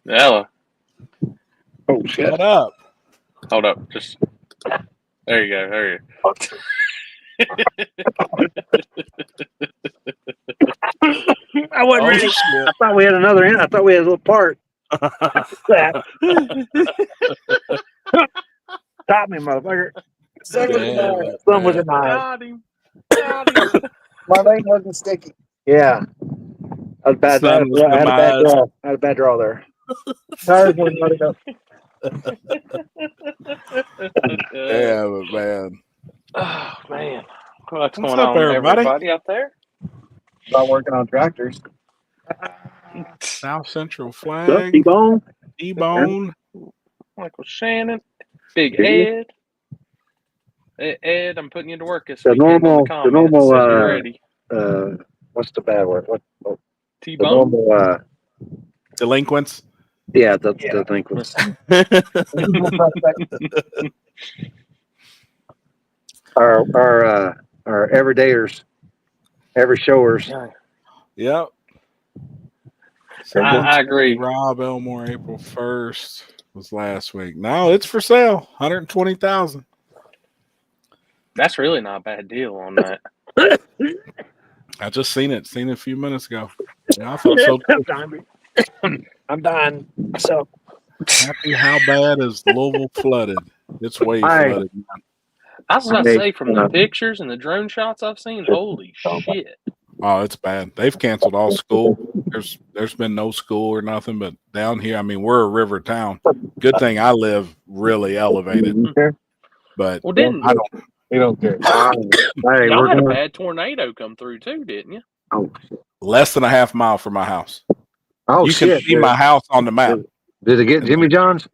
Ella. Oh shit! What up? Hold up. Just there you go. There you go. I wasn't ready. Shit. I thought we had another. I thought we had a little part. Stop me, motherfucker! Damn it, Some was man. in my eye. Got him. Got him. My leg wasn't sticky. Yeah, I had a bad, Sun was I had a bad demised. draw. I had a bad draw there. Tires wouldn't let it go. Damn it, man. Oh man. What's What's going up, on, everybody? out there? About working on tractors. South Central Look, Flag, T-Bone. T-Bone. Michael Shannon, Big Big Ed. Ed, I'm putting you to work this The weekend normal- on the the comments. normal, If you're ready. What's the bad word? What? The T-Bone. normal. Delinquents. Yeah, the delinquents. Our everydayers, every showers. Yep. I agree. Rob Elmore, April 1st was last week. No, it's for sale. 120,000. That's really not a bad deal on that. I just seen it. Seen it a few minutes ago. Yeah, I thought so. I'm dying. So Happy, how bad is Louisville flooded? It's way flooded. I was about to say, from the pictures and the drone shots I've seen, holy shit. Oh, it's bad. They've canceled all school. There's been no school or nothing, but down here, I mean, we're a river town. Good thing I live really elevated. But Well, didn't I don't. You don't care. Hey, y'all we're had a going. bad tornado come through too, didn't you? Oh, Less than a half mile from my house. oh You shit! can see my house on the map. Did it get Jimmy John's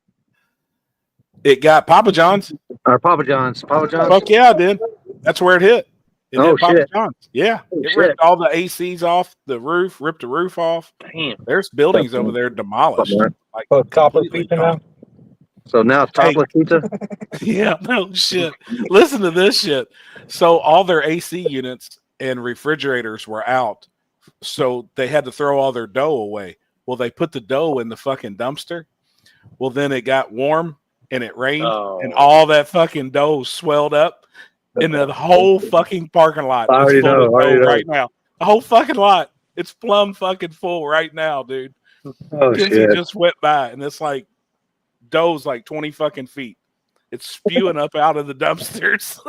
It got Papa John's. or Papa John's? Papa John's. Fuck yeah, I did. That's where it hit. It Oh, hit Papa shit. John's. Yeah. Oh, It shit. ripped all the ACs off the roof, ripped the roof off. Damn. There's buildings over there demolished. Like, Put copper completely pizza gone. now. So now it's topless pizza. Yeah, no shit. Listen to this shit. So all their AC units and refrigerators were out. So they had to throw all their dough away. Well, they put the dough in the fucking dumpster. Well, then it got warm and it rained and all that fucking dough swelled up in the whole fucking parking lot. I already know. Right now. The whole fucking lot. It's plumb fucking full right now, dude. Oh Kinsey shit! just went by and it's like dough's like 20 fucking feet. It's spewing up out of the dumpsters.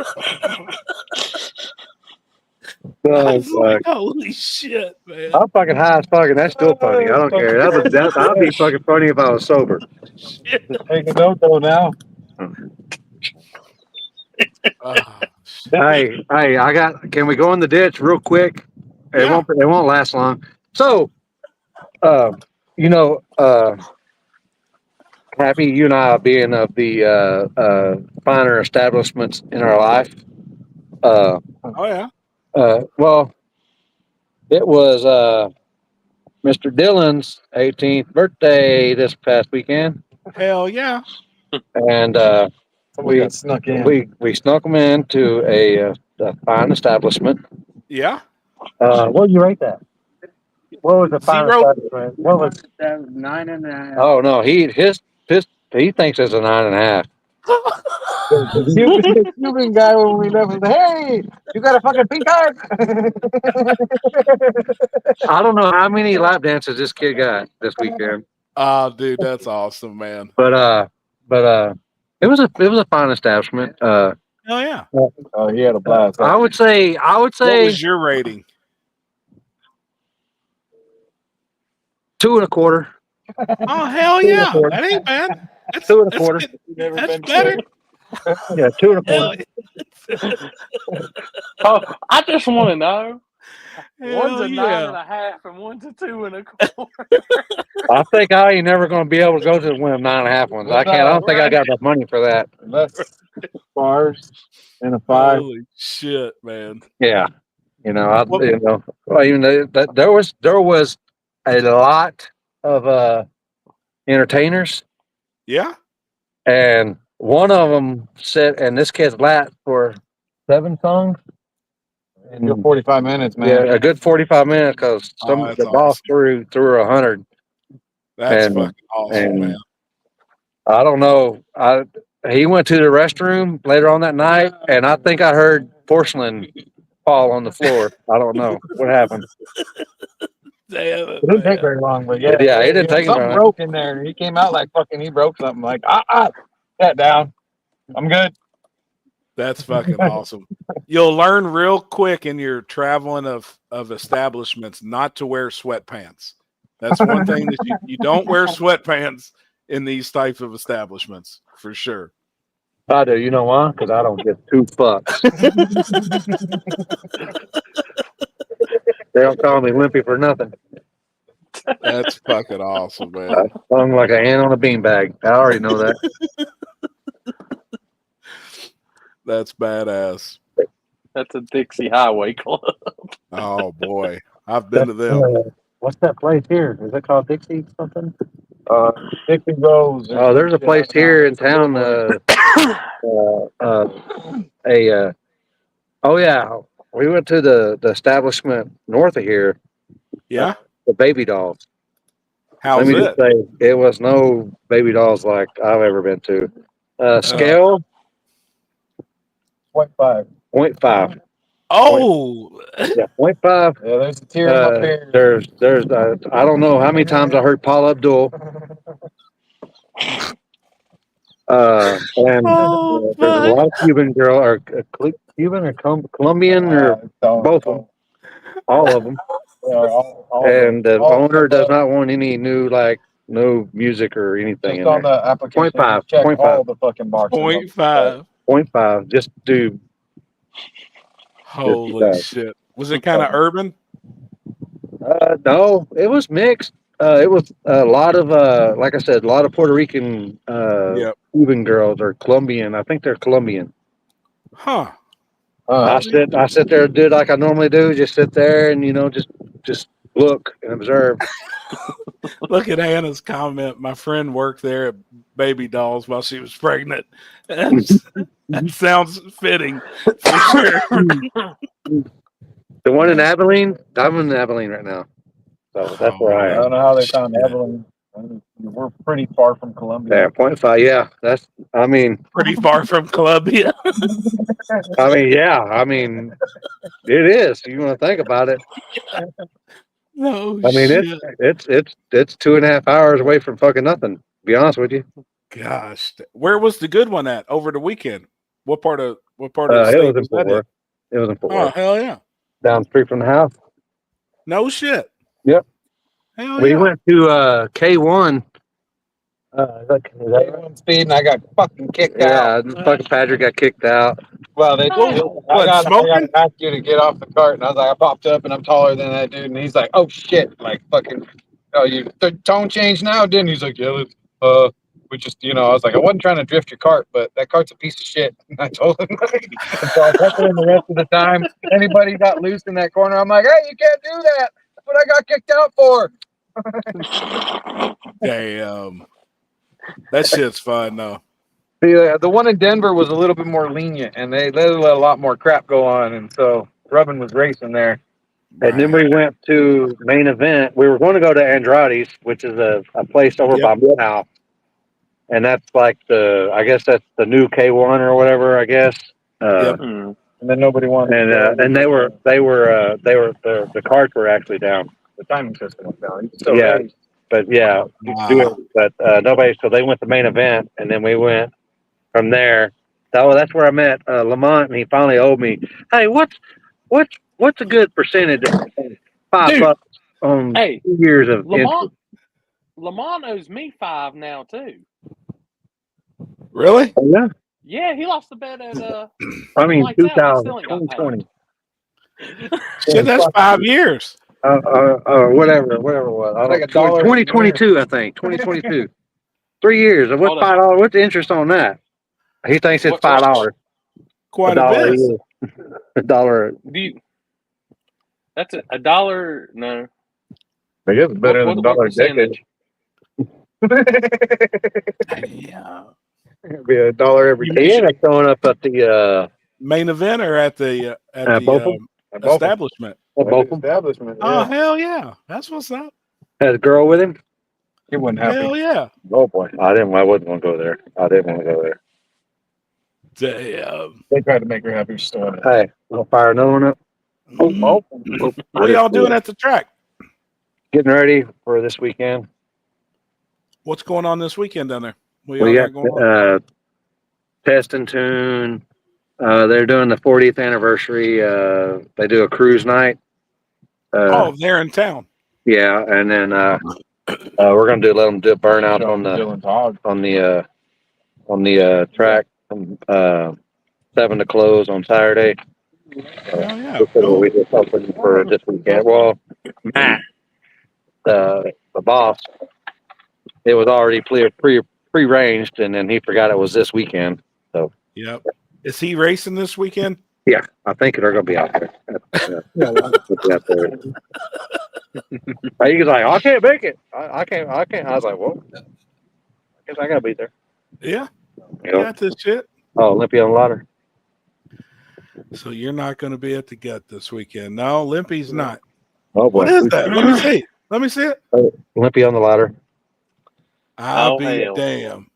Oh, Like, holy shit, man. I'm fucking high as fuck, and that's still funny. I don't care. I'd be fucking funny if I was sober. Take a note though now. Hey, I got. Can we go in the ditch real quick? It won't last long. So, Happy, you and I being of the finer establishments in our life. Oh yeah. Well, it was Mr. Dillon's 18th birthday this past weekend, Hell yeah. and We got snuck in. we snuck him into a fine establishment. Yeah. What would you rate that? What was the fine 0. establishment? What was That was 9.5. Oh no, he thinks it's a 9.5. Cuban guy when we left was like, hey, you got a fucking pink card? I don't know how many lap dances this kid got this weekend, Oh, dude, that's awesome, man. but it was a fine establishment. Hell yeah. Oh, he had a blast. I would say What was your rating? 2.25. Oh, hell yeah. That ain't bad. That's 2.25. That's better. Yeah, 2.25. Oh, I just want to know. One's Hell a yeah. 9.5 and one's a 2.25. I think I ain't never going to be able to go to one of them 9.5 ones. I can't. I don't think I got enough money for that. Less bars and a 5. Holy shit, man. Yeah, well, even that there was a lot of entertainers, Yeah. and one of them said, and this kid's lap for 7 songs. Good 45 minutes, man. Yeah, a good 45 minutes because Oh, that's the boss awesome. threw 100. That's And- fucking awesome, and- man. I don't know. He went to the restroom later on that night, and I think I heard porcelain fall on the floor. I don't know what happened. Damn It didn't take very long, but yeah, It didn't take him something very long. broke in there. He came out like fucking. He broke something. Like sat down. I'm good. That's fucking awesome. You'll learn real quick in your traveling of establishments not to wear sweatpants. That's one thing that you don't wear sweatpants in these types of establishments for sure. I do. You know why? Because I don't give two fucks. They don't call me Limpy for nothing. That's fucking awesome, man. I hung like an ant on a beanbag. I already know that. That's badass. That's a Dixie Highway Club. Oh boy, I've been to them. What's that place here? Is it called Dixie something? Dixie Rose. Oh, there's a place here in town. Oh yeah, we went to the establishment north of here. Yeah, The Baby Dolls. how's Let me it? just say, it was no Baby Dolls like I've ever been to. Scale 0.5. 0.5. Oh, Yeah, 0.5. Yeah, there's a tear in my beard. There's I don't know how many times I heard Paul Abdul. And Oh, there's a lot of Cuban girl or Cuban or Colombian or both of them, all of them. And the owner does not want any new no music or anything Just in on there. the application, 0.5, check 0.5. all the fucking boxes. 0.5. 0.5. Just do. Holy shit! Was it kind of urban? No, it was mixed. It was a lot of like I said, a lot of Puerto Rican Yep. Cuban girls or Colombian. I think they're Colombian. Huh. I sit there and do like I normally do. Just sit there and just look and observe. Look at Anna's comment. My friend worked there at Baby Dolls while she was pregnant. That sounds fitting for sure. The one in Abilene, I'm in Abilene right now, so that's where I I am. don't know how they found Evelyn. We're pretty far from Columbia. Yeah, 0.5. Yeah, that's. I mean, Pretty far from Columbia. it is. You want to think about it? No I mean, shit. it's 2.5 hours away from fucking nothing. To be honest with you. Gosh, where was the good one at over the weekend? What part of the It state was in was Fort that in? Worth. It was in Fort Oh Worth. hell yeah! Down the street from the house. No shit. Yep. Hell We yeah. went to K1. One speed and I got fucking kicked out. Yeah, fucking Patrick got kicked out. Well, they Wow. I What, got smoking? to ask you to get off the cart, and I was like, I popped up and I'm taller than that dude, and he's like, oh shit, like fucking, oh you the tone changed now, didn't? He's like, yeah, we just, I was like, I wasn't trying to drift your cart, but that cart's a piece of shit. And I told him, and so I kept him the rest of the time. Anybody got loose in that corner, I'm like, hey, you can't do that. That's what I got kicked out for. Damn. That shit's fun though. The one in Denver was a little bit more lenient, and they let a lot more crap go on, and so Rubbin was racing there. And then we went to main event. We were going to go to Andrade's, which is a place over by my house. And that's like I guess that's the new K1 or whatever, I guess. Yep. And then nobody wanted. And the cards were actually down. The timing system was down. Yeah, but yeah, Wow. but nobody. So they went to main event, and then we went from there. So that's where I met Lamont, and he finally owed me. Hey, what's a good percentage of $5 on Hey, 2 years of interest? Lamont owes me 5 now too. Really? Oh, yeah. Yeah, he lost the bet at I mean, Lights Out. He still ain't got 2020. Shit, that's 5 years. Whatever it was. I Like don't, $1 2022, I think. 2022. 3 years. What's Hold on. $5? What's the interest on that? He thinks it's $5. Quite a $1 bit. $1. That's a dollar. No, I guess it's better than what $1 a decade. Yeah. It'd be $1 every He ended up showing up at the Main event or at the both of them? establishment? Both of them. Establishment. Oh Yeah. hell yeah. That's what's up. Had a girl with him. He wouldn't have Hell me. yeah. Oh boy, I wasn't gonna go there. I didn't want to go there. Damn. They tried to make her happy. Still. Hey, I'll fire another one up. Mhm. What y'all doing at the track? Getting ready for this weekend. What's going on this weekend down there? What We y'all got got going on? Test and Tune. They're doing the 40th anniversary. They do a cruise night. Oh, they're in town. Yeah, and then we're gonna let them do a burnout on the Dylan's hog. on the track from 7 to close on Saturday. Oh yeah, We cool. just opened for this weekend. Well, Matt, the boss, it was already pre-arranged, and then he forgot it was this weekend. So Yep. Is he racing this weekend? yeah, I think they're gonna be out there. Yeah, they'll be out there. He was like, I can't make it. I can't. I was like, well, I guess I gotta be there. Yeah. You know? Got this shit. Oh, Olympia on Ladder. So you're not going to be at the gut this weekend. No, Limpy's not. Oh boy. What is that? Let me see. Let me see it. Olympia on the Ladder. I'll Oh, be hell. damn.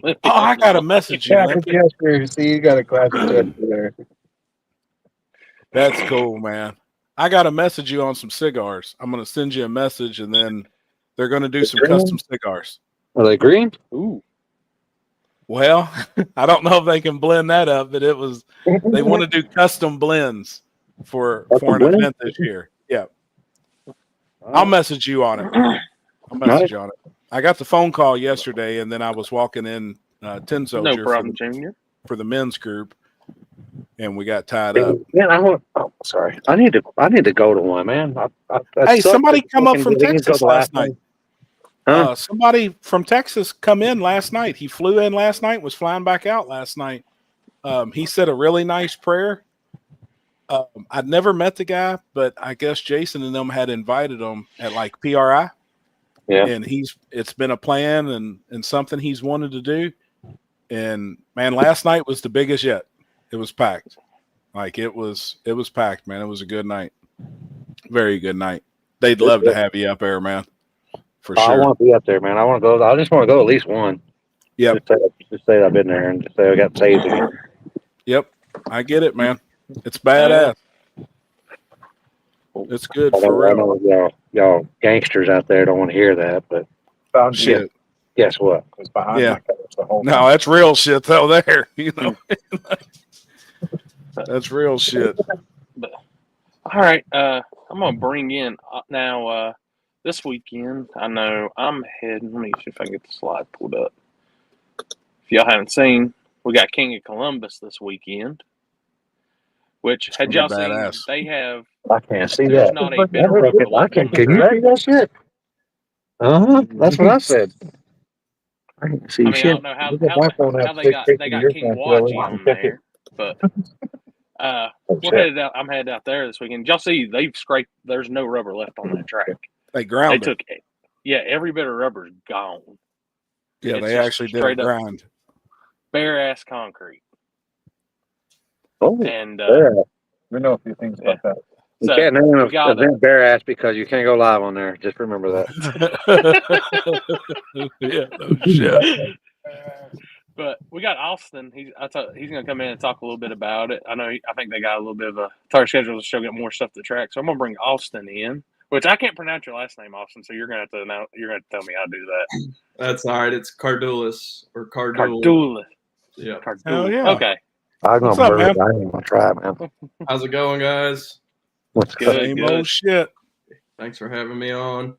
Oh, I got a message you, Classic Limpy. gesture. See, you got a classic gesture there. That's cool, man. I got to message you on some cigars. I'm going to send you a message, and then they're going to do some custom cigars. Are they green? Ooh. Well, I don't know if they can blend that up, but they want to do custom blends for an event this year. Yeah. I'll message you on it. I got the phone call yesterday, and then I was walking in Tin Soldier No problem, Junior. for the men's group, and we got tied up. Man, sorry. I need to go to one, man. Hey, somebody come up from Texas last night. Huh? Somebody from Texas come in last night. He flew in last night, was flying back out last night. He said a really nice prayer. I'd never met the guy, but I guess Jason and them had invited him at like PRI. Yeah. And it's been a plan and something he's wanted to do. And man, last night was the biggest yet. It was packed. Like it was packed, man. It was a good night. Very good night. They'd love to have you up there, man. For sure. I want to be up there, man. I just want to go at least one. Yep. Just say I've been there and just say I got saved again. Yep. I get it, man. It's badass. It's good for I real. know y'all gangsters out there don't want to hear that, but Found Shit. guess what? was behind Yeah. my covers the whole No, time. that's real shit though there. You know. That's real shit. All right. I'm going to bring in now this weekend. I know I'm heading. Let me see if I can get the slide pulled up. If y'all haven't seen, we got King of Columbus this weekend. Which, had y'all seen, Badass. they have, I can't see there's that. not a better rubber I left can. on the Can you track. see that shit? That's what I said. I can see I mean, shit. I don't know how they got King Watchy on there, but we're headed out. I'm headed out there this weekend. Y'all see, they've scraped. There's no rubber left on that track. They ground They it. took, every bit of rubber's gone. Yeah, It's they just actually did a straight up grind. bare ass concrete. Oh, And We know a few things about that. you so can't name we an got event bare ass because you can't go live on there. Just remember that. Yeah, no shit. But we got Austin. He's going to come in and talk a little bit about it. I know. I think they got a little bit of a tight schedule to show get more stuff to track. So I'm going to bring Austin in, which I can't pronounce your last name, Austin. So you're going to have to know. You're going to tell me how to do that. That's all right. It's Cardulis or Cardul. Cardula. Yeah. Cardula. Hell yeah. Okay. I'm What's gonna up, murder it. man? I ain't gonna try, man. How's it going, guys? What's Good. Same old shit. Thanks for having me on.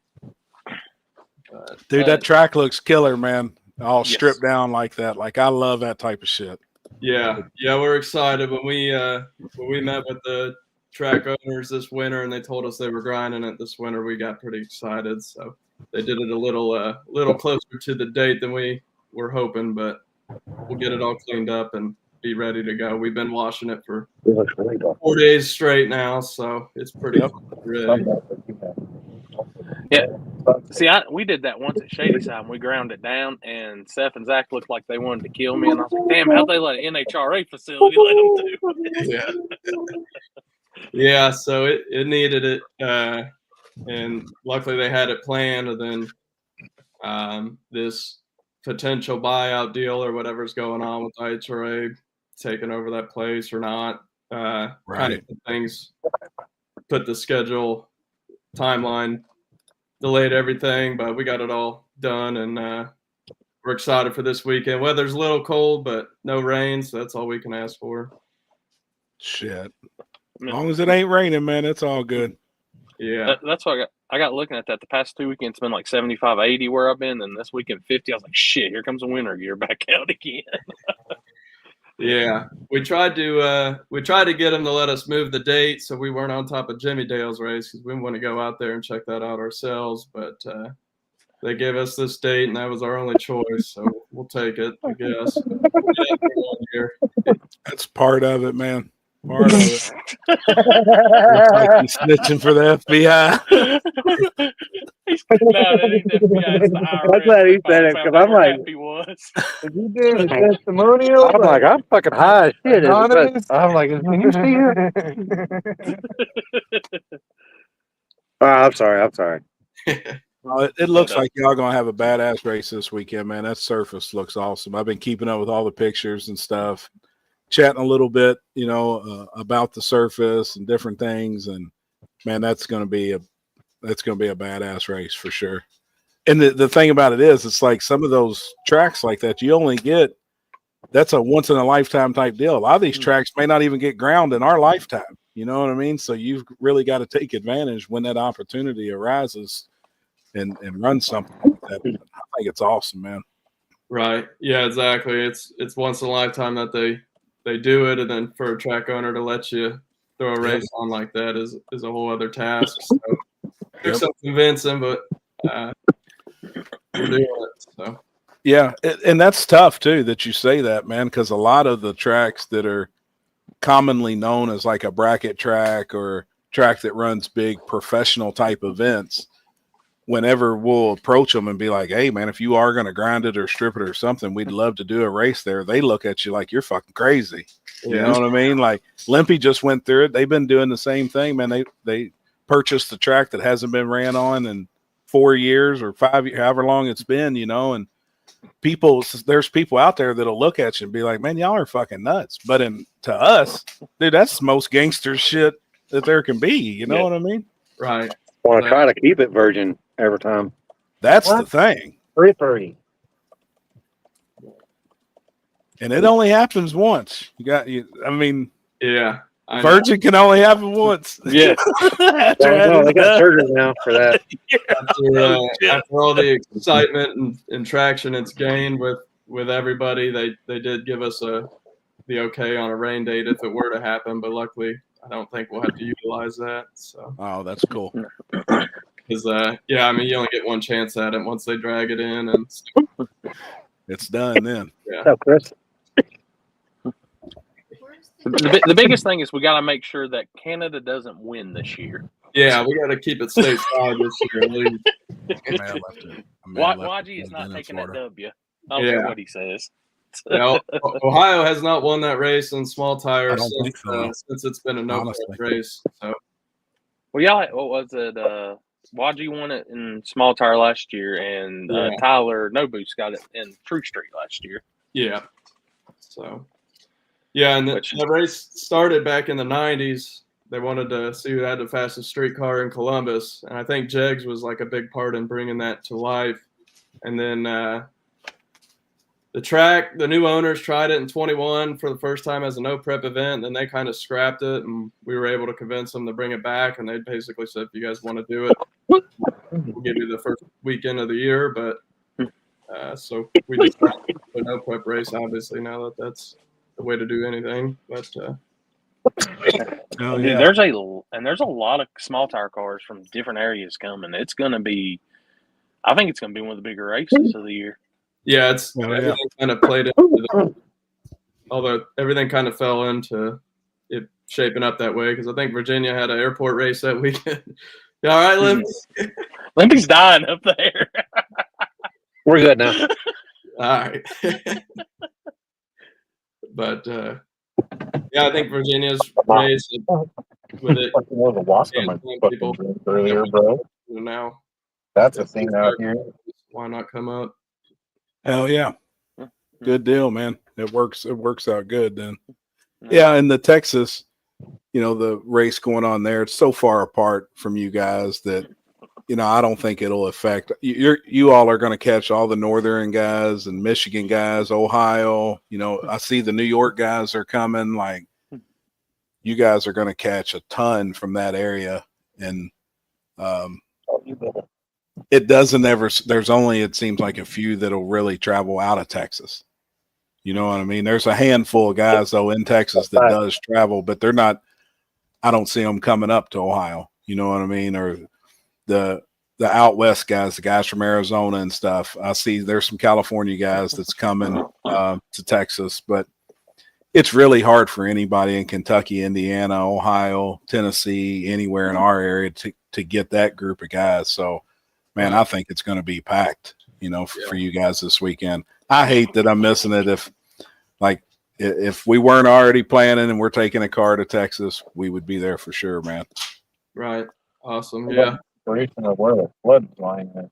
Dude, that track looks killer, man. All Yes. stripped down like that. Like I love that type of shit. Yeah, we're excited when we met with the track owners this winter and they told us they were grinding it this winter. We got pretty excited. So they did it a little closer to the date than we were hoping, but we'll get it all cleaned up and be ready to go. We've been washing it for It looks really dark. 4 days straight now, so it's pretty ready. Yeah. See, we did that once at Shady Side. And we ground it down, and Seth and Zach looked like they wanted to kill me. And I was like, damn, how'd they let an NHRA facility let them do? Yeah, so it needed it. And luckily they had it planned. And then this potential buyout deal or whatever's going on with IHRA taking over that place or not. Kind of things put the schedule timeline, delayed everything, but we got it all done, and we're excited for this weekend. Weather's a little cold, but no rain, so that's all we can ask for. Shit. As long as it ain't raining, man, it's all good. Yeah. That's what I got looking at that. The past 2 weekends it's been like 75, 80 where I've been, and this weekend 50. I was like, shit, here comes the winter gear back out again. Yeah. We tried to get them to let us move the date so we weren't on top of Jimmy Dale's race because we want to go out there and check that out ourselves, but they gave us this date, and that was our only choice, so we'll take it, I guess. That's part of it, man. Part of it. Looks like he's snitching for the FBI. No, that ain't the FBI. It's the IRS. I'm glad he said it, because I'm like, he was. If you did a testimonial, I'm like, I'm fucking high as shit. anonymous. I'm like, can you see her? I'm sorry. It looks like y'all gonna have a badass race this weekend, man. That surface looks awesome. I've been keeping up with all the pictures and stuff, chatting a little bit, about the surface and different things. And man, that's gonna be a badass race for sure. And the thing about it is, it's like some of those tracks like that, you only get, that's a once in a lifetime type deal. A lot of these tracks may not even get ground in our lifetime. You know what I mean? So you've really got to take advantage when that opportunity arises and run something like that. I think it's awesome, man. Right. Yeah, exactly. It's once in a lifetime that they do it, and then for a track owner to let you throw a race on like that is a whole other task. So took some convincing, but we're doing it. So yeah, and that's tough too that you say that, man, because a lot of the tracks that are commonly known as like a bracket track or track that runs big professional type events, whenever we'll approach them and be like, hey man, if you are going to grind it or strip it or something, we'd love to do a race there. They look at you like you're fucking crazy. You know what I mean? Like Limpy just went through it. They've been doing the same thing, man. They purchased a track that hasn't been ran on in 4 years or 5 years, however long it's been, and there's people out there that'll look at you and be like, man, y'all are fucking nuts. But to us, dude, that's the most gangster shit that there can be. You know what I mean? Right. Want to try to keep it virgin every time. That's the thing. Free. And it only happens once. I mean, yeah. Virgin can only happen once. Yeah. No, they got surgery now for that. After all the excitement and traction it's gained with everybody, they did give us the okay on a rain date if it were to happen, but luckily I don't think we'll have to utilize that. So. Oh, that's cool. Because you only get one chance at it once they drag it in, and it's done then. Yeah. Oh, Chris. The biggest thing is we got to make sure that Canada doesn't win this year. Yeah, we got to keep it stateside this year at least. YG is not taking that W. I don't care what he says. Ohio has not won that race in small tires since it's been a no race. So, well, y'all, what was it? YG won it in small tire last year, and Tyler No Boost got it in True Street last year. Yeah. So, yeah, and the race started back in the 90s. They wanted to see who had the fastest street car in Columbus, and I think Jegs was like a big part in bringing that to life. And then the new owners tried it in 21 for the first time as a no prep event. Then they kind of scrapped it, and we were able to convince them to bring it back. And they basically said, if you guys want to do it, we'll give you the first weekend of the year. But so we decided to put a no prep race, obviously, now that's the way to do anything. But there's a lot of small tire cars from different areas coming. It's going to be, I think it's going to be one of the bigger races of the year. Yeah, everything kind of played into although everything kind of fell into it shaping up that way, because I think Virginia had an airport race that weekend. You all right, Limpy? Limpy's dying up there. We're good now. All right. But I think Virginia's race with it. Earlier, bro. Now That's a thing out here. Why not come up? Hell yeah. Hmm. Good deal, man. It works out good then. Yeah, and the Texas, the race going on there, it's so far apart from you guys that I don't think it'll affect you all are going to catch all the northern guys and Michigan guys, Ohio. I see the New York guys are coming. Like, you guys are going to catch a ton from that area, and it doesn't ever. There's only, it seems like, a few that'll really travel out of Texas. You know what I mean? There's a handful of guys though in Texas that does travel, but they're not. I don't see them coming up to Ohio. You know what I mean? Or the out west guys, the guys from Arizona and stuff. I see there's some California guys that's coming to Texas, but it's really hard for anybody in Kentucky, Indiana, Ohio, Tennessee, anywhere in our area to get that group of guys. So, man, I think it's going to be packed, for you guys this weekend. I hate that I'm missing it. If we weren't already planning and we're taking a car to Texas, we would be there for sure, man. Right. Awesome. Yeah. Where the flood's lying at.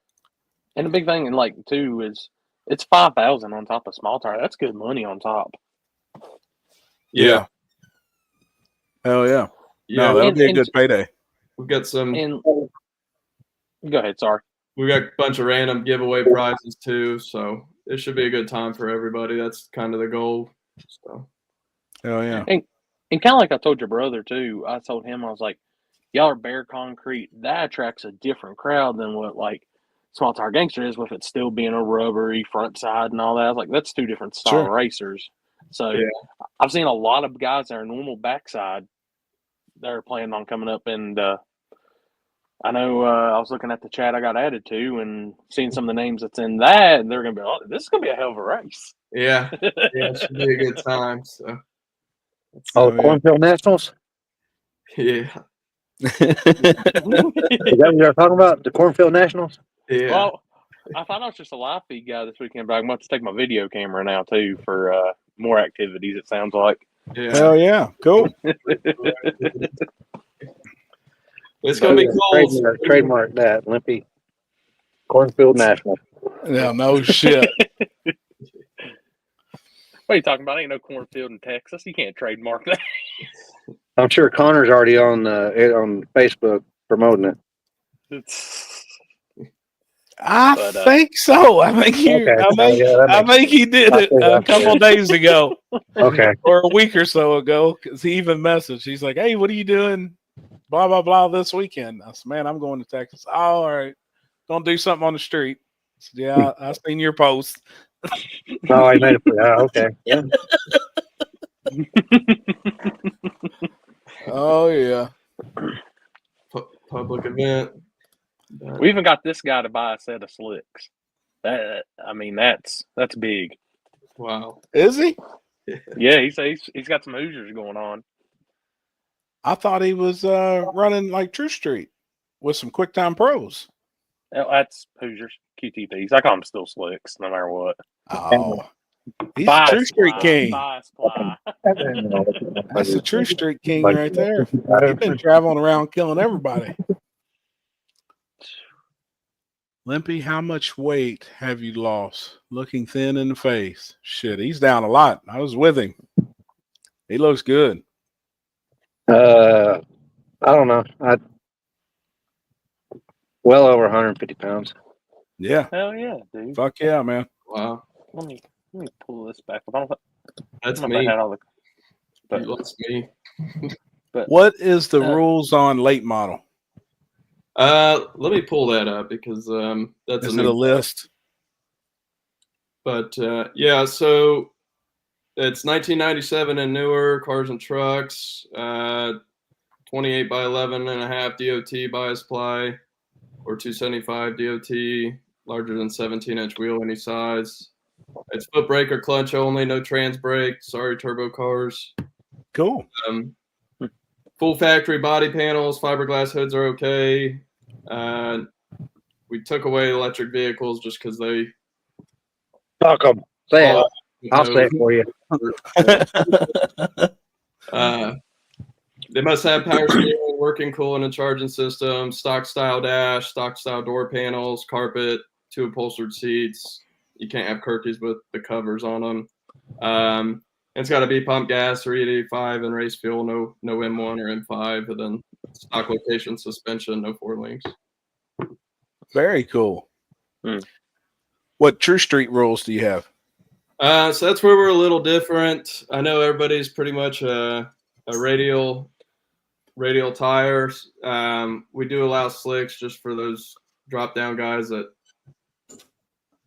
And the big thing, too, is it's 5,000 on top of small tire. That's good money on top. Yeah. Hell yeah. Yeah. No, that'll be a good payday. We've got some. Go ahead. Sorry. We got a bunch of random giveaway prizes too, so it should be a good time for everybody. That's kind of the goal. So. Hell yeah. And kind of like I told your brother too. I told him, I was like, y'all are bare concrete. That attracts a different crowd than what small tire gangster is, with it still being a rubbery front side and all that. I was like, that's two different style racers. So I've seen a lot of guys that are normal backside that are planning on coming up, and I know I was looking at the chat I got added to and seeing some of the names that's in that, and they're going to be, this is going to be a hell of a race. Yeah. It should be a good time. So. The Cornfield Nationals? Yeah. Is that what you're talking about? The Cornfield Nationals? Yeah. Well, I thought I was just a live feed guy this weekend, but I'm about to take my video camera now too for more activities, it sounds like. Yeah. Hell yeah. Cool. It's going to be cool. Trademark that, Limpy. Cornfield National. Yeah, no shit. What are you talking about? Ain't no cornfield in Texas. You can't trademark that. I'm sure Connor's already on Facebook promoting it. I think so. I think he did it a couple of days ago. Okay. Or a week or so ago, because he even messaged. He's like, "Hey, what are you doing? Blah blah blah this weekend." I said, "Man, I'm going to Texas." Oh, all right. Gonna do something on the street. I said, yeah, I seen your post. Oh, I made it. Okay. Yeah. Oh yeah. Public event. We even got this guy to buy a set of slicks. That's big. Wow. Is he? Yeah, he's got some Hoosiers going on. I thought he was running like True Street with some QuickTime Pros. That's Hoosiers, QTPs. I call them still slicks, no matter what. Oh, he's a True Street king. That's the True Street king right there. He's been traveling around killing everybody. Limpy, how much weight have you lost? Looking thin in the face. Shit, he's down a lot. I was with him. He looks good. I don't know. Well over 150 pounds. Yeah. Hell yeah, dude. Fuck yeah, man. Wow. Let me pull this back. I don't That's know if me. I had all the, but, That's me. but What is the rules on late model? Let me pull that up because that's Is it a list? But yeah, so it's 1997 and newer cars and trucks. 28 by 11 and a half DOT bias ply, or 275 DOT, larger than 17-inch wheel any size. It's foot brake or clutch only, no trans brake. Sorry, turbo cars. Cool. Full factory body panels, fiberglass hoods are okay. We took away electric vehicles just because they. Fuck them. Say it. I'll say it for you. They must have power steering, working cooling and charging system, stock style dash, stock style door panels, carpet, 2 upholstered seats. You can't have Kirkies with the covers on them. It's got to be pump gas, 385 and race fuel, no M1 or M5, and then stock location suspension, no 4 links. Very cool. What True Street rules do you have? So that's where we're a little different. I know everybody's pretty much a radial tires. We do allow slicks just for those drop down guys that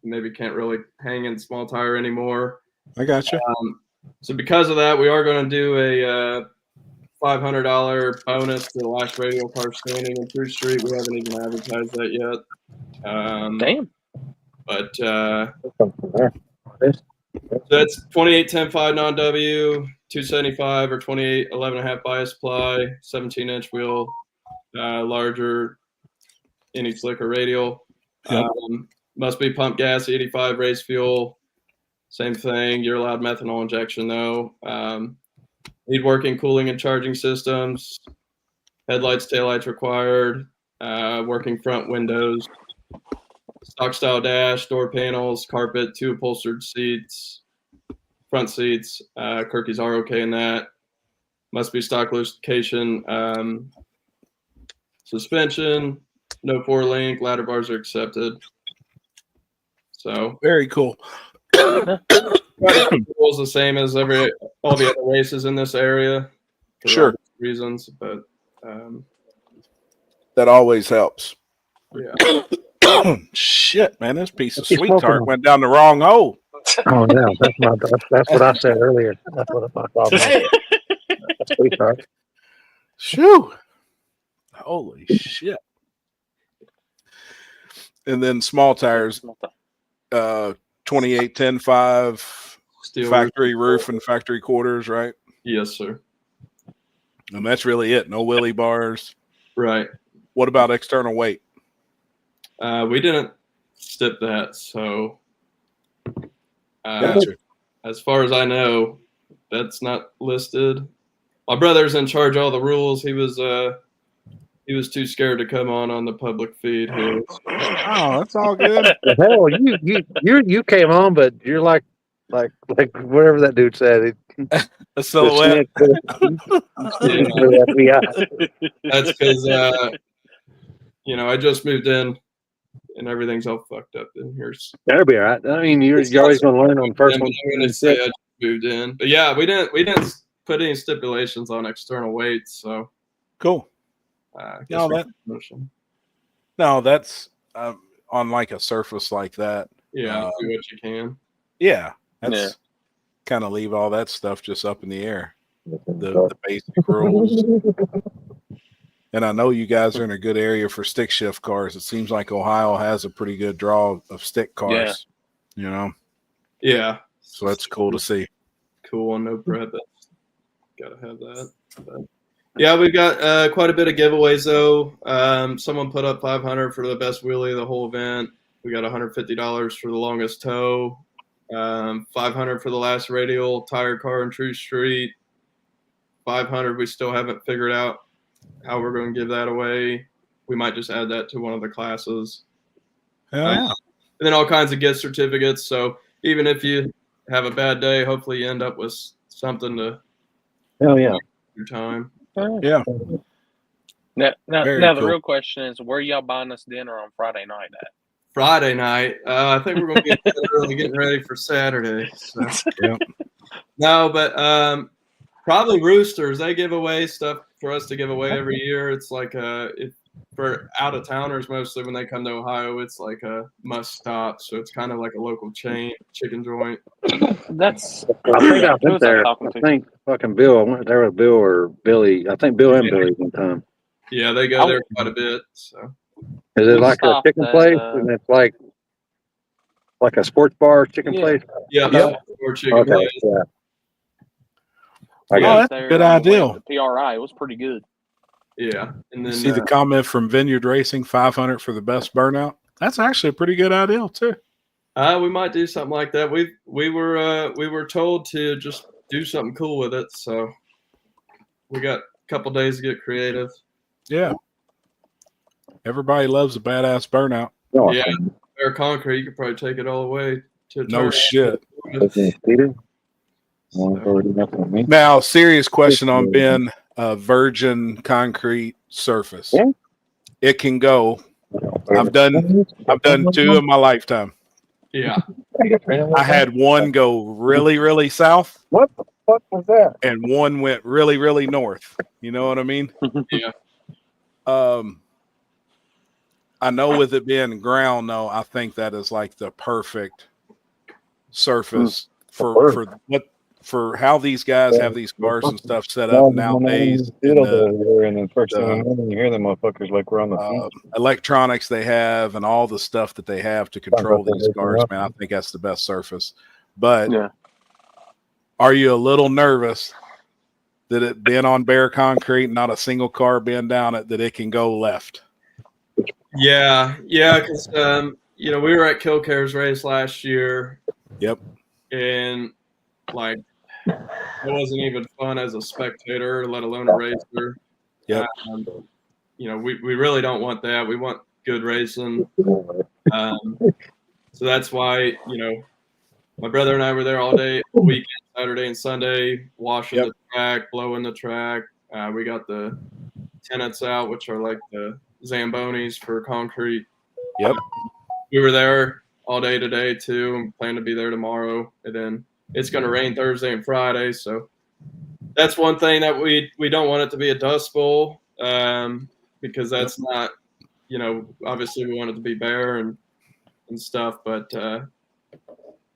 maybe can't really hang in small tire anymore. I got you. So because of that, we are going to do a $500 bonus to the last radial car standing in True Street. We haven't even advertised that yet. Damn. But so that's 28-10-5 non-W, 275 or 28 11.5 bias ply, 17-inch wheel, larger, any slick or radial. Yep. Must be pump gas, 85 race fuel. Same thing. You're allowed methanol injection though. Need working cooling and charging systems. Headlights, taillights required. Working front windows. Stock style dash, door panels, carpet, 2 upholstered seats, front seats. Kirkies are okay in that. Must be stock location. Suspension, no 4 link. Ladder bars are accepted. So very cool. Rules the same as all the other races in this area. For Sure. Reasons, but that always helps. Yeah. Shit, man, this piece of He's sweet smoking tart them. went down the wrong hole. Oh no, that's what I said earlier. That's what I thought. That's sweetheart. Shoo. Holy shit. And then small tires, 28-10-5 Steel factory roof and factory quarters, right? Yes, sir. And that's really it. No wheelie bars. Right. What about external weight? We didn't stip that, so Gotcha. as far as I know, that's not listed. My brother's in charge of all the rules. He was too scared to come on the public feed here. Oh, that's all good. Hell, you came on, but you're like whatever that dude said. A silhouette. That's because I just moved in and everything's all fucked up in here. That'll be all right. I mean, you're always going to learn on the first one. I'm going to say I just moved in, but yeah, we didn't put any stipulations on external weights, so Cool. No, that's on like a surface like that. Yeah, do what you can. Yeah, that's kind of leave all that stuff just up in the air. The basic rules. And I know you guys are in a good area for stick shift cars. It seems like Ohio has a pretty good draw of stick cars. You know. Yeah. So that's cool to see. Cool on no prep. Gotta have that. But yeah, we've got quite a bit of giveaways though. Someone put up $500 for the best wheelie of the whole event. We got $150 for the longest tow. $500 for the last radial tire car in True Street. $500. We still haven't figured out how we're going to give that away. We might just add that to one of the classes. Yeah. And then all kinds of gift certificates. So even if you have a bad day, hopefully you end up with something to your time. Yeah. Now Very the cool. real question is, where y'all buying us dinner on Friday night at? Friday night. I think we're going to be early getting ready for Saturday. So. Yeah. No, but probably Roosters. They give away stuff for us to give away every year. It's like for out of towners mostly when they come to Ohio, it's like a must stop. So it's kind of like a local chain chicken joint. That's. I think I who went was I there. talking I to? think fucking Bill. I went there with Bill or Billy. I think Bill and Billy one time. Yeah, they go there quite a bit. So Is it We like a stopped chicken at, place? And it's like a sports bar chicken place? yeah, Yep. or chicken Okay. place. Yeah. Oh, that's a good idea. The PRI, it was pretty good. Yeah, and then See the comment from Vineyard Racing, $500 for the best burnout. That's actually a pretty good idea too. we might do something like that. We were told to just do something cool with it, so we got a couple days to get creative. Yeah. Everybody loves a badass burnout. Yeah, bare concrete, you could probably take it all away to No turn. shit. So, Now, serious question on Ben, virgin concrete surface. Yeah. It can go. I've done 2 in my lifetime. yeah. I had one go really, really south, What the fuck was that? and one went really, really north. You know what I mean? Yeah. I know with it being ground, though, I think that is like the perfect surface for how these guys have these cars and stuff set up nowadays. And then first thing in the morning, you hear them motherfuckers like we're on the electronics they have and all the stuff that they have to control these cars, man. I think that's the best surface. But are you a little nervous that it being on bare concrete, not a single car being down it, that it can go left? Yeah, because we were at Kilcare's race last year. Yep. And like, it wasn't even fun as a spectator, let alone a racer. Yep. We really don't want that. We want good racing. So that's why, my brother and I were there all day, weekend, Saturday and Sunday, washing the track, blowing the track. We got the tenants out, which are like the Zambonis for concrete. Yep. We were there all day today too, and plan to be there tomorrow. And then it's going to rain Thursday and Friday, so that's one thing that we don't want it to be a dust bowl, because that's not, obviously we want it to be bare and stuff, but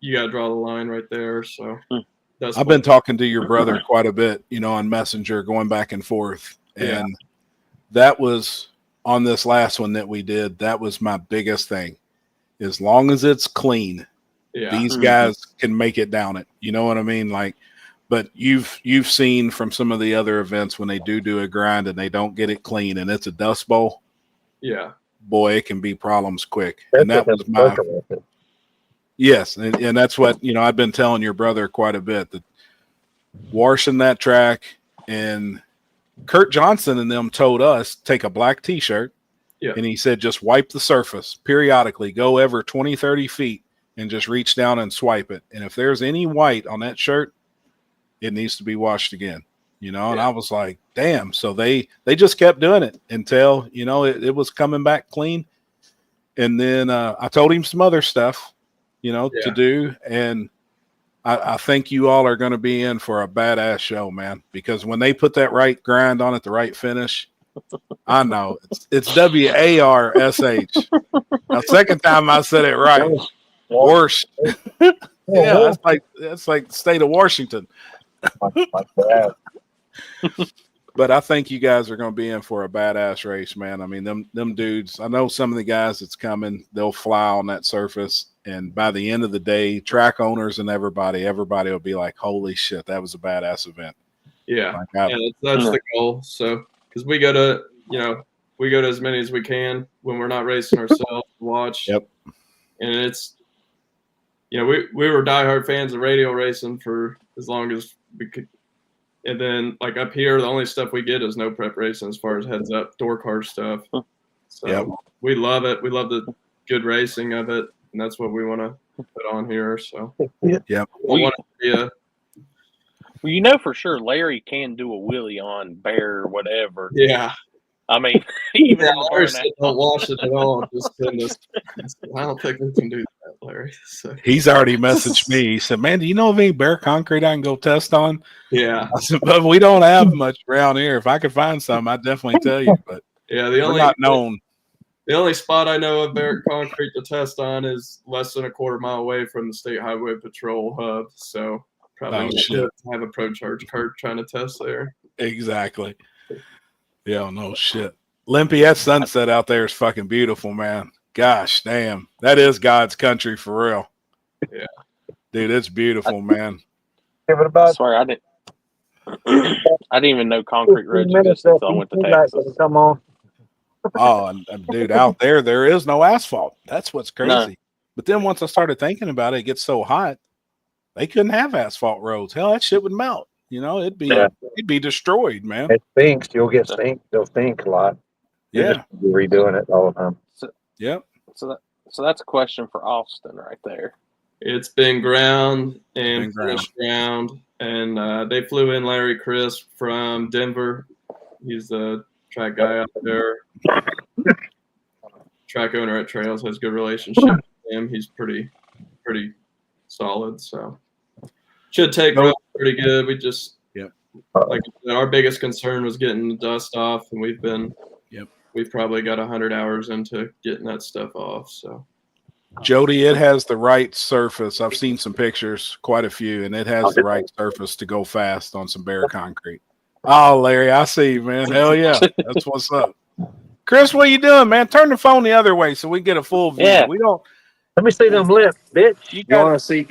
you got to draw the line right there. So I've been talking to your brother quite a bit, on Messenger, going back and forth, and that was on this last one that we did. That was my biggest thing. As long as it's clean, these guys can make it down it. You know what I mean? Like, but you've seen from some of the other events when they do a grind and they don't get it clean and it's a dust bowl. Yeah, boy, it can be problems quick. And that was my yes, and that's what I've been telling your brother quite a bit, that washing that track, and Kurt Johnson and them told us take a black T-shirt. Yeah. And he said, just wipe the surface periodically, go ever 20, 30 feet and just reach down and swipe it. And if there's any white on that shirt, it needs to be washed again, and I was like, damn. So they just kept doing it until, it was coming back clean. And then I told him some other stuff, to do. And I think you all are going to be in for a badass show, man, because when they put that right grind on it, the right finish, I know it's WARSH. Now, second time I said it right. Worst. Yeah, that's like the state of Washington. But I think you guys are going to be in for a badass race, man. I mean, them dudes, I know some of the guys that's coming, they'll fly on that surface. And by the end of the day, track owners and everybody will be like, holy shit, that was a badass event. Yeah, that's the goal. So, because we go to as many as we can when we're not racing ourselves to watch. Yep. And it's, we were diehard fans of radio racing for as long as we could. And then, like, up here, the only stuff we get is no prep racing as far as heads up door car stuff. So we love it. We love the good racing of it, and that's what we want to put on here. So Well, for sure Larry can do a wheelie on bare or whatever. Yeah. I mean, even Larry said don't wash it at all. Just send us. I don't think we can do that, Larry. So. He's already messaged me. He said, man, do you know of any bare concrete I can go test on? Yeah. I said, but we don't have much around here. If I could find some, I'd definitely tell you. But we're not known. The only spot I know of bare concrete to test on is less than a quarter mile away from the State Highway Patrol hub. So probably have a pro charge cart trying to test there. Exactly. Yeah, no shit. Limpy, that sunset out there is fucking beautiful, man. Gosh damn. That is God's country for real. Yeah. Dude, it's beautiful, man. I swear I didn't even know concrete roads existed until I went to Texas. Come on. Oh, and dude, out there is no asphalt. That's what's crazy. No. But then once I started thinking about it, it gets so hot, they couldn't have asphalt roads. Hell, that shit would melt. You know, it'd Yeah. be destroyed, man. It stinks. You'll get stink. They'll stink a lot. You're Yeah. just redoing it all the time. Yep. So that's a question for Austin right there. It's been ground and Been ground. finished ground, and they flew in Larry Crisp from Denver. He's the track guy out there. Track owner at Trails, has good relationship with him. He's pretty solid, so should take road pretty good. We just like I said, our biggest concern was getting the dust off, and we've probably got 100 hours into getting that stuff off. So Jody, it has the right surface. I've seen some pictures, quite a few, and it has the right surface to go fast on some bare concrete. Oh, Larry, I see you, man. Hell yeah. That's what's up. Chris, what are you doing, man? Turn the phone the other way so we get a full view. Yeah. We don't. Let me see them lips, bitch. You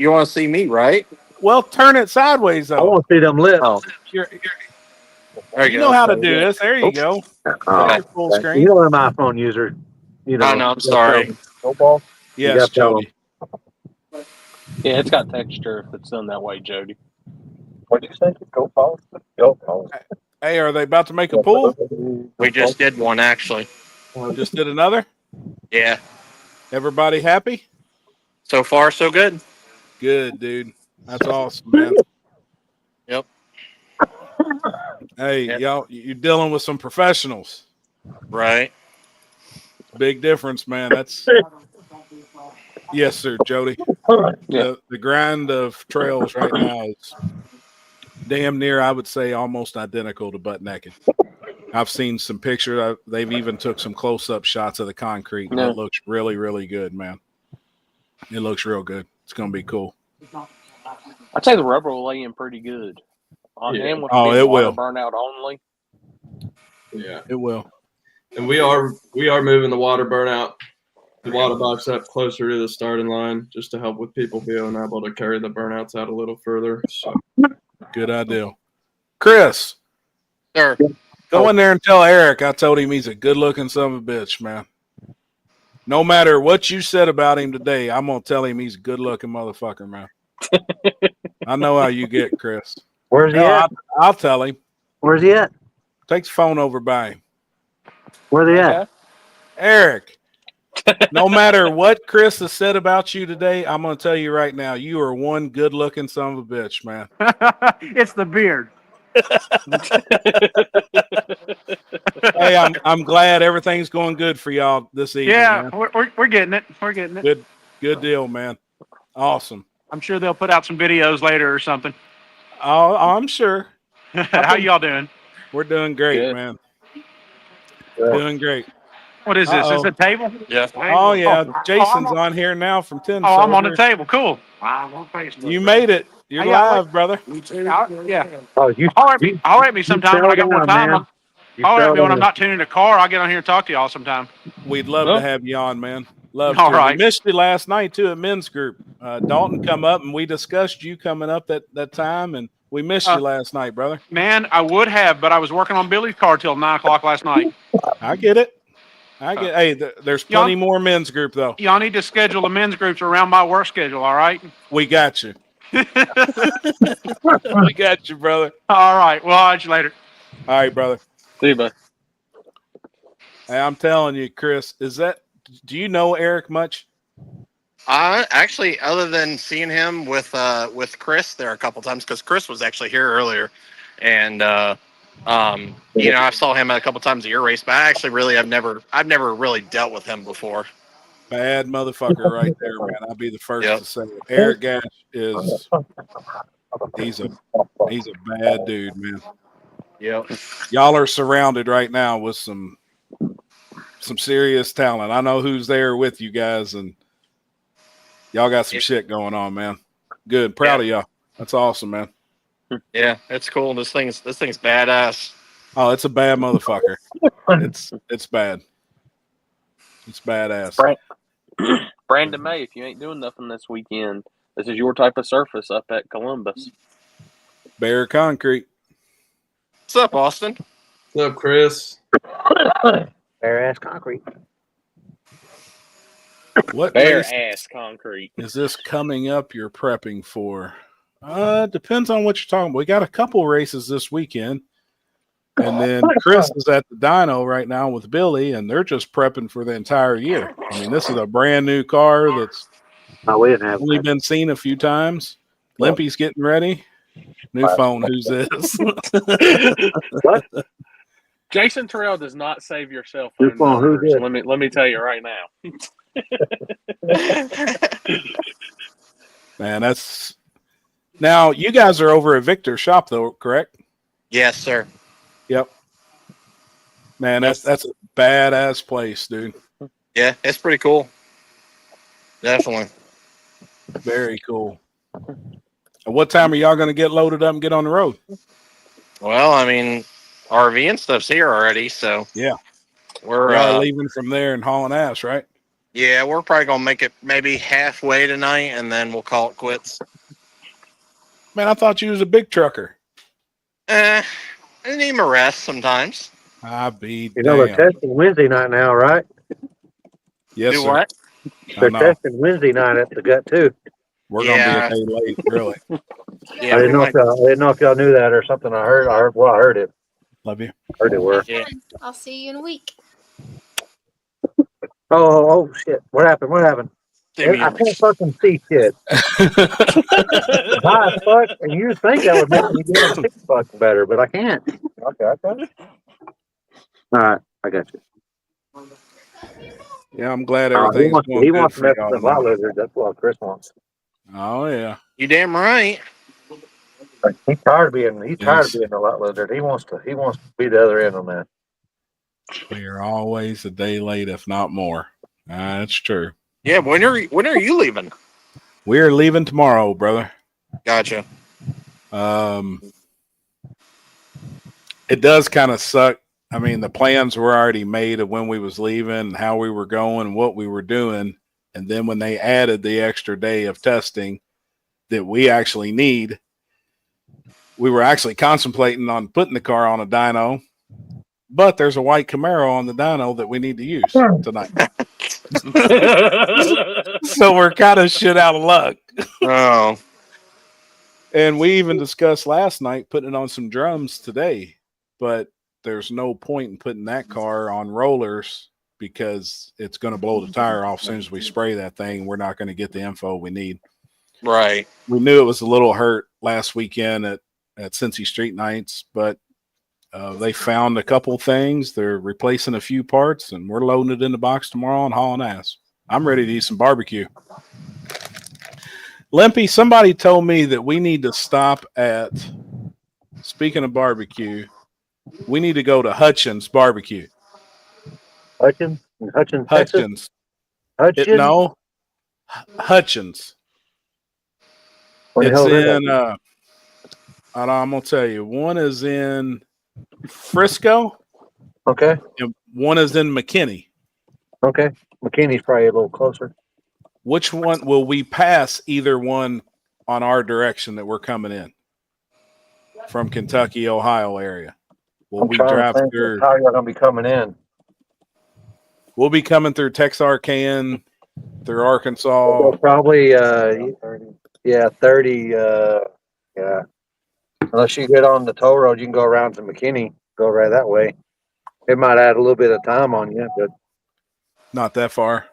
want to see me, right? Well, turn it sideways I though. want to see them lips. Oh, there You know how to do this. There you go. Okay. Full screen. You know I'm an iPhone user. You know. Oh, no, I'm sorry. Football. Yes, gotta tell Jody. Yeah, it's got texture if it's done that way, Jody. What'd you say? Go balls. Go balls. Hey, are they about to make a pool? We just did one, actually. Just did another? Yeah. Everybody happy? So far, so good. Good, dude. That's awesome, man. Yep. Hey, y'all, you're dealing with some professionals. Right. Big difference, man. That's yes, sir, Jody. Yeah. The grind of Trails right now is damn near, I would say, almost identical to Butt Naked. I've seen some pictures. They've even took some close-up shots of the concrete. And it looks really, really good, man. It looks real good. It's going to be cool. I'd say the rubber will lay in pretty good. On him with Oh, being it water will. burnout only. yeah, It will. and we are moving the water box up closer to the starting line just to help with people being able to carry the burnouts out a little further. So Good idea. Chris, Sir. go in there and tell Eric I told him he's a good-looking son of a bitch, man. No matter what you said about him today, I'm going to tell him he's a good-looking motherfucker, man. I know how you get, Chris. Where's he at? I'll tell him. Where's he at? Take the phone over by him. Where's he at? Eric, no matter what Chris has said about you today, I'm going to tell you right now, you are one good-looking son of a bitch, man. It's the beard. Hey, I'm glad everything's going good for y'all this evening. Yeah, man. we're getting it. We're getting it. Good deal, man. Awesome. I'm sure they'll put out some videos later or something. Oh, I'm sure. How y'all doing? We're doing great, Good. man. Good. Doing great. What is this? Is Uh-oh. it a table? Yeah. Oh, yeah. Oh, Jason's on here now from 10. Oh, I'm on the table. Cool. You made it. You're Hey, yeah, live, brother. Yeah. Oh, you. Holler at me sometime when I got more time. Holler at me when I'm not tuning the car. I'll get on here and talk to y'all sometime. We'd love to have you on, man. Love All to. right. We missed you last night, too, at men's group. Dalton come up, and we discussed you coming up that time, and we missed you last night, brother. Man, I would have, but I was working on Billy's car till 9 o'clock last night. I get it. Hey, there's plenty more men's group, though. Y'all need to schedule the men's groups around my work schedule, all right? We got you. We got you, brother. All right. Well, I'll see you later. All right, brother. See you, bud. Hey, I'm telling you, Chris, do you know Eric much? Actually, other than seeing him with Chris there a couple times, because Chris was actually here earlier, and I saw him a couple times at your race, but I actually I've never really dealt with him before. Bad motherfucker right there, man. I'll be the first to say it. Eric Gash he's a bad dude, man. Yep. Y'all are surrounded right now with some serious talent. I know who's there with you guys, and y'all got some shit going on, man. Good. Proud of y'all. That's awesome, man. Yeah, it's cool. This thing's badass. Oh, it's a bad motherfucker. It's bad. It's badass. Brandon May, if you ain't doing nothing this weekend, this is your type of surface up at Columbus. Bare concrete. What's up, Austin? what's up, Chris? Bare ass concrete. What Bare race ass concrete. is this coming up you're prepping for? Depends on what you're talking about. We got a couple races this weekend. And then Chris is at the dyno right now with Billy, and they're just prepping for the entire year. I mean, this is a brand new car that's we didn't have only been seen a few times. Limpy's getting ready. New phone. Who's this? What? Jason Terrell does not save your cell New phone phone, who's numbers. this? Let me tell you right now. Man, that's now you guys are over at Victor's shop though, correct? Yes, sir. Yep. Man, that's a badass place, dude. Yeah, it's pretty cool. Definitely. Very cool. And what time are y'all going to get loaded up and get on the road? Well, I mean, RV and stuff's here already, so yeah, we're leaving from there and hauling ass, right? Yeah, we're probably gonna make it maybe halfway tonight, and then we'll call it quits. Man, I thought you was a big trucker. I need my rest sometimes. I be You know, they're testing Wednesday night now, right? Yes, Do sir. what? They're testing Wednesday night at the gut too. We're gonna be a day late, really. Yeah, I didn't know if y'all knew that or something. I heard it. Love you. Heard it were. Yeah. I'll see you in a week. Oh shit! What happened? I can't fucking see shit. High as fuck, and you think that would make me be able to see fucking better, but I can't. Okay. All right, I got you. Yeah, I'm glad everything's going he good wants to for mess y'all with the lot lizard. That's what Chris wants. Oh yeah. You damn right. He's tired of being the lot lizard. He wants to be the other end on that. We are always a day late, if not more. That's true. Yeah, when are you leaving? We're leaving tomorrow, brother. Gotcha. It does kind of suck. I mean, the plans were already made of when we was leaving, how we were going, what we were doing. And then when they added the extra day of testing that we actually need, we were actually contemplating on putting the car on a dyno, but there's a white Camaro on the dyno that we need to use tonight. So we're kind of shit out of luck. Oh. And we even discussed last night putting it on some drums today, but there's no point in putting that car on rollers because it's going to blow the tire off as soon as we spray that thing. We're not going to get the info we need. Right. We knew it was a little hurt last weekend at Cincy Street Nights, but they found a couple things. They're replacing a few parts, and we're loading it in the box tomorrow and hauling ass. I'm ready to eat some barbecue. Limpy, somebody told me that we need to stop at, speaking of barbecue, we need to go to Hutchins Barbecue. Hutchins, Texas? Hutchins. No, Hutchins. It's in, I'm going to tell you, one is in Frisco. Okay. And one is in McKinney. Okay. McKinney's probably a little closer. Which one will we pass either one on our direction that we're coming in from Kentucky, Ohio area? Will we drive through? How y'all gonna be coming in? We'll be coming through Texarkana, through Arkansas. Probably 30, yeah. Unless you get on the toll road, you can go around to McKinney, go right that way. It might add a little bit of time on you, but not that far.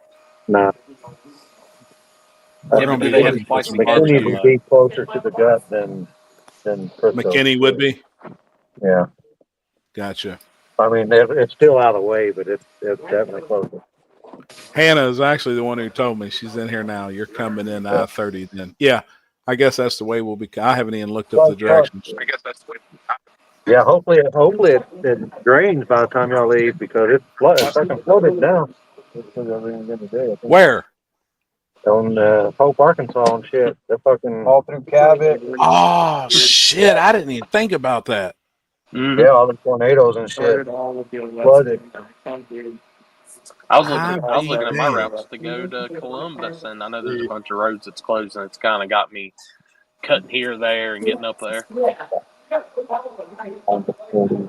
Nah. Yeah, but they have spicy McKinney would be closer to the gut than Frisco. McKinney would be. Yeah. Gotcha. I mean, it's still out of the way, but it's definitely closer. Hannah is actually the one who told me. She's in here now. You're coming in I-30 then. Yeah, I guess that's the way we'll be. I haven't even looked up the directions. I guess that's the way. Yeah, hopefully it drains by the time y'all leave because it's fucking flooded now. Where? On Hope, Arkansas and shit. They're fucking all through Cabot. Oh shit! I didn't even think about that. Mm-hmm. Yeah, all the tornadoes and shit. Flooded. I was looking at my routes to go to Columbus, and I know there's a bunch of roads that's closed, and it's kind of got me cutting here, there, and getting up there.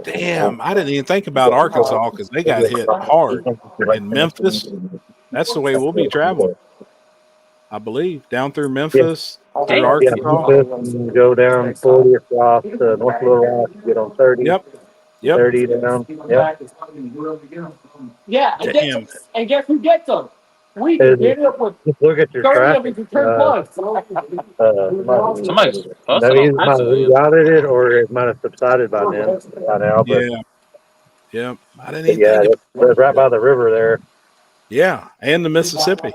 Damn, I didn't even think about Arkansas because they got hit hard. In Memphis, that's the way we'll be traveling. I believe down through Memphis, through Yeah, Arkansas. and go down 40 across to North Little Rock, get on 30, Yep. 30 down. Yep. Yeah, Damn. and guess who gets them? We And get it with just look at your 30 of traffic. his return plugs. Somebody's That fussing on either might Chris's have end. rerouted it or it might have subsided by then, by now. But, Yeah. Yep. I didn't but even yeah, think of that's right by the river there. Yeah, and the Mississippi.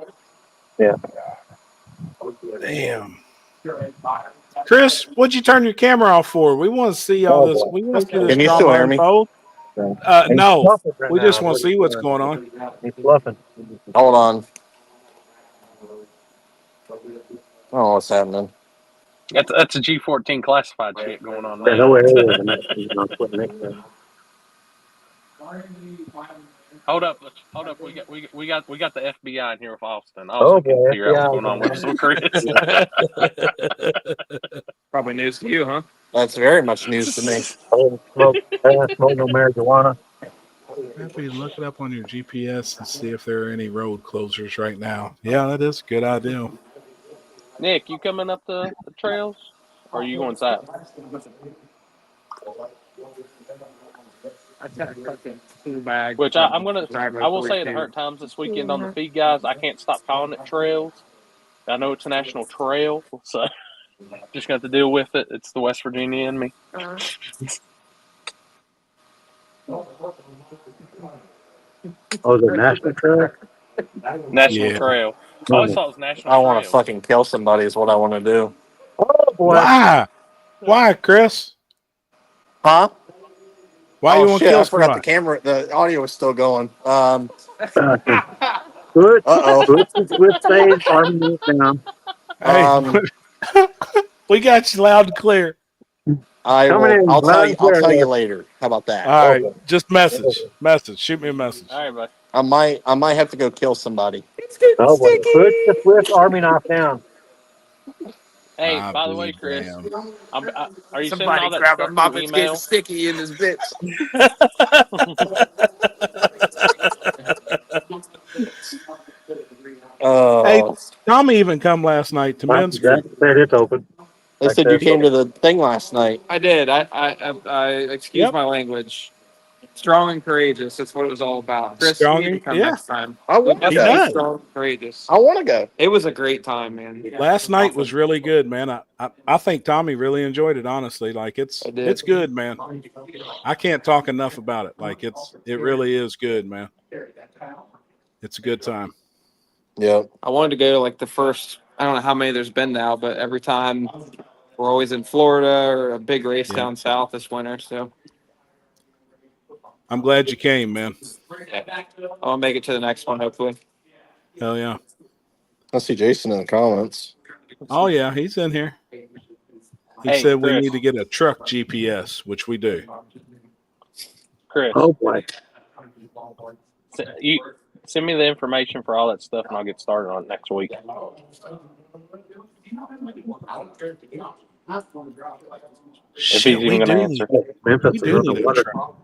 Yeah. Damn. Chris, what'd you turn your camera off for? We want to see all this. We want to see this Can you still drama hear me? unfold. And he's No, fluffing right we just now. want to see what's going on. He's fluffing. Hold on. Oh, what's happening? That's a G14 classified shit going on Yeah, now. no area. Hold up. We got the FBI in here with Austin. Oh, Austin can boy, figure out what's FBI going on with us with Chris. Probably news to you, huh? That's very much news to me. Oh, smoke no marijuana. Happy, look it up on your GPS and see if there are any road closures right now. Yeah, that is a good idea. Nick, you coming up the trails, or are you going south? Which I will say it hurt times this weekend on the feed, guys. I can't stop calling it trails. I know it's a national trail, so just got to deal with it. It's the West Virginia in me. Oh, the National Trail? National Yeah. Trail. I always thought it was National I want to Trail. fucking kill somebody is what I want to do. Oh, boy. Why? Why, Chris? Huh? Why you want to shit, kill I forgot the somebody? camera. The audio is still going. Good. Uh-oh. Good save. Army down. Hey, we got you loud and clear. Coming in I'll tell loud you. and I'll clear tell you there. later. How about that? All right, Okay. just message. Shoot me a message. All right, buddy. I might have to go kill somebody. Oh, boy. Put the Swift Army knife down. Hey, I by the way, believe Chris, damn. Are you sending all that stuff through email? sticky in this bitch. Hey, Oh, Tommy even come last night to men's group. Said it's open. they said you came to the thing last night. I did. I excuse Yep. my language. Strong and courageous. That's what it was all about. Chris, you need to come Yeah. next time. I want to He go. does. Strong and courageous. I want to go. It was a great time, man. Last night was really good, man. I think Tommy really enjoyed it. Honestly, like it's good, man. I can't talk enough about it. Like it really is good, man. It's a good time. Yeah. I wanted to go to like the first. I don't know how many there's been now, but every time we're always in Florida or a big race down south this winter. So I'm glad you came, man. I'll make it to the next one, hopefully. Hell yeah. I see Jason in the comments. Oh yeah, he's in here. He Hey, said we Chris. need to get a truck GPS, which we do. Chris, Oh, boy. you send me the information for all that stuff, and I'll get started on it next week. If he's Shit, even we going to do answer. Memphis We is do need a underwater. truck.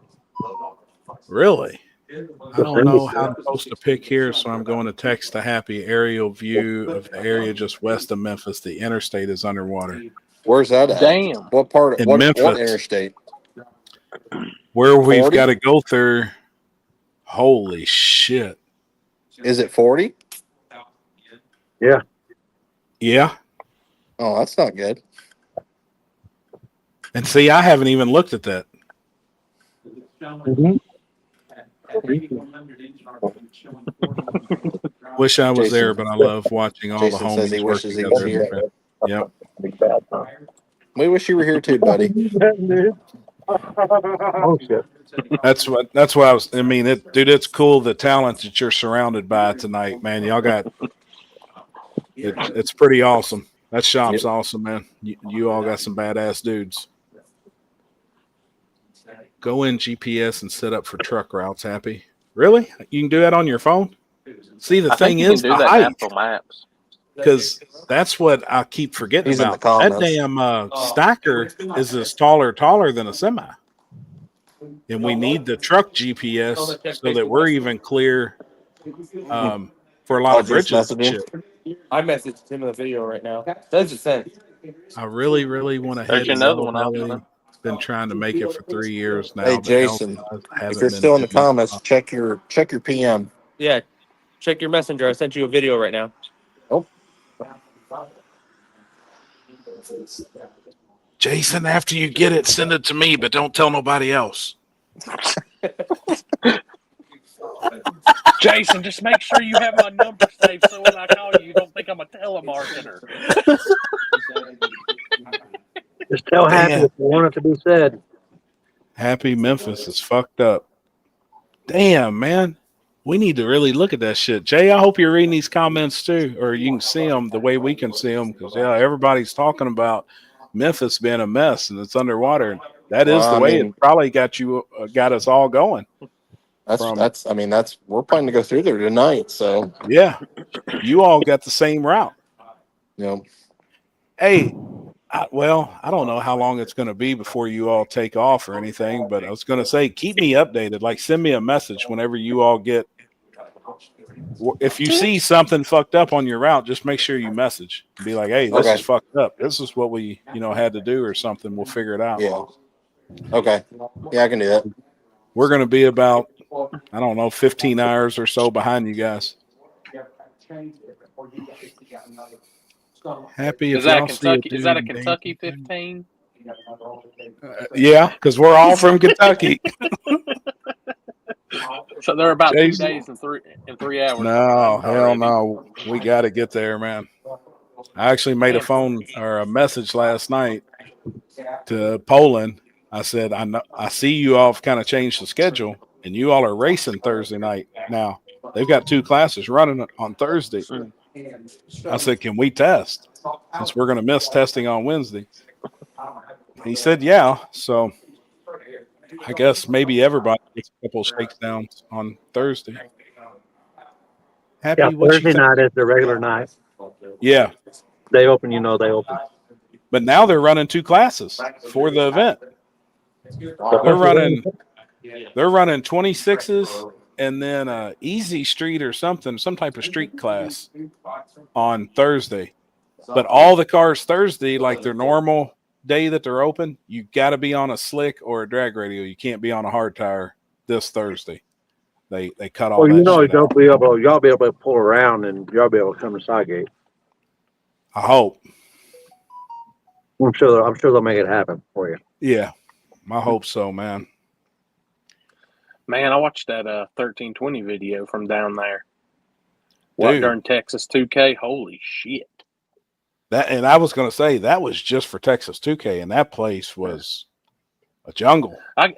Really? I don't know how to post a pic here, so I'm going to text a happy aerial view of the area just west of Memphis. The interstate is underwater. Where's that at? Damn. What part? In What Memphis. interstate? Where we've 40? got to go through. Holy shit. Is it 40? Yeah. Yeah. Oh, that's not good. And see, I haven't even looked at that. Mm-hmm. Wish I was Jason- there, but I love watching all Jason the says he homies work wishes he was together. here. Yep. We wish you were here too, buddy. Oh, shit. That's what I mean, dude, it's cool the talent that you're surrounded by tonight, man. Y'all got it's pretty awesome. That shop's awesome, man. You all got some badass dudes. Go in GPS and set up for truck routes, Happy. Really? You can do that on your phone? See, the I thing think you is can do the that in height, Apple Maps. because that's what I keep forgetting He's in about. the comments. That damn stacker is as taller than a semi. And we need the truck GPS so that we're even clear for a lot of Just bridges and messaging. shit. I messaged him in the video right now. That's just sent. I really, really want to There's head to another Yellow one Belly. option. Been trying to make it for 3 years now, Hey but health Jason, if haven't you're been still in the doing comments, check your PM. Yeah, check your messenger. I sent you a video right now. Oh, Jason, after you get it, send it to me, but don't tell nobody else. Jason, just make sure you have my number saved so when I call you, you don't think I'm a telemarketer. Just tell Happy Damn. if you want it to be said. Happy Memphis is fucked up. Damn, man. We need to really look at that shit. Jay, I hope you're reading these comments too, or you can see them the way we can see them, because yeah, everybody's talking about Memphis being a mess and it's underwater. That is the way it probably got us all going. We're planning to go through there tonight. So yeah, you all got the same route. Yeah. Hey, I don't know how long it's going to be before you all take off or anything, but I was going to say, keep me updated. Like, send me a message whenever you all get. If you see something fucked up on your route, just make sure you message. Be like, hey, this is fucked up. This is what we, had to do or something. We'll figure it out. Yeah. Okay. Yeah, I can do that. We're going to be about, 15 hours or so behind you guys. Happy Is that a Kentucky? Is that a Kentucky 15? Yeah, because we're all from Kentucky. So they're about 2 days and 3 hours. No, hell no. We got to get there, man. I actually made a phone or a message last night to Poland. I said, I see you all have kind of changed the schedule, and you all are racing Thursday night now. They've got 2 classes running on Thursday. I said, can we test? Since we're going to miss testing on Wednesday. He said, yeah. So I guess maybe everybody gets a couple of shakedowns on Thursday. Happy, Thursday night is the regular night. Yeah. They open, they open. But now they're running 2 classes for the event. They're running 26s and then easy street or something, some type of street class on Thursday. But all the cars Thursday, like their normal day that they're open, you got to be on a slick or a drag radio. You can't be on a hard tire this Thursday. They cut all that shit out. Y'all be able to pull around and y'all be able to come to Sidegate. I hope. I'm sure they'll make it happen for you. Yeah, I hope so, man. Man, I watched that 1320 video from down there. During Texas 2K? Holy shit. And I was going to say, that was just for Texas 2K, and that place was a jungle. I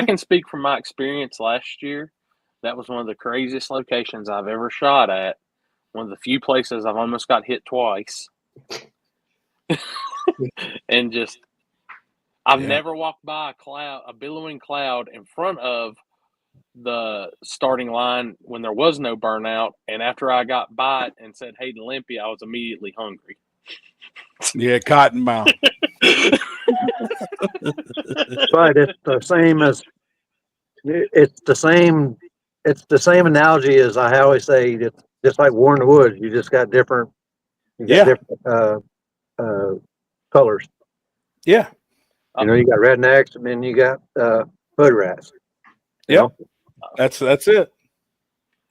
can speak from my experience last year. That was one of the craziest locations I've ever shot at. One of the few places I've almost got hit twice. And just, I've never walked by a billowing cloud in front of the starting line when there was no burnout. And after I got by it and said, hey, to Limpy, I was immediately hungry. Yeah, Cottonmouth. But it's the same as it's the same analogy as I always say. It's just like War in the Woods. You just got different. Different colors. Yeah. You got rednecks, and then you got hood rats. Yep. That's it.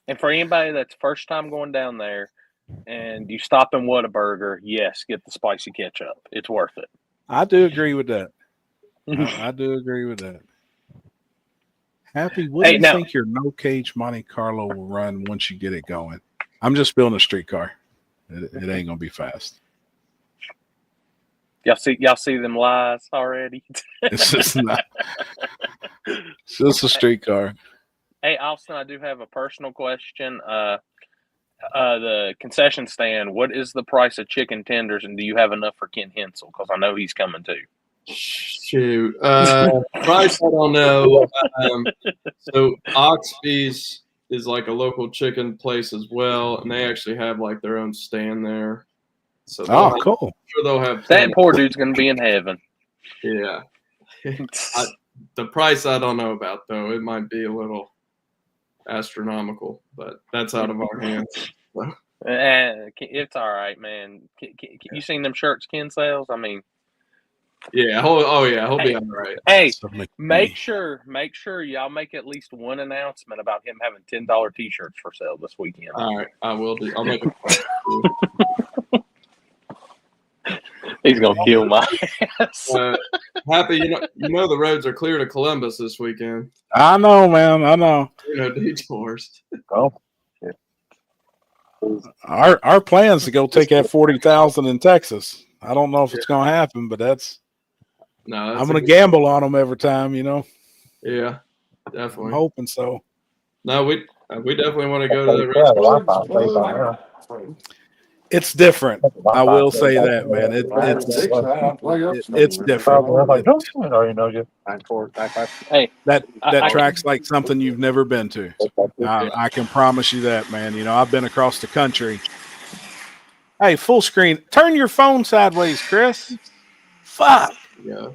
And for anybody that's first time going down there and you stop in Whataburger, yes, get the spicy ketchup. It's worth it. I do agree with that. I do agree with that. Happy, what do you think your no cage Monte Carlo will run once you get it going? I'm just building a street car. It ain't gonna be fast. Y'all see them lies already? It's just not. It's just a street car. Hey, Austin, I do have a personal question. The concession stand, what is the price of chicken tenders, and do you have enough for Ken Hensel? Because I know he's coming too. Shoot. Price, I don't know. So Oxby's is like a local chicken place as well, and they actually have like their own stand there. So cool. I'm sure they'll have that poor dude's gonna be in heaven. Yeah. The price I don't know about though. It might be a little astronomical, but that's out of our hands. It's all right, man. You seen them shirts Ken sells? I mean, Yeah. He'll be all right. hey, Something like make sure y'all make at least one announcement about him having $10 T-shirts for sale this weekend. All right, I will do. I'll make it. He's gonna kill my ass. Happy, you know the roads are clear to Columbus this weekend. I know, man. I know. No detours. Oh, Our plans to go take that 40,000 in Texas. I don't know if it's going to happen, but I'm going to gamble on them every time. Yeah, definitely. I'm hoping so. No, we definitely want to go to the race. It's different. I will say that, man. It's different. Hey, that track's like something you've never been to. I can promise you that, man. I've been across the country. Hey, full screen. Turn your phone sideways, Chris. Fuck. Yeah.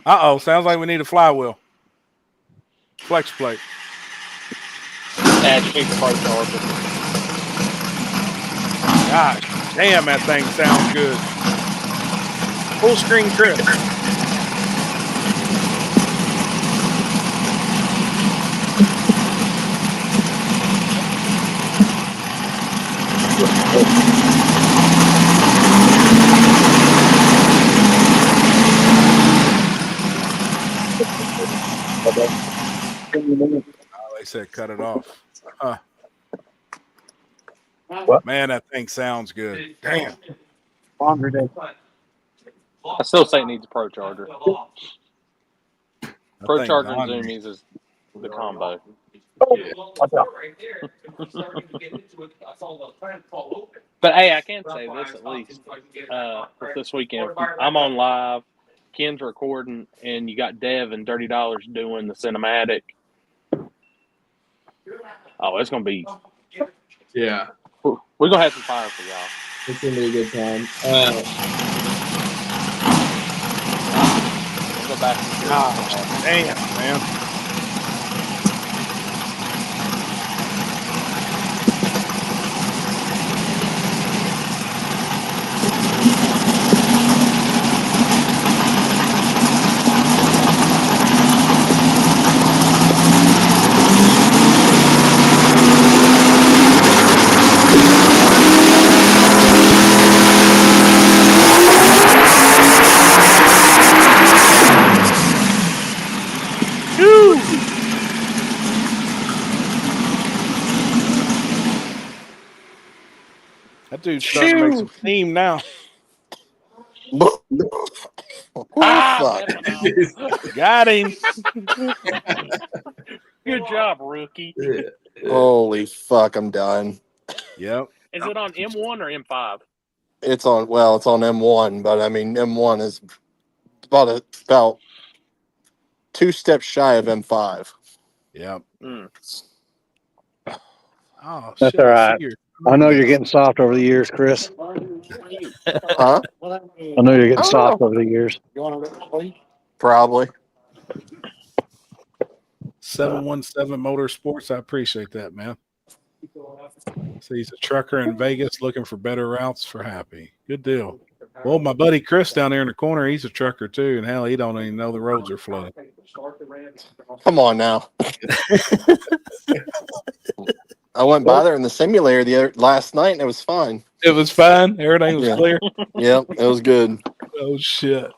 Sounds like we need a flywheel. Flex plate. Gosh, damn, that thing sounds good. Full screen, Chris. They said cut it off. Man, that thing sounds good. Damn. Longer day. I still say it needs a Pro Charger. Pro Charger and Zoomies is the combo. But hey, I can say this at least with this weekend. I'm on live. Ken's recording, and you got Dev and Dirty Dollars doing the cinematic. Oh, it's gonna be. Yeah. We're gonna have some fire for y'all. It's gonna be a good time. We'll go back. Damn, man. That dude's starting to make some steam now. Fuck. Got him. Good job, rookie. Holy fuck, I'm done. Yep. Is it on M1 or M5? It's on M1, but I mean M1 is about 2 steps shy of M5. Yep. Mm. Oh, That's shit. all right. I know you're getting soft over the years, Chris. Huh? I know you're getting soft over the years. Probably. 717 Motorsports. I appreciate that, man. So he's a trucker in Vegas looking for better routes for Happy. Good deal. Well, my buddy Chris down there in the corner, he's a trucker too, and hell, he don't even know the roads are flooded. Come on now. I went by there in the simulator last night, and it was fine. It was fine. Everything was clear. Yep, it was good. Oh shit!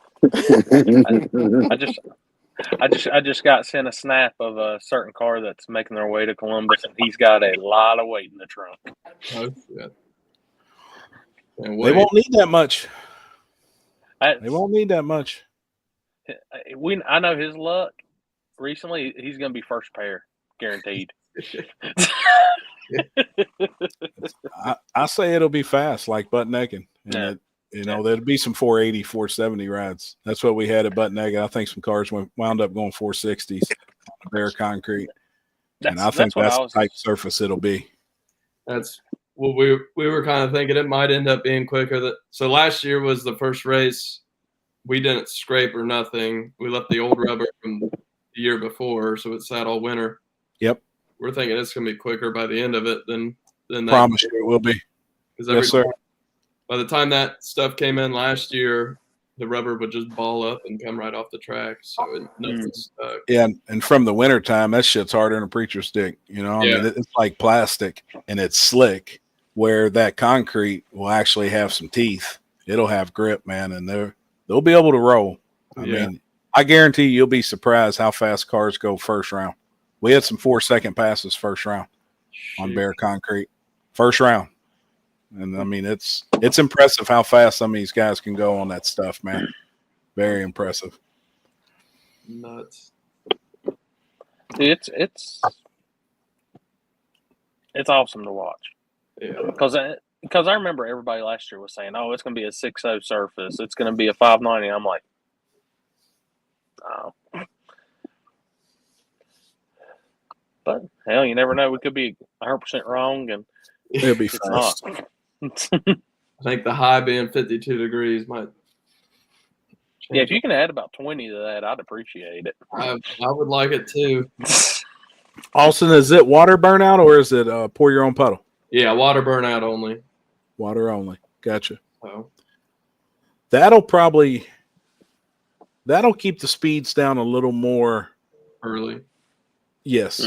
I just got sent a snap of a certain car that's making their way to Columbus, and he's got a lot of weight in the trunk. Oh shit! They won't need that much. I know his luck. Recently, he's going to be first pair, guaranteed. I say it'll be fast, like Butt Naked. There'll be some 480, 470 rides. That's what we had at Butt Naked. I think some cars wound up going 460s on bare concrete. And I think that's the type surface it'll be. That's well, we were kind of thinking it might end up being quicker. So last year was the first race. We didn't scrape or nothing. We left the old rubber from the year before, so it sat all winter. Yep. we're thinking it's gonna be quicker by the end of it than that. Promise you it will be. Because Yes, sir. by the time that stuff came in last year, the rubber would just ball up and come right off the track. So nothing's stuck. Yeah, and from the winter time, that shit's harder than a preacher's stick. You know, I mean, it's like plastic and it's slick. Where that concrete will actually have some teeth. It'll have grip, man, and they'll be able to roll. I mean, I guarantee you'll be surprised how fast cars go first round. We had some 4-second passes first round on bare concrete. First round. And I mean, it's impressive how fast some of these guys can go on that stuff, man. Very impressive. Nuts. It's awesome to watch. Yeah. Because I remember everybody last year was saying, "Oh, it's going to be a 6.0 surface. It's going to be a 590." I'm like, "Oh." But hell, you never know. We could be 100% wrong, and it'll be it's fast. not. I think the high being 52 degrees might. Yeah, if you can add about 20 to that, I'd appreciate it. I would like it too. Austin, is it water burnout or is it pour your own puddle? Yeah, water burnout only. Water only. Gotcha. Oh. That'll keep the speeds down a little more early. Yes.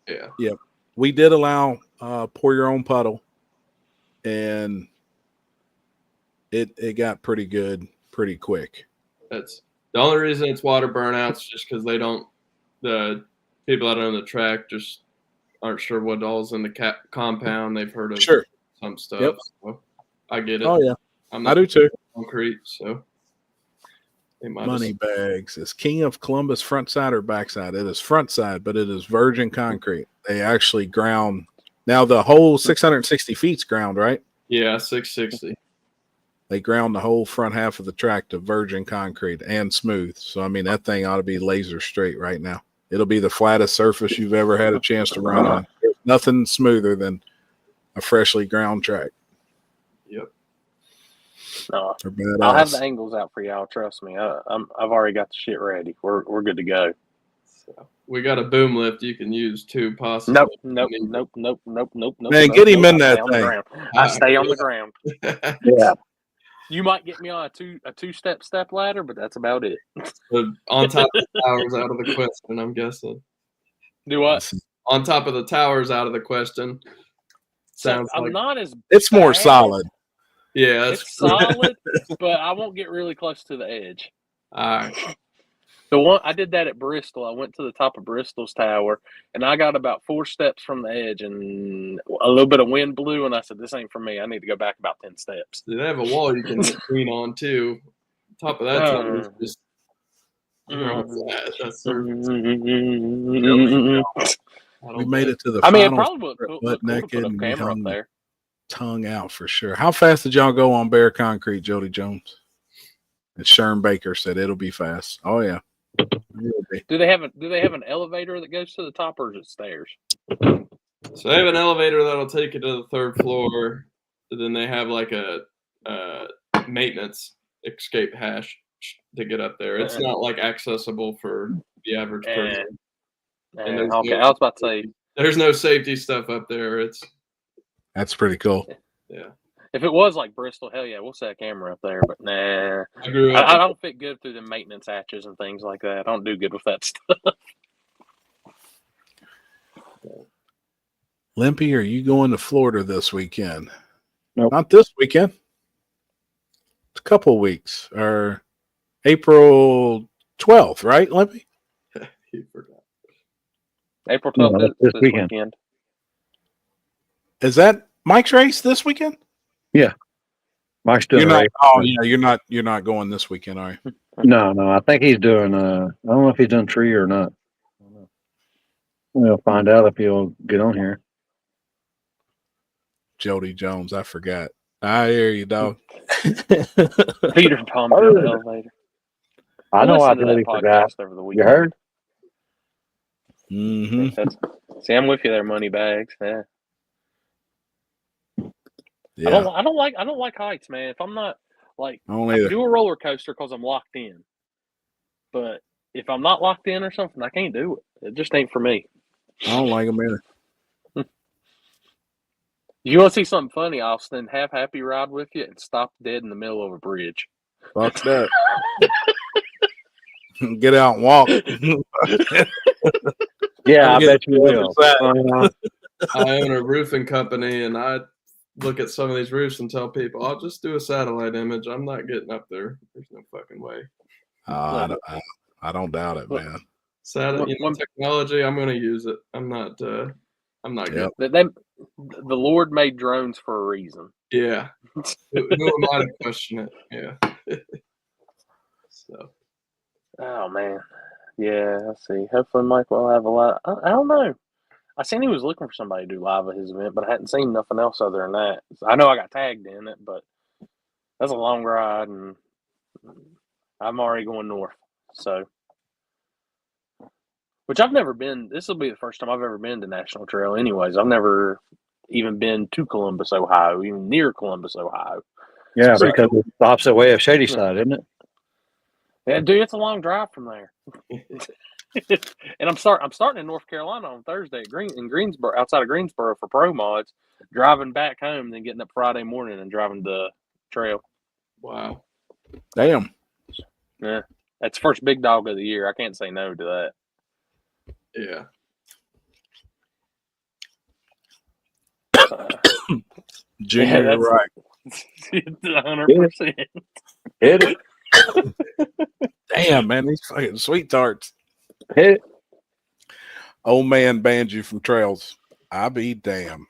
Yeah. Yep. We did allow pour your own puddle, and it got pretty good pretty quick. That's the only reason it's water burnouts, just because the people that own the track just aren't sure what all's in the compound. They've heard of some stuff. Yep. So I get it. Oh yeah, I do too. Concrete, so Money bags is King of Columbus front side or back side? It is front side, but it is virgin concrete. They actually ground. Now the whole 660 feet's ground, right? Yeah, 660. They ground the whole front half of the track to virgin concrete and smooth. So I mean, that thing ought to be laser straight right now. It'll be the flattest surface you've ever had a chance to run on. There's nothing smoother than a freshly ground track. Yep. No, I'll have the angles out for y'all. Trust me. I've already got the shit ready. We're good to go. So we got a boom lift you can use too, possibly. Nope. Man, get him in that thing. I stay on the ground. Yeah. You might get me on a two-step ladder, but that's about it. So on top of the towers out of the question, I'm guessing. Do what? On top of the towers out of the question. Sounds I'm like not as. It's bad. more solid. Yeah, it's solid, but I won't get really close to the edge. All right. The one I did that at Bristol. I went to the top of Bristol's tower, and I got about 4 steps from the edge, and a little bit of wind blew, and I said, "This ain't for me. I need to go back about 10 steps." They have a wall you can lean on too. Top of that is just. We made it to the. I mean, it final probably would butt put naked a and camera up there. Tongue out for sure. How fast did y'all go on bare concrete, Jody Jones? And Sherm Baker said it'll be fast. Oh yeah. Do they have an elevator that goes to the top, or is it stairs? So they have an elevator that'll take you to the 3rd floor. Then they have like a maintenance escape hatch to get up there. It's not like accessible for the average person. And okay, I was about to say there's no safety stuff up there. That's pretty cool. Yeah. If it was like Bristol, hell yeah, we'll set a camera up there. But nah, I don't fit good through the maintenance hatches and things like that. I don't do good with that stuff. Limpy, are you going to Florida this weekend? Nope. Not this weekend. It's a couple weeks, or April 12th, right, Limpy? You forgot. April 12th this this weekend. weekend. Is that Mike's race this weekend? Yeah. Mike's doing You're not, race. oh yeah, you're not going this weekend, are you? No, I think he's doing I don't know if he's done tree or not. We'll find out if he'll get on here. Jody Jones, I forgot. I hear you, dog. Peter Tom in the elevator. I know I listened to really that forgot. podcast over the You weekend. heard? Mm-hmm. See, I'm with you there, money bags. Yeah. Yeah. I don't like heights, man. If I'm not like, I don't I either. can do a roller coaster because I'm locked in. But if I'm not locked in or something, I can't do it. It just ain't for me. I don't like them either. You want to see something funny, Austin? Have Happy ride with you and stop dead in the middle of a bridge. Fuck that. Get out and walk. Yeah, I Get bet you to the will. other side. I own a roofing company, and I look at some of these roofs and tell people, "I'll just do a satellite image. I'm not getting up there. There's no fucking way." I don't doubt it, man. Technology. I'm going to use it. I'm not. I'm not Yep. getting. The Lord made drones for a reason. Yeah. Who am I to question it? Yeah. So. Oh man, yeah. Let's see. Hopefully, Mike will have a lot. I don't know. I seen he was looking for somebody to do live at his event, but I hadn't seen nothing else other than that. So I know I got tagged in it, but that's a long ride, and I'm already going north. So, which I've never been. This will be the first time I've ever been to National Trail. Anyways, I've never even been to Columbus, Ohio, even near Columbus, Ohio. Yeah, So- because it's the opposite way of Shady Side, isn't it? Yeah, dude, it's a long drive from there. And I'm starting in North Carolina on Thursday in Greensboro, outside of Greensboro for pro mods, driving back home, then getting up Friday morning and driving the trail. Wow. Damn. Yeah, that's first big dog of the year. I can't say no to that. Yeah. Junior, Yeah, you're right. 100%. Hit it. Damn, man, these fucking sweet tarts. Hit it. Old man banned you from trails. I be damn.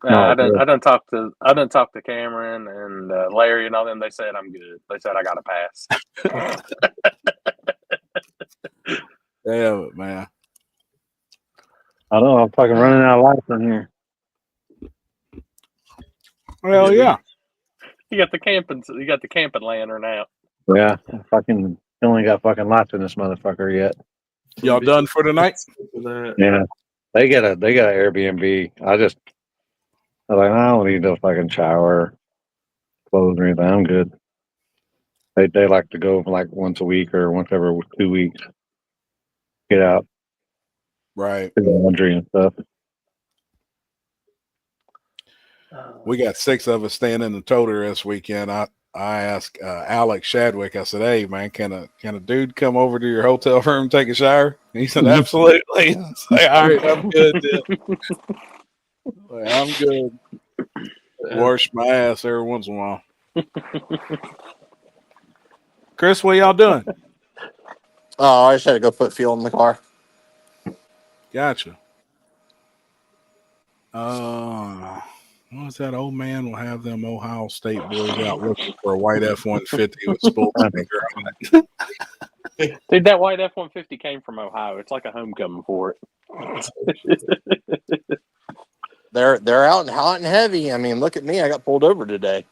I done talked to Cameron and Larry and all them. They said I'm good. They said I got a pass. Damn it, man. I know. I'm fucking running out of life in here. Well, yeah. You got the camping lantern out. Yeah, I fucking only got fucking lights in this motherfucker yet. Y'all done for tonight? Yeah, they got an Airbnb. I was like, I don't need no fucking shower, clothes or anything. I'm good. They like to go like once a week or once every 2 weeks. Get out, Right. do laundry and stuff. We got 6 of us staying in the toter this weekend. I asked Alex Shadwick, I said, hey, man, can a dude come over to your hotel room and take a shower? And he said, absolutely. I say, all right, I'm good, dude. I'm good. Wash my ass every once in a while. Chris, what y'all doing? Oh, I just had to go put fuel in the car. Gotcha. What's that old man will have them Ohio State boys out looking for a white F-150 with spool sticker on it. Dude, that white F-150 came from Ohio. It's like a homecoming for it. They're out and hot and heavy. I mean, look at me. I got pulled over today.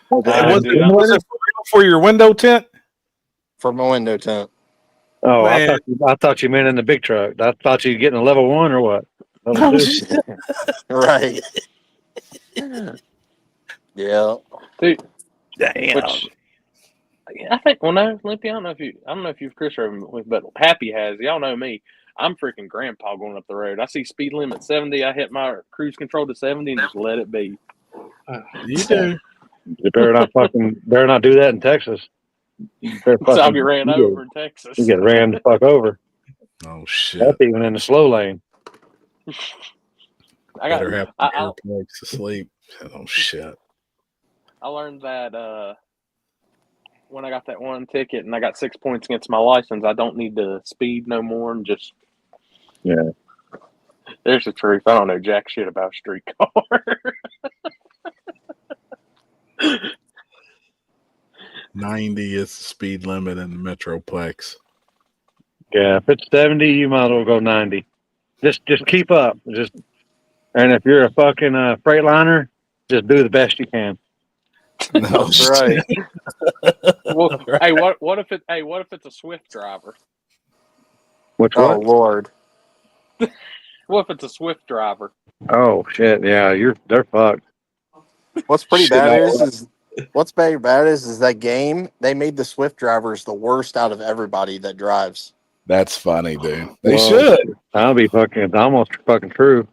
Was it for your window tint? For my window tint. Oh, Man. I thought you meant in the big truck. I thought you were getting a level 1 or what? Oh, right. Yeah. Dude, damn. Which I think, well, no, Limpy, I don't know if you've Chris driven with, but Happy has. Y'all know me. I'm freaking grandpa going up the road. I see speed limit 70. I hit my cruise control to 70 and just let it be. You do. You better not do that in Texas. So I'll get ran over in Texas. You get ran the fuck over. Oh shit! That's even in the slow lane. I got. Better have earplugs to sleep. Oh shit! I learned that when I got that one ticket and I got 6 points against my license, I don't need to speed no more and just. Yeah. There's the truth. I don't know jack shit about street car. 90 is the speed limit in the Metroplex. Yeah, if it's 70, you might as well go 90. Just keep up. And if you're a fucking Freightliner, just do the best you can. No, That's right. Well, hey, what if it's a Swift driver? What? Lord. What if it's a Swift driver? Oh shit! Yeah, they're fucked. What's pretty Shit, bad I- is what's very bad is that game. They made the Swift drivers the worst out of everybody that drives. That's funny, dude. They Well, should. It's almost fucking true.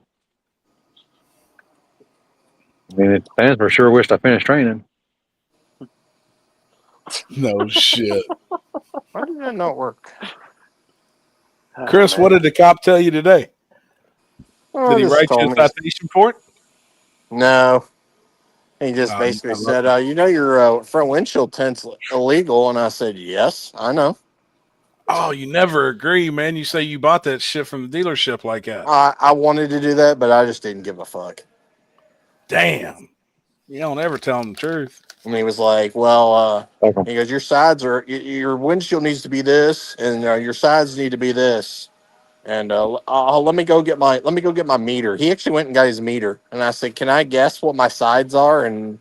I mean, it fans for sure wished I finished training. No shit. Why did that not work? Chris, what did the cop tell you today? Oh, Did he just write you told a me. citation for it? No. He just Oh, basically you said, got you know your front windshield tint's illegal. And I said, yes, I know. Oh, you never agree, man. You say you bought that shit from the dealership like that. I wanted to do that, but I just didn't give a fuck. Damn. You don't ever tell him the truth. And he was like, well, Okay. he goes, your sides are, your windshield needs to be this, and your sides need to be this. And let me go get my meter. He actually went and got his meter, and I said, can I guess what my sides are? And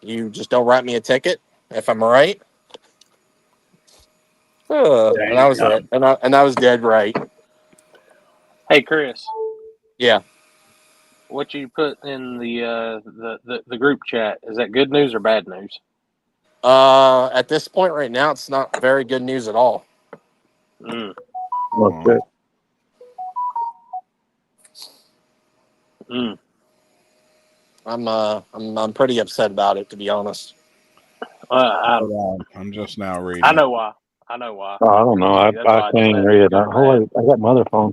you just don't write me a ticket if I'm right. And I was right, and I was dead right. Hey, Chris, Yeah. what you put in the group chat, is that good news or bad news? At this point right now, it's not very good news at all. Mm. Well, shit. Mm. I'm pretty upset about it, to be honest. I'm just now reading. I know why. I know why. Oh, I don't know. I That's why can't even read it. Oh, wait, I got my other phone.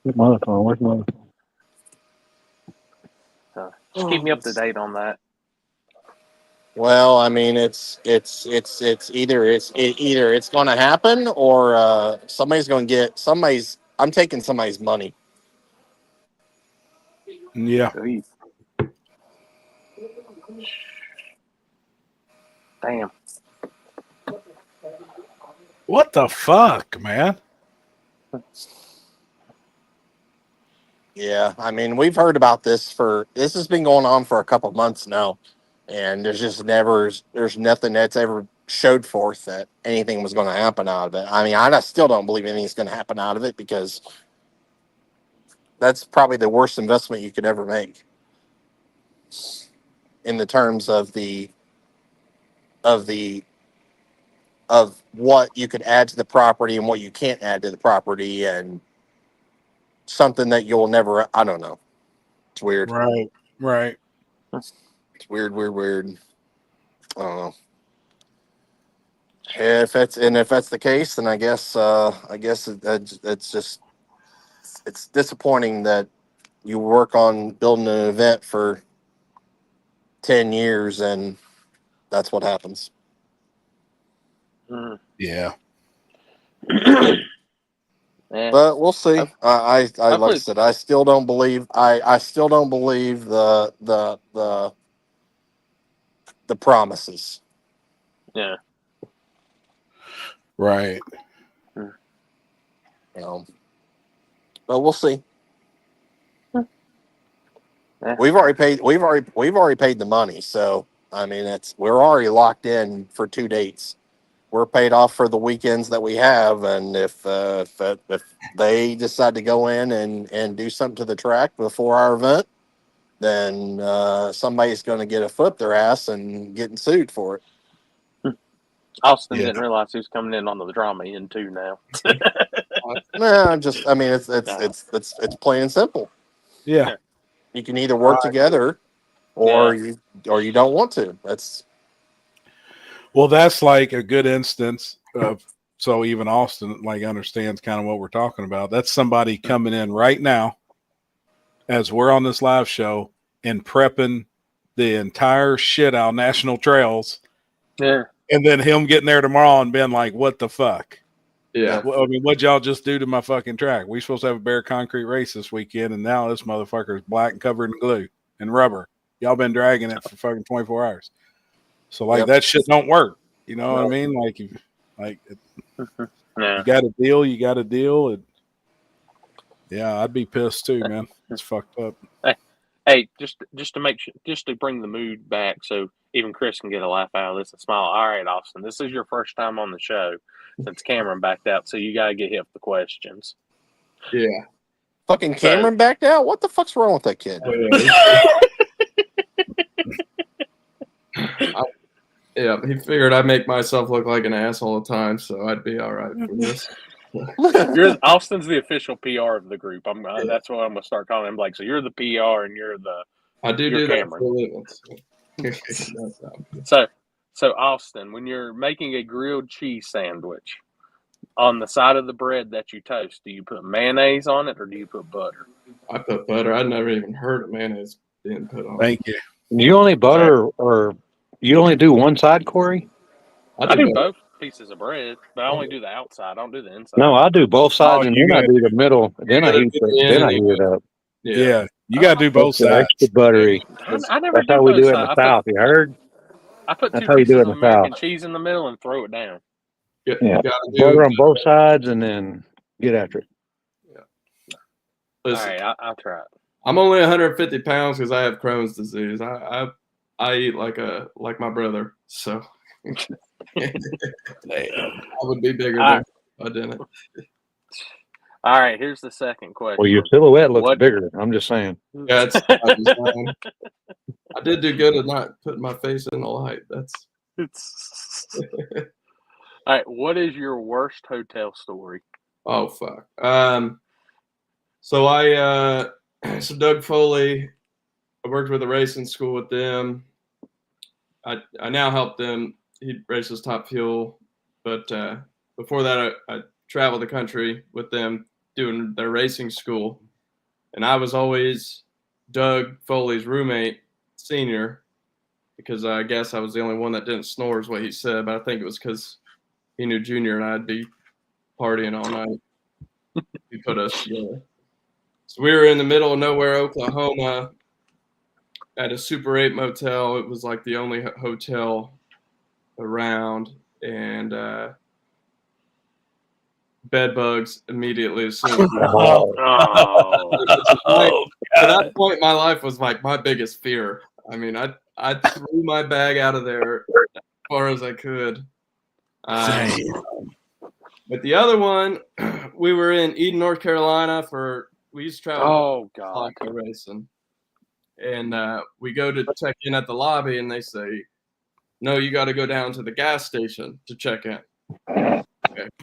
Where's my other phone? Where's my other phone? So just keep me up to date on that. Well, I mean, it's either it's going to happen or somebody's going to get somebody's. I'm taking somebody's money. Yeah. Damn. What the fuck, man? Yeah, I mean, we've heard about this has been going on for a couple months now, and there's nothing that's ever showed forth that anything was going to happen out of it. I mean, I still don't believe anything's going to happen out of it because that's probably the worst investment you could ever make in the terms of of what you could add to the property and what you can't add to the property, and something that you'll never. I don't know. It's weird. Right. It's weird. I don't know. If that's the case, then I guess it's just it's disappointing that you work on building an event for 10 years and that's what happens. Mm. Yeah. Yeah. But we'll see. I like I hopefully- said, I still don't believe I still don't believe the promises. Yeah. Right. You know. But we'll see. Yeah. We've already paid the money, so I mean we're already locked in for 2 dates. We're paid off for the weekends that we have, and if they decide to go in and do something to the track before our event, then somebody's going to get a foot up their ass and getting sued for it. Austin Yeah. didn't realize he was coming in on the drama end too now. Nah, I mean it's plain and simple. Yeah. You can either work together or you don't want to. That's Well, that's like a good instance of, so even Austin like understands kind of what we're talking about. That's somebody coming in right now as we're on this live show and prepping the entire shit out national trails. Yeah. And then him getting there tomorrow and being like, what the fuck? Yeah. Well, I mean, what'd y'all just do to my fucking track? We supposed to have a bare concrete race this weekend, and now this motherfucker is black and covered in glue and rubber. Y'all been dragging it for fucking 24 hours. So like that shit don't work. You know what I mean? Like you got a deal, you got a deal. And yeah, I'd be pissed too, man. It's fucked up. Hey, just to make sure, just to bring the mood back, so even Chris can get a laugh out of this and smile. All right, Austin, this is your first time on the show since Cameron backed out, so you got to get hit with the questions. Yeah. fucking Cameron backed out. What the fuck's wrong with that kid? Yeah, he figured I'd make myself look like an ass all the time, so I'd be all right for this. Austin's the official PR of the group. That's what I'm gonna start calling him. Like, so you're the PR and you're the I do You're that Cameron. for a living. So Austin, when you're making a grilled cheese sandwich, on the side of the bread that you toast, do you put mayonnaise on it or do you put butter? I put butter. I'd never even heard of mayonnaise being put on. Thank you. Do you only butter or you only do one side, Corey? I do both pieces of bread, but I only do the outside. I don't do the inside. No, I do both sides, and then I do the middle. Then I heat it up. Yeah, you gotta do both Extra, sides. extra buttery. I never That's do how we both do it in the sides. South. You heard? I put That's two how you do pieces it of in the American South. cheese in the middle and throw it down. Yeah, butter on both sides, and then get after it. All right, I'll try it. I'm only 150 pounds because I have Crohn's disease. I eat like my brother, so I would be bigger than if I didn't. All right, here's the second question. Well, your silhouette looks bigger. I'm just saying. Yeah, it's I did do good at not putting my face in the light. That's. All right, what is your worst hotel story? Oh fuck. So so Doug Foley, I worked with a racing school with them. I now help them. He races Top Fuel, but before that, I traveled the country with them doing their racing school, and I was always Doug Foley's roommate, senior, because I guess I was the only one that didn't snore, is what he said. But I think it was because he knew Junior and I'd be partying all night. He put us together. So we were in the middle of nowhere, Oklahoma, at a Super 8 motel. It was like the only hotel around, and bed bugs immediately as soon as we At that point, my life was like my biggest fear. I mean, I threw my bag out of there as far as I could. But the other one, we were in Eden, North Carolina we used to travel racing. And we go to check in at the lobby, and they say, "No, you got to go down to the gas station to check in." Okay.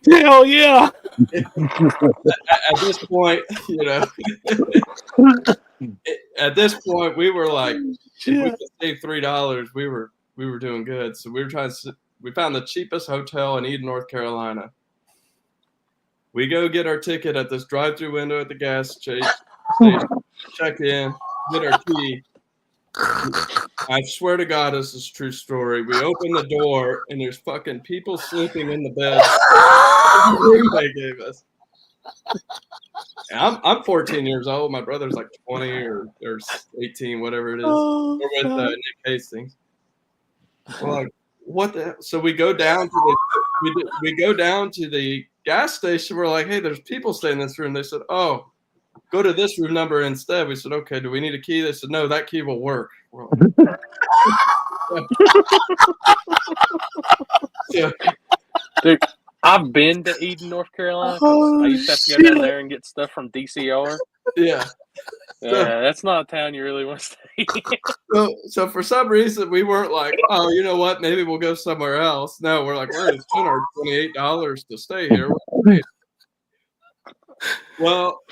Hell yeah! At this point, at this point, we were like, if we could save $3, we were doing good. So we were we found the cheapest hotel in Eden, North Carolina. We go get our ticket at this drive-through window at the gas station, check in, get our key. I swear to God, this is a true story. We open the door, and there's fucking people sleeping in the bed they gave us. And I'm 14 years old. My brother's like 20 or 18, whatever it is. We're with Nick Hastings. We're like, what the? So we go down to the gas station. We're like, hey, there's people staying in this room. They said, oh, go to this room number instead. We said, okay, do we need a key? They said, no, that key will work. We're like, yeah. Dude, I've been to Eden, North Carolina. I used to have to go down there and get stuff from DCR. Yeah. Yeah, that's not a town you really want to stay in. So for some reason, we weren't like, oh, you know what? Maybe we'll go somewhere else. No, we're like, we're going to spend our $28 to stay here. Well,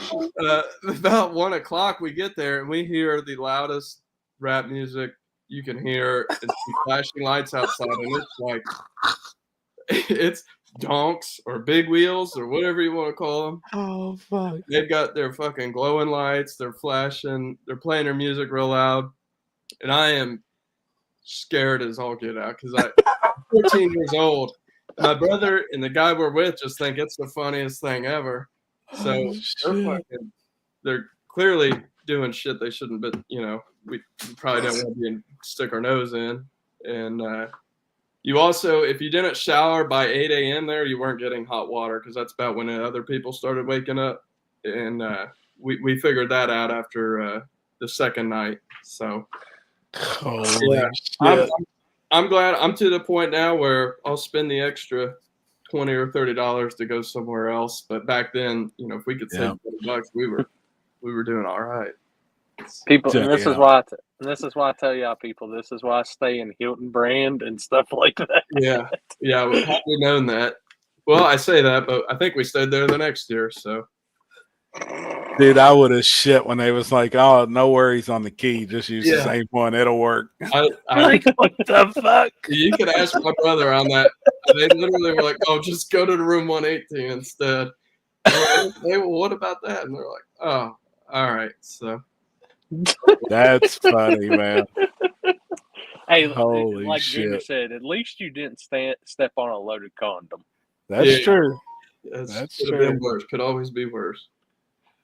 about 1 o'clock, we get there, and we hear the loudest rap music you can hear. It's flashing lights outside, and it's like, it's donks or big wheels or whatever you want to call them. Oh, fuck. They've got their fucking glowing lights. They're flashing. They're playing their music real loud. And I am scared as all get out because I'm 14 years old. My brother and the guy we're with just think it's the funniest thing ever. So they're clearly doing shit they shouldn't, but, we probably don't want to stick our nose in. And you also, if you didn't shower by 8 a.m. there, you weren't getting hot water because that's about when other people started waking up. And we figured that out after the second night. So, I'm glad I'm to the point now where I'll spend the extra $20 or $30 to go somewhere else. But back then, if we could save $20, we were doing all right. People, and this is why I tell y'all people, this is why I stay in Hilton brand and stuff like that. Yeah. Had we known that. Well, I say that, but I think we stayed there the next year. So Dude, I would have shit when they was like, "Oh, no worries on the key. Just use the Yeah. same one. It'll work." I Like, what the fuck? You could ask my brother on that. They literally were like, "Oh, just go to the room 118 instead." I'm like, "Hey, well, what about that?" And they're like, "Oh, all right." So That's funny, man. Hey, Holy like Junior shit. said, at least you didn't step on a loaded condom. That's Yeah. true. That's That's could have been true. worse. Could always be worse.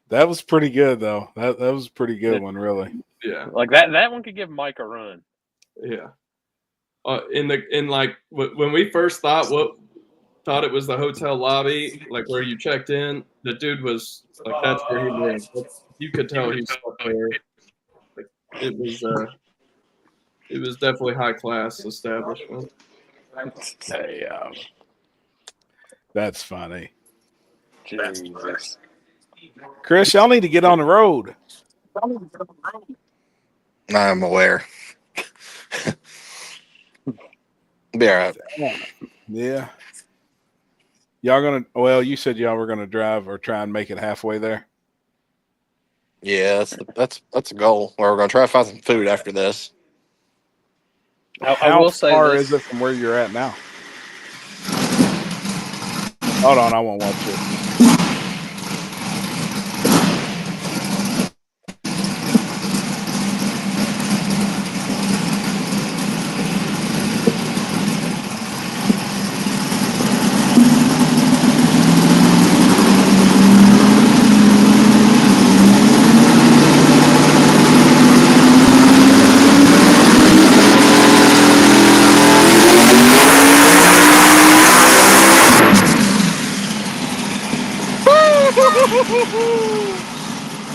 That was pretty good though. That was a pretty good one, really. Yeah, Like that one could give Mike a run. yeah. When we first thought it was the hotel lobby, like where you checked in, the dude was like, that's where he lived. You could tell he slept there. Like it was definitely high class establishment. Hey, that's funny. Jesus. Chris, y'all need to get on the road. I'm aware. Be all right. Yeah. Y'all gonna? Well, you said y'all were gonna drive or try and make it halfway there. Yeah, that's a goal. Or we're gonna try to find some food after this. I will say far this. is it from where you're at now? Hold on, I won't watch it.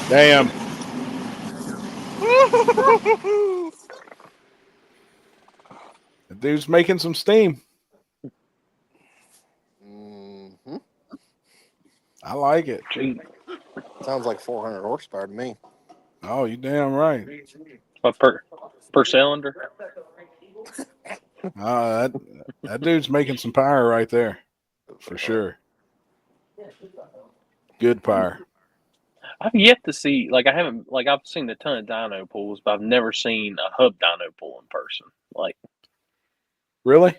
Damn. The dude's making some steam. Mm-hmm. I like it. Gee, Sounds like 400 horsepower to me. Oh, you damn right. what per cylinder? That dude's making some power right there, for sure. Good power. I've yet to see, like, I haven't, like, I've seen a ton of dyno pools, but I've never seen a hub dyno pool in person. Like, Really?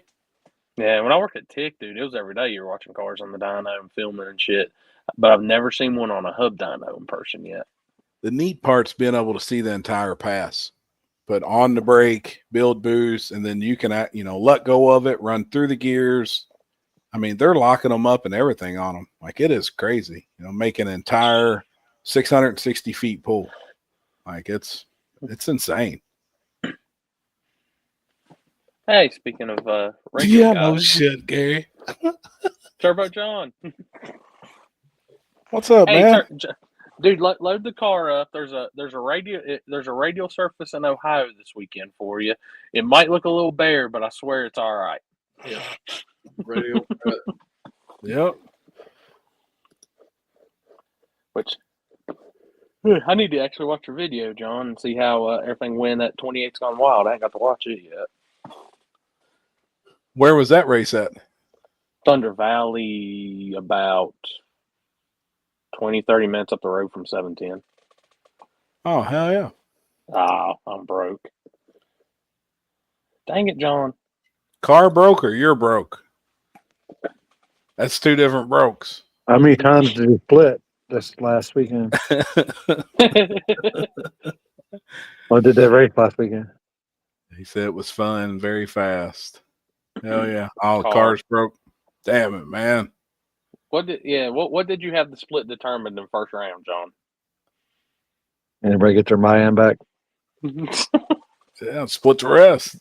yeah, when I worked at Tick, dude, it was every day you were watching cars on the dyno and filming and shit. But I've never seen one on a hub dyno in person yet. The neat part's being able to see the entire pass. Put on the brake, build boost, and then you can, let go of it, run through the gears. I mean, they're locking them up and everything on them. Like, it is crazy. Make an entire 660 feet pool. Like, it's insane. Hey, speaking of radio guys, no shit, Gary. Turbo John. What's up, Hey, man? dude, load the car up. There's a radial surface in Ohio this weekend for you. It might look a little bare, but I swear it's all right. Yeah. Radio. Yep. Which I need to actually watch your video, John, and see how everything went at 28's Gone Wild. I ain't got to watch it yet. Where was that race at? Thunder Valley, about 20, 30 minutes up the road from 710. Oh, hell yeah. Ah, I'm broke. Dang it, John. Car broke or you're broke? That's two different brokes. How many times did he split this last weekend? Or did they race last weekend? He said it was fun, very fast. Hell yeah. All the Car. cars broke. Damn it, man. What did you have the split determined in first round, John? Anybody get their Mayan back? Yeah, split the rest.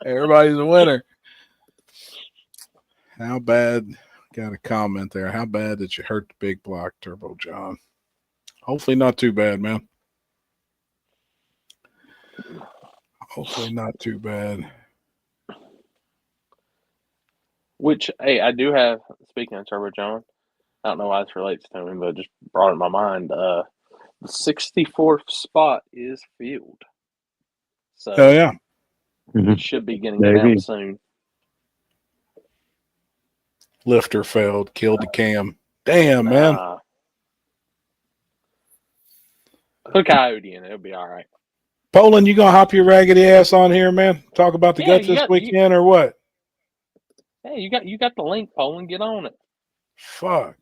Everybody's a winner. How bad? Got a comment there. How bad did you hurt the big block, Turbo John? Hopefully not too bad, man. Hopefully not too bad. Which, hey, I do have, speaking of Turbo John, I don't know why this relates to him, but it just brought it in my mind. The 64th spot is filled. So Hell yeah. it should be getting Maybe. announced soon. Lifter failed, killed the cam. Damn, man. Put Coyote in it. It'll be all right. Poland, you gonna hop your raggedy ass on here, man? Talk about the guts this weekend or what? Hey, you got the link, Poland. Get on it. Fuck.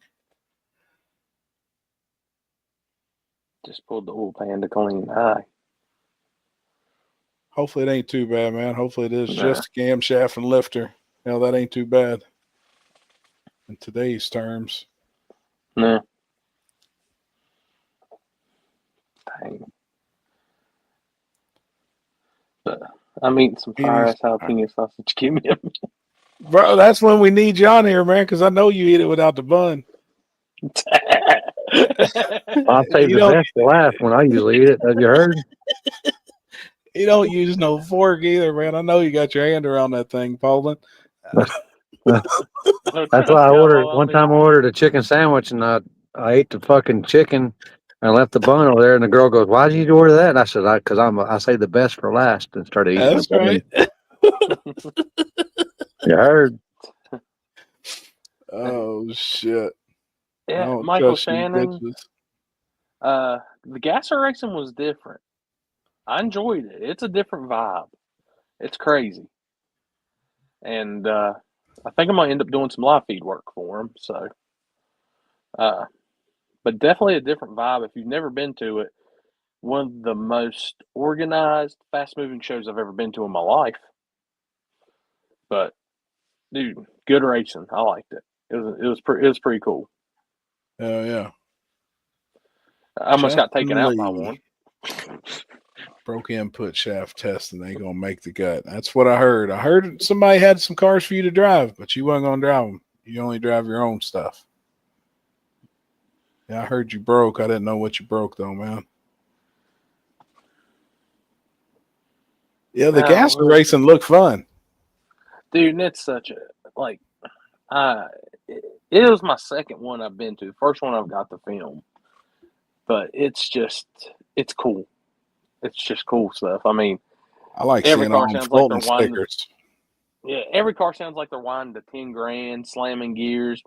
Just pulled the old panda clean. Hi. Hopefully it ain't too bad, man. Hopefully it is just a camshaft and lifter. Hell, that ain't too bad in today's terms. No. Dang. But I'm eating some fire-ass jalapeno sausage. Give me a Bro, that's when we need you on here, man, because I know you eat it without the bun. I'll save the best for last when I usually eat it. Have you heard? You don't use no fork either, man. I know you got your hand around that thing, Poland. That's why I ordered one time. I ordered a chicken sandwich and I ate the fucking chicken and left the bun over there. And the girl goes, "Why did you order that?" And I said, "Because I saved the best for last," and started eating. That's right. You heard? Oh shit! Yeah, Michael Shannon. The gasser racing was different. I enjoyed it. It's a different vibe. It's crazy. And I think I'm going to end up doing some live feed work for him. So, but definitely a different vibe. If you've never been to it, one of the most organized, fast-moving shows I've ever been to in my life. But, dude, good racing. I liked it. It was pretty cool. Oh yeah. I almost got taken out by one. Broke input shaft test and they gonna make the gut. That's what I heard. I heard somebody had some cars for you to drive, but you wasn't gonna drive them. You only drive your own stuff. Yeah, I heard you broke. I didn't know what you broke though, man. Yeah, the gasser racing looked fun. Dude, and it's such a it was my second one I've been to. The first one I've got to film. But it's cool. It's just cool stuff. I mean, I like every seeing car all them sounds like they're Fulton winding. stickers. Yeah, every car sounds like they're winding to 10 grand, slamming gears,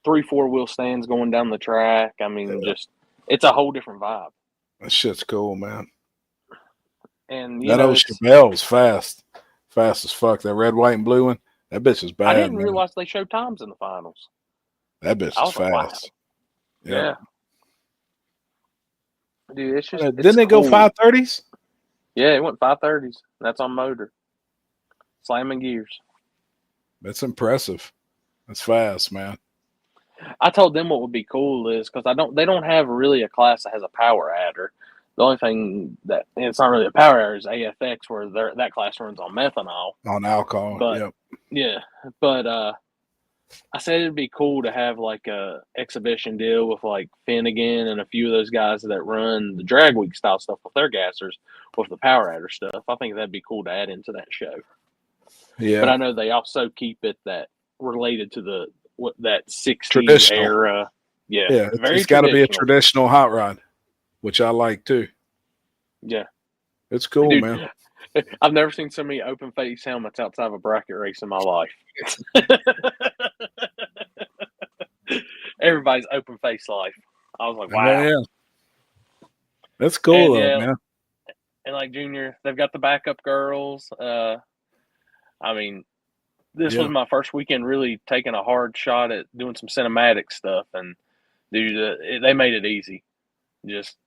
3-4 wheel stands going down the track. I mean, it's a whole different vibe. That shit's cool, man. And that old Chevelle fast as fuck. That red, white, and blue one, that bitch is bad. I didn't realize they showed times in the finals. That bitch is fast. Like, wow. Yeah. Dude, it's just didn't it go 530s? Yeah, it went 530s. That's on motor. Slamming gears. That's impressive. That's fast, man. I told them what would be cool is because they don't have really a class that has a power adder. The only thing that it's not really a power adder is AFX, where that class runs on methanol. On alcohol. But, yeah. But I said it'd be cool to have like a exhibition deal with like Finnegan and a few of those guys that run the drag week style stuff with their gassers with the power adder stuff. I think that'd be cool to add into that show. Yeah. But I know they also keep it that related to that 60s era. Yeah. Yeah. It's got to be a traditional hot rod, which I like too. Yeah. It's cool, dude, man. I've never seen so many open face helmets outside of a bracket race in my life. Everybody's open face life. I was like, wow. Yeah. That's cool, man. And like Junior, they've got the backup girls. I mean, this was my first weekend really taking a hard shot at doing some cinematic stuff, and dude, they made it easy. Just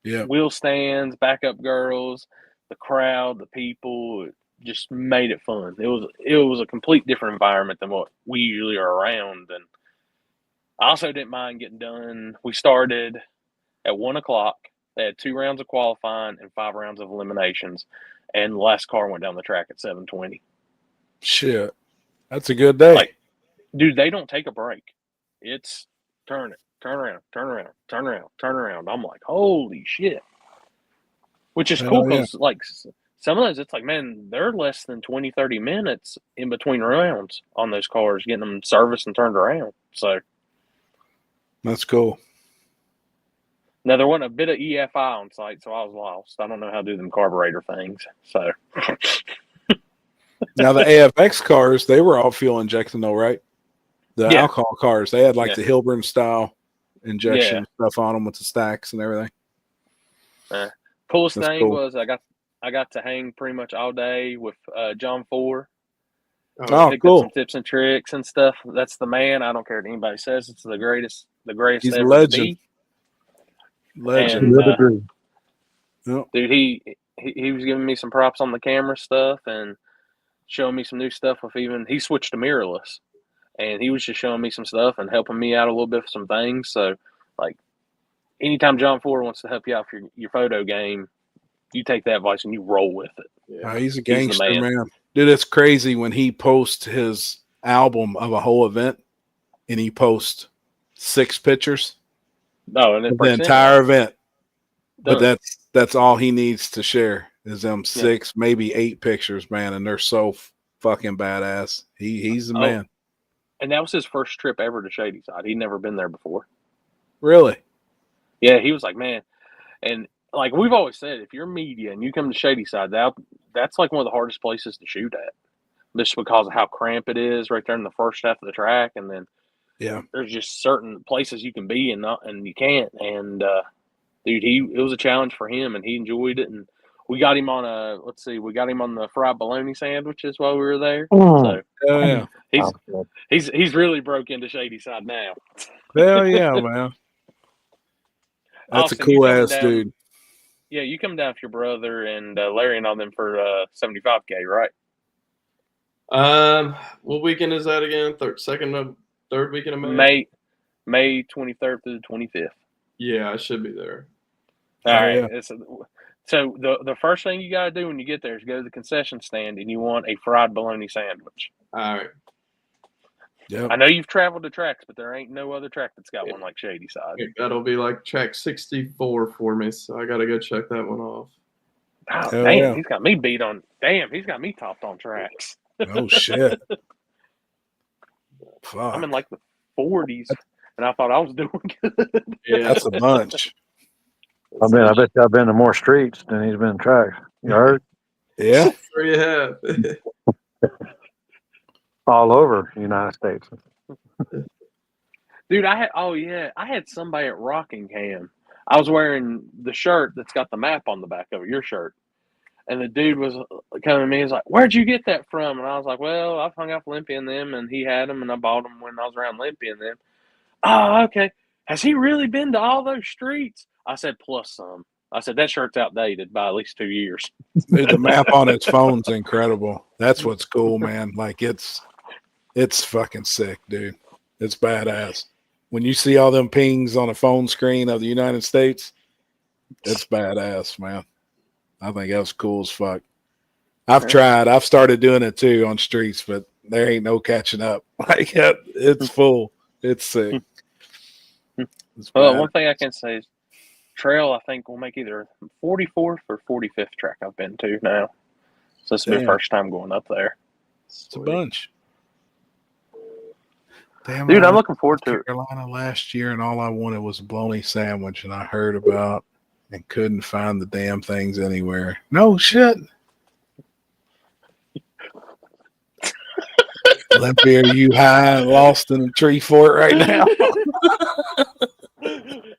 wheel stands, backup girls, the crowd, the people, just made it fun. It was a complete different environment than what we usually are around, and I also didn't mind getting done. We started at 1:00. They had 2 rounds of qualifying and 5 rounds of eliminations, and the last car went down the track at 7:20. Shit, that's a good day. Like, dude, they don't take a break. It's turn around. I'm like, holy shit. Which is cool because, like, some of those, it's like, man, they're less than 20, 30 minutes in between rounds on those cars, getting them serviced and turned around. So that's cool. Now, there wasn't a bit of EFI on site, so I was lost. I don't know how to do them carburetor things. So now the AFX cars, they were all fuel injecting though, right? the Yeah. alcohol cars. They had like Yeah. the Hilburn style injection Yeah. stuff on them with the stacks and everything. Coolest That's thing cool. was I got to hang pretty much all day with John Ford. Oh, Picked cool. up some tips and tricks and stuff. That's the man. I don't care what anybody says. It's the greatest He's a ever legend. to be. Legend. And Yep. dude, he was giving me some props on the camera stuff and showing me some new stuff with he switched to mirrorless. And he was just showing me some stuff and helping me out a little bit with some things. So, like, anytime John Ford wants to help you out for your photo game, you take that advice and you roll with it. Yeah. He's a the gangster, man. man. Dude, it's crazy when he posts his album of a whole event and he posts 6 pictures No, and of the entire event. But Done. that's all he needs to share is them 6, maybe 8 pictures, man. And they're so fucking badass. He's the man. And that was his first trip ever to Shady Side. He'd never been there before. Really? Yeah, he was like, man. And like we've always said, if you're media and you come to Shady Side, that's like one of the hardest places to shoot at. Just because of how cramped it is right there in the first half of the track. And then there's just certain places you can be and you can't. And dude, it was a challenge for him and he enjoyed it. And we got him on the fried bologna sandwiches while we were there. So he's really broke into Shady Side now. Hell yeah, man. That's Austin, a cool ass dude. Yeah, you come down with your brother and Larry and all them for 75K, right? What weekend is that again? Third weekend of May 23rd through the 25th. Yeah, I should be there. All right. Yeah. So the first thing you got to do when you get there is go to the concession stand and you want a fried bologna sandwich. All right. Yeah. I know you've traveled to tracks, but there ain't no other track that's got one like Shady Side. That'll be like track 64 for me, so I got to go check that one off. Oh, damn, he's got me beat on. Damn, he's got me topped on tracks. Oh, shit. Fuck. I'm in like the 40s, and I thought I was doing good. Yeah, that's a bunch. I bet you I've been to more streets than he's been to tracks. You heard? Yeah. Sure you have. All over the United States. Dude, I had somebody at Rockingham. I was wearing the shirt that's got the map on the back of it, your shirt. And the dude was coming to me, he's like, where'd you get that from? And I was like, well, I've hung out with Limpy and them, and he had them, and I bought them when I was around Limpy and them. Oh, okay. Has he really been to all those streets? I said, plus some. I said, that shirt's outdated by at least 2 years. Dude, the map on its phone's incredible. That's what's cool, man. Like, it's fucking sick, dude. It's badass. When you see all them pings on a phone screen of the United States, it's badass, man. I think that's cool as fuck. I've tried. I've started doing it too on streets, but there ain't no catching up. Like, it's full. It's sick. Well, one thing I can say is trail, I think, will make either 44th or 45th track I've been to now. So this will be the first time going up there. It's a bunch. Damn, dude, I'm looking forward to Carolina last year, and all I wanted was a bologna sandwich, and I heard about and couldn't find the damn things anywhere. No shit. Limpy, are you high and lost in a tree fort right now? Isn't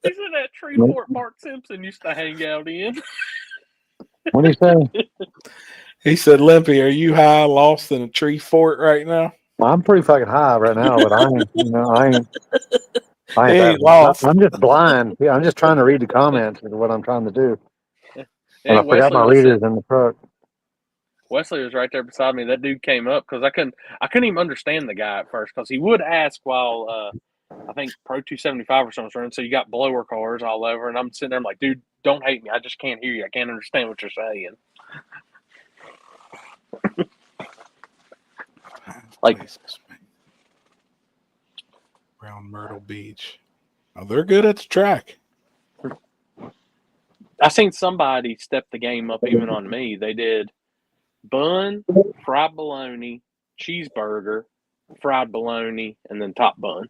that tree fort Bart Simpson used to hang out in? What do you say? He said, Limpy, are you high lost in a tree fort right now? Well, I'm pretty fucking high right now, but I ain't ain't lost. I'm just blind. Yeah, I'm just trying to read the comments is what I'm trying to do. And I forgot my readers in the truck. Wesley was right there beside me. That dude came up because I couldn't even understand the guy at first because he would ask while I think Pro 275 or something was running. So you got blower cars all over, and I'm sitting there, I'm like, dude, don't hate me. I just can't hear you. I can't understand what you're saying. Like around Myrtle Beach. Oh, they're good at the track. I seen somebody step the game up even on me. They did bun, fried bologna, cheeseburger, fried bologna, and then top bun.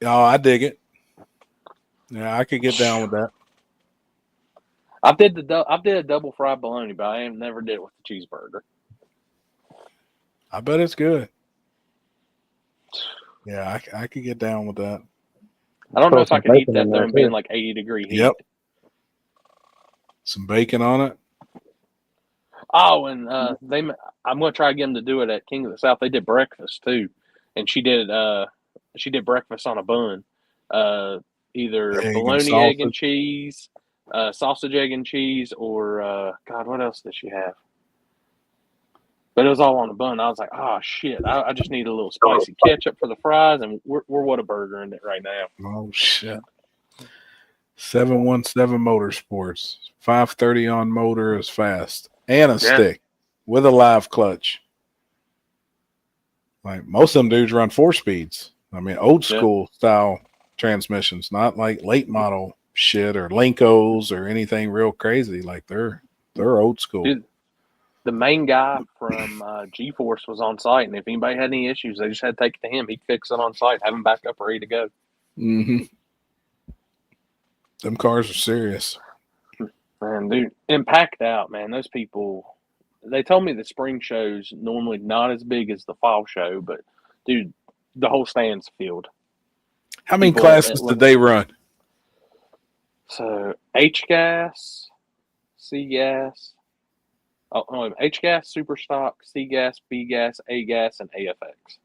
Oh, I dig it. Yeah, I could get down with that. I did a double fried bologna, but I never did it with the cheeseburger. I bet it's good. Yeah, I could get down with that. I don't know Throw if I some could eat bacon that in though there, and being too. like 80-degree heat. Yep. Some bacon on it. Oh, and I'm gonna try again to do it at King of the South. They did breakfast too, and she did breakfast on a bun, either Egg and bologna, egg, and sausage. cheese, sausage, egg, and cheese, or God, what else did she have? But it was all on a bun. I was like, oh shit, I just need a little spicy ketchup for the fries, and we're Whataburger in it right now. Oh shit. 717 Motorsports. 530 on motor is fast. And a stick with a live clutch. Like most of them dudes run 4-speeds. I mean, old school style transmissions, not like late model shit or Linkos or anything real crazy. Like they're old school. Dude, the main guy from G-Force was on site, and if anybody had any issues, they just had to take it to him. He'd fix it on site, have him back up ready to go. Mm-hmm. Them cars are serious. Man, dude, and packed out, man. Those people, they told me the spring show's normally not as big as the fall show, but dude, the whole stand's filled. How many People classes did they run? So H-Gas, C-Gas, H-Gas, Super Stock, C-Gas, B-Gas, A-Gas, and AFX.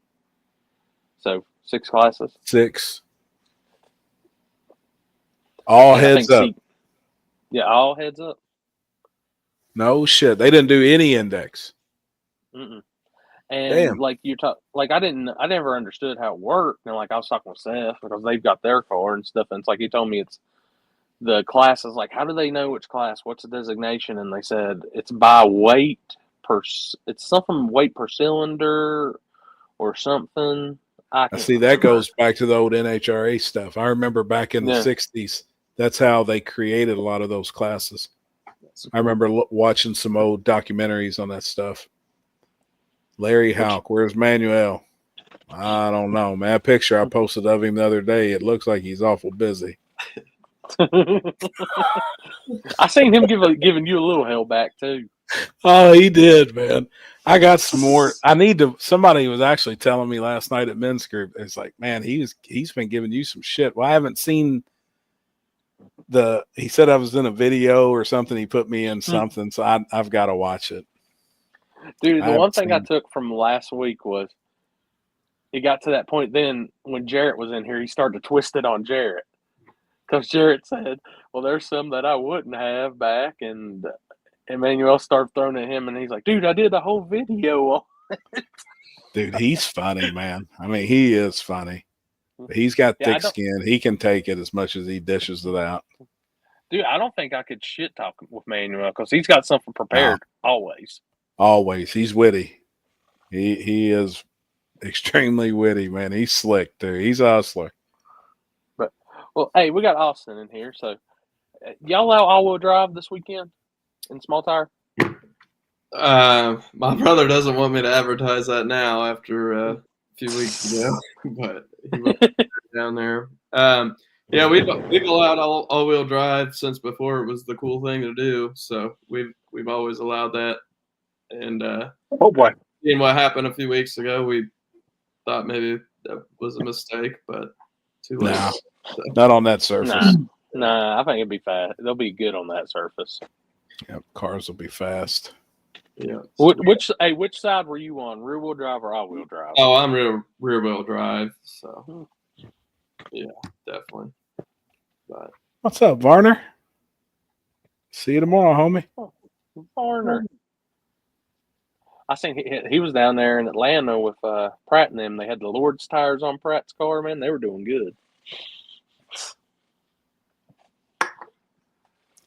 So 6 classes. 6. All And heads up. All heads up. No shit. They didn't do any index. Mm-mm. And Damn. like I never understood how it worked. And like I was talking with Seth because they've got their car and stuff. And it's like he told me it's the classes. Like, how do they know which class? What's the designation? And they said it's by weight it's something weight per cylinder or something. I see that goes back to the old NHRA stuff. I remember back in the 60s, that's how they created a lot of those classes. I remember watching some old documentaries on that stuff. Larry Houck, where's Manuel? I don't know, man. That picture I posted of him the other day, it looks like he's awful busy. I seen him giving you a little hell back too. Oh, he did, man. I got some more. Somebody was actually telling me last night at men's group. It's like, man, he's been giving you some shit. Well, I haven't seen he said I was in a video or something. He put me in something, so I've got to watch it. Dude, the one thing I took from last week was it got to that point then when Jarrett was in here, he started to twist it on Jarrett. Because Jarrett said, well, there's some that I wouldn't have back, and Emmanuel started throwing at him, and he's like, dude, I did a whole video on it. Dude, he's funny, man. I mean, he is funny. He's got thick skin. He can take it as much as he dishes it out. Dude, I don't think I could shit talk with Manuel because he's got something prepared always. Always. He's witty. He is extremely witty, man. He's slick, dude. He's a hustler. But, well, hey, we got Austin in here. So, y'all allow all-wheel drive this weekend in small tire? My brother doesn't want me to advertise that now after a few weeks ago, but he went down there. Yeah, we've allowed all-wheel drive since before it was the cool thing to do. So we've always allowed that. And oh boy, seeing what happened a few weeks ago, we thought maybe that was a mistake, but too late. No, not on that surface. Nah, I think it'd be fast. They'll be good on that surface. Yep, cars will be fast. Yeah. Which side were you on? Rear wheel drive or all wheel drive? Oh, I'm rear wheel drive. So yeah, definitely. But what's up, Varner? See you tomorrow, homie. Oh, Varner. I seen he was down there in Atlanta with Pratt and them. They had the Lord's tires on Pratt's car, man. They were doing good.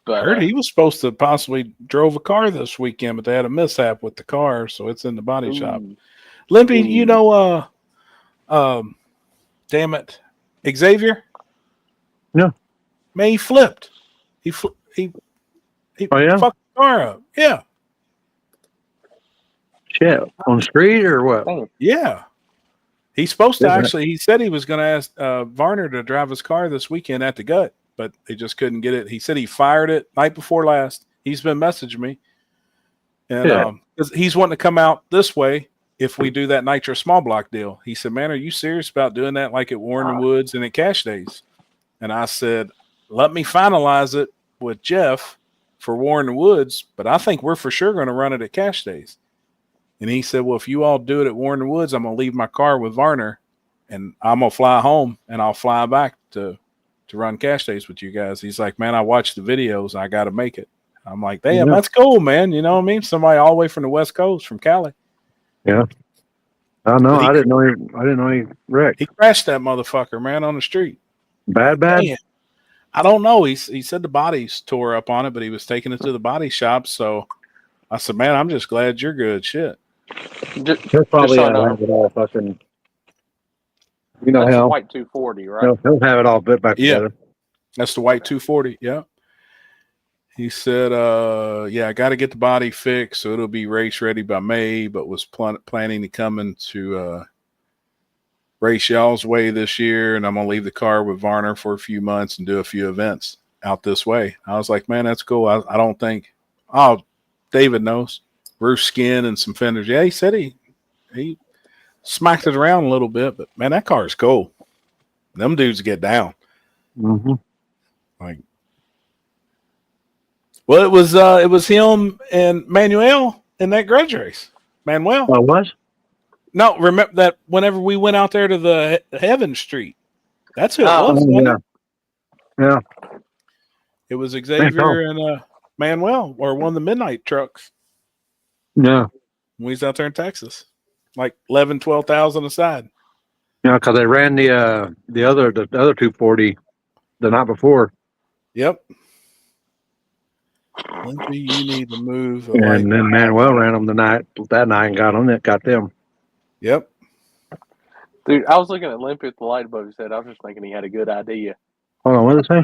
But, I heard he was supposed to possibly drove a car this weekend, but they had a mishap with the car, so it's in the body shop. Limpy, you know, damn it, Xavier? No. Man, he flipped. He fucked the car up. Yeah. Shit, on the street or what? Yeah. He's supposed to he said he was going to ask Varner to drive his car this weekend at the gut, but they just couldn't get it. He said he fired it night before last. He's been messaging me. And 'cause he's wanting to come out this way if we do that Nitro small block deal. He said, man, are you serious about doing that like at Warren Woods and at Cash Days? And I said, let me finalize it with Jeff for Warren Woods, but I think we're for sure going to run it at Cash Days. And he said, well, if you all do it at Warren Woods, I'm going to leave my car with Varner and I'm going to fly home and I'll fly back to run Cash Days with you guys. He's like, man, I watched the videos. I got to make it. I'm like, damn, that's cool, man. You know what I mean? Somebody all the way from the West Coast, from Cali. Yeah. I know. I didn't know he wrecked. He crashed that motherfucker, man, on the street. Bad. Man, I don't know. He said the bodies tore up on it, but he was taking it to the body shop. So I said, man, I'm just glad you're good. Shit. He'll probably have it all fucking. You know, That's hell, a white 240, right? he'll have it all put back together. That's the white 240. Yeah. He said, I got to get the body fixed, so it'll be race ready by May, but was planning to come into race y'all's way this year, and I'm going to leave the car with Varner for a few months and do a few events out this way. I was like, man, that's cool. I don't think – David knows. Roof skin and some fenders. Yeah, he said he smacked it around a little bit, but, man, that car is cool. Them dudes get down. Mm-hmm. Like, well, it was him and Manuel in that grudge race. Manuel. Oh, it was? No, remember that whenever we went out there to the Heaven Street. That's who it was. Yeah. Yeah. It was Xavier and Manuel, or one of the midnight trucks. Yeah. We was out there in Texas. Like 11, 12,000 aside. Yeah, because they ran the other 240 the night before. Yep. Lindsay, you need to move. And then Manuel ran them that night and got them. Yep. Dude, I was looking at Limpy with the light above his head. I was just thinking he had a good idea. Hold on, what did it say?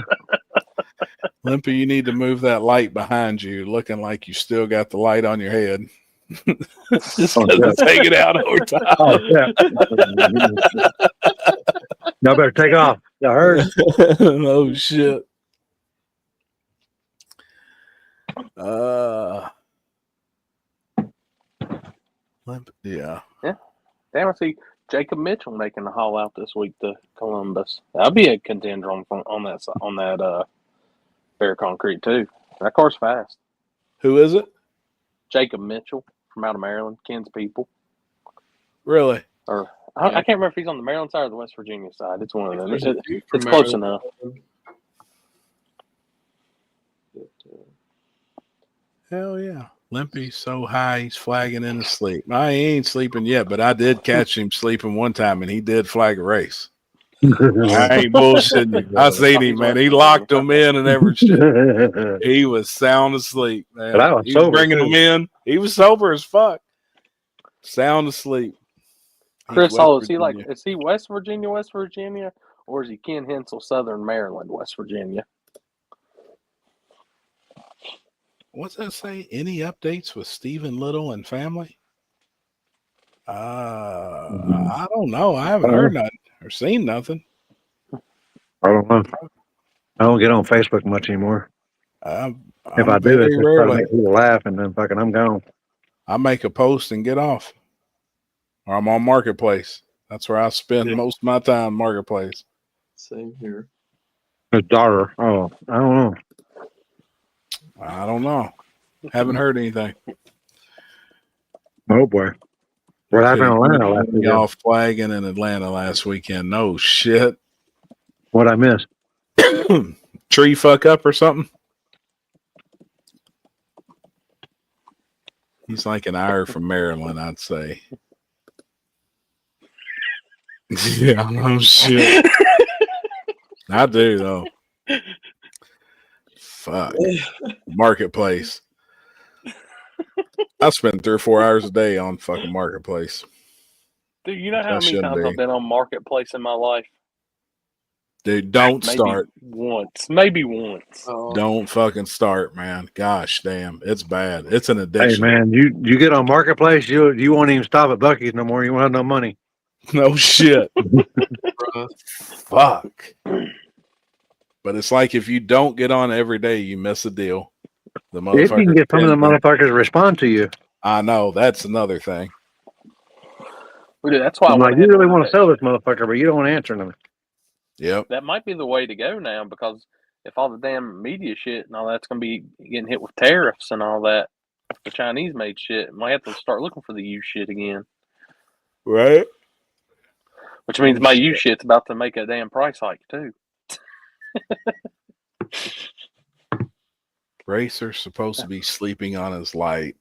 Limpy, you need to move that light behind you, looking like you still got the light on your head. Just take it out over time. Oh, yeah. Y'all better take off. Y'all heard? Oh, shit. Yeah. Damn, I see Jacob Mitchell making the haul out this week to Columbus. That'll be a contender on that Bear Concrete too. That car's fast. Who is it? Jacob Mitchell from out of Maryland, Ken's people. Really? Or I can't remember if he's on the Maryland side or the West Virginia side. It's one of them. It's close enough. Hell yeah. Limpy's so high he's flagging in his sleep. I ain't sleeping yet, but I did catch him sleeping one time, and he did flag a race. I ain't bullshitting you. I seen him, man. He locked them in and everything. He was sound asleep, man. But He was bringing them in. He was sober as fuck. Sound asleep. Chris Hall, is he West Virginia, or is he Ken Hensel, Southern Maryland, West Virginia? What's that say? Any updates with Stephen Little and family? I don't know. I haven't heard nothing or seen nothing. I don't know. I don't get on Facebook much anymore. If I do, it's just try to make people laugh, and then fucking I'm gone. I make a post and get off. Or I'm on Marketplace. That's where I spend most of my time, Marketplace. Same here. His daughter. Oh, I don't know. I don't know. Haven't heard anything. Oh boy. What happened in Atlanta last weekend? Y'all flagging in Atlanta last weekend. No shit. What I missed? Tree fuck up or something? He's like an hour from Maryland, I'd say. Yeah, no shit. I do though. Fuck. Marketplace. I spend 3 or 4 hours a day on fucking Marketplace. Dude, you know how many times I've been on Marketplace in my life? Dude, don't start. Maybe once. Don't fucking start, man. Gosh damn. It's bad. It's an addiction. Hey man, you get on Marketplace, you won't even stop at Buc-ee's no more. You won't have no money. No shit. Fuck. But it's like if you don't get on every day, you miss a deal. If you can get some of the motherfuckers to respond to you. I know. That's another thing. Well, dude, that's why I'm I like, went you ahead really and want ordered to sell that this motherfucker, but you don't want to answer them. Yep. That might be the way to go now, because if all the damn media shit and all that's going to be getting hit with tariffs and all that, the Chinese made shit, might have to start looking for the used shit again. Right. Which means my used shit's about to make a damn price hike too. Racer's supposed to be sleeping on his light.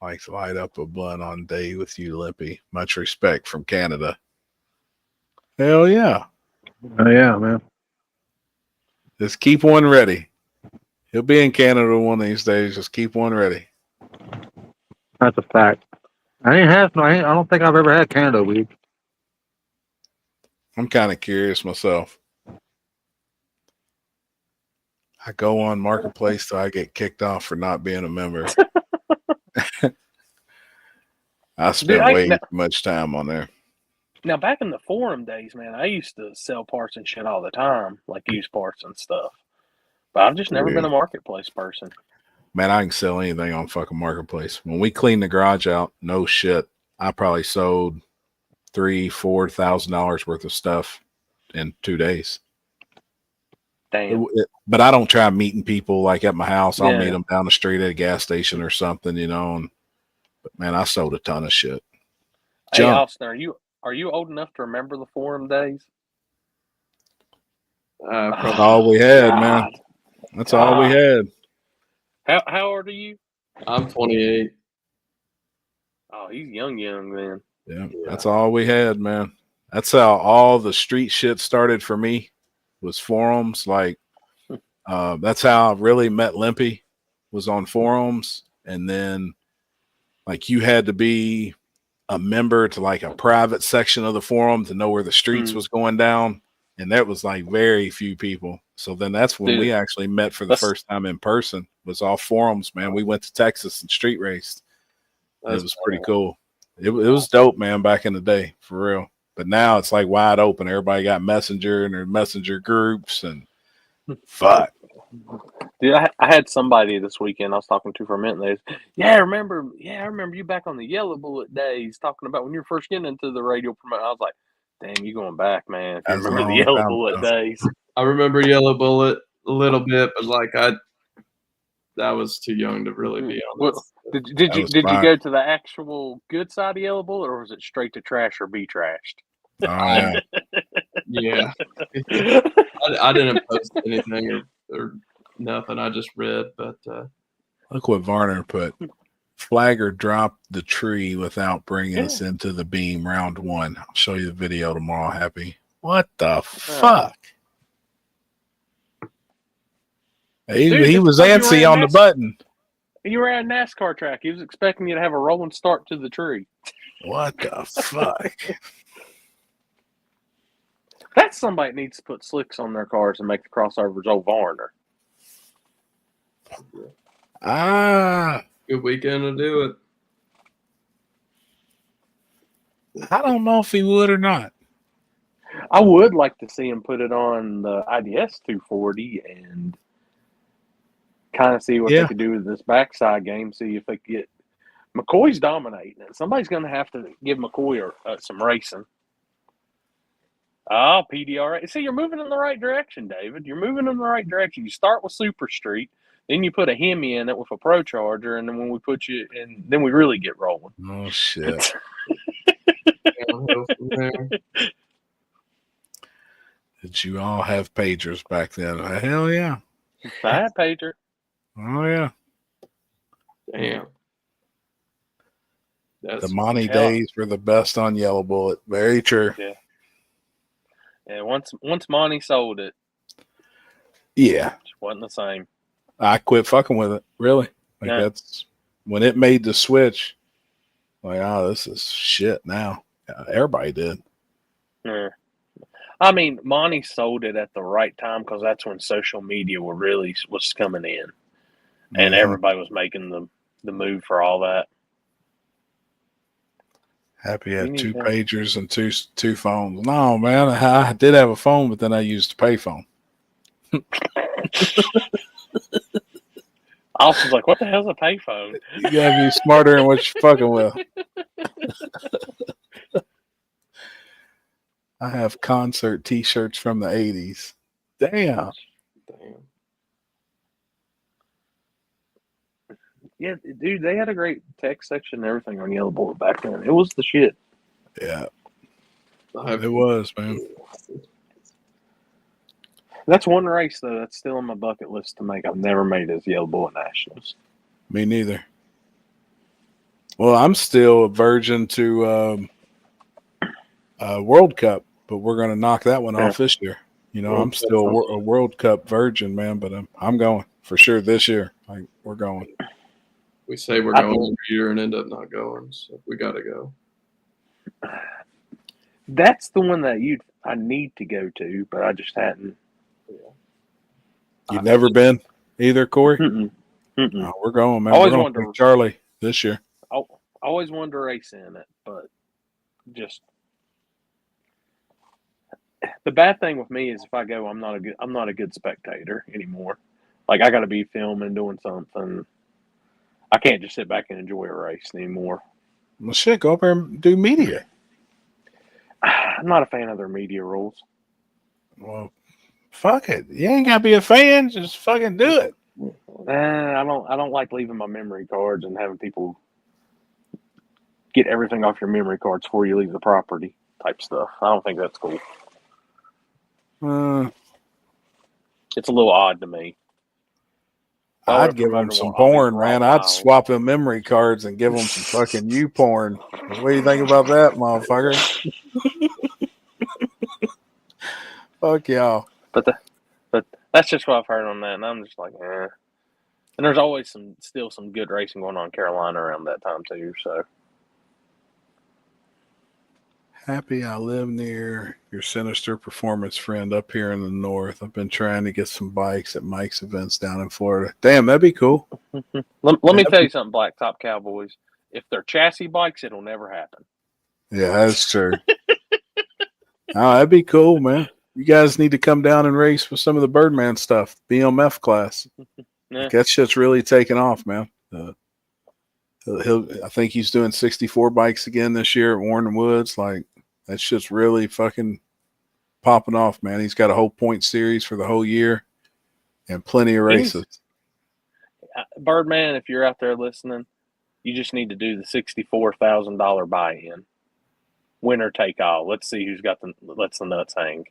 Likes to light up a blunt on day with you, Lippy. Much respect from Canada. Hell yeah. Oh yeah, man. Just keep one ready. He'll be in Canada one of these days. Just keep one ready. That's a fact. I don't think I've ever had Canada weed. I'm kind of curious myself. I go on Marketplace till I get kicked off for not being a member. I spend way too much time on there. Now, back in the forum days, man, I used to sell parts and shit all the time, like used parts and stuff. But I've just never been a marketplace person. Man, I can sell anything on fucking Marketplace. When we cleaned the garage out, no shit, I probably sold $3,000-$4,000 worth of stuff in 2 days. Damn. But I don't try meeting people like at my house. I'll Yeah. meet them down the street at a gas station or something, you know. But man, I sold a ton of shit. Hey, Austin, are you old enough to remember the forum days? That's all we had, man. That's all we had. How old are you? I'm 28. Oh, he's young then. Yeah, that's all we had, man. That's how all the street shit started for me, was forums. Like, that's how I really met Limpy, was on forums. And then, like, you had to be a member to like a private section of the forum to know where the streets was going down. And that was like very few people. So then that's when we actually met for the first time in person, was off forums, man. We went to Texas and street raced. It was pretty cool. It was dope, man, back in the day, for real. But now it's like wide open. Everybody got Messenger and their Messenger groups and fuck. Dude, I had somebody this weekend I was talking to for a minute. And I remember you back on the Yellow Bullet days, talking about when you were first getting into the radio promotion. I was like, damn, you going back, man. If you remember the Yellow Bullet days. I remember Yellow Bullet a little bit, but like that was too young to really be honest. Did you go to the actual good side of Yellow Bullet, or was it straight to trash or be trashed? Yeah. I didn't post anything or nothing. I just read, but look what Varner put. Flagger dropped the tree without bringing us into the beam round one. I'll show you the video tomorrow, Happy. What the fuck? He was antsy on the button. You were at a NASCAR track. He was expecting you to have a rolling start to the tree. What the fuck? That's somebody that needs to put slicks on their cars and make the crossovers old Varner. Good weekend to do it. I don't know if he would or not. I would like to see him put it on the IDS 240 and kind of see what they could do with this backside game. See if they could get McCoy's dominating it. Somebody's going to have to give McCoy some racing. Oh, PDR. See, you're moving in the right direction, David. You're moving in the right direction. You start with Super Street, then you put a Hemi in it with a Pro Charger, and then when we put you in, then we really get rolling. Oh, shit. Did you all have pagers back then? Hell yeah. I had pager. Oh, yeah. Damn. The Monty days were the best on Yellow Bullet. Very true. Yeah. Yeah, once Monty sold it. Yeah. It wasn't the same. I quit fucking with it. Really. Like that's when it made the switch. Like, oh, this is shit now. Everybody did. Yeah. I mean, Monty sold it at the right time because that's when social media was coming in. And everybody was making the move for all that. Happy had 2 pagers and two phones. No, man, I did have a phone, but then I used a payphone. Austin's like, what the hell's a payphone? You gotta be smarter in what you're fucking with. I have concert T-shirts from the 80s. Damn. Damn. Yeah, dude, they had a great text section and everything on Yellow Bullet back then. It was the shit. Yeah, I've- it was, man. That's one race though that's still on my bucket list to make. I've never made as Yellow Bullet Nationals. Me neither. Well, I'm still a virgin to World Cup, but we're going to knock that one off this year. You know, I'm still a World Cup virgin, man, but I'm going for sure this year. Like, we're going. We say we're going every year and end up not going, so we got to go. That's the one that I need to go to, but I just hadn't. You've never been either, Corey? Mm-mm. Oh, we're going, man. Always We're going wanted to to- Charlie this year. I always wanted to race in it, but just the bad thing with me is if I go, I'm not a good spectator anymore. Like I got to be filming, doing something. I can't just sit back and enjoy a race anymore. Well, shit, go up there and do media. I'm not a fan of their media rules. Well, fuck it. You ain't got to be a fan. Just fucking do it. I don't like leaving my memory cards and having people get everything off your memory cards before you leave the property type stuff. I don't think that's cool. It's a little odd to me. I'd give them some porn, man. I'd swap them memory cards and give them some fucking you porn. What do you think about that, motherfucker? Fuck y'all. But that's just what I've heard on that, and I'm just like, eh. And there's always still some good racing going on in Carolina around that time too. So Happy I live near your sinister performance friend up here in the north. I've been trying to get some bikes at Mike's events down in Florida. Damn, that'd be cool. let me tell you something, Blacktop Cowboys. If they're chassis bikes, it'll never happen. Yeah, that's true. Oh, that'd be cool, man. You guys need to come down and race with some of the Birdman stuff, BMF class. Yeah. That shit's really taking off, man. I think he's doing 64 bikes again this year at Warren Woods. Like, that shit's really fucking popping off, man. He's got a whole point series for the whole year and plenty of races. Birdman, if you're out there listening, you just need to do the $64,000 buy-in. Winner take all. Let's see who's lets the nuts hang.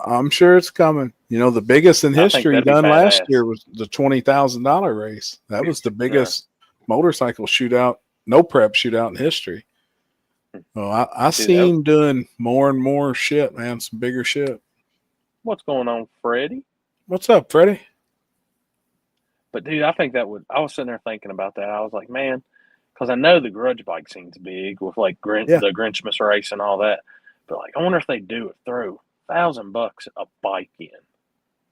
I'm sure it's coming. You know, the biggest in history done last year was the $20,000 race. That was the biggest motorcycle shootout, no prep shootout in history. Well, I see him doing more and more shit, man. Some bigger shit. What's going on, Freddie? What's up, Freddie? But dude, I think I was sitting there thinking about that. I was like, man, because I know the grudge bike scene's big with like the Grinchmas race and all that. But like, I wonder if they do it. Throw $1,000 a bike in,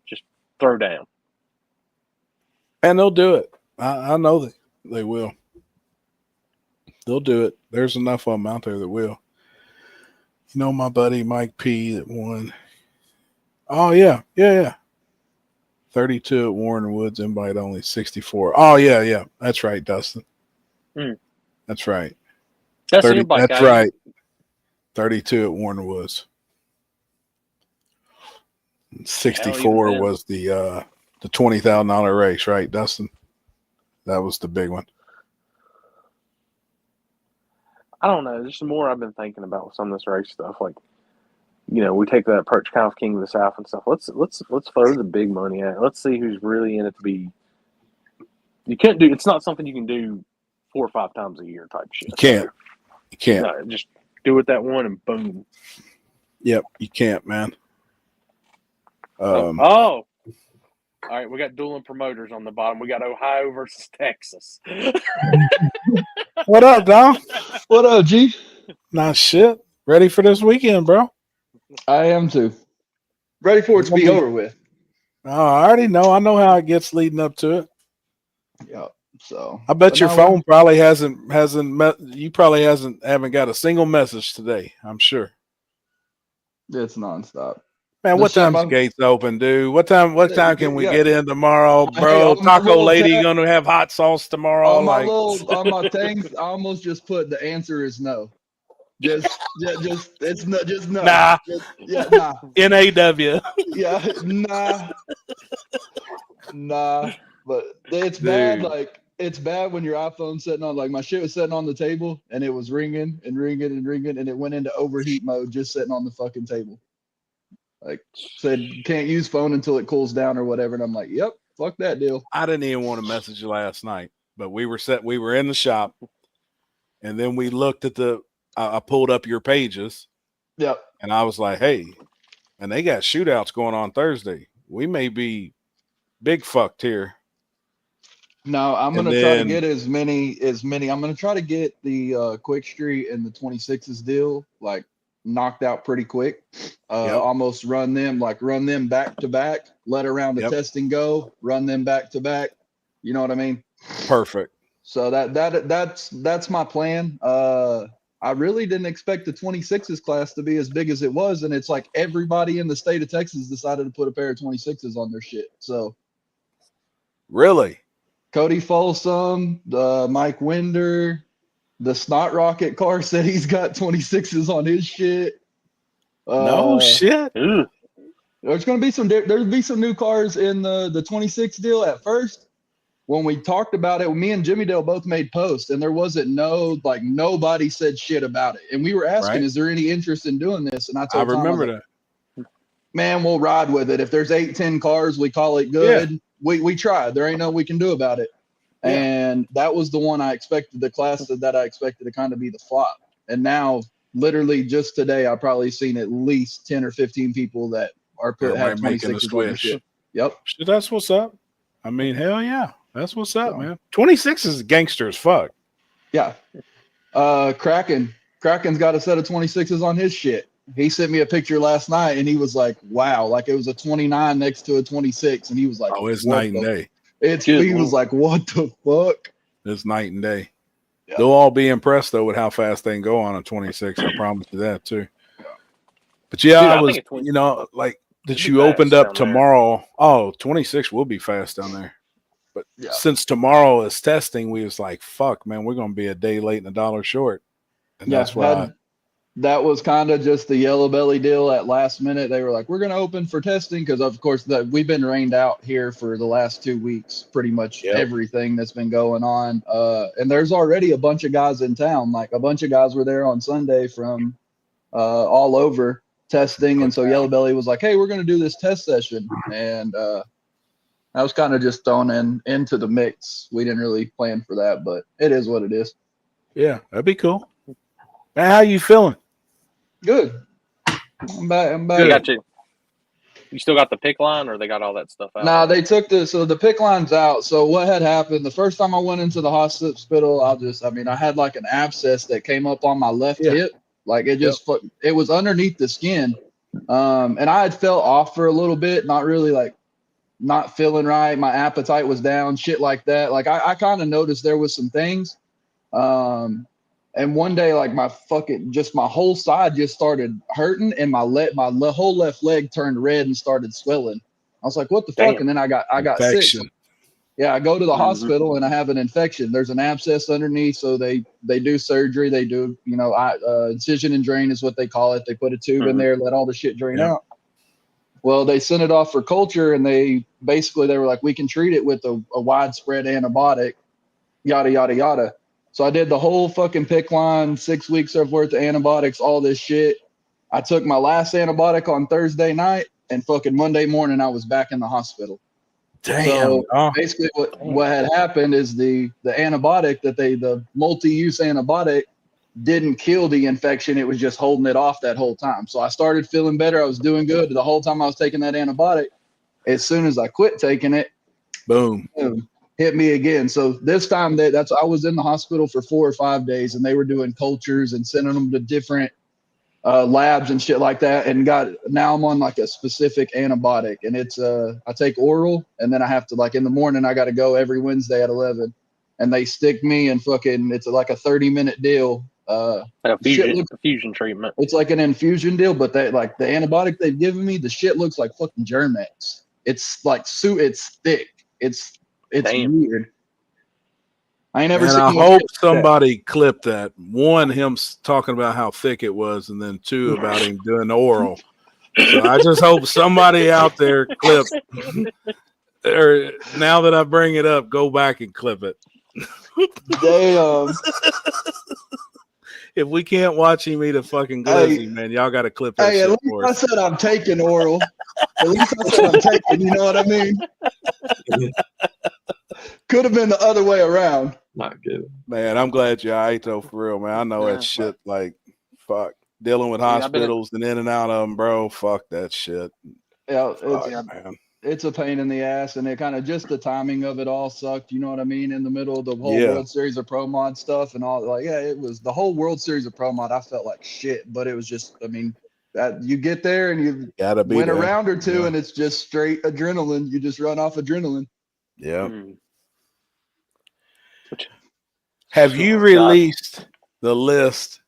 just throw down, and they'll do it. I know that they will. They'll do it. There's enough of them out there that will. You know, my buddy Mike P that won. Oh yeah. 32 at Warren Woods, invite only 64. Oh yeah. That's right, Dustin. That's right. That's 30, that's right. 32 at Warren Woods. 64 was the $20,000 race, right, Dustin? That was the big one. I don't know. There's some more I've been thinking about with some of this race stuff. Like, you know, we take that Perch Conf King of the South and stuff. Let's throw the big money at it. Let's see who's really in it to be. You can't do. It's not something you can do 4 or 5 times a year type shit. You can't. No, just do it that one and boom. Yep, you can't, man. All right, we got dueling promoters on the bottom. We got Ohio versus Texas. What up, Dom? What up, G? Not shit. Ready for this weekend, bro? I am too. Ready for it to be over with. Oh, I already know. I know how it gets leading up to it. Yep. So I bet your phone probably you probably haven't got a single message today. I'm sure. It's nonstop. Man, what time's the gates open, dude? What time can we get in tomorrow, bro? Hey, Taco Lady gonna have hot sauce tomorrow. On my things, I almost just put the answer is no. it's not just no. Nah. Nah. NAW. Yeah, nah. But it's bad. Dude. Like it's bad when your iPhone's sitting on. Like my shit was sitting on the table and it was ringing and ringing and ringing and it went into overheat mode just sitting on the fucking table. Like said, can't use phone until it cools down or whatever. And I'm like, yep, fuck that deal. I didn't even want to message you last night, but we were in the shop, and then we looked at I pulled up your pages. Yep. And I was like, hey, and they got shootouts going on Thursday. We may be big fucked here. No, I'm gonna try to get as many. I'm gonna try to get the Quick Street and the 26s deal like knocked out pretty quick. Almost run them back to back. Let a round of testing go. Run them back to back. You know what I mean? Perfect. So that's my plan. I really didn't expect the 26s class to be as big as it was, and it's like everybody in the state of Texas decided to put a pair of 26s on their shit. So really. Cody Folsom, Mike Winder, the Snot Rocket car said he's got 26s on his shit. No shit. There's going to be some new cars in the 26 deal at first. When we talked about it, me and Jimmy Dale both made posts, and there wasn't nobody said shit about it. And we were asking, is there any interest in doing this? And I told Tom, remember that. Man, we'll ride with it. If there's 8-10 cars, we call it good. Yeah. We tried. There ain't nothing we can do about it. Yeah. And that was the one I expected, the class that I expected to kind of be the flop. And now, literally just today, I've probably seen at least 10 or 15 people that have 26s on their shit. Yep. That's what's up. I mean, hell yeah. That's what's up, man. 26 is gangster as fuck. Yeah. Kraken's got a set of 26s on his shit. He sent me a picture last night, and he was like, wow, like it was a 29 next to a 26. And he was like, oh, it's night and day. He was like, what the fuck? It's night and day. Yeah. They'll all be impressed, though, with how fast they can go on a 26. I promise you that, too. But, yeah, I was, like that you opened up tomorrow. Oh, 26 will be fast down there. But since tomorrow is testing, we was like, fuck, man, we're going to be a day late and $1 short. And that's why that was kind of just the yellow belly deal at last minute. They were like, we're going to open for testing because, of course, we've been rained out here for the last 2 weeks, pretty much everything that's been going on. And there's already a bunch of guys in town. Like a bunch of guys were there on Sunday from all over testing. And so yellow belly was like, hey, we're going to do this test session. And I was kind of just thrown into the mix. We didn't really plan for that, but it is what it is. Yeah, that'd be cool. Man, how you feeling? Good. I'm back. You still got the pick line, or they got all that stuff out? Nah, they took the pick line's out. So what had happened the first time I went into the hospital, I had like an abscess that came up on my left hip. Like it just it was underneath the skin. And I had felt off for a little bit, not really like not feeling right. My appetite was down, shit like that. Like I kind of noticed there was some things. And one day, like my whole side just started hurting, and my whole left leg turned red and started swelling. I was like, "What the fuck?" And then I got infection. sick. Yeah, I go to the hospital and I have an infection. There's an abscess underneath, so they do surgery. They do, incision and drain is what they call it. They put a tube in there, let all the shit drain out. Well, they sent it off for culture, and they were like, "We can treat it with a widespread antibiotic, yada yada yada." So I did the whole fucking pick line, 6 weeks worth of antibiotics, all this shit. I took my last antibiotic on Thursday night, and fucking Monday morning I was back in the hospital. Damn. So basically what had happened is the antibiotic the multi-use antibiotic didn't kill the infection. It was just holding it off that whole time. So I started feeling better. I was doing good the whole time I was taking that antibiotic. As soon as I quit taking it, boom. Hit me again. So this time I was in the hospital for 4 or 5 days, and they were doing cultures and sending them to different labs and shit like that. And now I'm on like a specific antibiotic, and it's I take oral, and then I have to, like, in the morning I got to go every Wednesday at 11, and they stick me and fucking, it's like a 30-minute deal. A fusion treatment. It's like an infusion deal, but they, like, the antibiotic they've given me, the shit looks like fucking Germ-X. It's like it's thick. It's Damn. weird. I ain't never And seen I one hope shit like that. somebody clipped that. One, him talking about how thick it was, and then two, about him doing oral. So I just hope somebody out there clipped. Or now that I bring it up, go back and clip it. Damn. If we can't watch him eat a fucking glizzy, man, y'all got to clip that Hey, at shit least for I us. said I'm taking oral. At least I said I'm taking. You know what I mean? Could have been the other way around. Not good. Man, I'm glad you ate though, for real, man. I know that shit. Like, fuck, dealing with hospitals and in and out of them, bro. Fuck that shit. Yeah, Fuck, man. it's a pain in the ass, and it kind of just the timing of it all sucked. You know what I mean? In the middle of the whole Yeah. World Series of Pro Mod stuff and all, like, yeah, it was the whole World Series of Pro Mod. I felt like shit, but it was just, I mean, that you get there and you Gotta be win a there. round or two, Yeah. and it's just straight adrenaline. You just run off adrenaline. Yeah. Mm. Have you released the list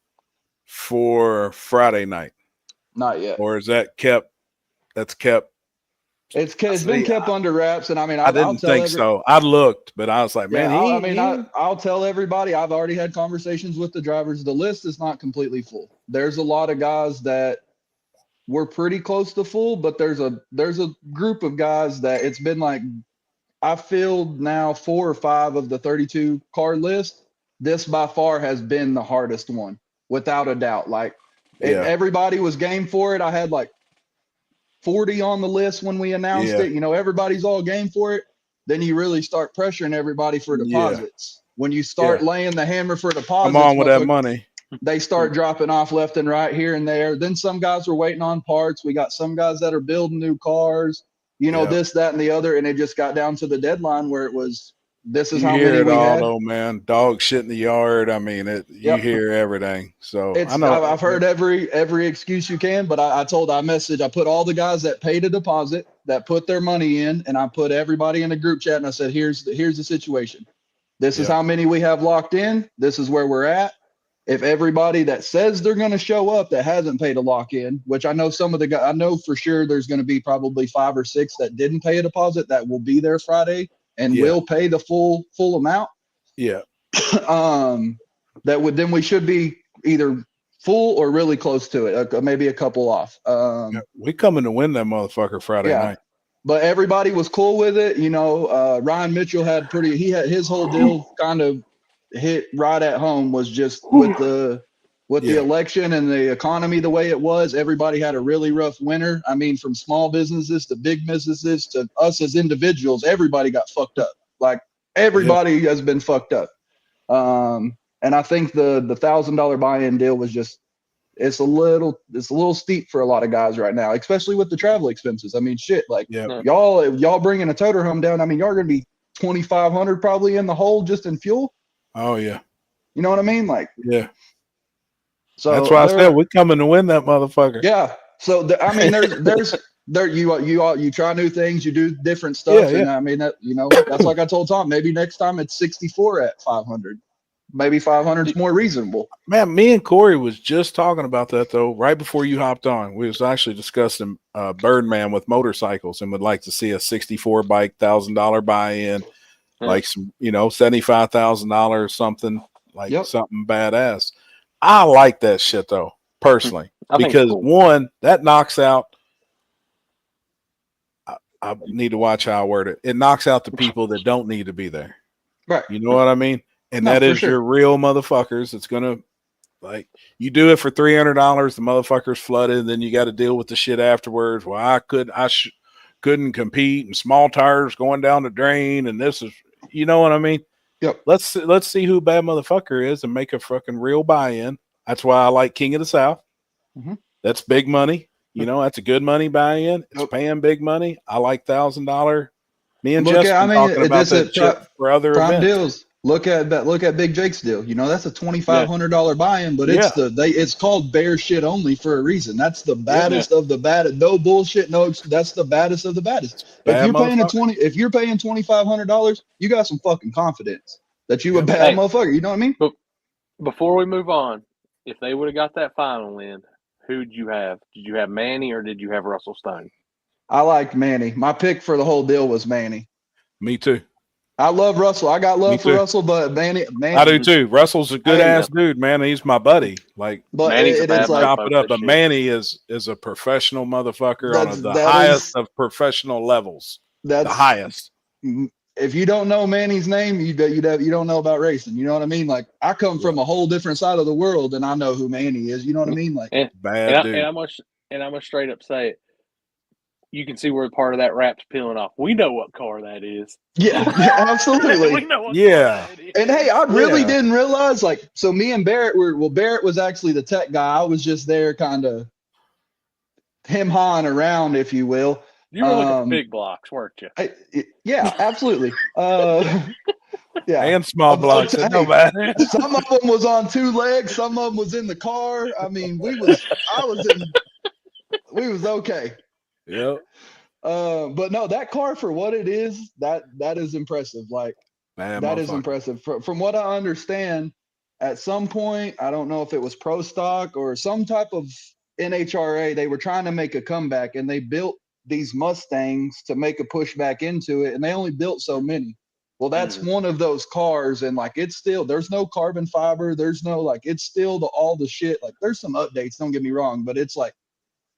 for Friday night, Not yet. or is that kept? That's kept. It's been kept under wraps, and I mean, I I'll didn't tell think so. I looked, but I was like, man, I'll tell everybody. I've already had conversations with the drivers. The list is not completely full. There's a lot of guys that we're pretty close to full, but there's a group of guys that it's been like I filled now 4 or 5 of the 32 car list. This by far has been the hardest one, without a doubt. Like everybody was game for it. I had like 40 on the list when we announced it. You know, everybody's all game for it. Then you really start pressuring everybody for deposits. When you start laying the hammer for deposits, come on with that money. They start dropping off left and right here and there. Then some guys were waiting on parts. We got some guys that are building new cars, you know, this, that, and the other. And it just got down to the deadline where it was, this is You how hear many it we all had. though, man. Dog shit in the yard. I mean, you hear everything. So I know I've heard every excuse you can, but I put all the guys that paid a deposit, that put their money in, and I put everybody in a group chat, and I said, here's the situation. This is how many we have locked in. This is where we're at. If everybody that says they're going to show up that hasn't paid a lock in, which I know some of the guys, I know for sure there's going to be probably 5 or 6 that didn't pay a deposit that will be there Friday and will pay the full amount. Yeah. Then we should be either full or really close to it, maybe a couple off. We coming to win that motherfucker Friday night. But everybody was cool with it. You know, Ryan Mitchell had his whole deal kind of hit right at home, was just with the election and the economy the way it was. Everybody had a really rough winter. I mean, from small businesses to big businesses to us as individuals, everybody got fucked up. Like everybody has been fucked up. And I think the $1,000 buy-in deal was just, it's a little steep for a lot of guys right now, especially with the travel expenses. I mean, shit, like y'all bringing a toter home down. I mean, y'all are gonna be $2,500 probably in the hole just in fuel. Oh yeah. You know what I mean? Like, so that's why I said we're coming to win that motherfucker. Yeah. So I mean, you try new things, you do different stuff, and I mean that, you know, that's like I told Tom. Maybe next time it's 64 at 500. Maybe 500 is more reasonable. Man, me and Corey was just talking about that though, right before you hopped on. We was actually discussing Birdman with motorcycles and would like to see a 64 bike, $1,000 buy-in, like some, you know, $75,000 something, like something badass. I like that shit though, personally, because one, that knocks out. I need to watch how I word it. It knocks out the people that don't need to be there. Right. You know what I mean? And that is your real motherfuckers. It's gonna, like, you do it for $300, the motherfucker's flooded, and then you got to deal with the shit afterwards. Well, I couldn't compete, and small tires going down the drain, and this is, you know what I mean? Yep. Let's see who bad motherfucker is and make a fucking real buy-in. That's why I like King of the South. Mm-hmm. That's big money. You know, that's a good money buy-in. It's paying big money. I like $1,000. Me and Justin talking about that shit for other events. Deals. Look at Big Jake's deal. You know, that's a $2,500 buy-in, but it's called bear shit only for a reason. That's the baddest of the bad. No bullshit. That's the baddest of the baddest. If you're paying $2,500, you got some fucking confidence that you a bad motherfucker. You know what I mean? But before we move on, if they would have got that final win, who'd you have? Did you have Manny or did you have Russell Stone? I liked Manny. My pick for the whole deal was Manny. Me too. I love Russell. I got love for too. Russell, but Manny, I do too. Russell's a good Hey, ass dude, man. He's my buddy. Like, but Manny's a it's bad like chop it up. mofo But shit. Manny is a professional motherfucker on the that highest is of professional levels. The that's highest. if you don't know Manny's name, you don't know about racing. You know what I mean? Like I come from a whole different side of the world, and I know who Manny is. You know what I mean? Like Bad dude. And I'm gonna straight up say it. You can see where part of that wrap's peeling off. We know what car that is. yeah, absolutely. We know what Yeah. car that is. And hey, I really Yeah. didn't realize, like, so me and Barrett Barrett was actually the tech guy. I was just there kind of him hawing around, if you will. You were looking for big blocks, weren't you? Yeah, absolutely. Yeah. And small blocks. It don't matter. Some of them was on two legs, some of them was in the car. I mean, we was okay. Yep. But no, that car for what it is, that is impressive. Like that is impressive. From what I understand, at some point, I don't know if it was Pro Stock or some type of NHRA, they were trying to make a comeback and they built these Mustangs to make a push back into it, and they only built so many. Well, that's one of those cars, and like it's still, there's no carbon fiber, there's no, like, it's still all the shit. Like there's some updates, don't get me wrong, but it's like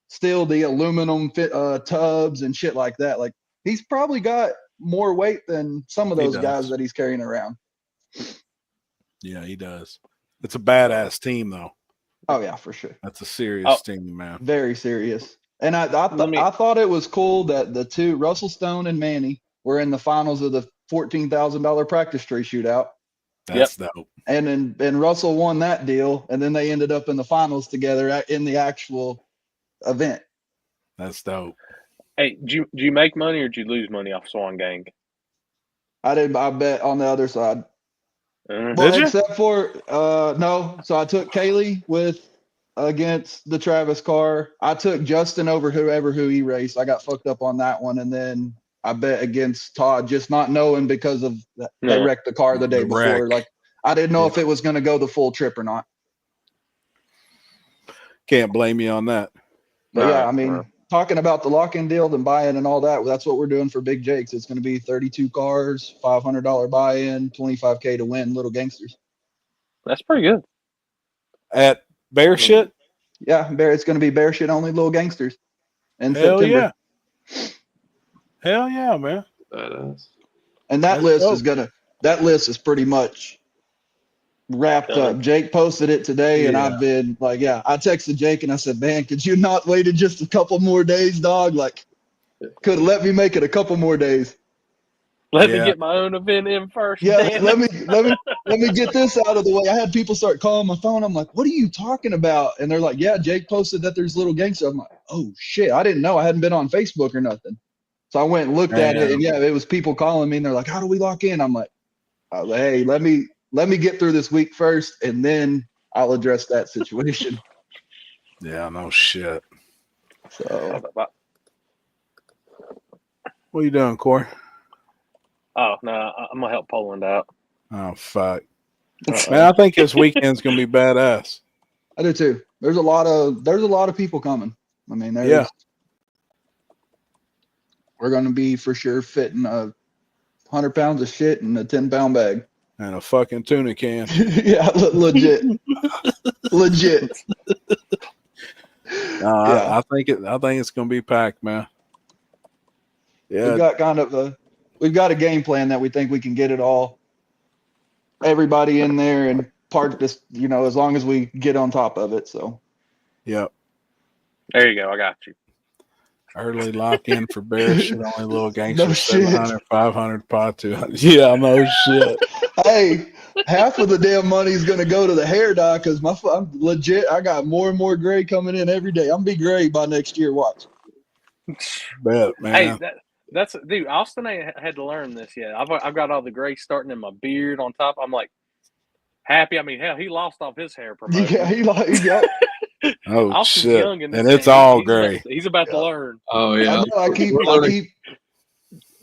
still the aluminum tubs and shit like that. Like he's probably got more weight than some of those guys that he's carrying around. Yeah, he does. It's a badass team, though. Oh yeah, for sure. That's a serious team, man. Very serious. And I thought it was cool that the two, Russell Stone and Manny, were in the finals of the $14,000 practice tree shootout. That's dope. And Russell won that deal, and then they ended up in the finals together in the actual event. That's dope. Hey, do you make money or did you lose money off Swan Gang? I bet on the other side. Did Well, you? except for no. So I took Kaylee against the Travis car. I took Justin over who he raced. I got fucked up on that one, and then I bet against Todd, just not knowing because of they wrecked the car the day before. Like I didn't know if it was going to go the full trip or not. Can't blame you on that. But yeah, I mean, talking about the lock-in deal and buy-in and all that, that's what we're doing for Big Jake's. It's going to be 32 cars, $500 buy-in, $25K to win, Little Gangsters. That's pretty good. At Bear Shit? Yeah, it's going to be Bear Shit only, Little Gangsters in Hell September. Yeah. Hell yeah, man. Badass. And that list is pretty much wrapped up. Jake posted it today, and I've been like, I texted Jake and I said, man, could you not waited just a couple more days, dog? Like, could have let me make it a couple more days. Let me get my own event in first. Yeah, damn let me get this out of the way. I had people start calling my phone. I'm like, what are you talking about? And they're like, yeah, Jake posted that there's Little Gangster. I'm like, oh shit, I didn't know. I hadn't been on Facebook or nothing. So I went and looked at it, and it was people calling me, and they're like, how do we lock in? I'm like, hey, let me get through this week first, and then I'll address that situation. Yeah, no shit. So, what are you doing, Corey? Oh no, I'm gonna help Poland out. Oh fuck, man! I think this weekend's gonna be badass. I do too. There's a lot of people coming. I mean, we're gonna be for sure fitting 100 pounds of shit in a 10-pound bag. And a fucking tuna can. Yeah, legit. Legit. I think it's gonna be packed, man. Yeah. We've got a game plan that we think we can get it all. Everybody in there and part of this, as long as we get on top of it. So yep. There you go, I got you. Early lock in for Bear Shit only, Little Gangster. No 700, 500, pot 200. Yeah, no shit. Hey, half of the damn money is gonna go to the hair dye because I'm legit. I got more and more gray coming in every day. I'm gonna be gray by next year. Watch. Bet, man. Hey, that's dude. Austin ain't had to learn this yet. I've got all the gray starting in my beard on top. I'm like happy. I mean, hell, he lost off his hair promotion. Yeah, he got. Oh Austin's shit! young And it's all gray. He's about to learn. Oh yeah.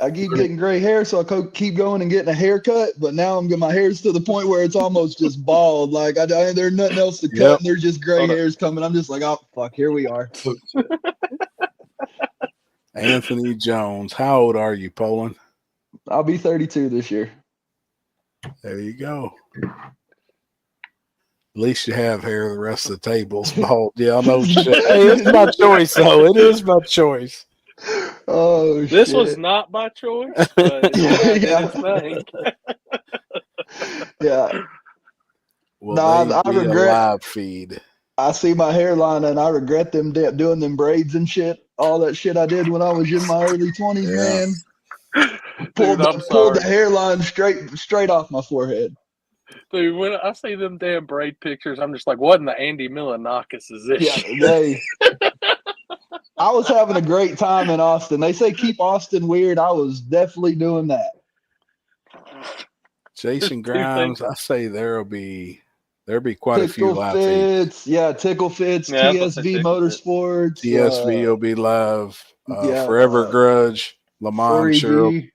I keep getting gray hair, so I keep going and getting a haircut. But now I'm getting my hair's to the point where it's almost just bald. Like there's nothing else to cut, and there's just gray hairs coming. I'm just like, oh fuck, here we are. Anthony Jones, how old are you, Poland? I'll be 32 this year. There you go. At least you have hair. The rest of the table's bald. Yeah, no shit. Hey, it's my choice, though. It is my choice. Oh, This shit. was not by choice, but it did Yeah. its thing. Yeah. Will No, they I be a regret. live feed? I see my hairline and I regret them doing them braids and shit. All that shit I did when I was in my early 20s, Yeah. man. Dude, I'm Pulled the sorry. hairline straight off my forehead. Dude, when I see them damn braid pictures, I'm just like, what in the Andy Milonakis is this Yeah, shit? I was having a great time in Austin. They say keep Austin weird. I was definitely doing that. Jason Two things. Grimes, I say there'll be quite a few Tickle live feeds. Fits, yeah, Tickle Fits, Yeah, I was gonna say TSV Tickle Fits. Motorsports, TSV will be live. yeah, Forever Grudge, Lamont sure 4EG.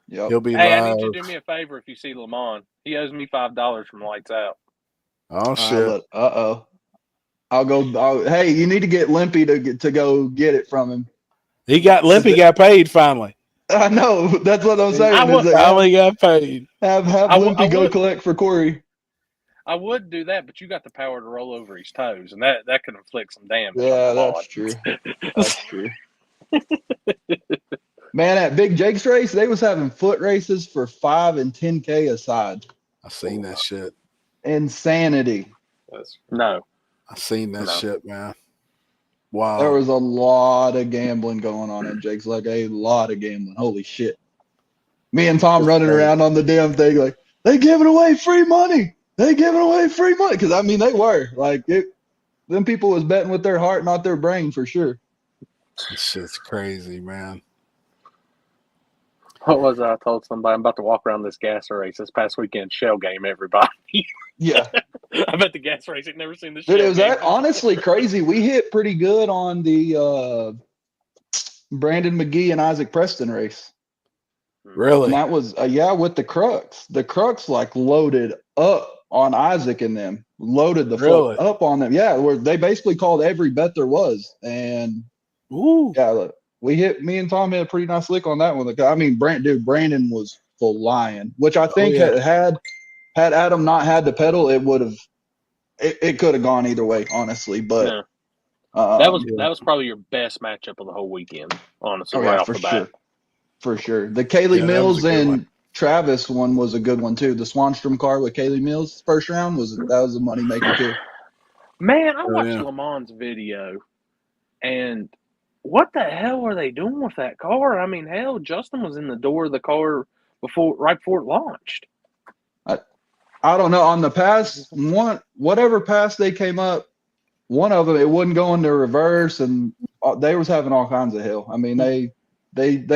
Yep. he'll be Hey, I live. need you to do me a favor if you see Lamont. He owes me $5 from Lights Out. Oh shit! I'll go. Hey, you need to get Limpy to go get it from him. Limpy got paid finally. I know. That's what I'm saying. Finally got paid. Have Limpy go collect for Corey. I would do that, but you got the power to roll over his toes, and that could inflict some damage. Yeah, that's true. That's true. Man, at Big Jake's race, they was having foot races for 5 and 10K aside. I seen that shit. Insanity. No. I seen that shit, man. Wow. There was a lot of gambling going on at Jake's, like a lot of gambling. Holy shit. Me and Tom running around on the damn thing like, they giving away free money. They giving away free money. Because, I mean, they were. Like, them people was betting with their heart, not their brain, for sure. This shit's crazy, man. What was I told somebody? I'm about to walk around this gas race this past weekend. Shell game, everybody. Yeah. I bet the gas race had never seen the Dude, shell it was game. honestly crazy. We hit pretty good on the Brandon McGee and Isaac Preston race. Really? And that was, with the Crux. The Crux, like, loaded up on Isaac and them. Loaded the fuck up on them. Yeah, where they basically called every bet there was. And, yeah, me and Tom hit a pretty nice lick on that one. I mean, Brandon was flying, which I think had Adam not had the pedal, it would have, it could have gone either way, honestly. But that was probably your best matchup of the whole weekend, honestly. Right off the bat. For sure. The Kaylee Mills and Travis one was a good one too. The Swanstrom car with Kaylee Mills first round was a moneymaker too. Man, I watched Lamont's video, and what the hell are they doing with that car? I mean, hell, Justin was in the door of the car right before it launched. I don't know. On the pass, whatever pass they came up, one of them, it wouldn't go into reverse, and they was having all kinds of hell. I mean, they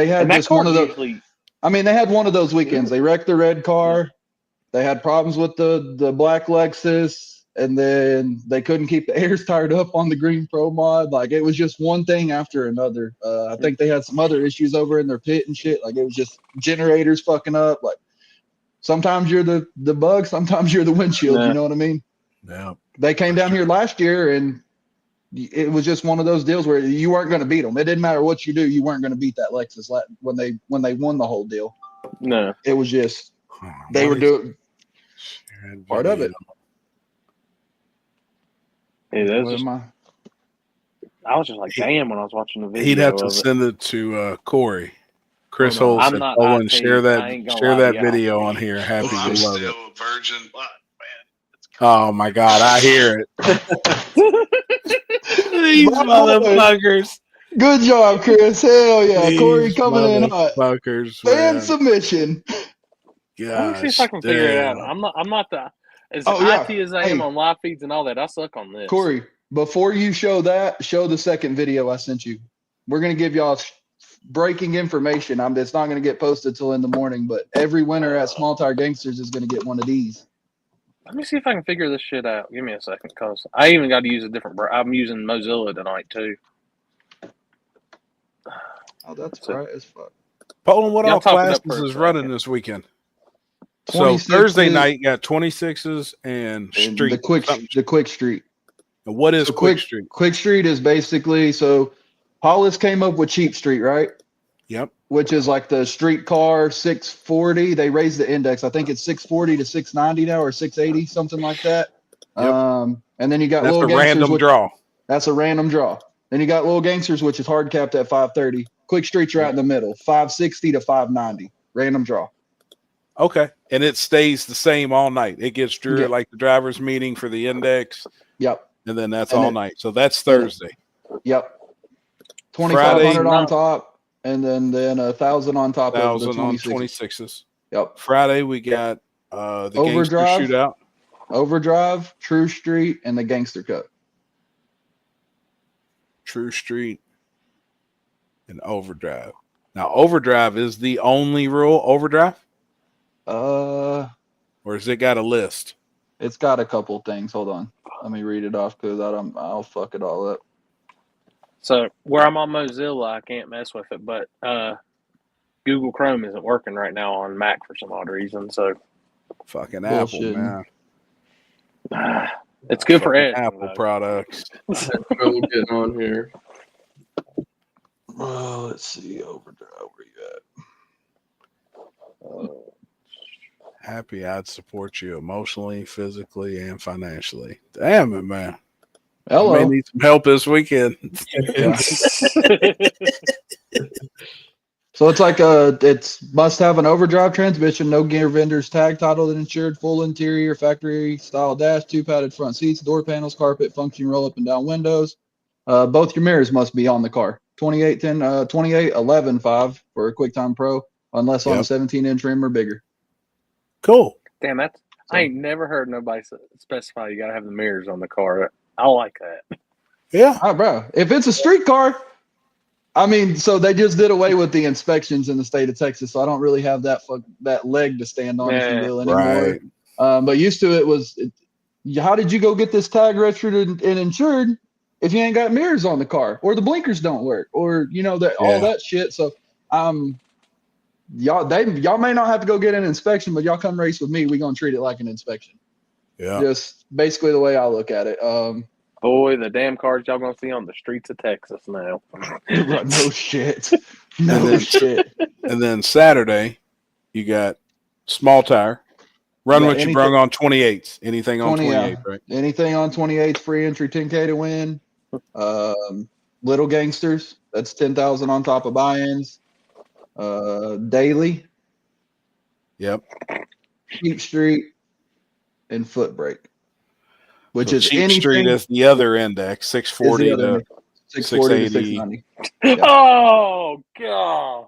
had just one of those. I mean, they had one of those weekends. They wrecked the red car. They had problems with the black Lexus, and then they couldn't keep the airs tied up on the green Pro Mod. Like, it was just one thing after another. I think they had some other issues over in their pit and shit. Like, it was just generators fucking up. Like, sometimes you're the bug, sometimes you're the windshield. You know what I mean? Yeah. They came down here last year, and it was just one of those deals where you weren't going to beat them. It didn't matter what you do, you weren't going to beat that Lexus when they won the whole deal. No, it was just they were doing part of it. I was just like, damn, when I was watching the video. He'd have to send it to Corey. Chris Holt said, "Owen, share that video on here. Happy to love it." Virgin. Oh my God, I hear it. These motherfuckers. Good job, Chris. Hell yeah. Corey coming in hot. Fan submission. Let me see if I can figure it out. I'm not as IT as I am on live feeds and all that. I suck on this. Corey, before you show the second video I sent you. We're gonna give y'all breaking information. It's not gonna get posted till in the morning, but every winner at Small Tire Gangsters is gonna get one of these. Let me see if I can figure this shit out. Give me a second, because I even got to use a different I'm using Mozilla tonight, too. Oh, that's right as fuck. Poland, what all classes is running this weekend? So Thursday night, you got 26s and street. The quick street. And what is quick street? Quick street is basically, so Hollis came up with cheap street, right? Yep. which is like the street car 640. They raised the index. I think it's 640 to 690 now, or 680, something like that. Yep. And then you got That's little a gangsters. random draw. That's a random draw. Then you got little gangsters, which is hard capped at 530. Quick streets right in the middle, 560 to 590. Random draw. Okay. And it stays the same all night. It gets drew Yeah. at like the driver's meeting for the index. Yep. And then that's And all it- night. So that's Thursday. Yep. Friday 2,500 on night. top, and then 1,000 on top of the 1,000 on 26. 26s. Yep. Friday we got the gangster Overdrive. shootout. Overdrive, True Street, and the Gangster Cup. True Street, and Overdrive. Now, Overdrive is the only rule, Overdrive? Or has it got a list? It's got a couple things. Hold on. Let me read it off because I'll fuck it all up. So where I'm on Mozilla, I can't mess with it, but Google Chrome isn't working right now on Mac for some odd reason. So Fucking Bullshit. Apple, man. it's good for Fucking editing, Apple though. products. I had trouble getting on here. Well, let's see. Overdrive. Where you at? Happy I'd support you emotionally, physically, and financially. Damn it, man. I Hello. may need some help this weekend. So it's like it's must have an overdrive transmission, no gear vendors, tag titled and insured, full interior, factory style dash, 2 padded front seats, door panels, carpet, functioning roll up and down windows. Both your mirrors must be on the car. 2811.5 for a QuickTime Pro, unless on a Yep. 17-inch rim or bigger. Cool. Damn, I ain't never heard nobody specify you got to have the mirrors on the car. I like that. Yeah. All right, bro. If it's a street car, I mean, so they just did away with the inspections in the state of Texas, so I don't really have that leg to stand on, if you will, anymore. Right. But used to it was, how did you go get this tag registered and insured if you ain't got mirrors on the car, or the blinkers don't work, or all that shit? So, y'all may not have to go get an inspection, but y'all come race with me. We gonna treat it like an inspection. Yeah. Just basically the way I look at it. Boy, the damn cars y'all gonna see on the streets of Texas now. No shit. No shit. And then Saturday, you got small tire. Run Yeah, what you brung on 28s. Anything on 28, right? Anything on 28, free entry, 10K to win. Little Gangsters, that's 10,000 on top of buy-ins. Daily, Yep. Cheap Street, and Foot Brake, which So is Cheap anything. Street is the other index, 640 is the other to 640 to 680. 690. Oh God!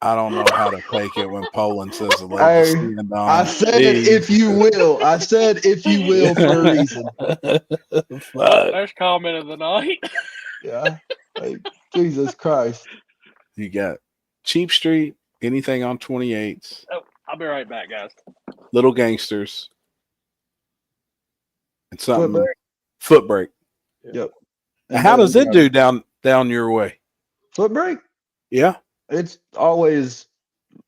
I don't know how to take it when Poland says the Hey, leg to stand on. I said it, if you will. I said if you will for a reason. There's comment of the night. Yeah. Like, Jesus Christ. You got Cheap Street, anything on 28s, Oh, I'll be right back, guys. Little Gangsters, and something Foot Brake. Foot Brake. Yep. Now, how does it do down your way? Foot Brake? Yeah, It's always,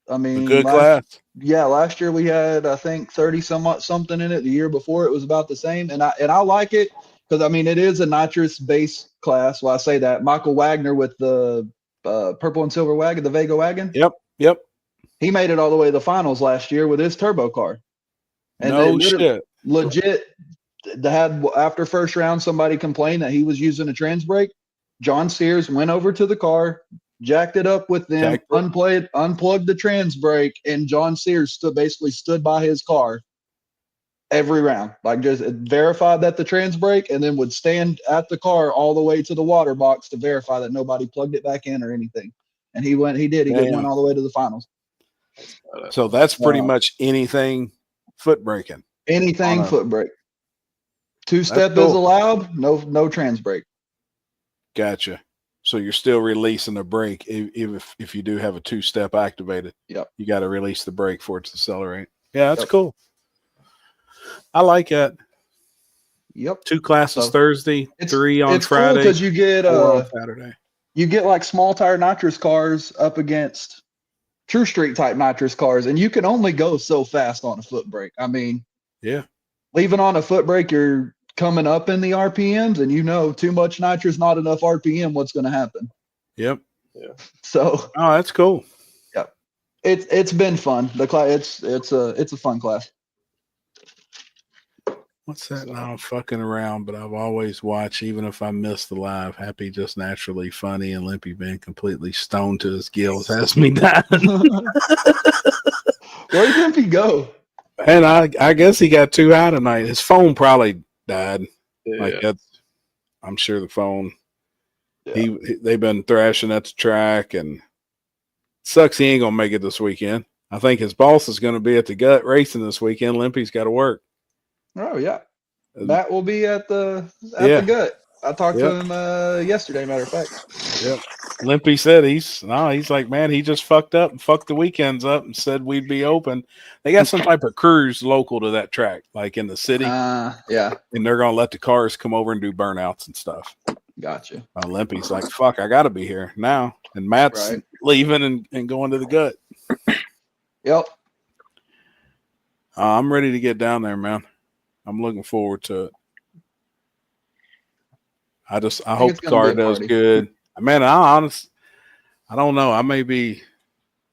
I mean, a good class. last year we had, I think, 30 something in it. The year before it was about the same. And I like it because, I mean, it is a nitrous base class. Well, I say that. Michael Wagner with the purple and silver wagon, the Vega wagon. Yep. He made it all the way to the finals last year with his turbo car. And No they shit. legit, they had, after first round, somebody complained that he was using a trans brake. John Sears went over to the car, jacked it up with them, unplugged the trans brake, and John Sears basically stood by his car every round, like just verified that the trans brake, and then would stand at the car all the way to the water box to verify that nobody plugged it back in or anything. And he went all the way to the finals. So that's pretty much anything foot braking. Anything foot brake. Two-step is allowed, no trans brake. Gotcha. So you're still releasing the brake if you do have a two-step activated. Yep. You got to release the brake for it to accelerate. Yeah, that's cool. I like that. Yep. 2 classes Thursday, 3 on Friday. Because you get 4 on Saturday. You get like small tire nitrous cars up against True Street type nitrous cars, and you can only go so fast on a foot brake. I mean, yeah, leaving on a foot brake, you're coming up in the RPMs, and too much nitrous, not enough RPM. What's going to happen? Yep. So Oh, that's cool. it's been fun. The class it's a fun class. What's that now? I'm fucking around, but I've always watched, even if I miss the live, Happy Just Naturally Funny and Limpy being completely stoned to his gills has me dying. Where did Limpy go? And I guess he got too high tonight. His phone probably died. Yeah. Like that's, I'm sure the phone. Yeah. They've been thrashing at the track, and sucks he ain't gonna make it this weekend. I think his boss is gonna be at the gut racing this weekend. Limpy's got to work. Oh yeah. Matt will be at the gut. I talked to him yesterday, matter of fact. Yep. Limpy said he's like, man, he just fucked up and fucked the weekends up and said we'd be open. They got some type of cruise local to that track, like in the city. Yeah. And they're gonna let the cars come over and do burnouts and stuff. Gotcha. Limpy's like, fuck, I gotta be here now. And Matt's leaving and going to the gut. Yep. I'm ready to get down there, man. I'm looking forward to it. I hope the car does good. Man, I don't know. I may be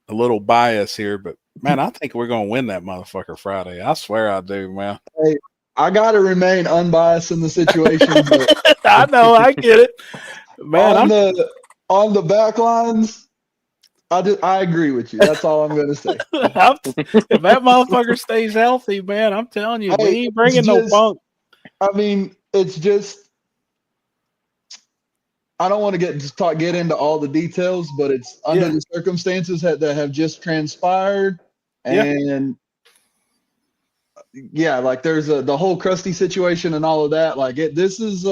a little biased here, but man, I think we're gonna win that motherfucker Friday. I swear I do, man. Hey, I gotta remain unbiased in the situation. But I know, I get it. Man, on the back lines, I agree with you. That's all I'm gonna say. If that motherfucker stays healthy, man, I'm telling you, we ain't bringing no punk. I mean, it's just I don't want to get into all the details, but it's under the circumstances that have just transpired, and like there's the whole Krusty situation and all of that. Like this is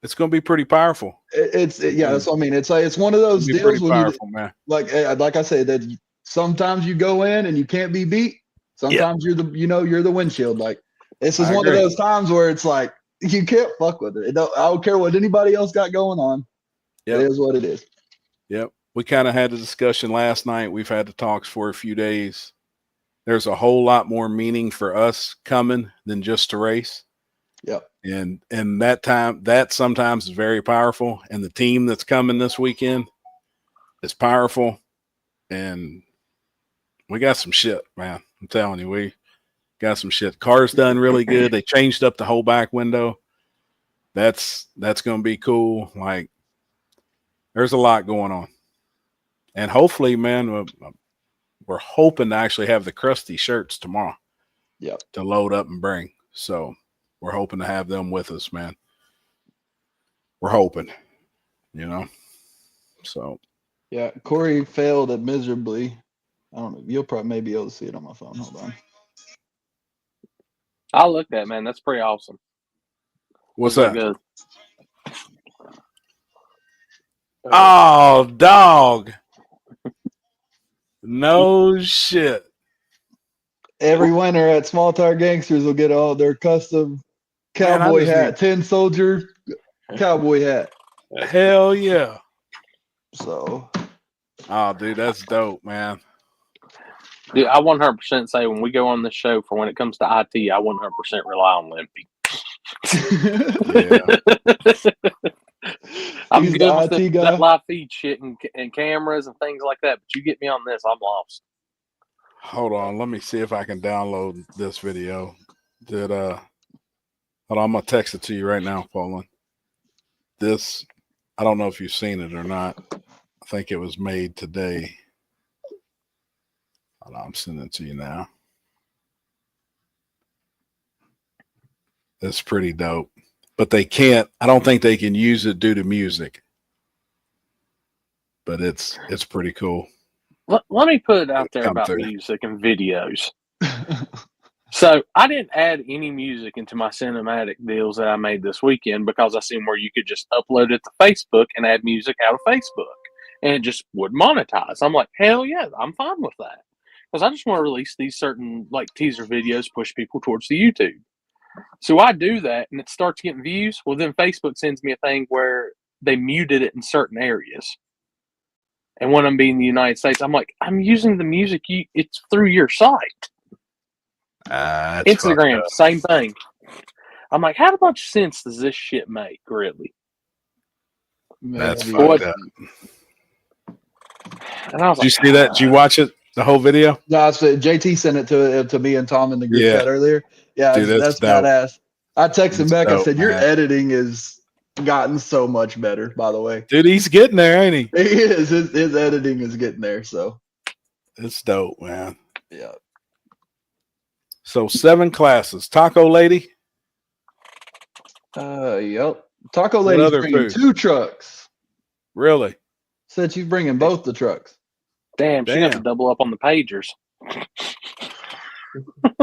it's going to be pretty powerful. That's what I mean. It's like it's one of those deals when powerful, man. Like I said, that sometimes you go in and you can't be beat. Sometimes you're the windshield. Like this is one of those times where it's like you can't fuck with it. I don't care what anybody else got going on. It is what it is. Yep. We kind of had a discussion last night. We've had the talks for a few days. There's a whole lot more meaning for us coming than just to race. Yep. And that sometimes is very powerful. And the team that's coming this weekend is powerful. And we got some shit, man. I'm telling you, we got some shit. Car's done really good. They changed up the whole back window. That's going to be cool. Like, there's a lot going on. And hopefully, man, we're hoping to actually have the Krusty shirts tomorrow. Yep. To load up and bring. So we're hoping to have them with us, man. We're hoping, So. Yeah, Corey failed it miserably. I don't know. You'll probably maybe be able to see it on my phone. Hold on. I looked at it, man. That's pretty awesome. What's that? Good? Oh, dog. No shit. Every winter at Small Tire Gangsters will get all their custom cowboy hat, tin soldier cowboy hat. Hell yeah. So. Oh, dude, that's dope, man. Dude, I 100% say when we go on this show for when it comes to IT, I 100% rely on Limpy. I'm He's good with IT guy. that live feed shit and cameras and things like that, but you get me on this, I'm lost. Hold on, let me see if I can download this video. Hold on, I'm gonna text it to you right now, Poland. This, I don't know if you've seen it or not. I think it was made today. Hold on, I'm sending it to you now. It's pretty dope. But they can't, I don't think they can use it due to music. But it's pretty cool. Let me put it out there about music and videos. So I didn't add any music into my cinematic deals that I made this weekend because I seen where you could just upload it to Facebook and add music out of Facebook. And it just would monetize. I'm like, hell yeah, I'm fine with that. Because I just want to release these certain like teaser videos, push people towards the YouTube. So I do that and it starts getting views. Well, then Facebook sends me a thing where they muted it in certain areas. And when I'm being in the United States, I'm like, I'm using the music. It's through your site. Instagram, same thing. I'm like, how much sense does this shit make, really? That's fucked up. And I was Did you see that? Did you watch it? The whole video? No, I said JT sent it to me and Tom in the group Yeah. chat earlier. Yeah, Dude, that's dope. badass. I texted him That's back. I dope, said, "Your man. editing has gotten so much better." By the way, Dude, he's getting there, ain't he? he is. His editing is getting there. So It's dope, man. yeah. So 7 classes. Taco lady. Yep. Taco What Lady's other bringing food? 2 trucks. Really? Said she's bringing both the trucks. damn, she got to Damn. double up on the pagers.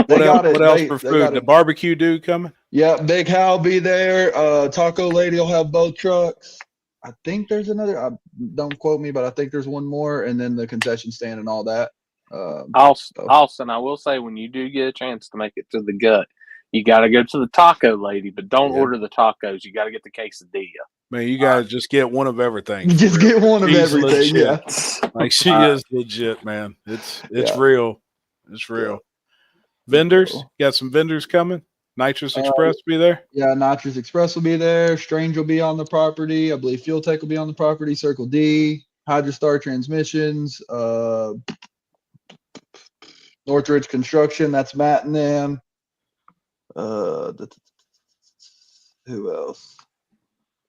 They got it. What else They for got food? The it. barbecue dude coming? Yeah, Big Hal will be there. Taco Lady will have both trucks. I think there's another. Don't quote me, but I think there's one more, and then the concession stand and all that. Austin, I will say, when you do get a chance to make it to the gut, you got to go to the taco lady, but don't order the tacos. You got to get the quesadilla. Man, you guys just get one of everything. for Just real. get one of She's everything. legit. Yeah. Like she is legit, man. It's Yeah. real. It's real. Vendors, you got some vendors coming. Nitrous Express be there. Yeah, Nitrous Express will be there. Strange will be on the property. I believe Fuel Tech will be on the property. Circle D, Hydrostar Transmissions, Northridge Construction. That's Matt and them. Who else?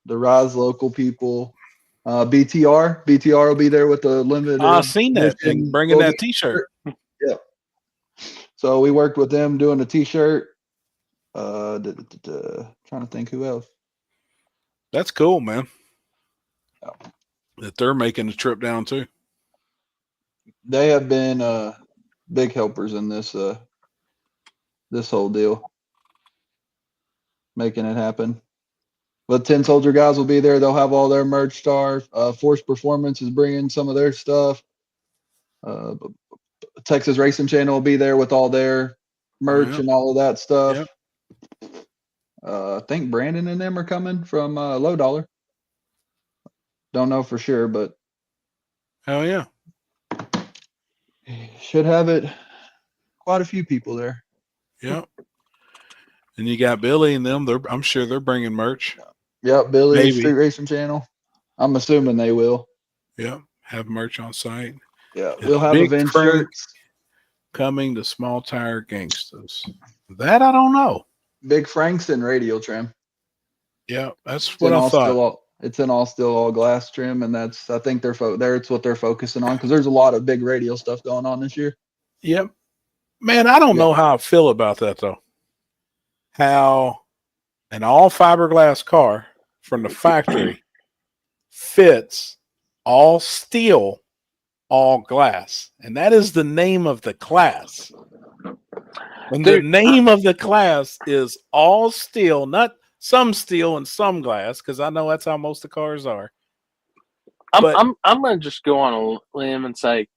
The Rise local people. BTR will be there with the limited. I seen that edition thing bringing that bogey T-shirt. Yeah. So we worked with them doing a T-shirt. Trying to think who else. That's cool, man. Yeah. That they're making the trip down too. They have been big helpers in this this whole deal, making it happen. But 10 Soldier guys will be there. They'll have all their merch. Force Performance is bringing some of their stuff. Texas Racing Channel will be there with all their merch and all of that stuff. Yep. I think Brandon and them are coming from Low Dollar. Don't know for sure, but Hell yeah. should have it. Quite a few people there. Yep. And you got Billy and them. I'm sure they're bringing merch. Yep, Billy Maybe. Street Racing Channel. I'm assuming they will. Yep. Have merch on site. Yeah, And we'll have Big event Frank shirts. coming to Small Tire Gangsters. That I don't know. Big Franks and radial trim. Yeah, that's It's what in I all thought. it's in all still all glass trim, and that's I think it's what they're focusing on because there's a lot of big radial stuff going on this year. Yep. Man, I don't know how I feel about that though. How an all fiberglass car from the factory fits all steel, all glass. And that is the name of the class. And the name of the class is all steel, not some steel and some glass, because I know that's how most of the cars are. I'm gonna just go on a limb and say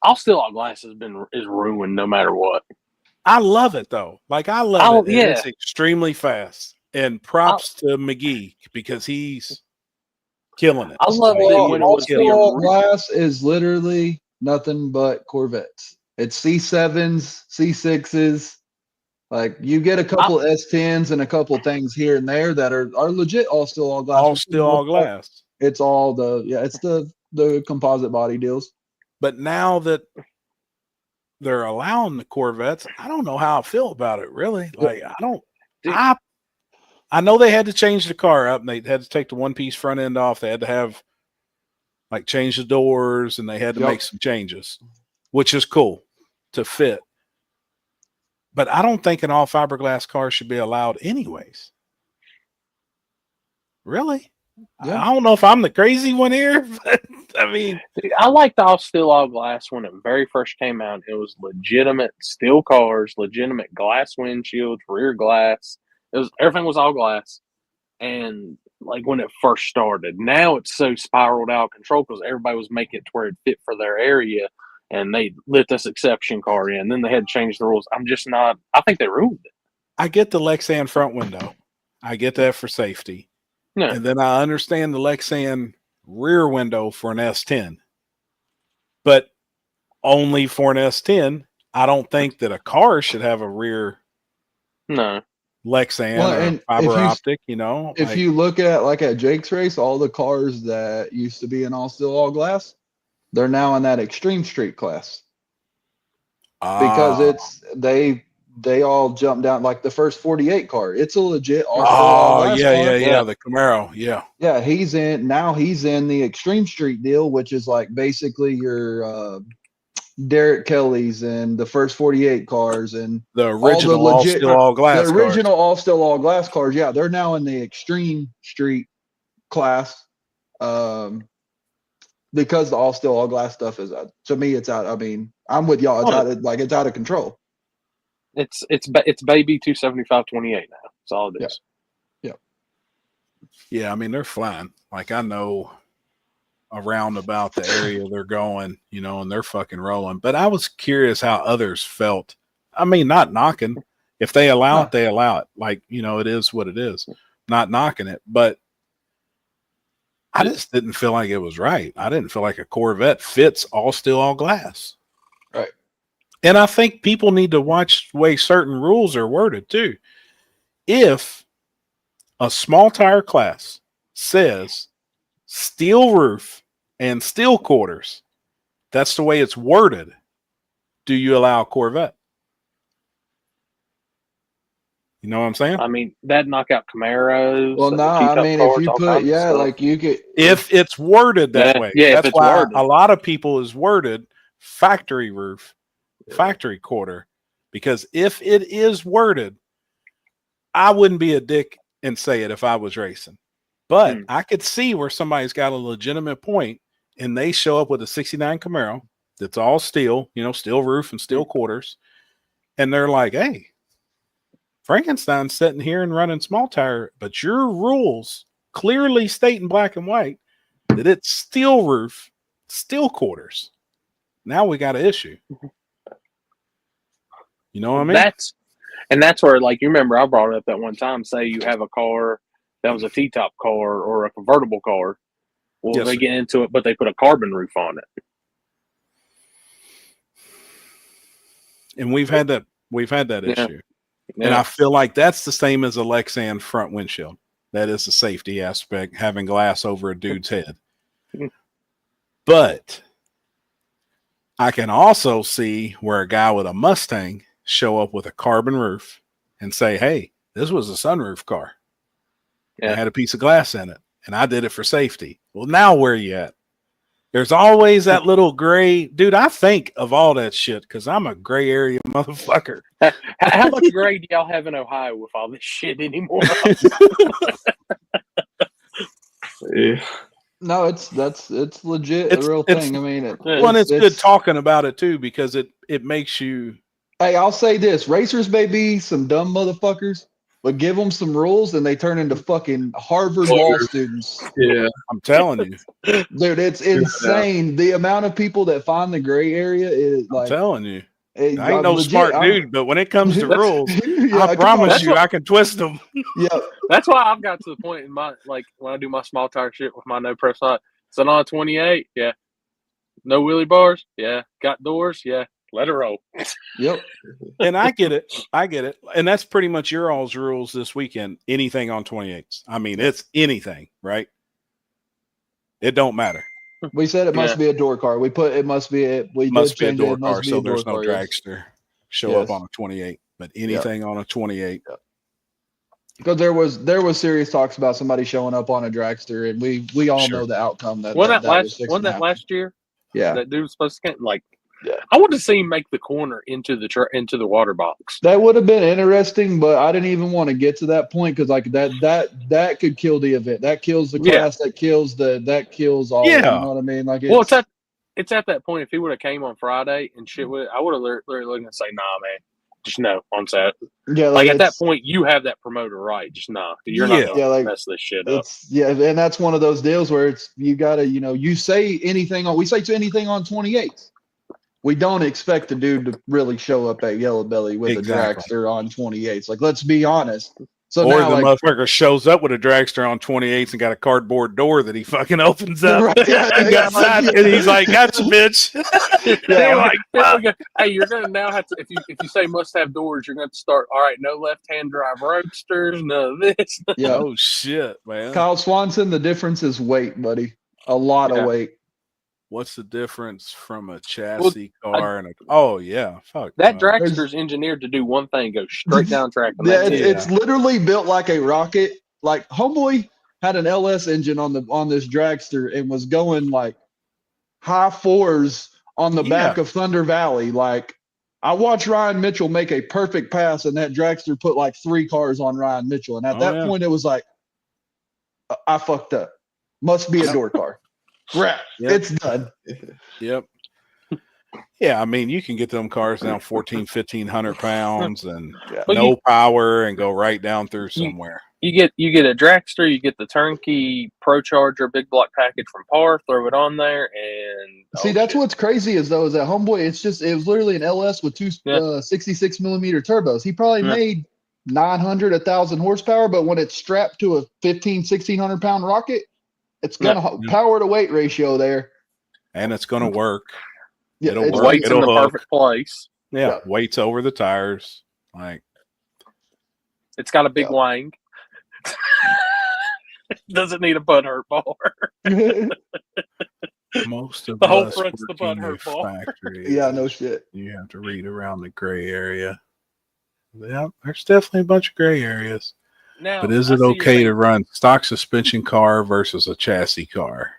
all steel all glass is ruined no matter what. I love it though. Like I love it. Yeah. It's extremely fast. And props to McGee because he's killing it. I love it when it was all glass is literally nothing but Corvettes. It's C7s, C6s. Like you get a couple S10s and a couple things here and there that are legit all still all glass. All still all glass. It's all it's the composite body deals. But now that they're allowing the Corvettes, I don't know how I feel about it really. Like I know they had to change the car up and they had to take the one piece front end off. They had to have like change the doors and they had to make some changes, which is cool to fit. But I don't think an all fiberglass car should be allowed anyways. Really? Yeah. I don't know if I'm the crazy one here, but I mean, I liked all steel all glass when it very first came out. It was legitimate steel cars, legitimate glass windshields, rear glass. Everything was all glass. And like when it first started, now it's so spiraled out of control because everybody was making it to where it fit for their area. And they let this exception car in. Then they had to change the rules. I'm just not. I think they ruined it. I get the Lexan front window. I get that for safety. Yeah. And then I understand the Lexan rear window for an S10. But only for an S10. I don't think that a car should have a rear Lexan Well, or and fiber if you optic, you know. if like, you look at like at Jake's race, all the cars that used to be in all steel, all glass, they're now in that extreme street class because it's they all jump down like the first 48 car. It's a legit all steel, all glass car. yeah, the Camaro, yeah. Yeah, he's in the extreme street deal, which is like basically your Derek Kelly's and the first 48 cars and The all the original all legit steel, all glass the cars. original all steel, all glass cars. Yeah, they're now in the extreme street class. Because the all steel, all glass stuff is to me, it's out. I mean, I'm with y'all. It's out of it's out of control. It's baby 275/28 now. That's all it is. Yeah, I mean, they're flying. Like, I know around about the area they're going, you know, and they're fucking rolling. But I was curious how others felt. I mean, not knocking. If they allow it, they allow it. Like, you know, it is what it is. Not knocking it. But I just didn't feel like it was right. I didn't feel like a Corvette fits all steel, all glass. Right. And I think people need to watch the way certain rules are worded too. If a small tire class says steel roof and steel quarters, that's the way it's worded. Do you allow a Corvette? You know what I'm saying? I mean, that'd knock out Camaros. Well, no, I mean, if you put like you could if it's worded that way. Yeah, that's if it's why worded. a lot of people is worded factory roof, factory quarter, because if it is worded, I wouldn't be a dick and say it if I was racing. But I could see where somebody's got a legitimate point and they show up with a 69 Camaro that's all steel, you know, steel roof and steel quarters. And they're like, hey, Frankenstein's sitting here and running small tire, but your rules clearly state in black and white that it's steel roof, steel quarters. Now we got an issue. You know what I mean? That's where, like, you remember I brought it up that one time. Say you have a car that was a T-top car or a convertible car. Well, Yes, they sir. get into it, but they put a carbon roof on it. And we've had that Yeah. issue. And I feel like that's the same as a Lexan front windshield. That is the safety aspect, having glass over a dude's head. But I can also see where a guy with a Mustang show up with a carbon roof and say, hey, this was a sunroof car. Yeah. It had a piece of glass in it, and I did it for safety. Well, now where are you at? There's always that little gray. Dude, I think of all that shit because I'm a gray area motherfucker. How much gray do y'all have in Ohio with all this shit anymore? Yeah. no, it's legit a real thing. I mean, it's good talking about it too because it makes you. Hey, I'll say this: racers may be some dumb motherfuckers, but give them some rules and they turn into fucking Harvard law students. Yeah, I'm telling you, dude, it's insane. The amount of people that find the gray area is like. I'm telling you. I ain't I'm no legit, smart dude, but when it comes to rules, Yeah, I promise you, I can twist them. Yeah, That's why I've got to the point in my, like, when I do my small tire shit with my no press hot. So on a 28, yeah. No wheelie bars, yeah. Got doors, yeah. Let it roll. Yep. And I get it. And that's pretty much your all's rules this weekend. Anything on 28s. I mean, it's anything, right? It don't matter. We said it must be a door car. We put it must be it. We Must did be a change door it. car, Must be so a door there's no car, yes. dragster show up on a 28. But anything on a 28. Because there was serious talks about somebody showing up on a dragster, and we all know the outcome that Wasn't that that was fixing to happen. last year? Yeah. That dude was supposed to like. Yeah. I want to see him make the corner into the water box. That would have been interesting, but I didn't even want to get to that point because like that could kill the event. That kills the class. That kills all. Yeah. You know what I mean? Like it's at that point. If he would have came on Friday and shit with it, I would have literally looked and say, nah, man, just no on set. Yeah, like at that point, you have that promoter right. Just nah, you're not gonna mess this shit up. And that's one of those deals where it's you gotta, you say anything on. We say to anything on 28s. We don't expect a dude to really show up at Yellow Belly with a dragster on 28s. Like, let's be honest. So or now, the like, motherfucker shows up with a dragster on 28s and got a cardboard door that he fucking opens up. Right, yeah, and, yeah, got like, and he's like, "Gotcha, bitch." yeah, You're like, like, Hey, you're gonna now have to if you say must have doors, you're gonna have to start. All right, no left hand drive roadsters, none of this. yeah. "Oh shit, man! Kyle Swanson, the difference is weight, buddy. A lot of Yeah. weight. What's the difference from a chassis Well, car and a? Oh yeah, fuck That There's- dragster's engineered to do one thing: go straight down track. And Yeah, that's it. it's literally built like a rocket. Like homeboy had an LS engine on this dragster and was going like high fours on the back of Thunder Valley. Like I watched Ryan Mitchell make a perfect pass, and that dragster put like 3 cars on Ryan Mitchell. And at that point, it was like, I fucked up. Must be a door car. Crap. Yep. It's done. Yep. Yeah, I mean, you can get them cars down 1,500 pounds and no power and go right down through somewhere. You get a dragster, you get the turnkey Pro Charger big block package from Par, throw it on there, and See, that's what's crazy is that homeboy, it was literally an LS with two 66 millimeter turbos. He probably made 900, 1,000 horsepower, but when it's strapped to a 1,600 pound rocket, it's gonna power to weight ratio there, and it's gonna work. Yeah, it'll work. Weight's It'll in the hook. perfect place. Yeah, weights over the tires. Like it's got a big wang. Doesn't need a butthurt bar. Most of the whole us front's the working butthurt bar. factories, yeah, no shit. You have to read around the gray area. Yeah, there's definitely a bunch of gray areas. Now, but is it okay to run stock suspension car versus a chassis car?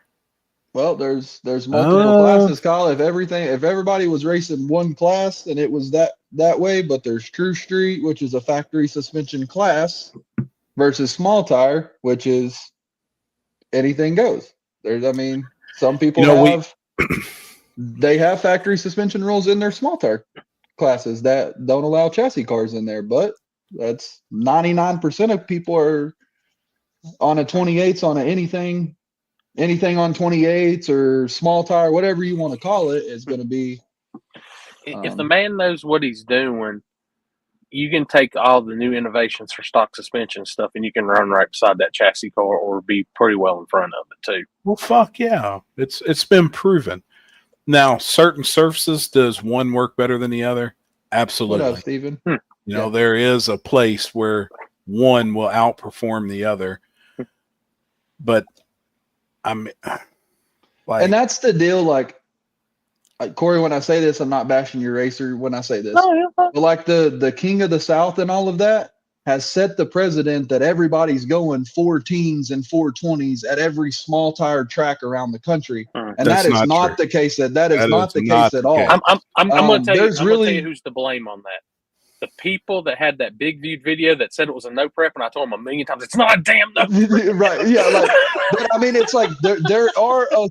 Well, there's multiple classes, Kyle. If everybody was racing one class and it was that way, but there's True Street, which is a factory suspension class, versus small tire, which is anything goes. Some people they have factory suspension rules in their small tire classes that don't allow chassis cars in there, but that's 99% of people are on a 28s on anything on 28s or small tire, whatever you want to call it, is going to be. If the man knows what he's doing, you can take all the new innovations for stock suspension stuff and you can run right beside that chassis car or be pretty well in front of it too. Well, fuck yeah. It's been proven. Now, certain surfaces, does one work better than the other? Absolutely. What up, Steven? You know, there is a place where one will outperform the other. But I'm like, and that's the deal. Like Corey, when I say this, I'm not bashing your racer when I say this. But like the King of the South and all of that has set the precedent that everybody's going 410s and 420s at every small tire track around the country, and that is not the case. That is not the case at all. I'm going to tell you. I'm going to tell you who's to blame on that. The people that had that big viewed video that said it was a no prep, and I told them 1,000,000 times it's not a damn no prep. Right? Yeah. Like, but I mean, it's like there are a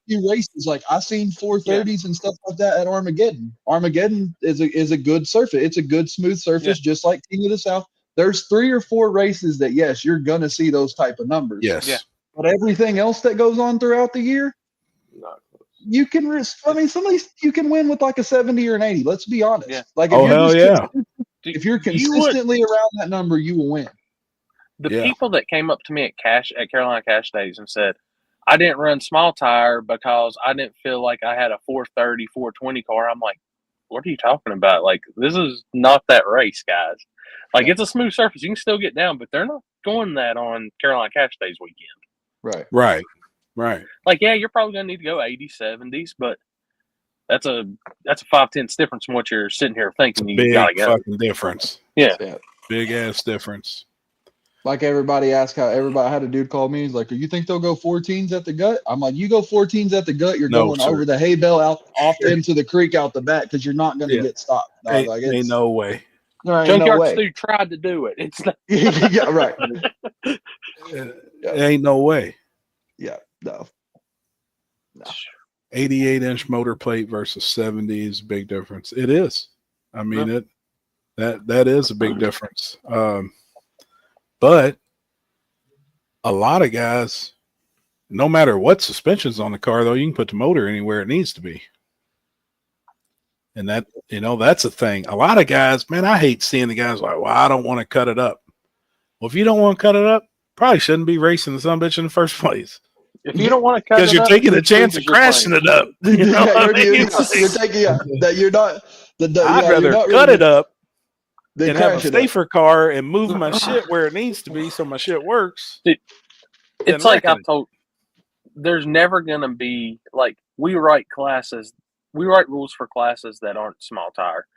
few races. Like I seen 430s and stuff like that at Armageddon. Armageddon is a good surface. It's a good smooth surface, just like King of the South. There's 3 or 4 races that yes, you're gonna see those type of numbers. Yes. Yeah. But everything else that goes on throughout the year, you can risk. I mean, you can win with like a 70 or an 80. Let's be honest. Yeah. Like if you're consistently around that number, you will win. The people that came up to me at Carolina Cash Days and said, I didn't run small tire because I didn't feel like I had a 430, 420 car. I'm like, what are you talking about? Like, this is not that race, guys. Like, it's a smooth surface. You can still get down, but they're not going that on Carolina Cash Days weekend. Right. Like, yeah, you're probably going to need to go 80s, 70s, but that's a 5/10 difference from what you're sitting here thinking you got to go. Fucking difference. Yeah. Big ass difference. Like everybody asked I had a dude call me. He's like, you think they'll go 14s at the gut? I'm like, you go 14s at the gut, you're going over the hay bale off into the creek out the back because you're not going to get stopped. Ain't no way. Junkyard Stu tried to do it. It's not. Yeah, right. Ain't no way. Yeah, no. 88-inch motor plate versus 70 is a big difference. It is. I mean, that is a big difference. But a lot of guys, no matter what suspension's on the car, though, you can put the motor anywhere it needs to be. And that, that's a thing. A lot of guys, man, I hate seeing the guys like, well, I don't want to cut it up. Well, if you don't want to cut it up, probably shouldn't be racing the son of a bitch in the first place. If you don't want to cut it Because you're up, taking a good chance food of is your crashing friend. it up. You know what I mean? you're taking that you're not. I'd You're rather not cut really it up than and have a crash it up. safer car and move my shit where it needs to be so my shit works. Dude, than it's like wrecking I've told. There's never going to be like we write rules for classes that aren't small tire.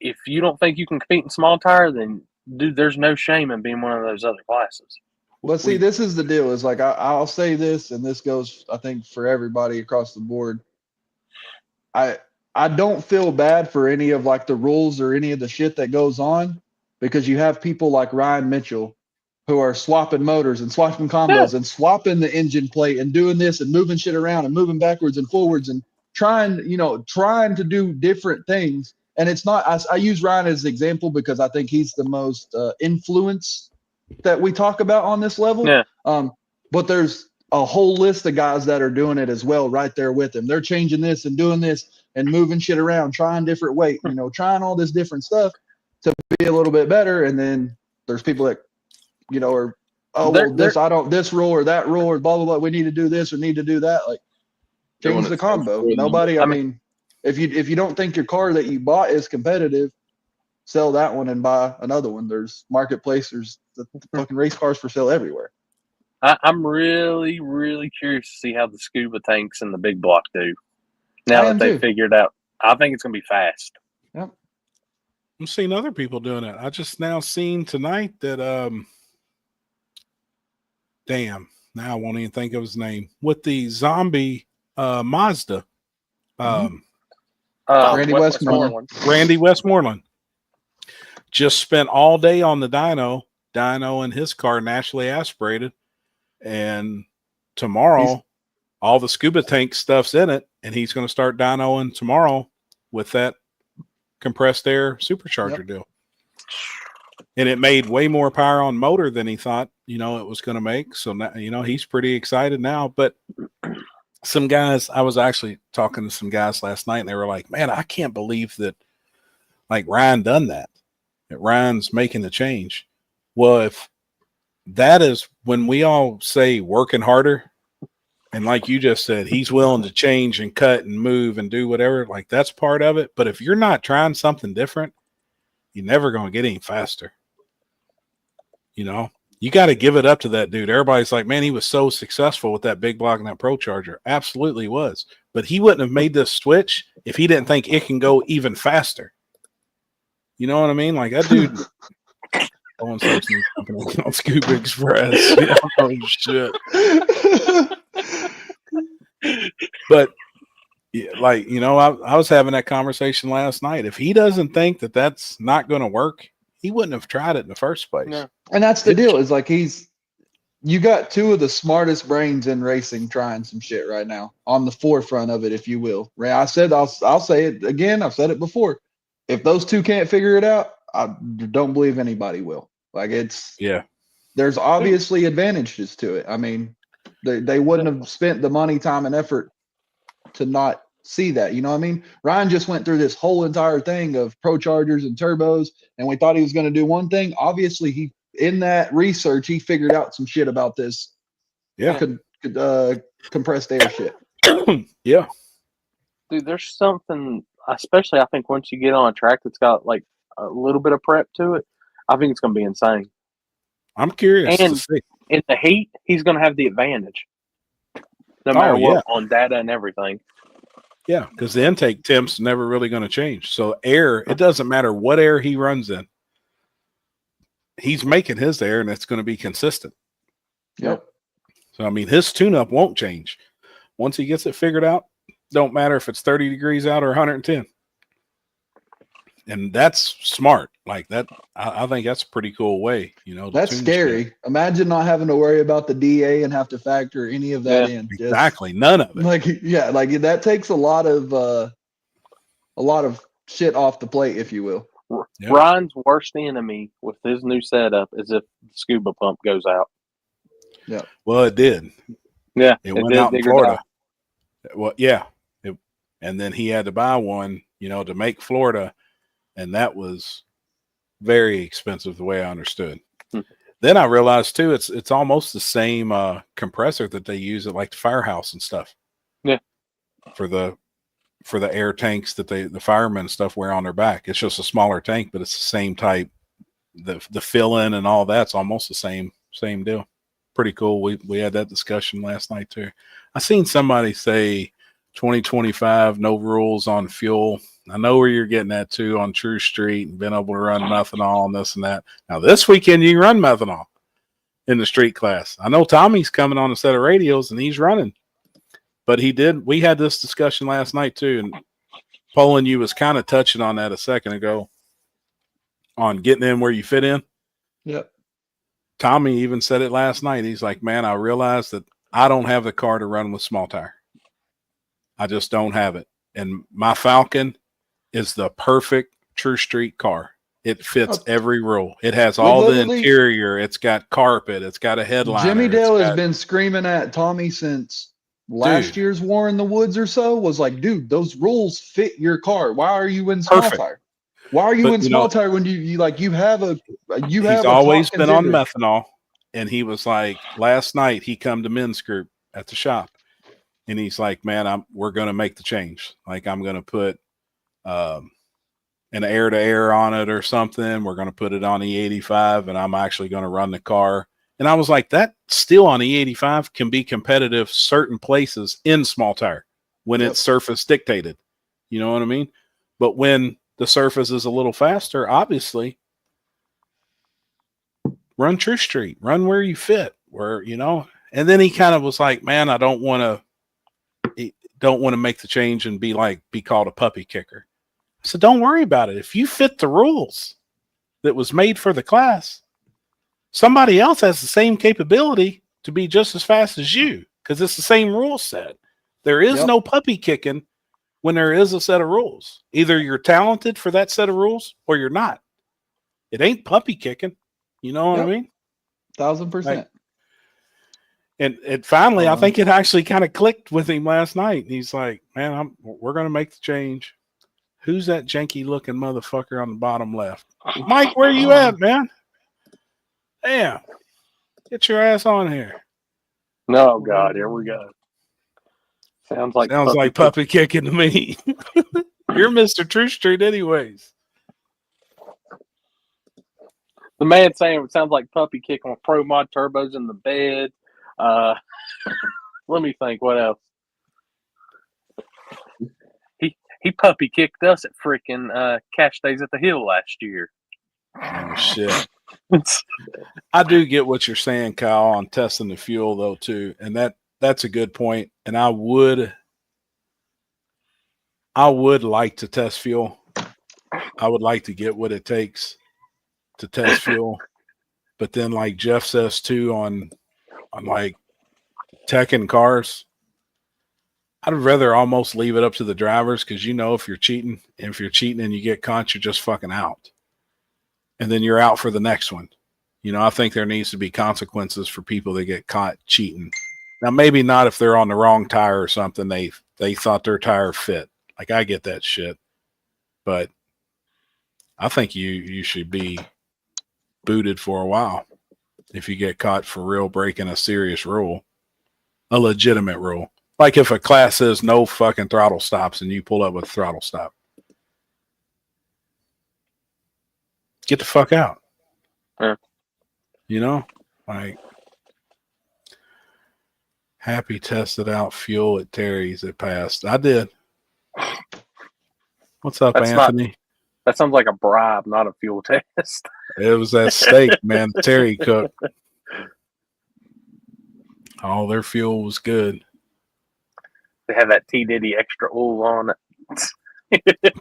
If you don't think you can compete in small tire, then dude, there's no shame in being one of those other classes. But see, this is the deal. Is like I'll say this, and this goes, I think, for everybody across the board. I don't feel bad for any of like the rules or any of the shit that goes on, because you have people like Ryan Mitchell who are swapping motors and swapping combos and swapping the engine plate and doing this and moving shit around and moving backwards and forwards and trying to do different things. And it's not, I use Ryan as an example because I think he's the most influence that we talk about on this level. Yeah. But there's a whole list of guys that are doing it as well right there with him. They're changing this and doing this and moving shit around, trying different weight, trying all this different stuff to be a little bit better. And then there's people that, or, this rule or that rule or blah, blah, blah. We need to do this or need to do that. Like, change the combo. Nobody, I mean, if you don't think your car that you bought is competitive, sell that one and buy another one. There's marketplace, there's the fucking race cars for sale everywhere. I'm really, really curious to see how the scuba tanks and the big block do. Now that they figured out, I think it's going to be fast. Yep. I'm seeing other people doing it. I just now seen tonight that, damn, now I won't even think of his name, with the zombie Mazda. Randy Westmoreland. Randy Westmoreland just spent all day on the dyno and his car naturally aspirated. And tomorrow, all the scuba tank stuff's in it, and he's going to start dynoing tomorrow with that compressed air supercharger deal. And it made way more power on motor than he thought, it was going to make. So now, he's pretty excited now. But some guys, I was actually talking to some guys last night, and they were like, man, I can't believe that like Ryan done that Ryan's making the change. Well, if that is when we all say working harder, and like you just said, he's willing to change and cut and move and do whatever, like that's part of it. But if you're not trying something different, you're never going to get any faster. You got to give it up to that dude. Everybody's like, man, he was so successful with that big block and that Pro Charger. Absolutely was. But he wouldn't have made this switch if he didn't think it can go even faster. You know what I mean? Like that dude owns some company on Scuba Express. Oh shit. But yeah, like, I was having that conversation last night. If he doesn't think that that's not going to work, he wouldn't have tried it in the first place. No. And that's the deal. Is like you got two of the smartest brains in racing trying some shit right now on the forefront of it, if you will. I'll say it again. I've said it before. If those two can't figure it out, I don't believe anybody will. Like there's obviously advantages to it. I mean, they wouldn't have spent the money, time, and effort to not see that. You know what I mean? Ryan just went through this whole entire thing of Pro Chargers and turbos, and we thought he was going to do one thing. Obviously, in that research, he figured out some shit about this. Yeah. Compressed air shit. Yeah. Dude, there's something, especially I think once you get on a track that's got like a little bit of prep to it, I think it's going to be insane. I'm curious and to see. In the heat, he's going to have the advantage. No matter what, on data and everything. Yeah, because the intake temp's never really going to change. So air, it doesn't matter what air he runs in. He's making his air, and it's going to be consistent. Yep. So, I mean, his tune-up won't change. Once he gets it figured out, don't matter if it's 30 degrees out or 110. And that's smart. Like that, I think that's a pretty cool way. That's scary. Shit. Imagine not having to worry about the DA and have to factor any of that in. Exactly, none of it. Like that takes a lot of shit off the plate, if you will. Yeah. Ryan's worst enemy with his new setup is if the scuba pump goes out. Yeah. Well, it did. Yeah, it went out in Florida. Well, yeah, and then he had to buy one, to make Florida. And that was very expensive, the way I understood. Then I realized too, it's almost the same compressor that they use at like the firehouse and stuff. Yeah. For the air tanks that the firemen and stuff wear on their back. It's just a smaller tank, but it's the same type. The fill in and all that's almost the same deal. Pretty cool. We had that discussion last night too. I seen somebody say 2025 no rules on fuel. I know where you're getting at too on True Street and being able to run methanol and this and that. Now this weekend you can run methanol in the street class. I know Tommy's coming on a set of radios and he's running, but we had this discussion last night too. And Poland, you was kind of touching on that a second ago on getting in where you fit in. Yep. Tommy even said it last night. He's like, man, I realized that I don't have the car to run with small tire. I just don't have it. And my Falcon is the perfect True Street car. It fits every rule. It has all the interior. It's got carpet. It's got a headliner. Jimmy Dale has been screaming at Tommy since last year's War in the Woods or so. Was like, dude, those rules fit your car. Why are you in small tire? Why are you in small tire when you have a He's always been on methanol, and he was like last night he come to men's group at the shop, and he's like, man, we're gonna make the change. Like I'm gonna put an air to air on it or something. We're gonna put it on E85, and I'm actually gonna run the car. And I was like, that still on E85 can be competitive certain places in small tire when it's surface dictated. You know what I mean? But when the surface is a little faster, obviously, run True Street, run where you fit, where, you know. And then he kind of was like, man, I don't want to make the change and be called a puppy kicker. So don't worry about it. If you fit the rules that was made for the class, somebody else has the same capability to be just as fast as you because it's the same rule set. There is no puppy kicking when there is a set of rules. Either you're talented for that set of rules or you're not. It ain't puppy kicking. You know what I mean? 1000%. And finally, I think it actually kind of clicked with him last night. He's like, man, we're going to make the change. Who's that janky looking motherfucker on the bottom left? Mike, where you at, man? Damn. Get your ass on here. No, God, here we go. Sounds like puppy kicking to me. You're Mr. True Street anyways. The man saying it sounds like puppy kicking with Pro Mod turbos in the bed. Let me think. What else? He puppy kicked us at freaking Cash Days at the Hill last year. Oh shit! I do get what you're saying, Kyle, on testing the fuel though too, and that's a good point. And I would like to test fuel. I would like to get what it takes to test fuel, but then like Jeff says too on like tech and cars, I'd rather almost leave it up to the drivers because if you're cheating and you get caught, you're just fucking out, and then you're out for the next one. I think there needs to be consequences for people that get caught cheating. Now maybe not if they're on the wrong tire or something. They thought their tire fit. Like I get that shit, but I think you should be booted for a while if you get caught for real breaking a serious rule, a legitimate rule. Like if a class says no fucking throttle stops and you pull up with a throttle stop, get the fuck out. Like Happy tested out fuel at Terry's. It passed. I did. What's up, Anthony? That sounds like a bribe, not a fuel test. It was that steak, man. Terry cooked. All their fuel was good. They had that T Diddy extra oil on it.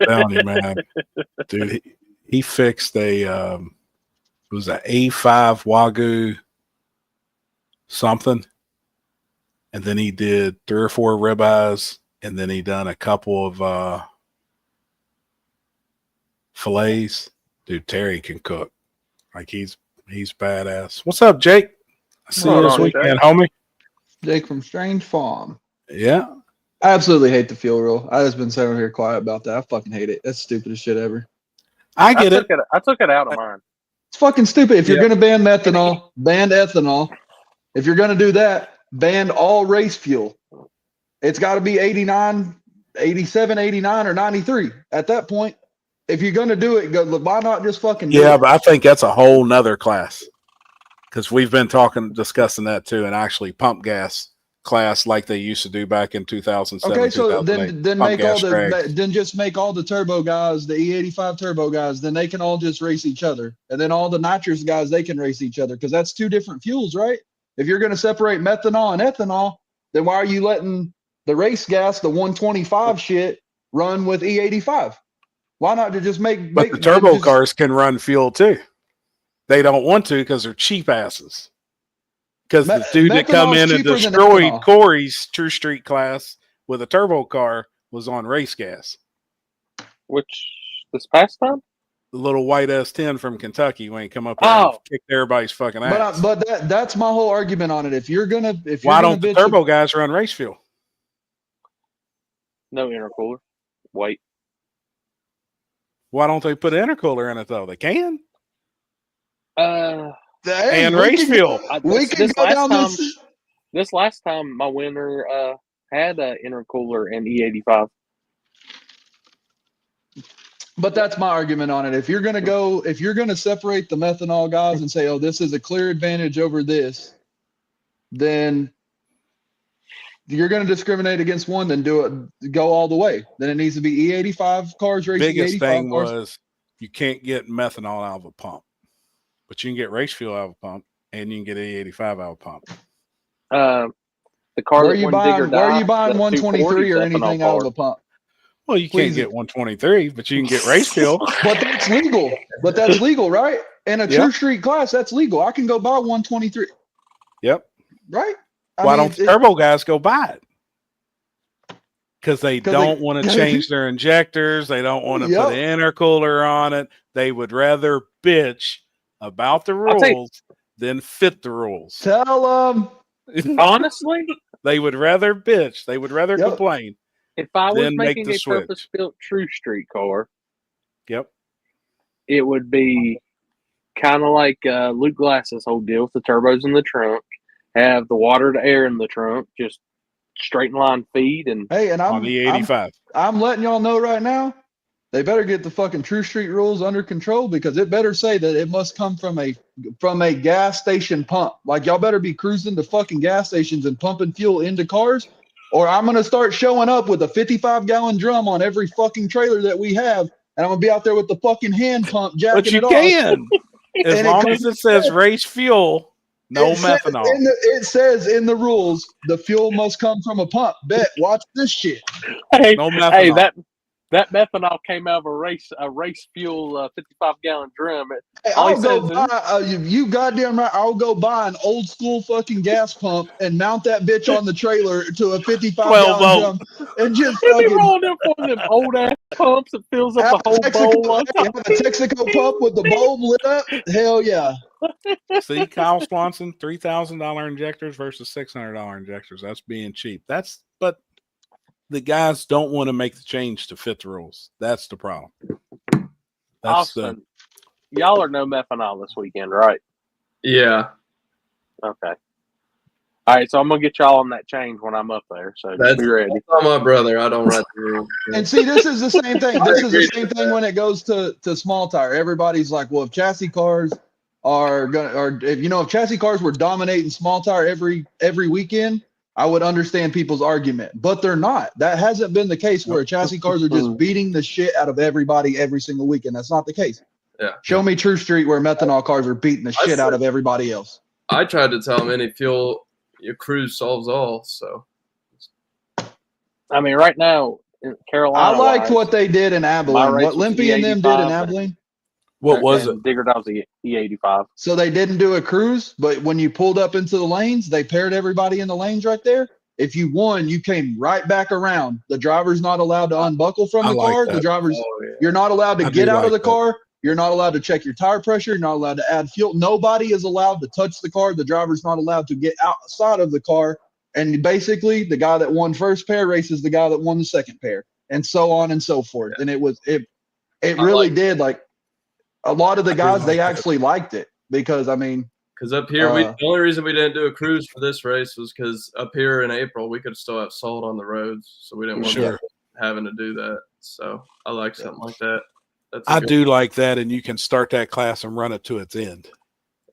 Bounty, man. Dude, he fixed it was an A5 Wagyu something. And then he did 3 or 4 ribeyes. And then he done a couple of fillets. Dude, Terry can cook. Like he's badass. What's up, Jake? I see you this weekend, homie. Jake from Strange Farm. Yeah. I absolutely hate the fuel rule. I just been sitting here quiet about that. I fucking hate it. That's the stupidest shit ever. I get it. I took it out of mine. It's fucking stupid. If you're Yeah. going to ban methanol, ban ethanol. If you're going to do that, ban all race fuel. It's got to be 89, 87, 89, or 93. At that point, if you're going to do it, why not just fucking do Yeah, it? but I think that's a whole nother class because we've been discussing that too, and actually pump gas class like they used to do back in 2007. Okay, so 2008. then Pump make all gas the drags. then just make all the turbo guys, the E85 turbo guys, then they can all just race each other, and then all the nitrous guys they can race each other because that's two different fuels, right? If you're going to separate methanol and ethanol, then why are you letting the race gas, the 125 shit, run with E85? Why not to just But make the turbo just, cars can run fuel too. They don't want to because they're cheap asses. Because the dude that come in and destroyed Corey's True Street class with a turbo car was on race gas. Which this past time? The little white S10 from Kentucky when he come up there and kicked everybody's fucking ass. But that's my whole argument on it. Why don't the turbo guys run race fuel? No intercooler. Wait. Why don't they put an intercooler in it though? They can. And race fuel. This last time, my winner had an intercooler and E85. But that's my argument on it. If you're gonna separate the methanol guys and say, oh, this is a clear advantage over this, then you're gonna discriminate against one, then go all the way. Then it needs to be E85 cars racing. Biggest thing was you can't get methanol out of a pump, but you can get race fuel out of a pump, and you can get E85 out of a pump. The car where are you buying 123 or anything out of a pump? Well, you can't get 123, but you can get race fuel. But that's legal. Right? In a True Street class, that's legal. I can go buy 123. Yep. Right? Why don't the turbo guys go buy it? Because they don't want to change their injectors. They don't want to put an intercooler on it. They would rather bitch about the rules than fit the rules. Tell them. Honestly, they would rather bitch. They would rather complain. If I was making a purpose-built True Street car, it would be kind of like Luke Glass's whole deal with the turbos in the trunk, have the water to air in the trunk, just straight line feed, and on the 85. I'm letting y'all know right now, they better get the fucking True Street rules under control because it better say that it must come from a gas station pump. Like y'all better be cruising to fucking gas stations and pumping fuel into cars. Or I'm going to start showing up with a 55-gallon drum on every fucking trailer that we have, and I'm going to be out there with the fucking hand pump jacking it off. But you can. As long as it says race fuel, no methanol. It says in the rules, the fuel must come from a pump. Bet. Watch this shit. Hey, no methanol. Hey, that methanol came out of a race fuel 55-gallon drum. I'll go buy, you goddamn right, I'll go buy an old school fucking gas pump and mount that bitch on the trailer to a 55-gallon drum and just fucking rolling up one of them old ass pumps that fills up the whole bowl. Have a Texaco pump with the bulb lit up. Hell yeah. See, Kyle Swanson, $3,000 injectors versus $600 injectors. That's being cheap. But the guys don't want to make the change to fit the rules. That's the problem. Austin, y'all are no methanol this weekend, right? Yeah. Okay. All right, so I'm gonna get y'all on that change when I'm up there. So just be ready. I'm my brother. I don't write the rules. And see, this is the same thing. This is the same thing when it goes to small tire. Everybody's like, well, if chassis cars if chassis cars were dominating small tire every weekend, I would understand people's argument, but they're not. That hasn't been the case where chassis cars are just beating the shit out of everybody every single weekend. That's not the case. Yeah. Show me True Street where methanol cars are beating the shit out of everybody else. I tried to tell them any fuel your cruise solves all. So, I mean, right now in Carolina, I liked what they did in Abilene. What Limpy and them did in Abilene. What was it? Digger Dog was the E85. So they didn't do a cruise, but when you pulled up into the lanes, they paired everybody in the lanes right there. If you won, you came right back around. The driver's not allowed to unbuckle from the car. The driver's, you're not allowed to get out of the car. You're not allowed to check your tire pressure. You're not allowed to add fuel. Nobody is allowed to touch the car. The driver's not allowed to get outside of the car. And basically, the guy that won first pair races the guy that won the second pair, and so on and so forth. And it really did like. a lot of the guys, they like that. actually liked it because, I mean, Because up here, the only reason we didn't do a cruise for this race was because up here in April, we could still have salt on the roads. So we didn't want Sure. having to do that. So I like something like that. I do like that, and you can start that class and run it to its end.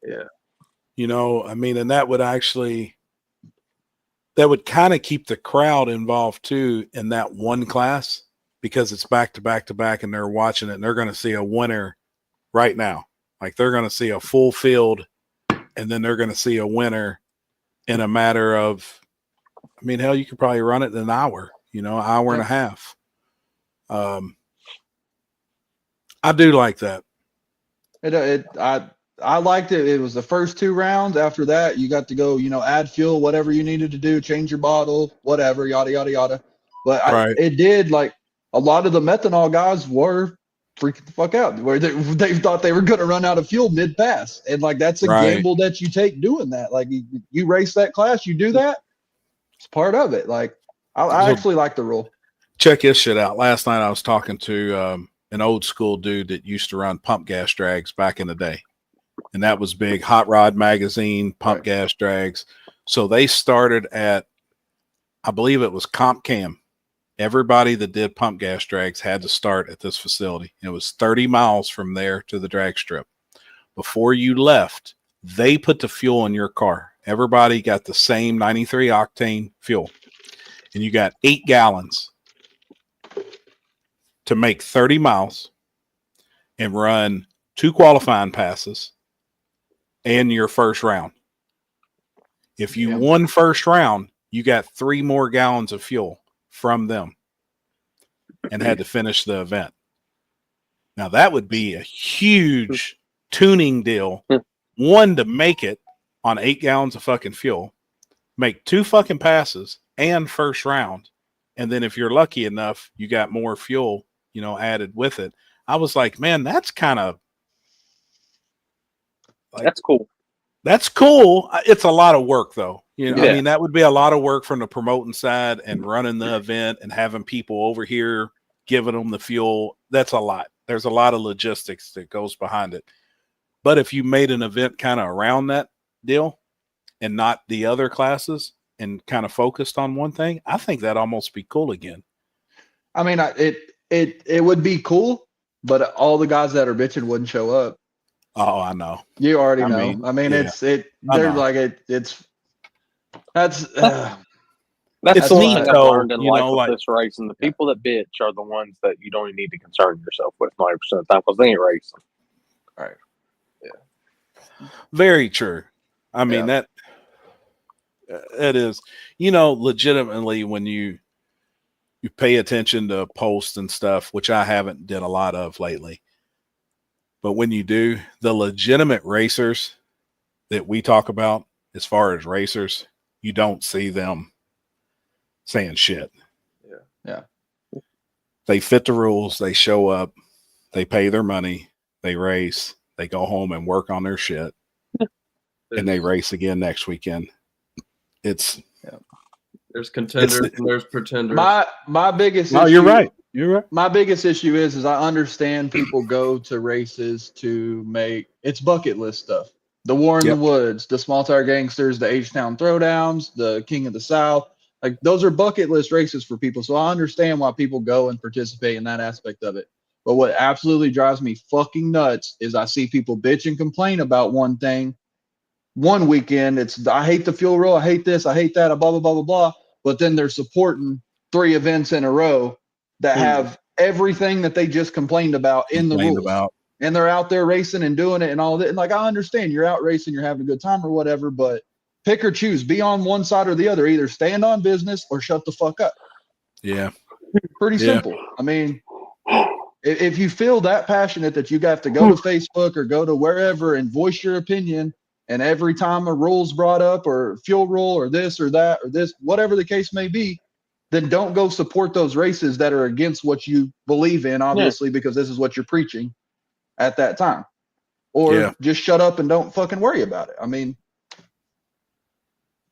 Yeah. You know, I mean, and that would kind of keep the crowd involved too in that one class, because it's back to back to back and they're watching it and they're going to see a winner right now. Like they're going to see a full field and then they're going to see a winner in a matter of, I mean, hell, you could probably run it in an hour, hour and a half. I do like that. I liked it. It was the first 2 rounds. After that, you got to go, add fuel, whatever you needed to do, change your bottle, whatever, yada, yada, yada. But it did, like, a lot of the methanol guys were freaking the fuck out, where they thought they were going to run out of fuel mid-pass. And, like, that's a gamble that you take doing that. Like, you race that class, you do that, it's part of it. Like, I actually like the rule. Check this shit out. Last night I was talking to an old school dude that used to run pump gas drags back in the day. And that was big. Hot Rod Magazine, pump gas drags. So they started at, I believe it was Comp Cam. Everybody that did pump gas drags had to start at this facility. It was 30 miles from there to the drag strip. Before you left, they put the fuel in your car. Everybody got the same 93 octane fuel. And you got 8 gallons to make 30 miles and run 2 qualifying passes and your first round. If you won first round, you got 3 more gallons of fuel from them and had to finish the event. Now that would be a huge tuning deal. One, to make it on 8 gallons of fucking fuel, make 2 fucking passes and first round. And then if you're lucky enough, you got more fuel, added with it. I was like, man, that's kind of, that's cool. That's cool. It's a lot of work though. I mean, that would be a lot of work from the promoting side and running the event and having people over here giving them the fuel. That's a lot. There's a lot of logistics that goes behind it. But if you made an event kind of around that deal and not the other classes and kind of focused on one thing, I think that'd almost be cool again. I mean, it would be cool, but all the guys that are bitching wouldn't show up. Oh, I know. You already know. I mean, it's neat though, in life with this race, and the people that bitch are the ones that you don't even need to concern yourself with 90% of the time because they ain't racing. Right. Yeah. Very true. I mean, that it is, legitimately when you pay attention to posts and stuff, which I haven't did a lot of lately. But when you do, the legitimate racers that we talk about, as far as racers, you don't see them saying shit. Yeah. They fit the rules. They show up. They pay their money. They race. They go home and work on their shit. And they race again next weekend. There's contenders and there's pretenders. My biggest issue. Oh, you're right. You're right. My biggest issue is I understand people go to races to make it's bucket list stuff. The War in the Woods, the Small Tire Gangsters, the H-Town Throwdowns, the King of the South. Like those are bucket list races for people. So I understand why people go and participate in that aspect of it. But what absolutely drives me fucking nuts is I see people bitch and complain about one thing. One weekend, I hate the fuel roll, I hate this, I hate that, blah, blah, blah, blah, blah. But then they're supporting 3 events in a row that have everything that they just complained about in the rules. And they're out there racing and doing it and all that. And like, I understand you're out racing, you're having a good time or whatever, but pick or choose, be on one side or the other, either stand on business or shut the fuck up. Yeah. Pretty simple. I mean, if you feel that passionate that you have to go to Facebook or go to wherever and voice your opinion, and every time a rule's brought up or fuel rule or this or that or this, whatever the case may be, then don't go support those races that are against what you believe in, obviously, because this is what you're preaching at that time. Or just shut up and don't fucking worry about it. I mean,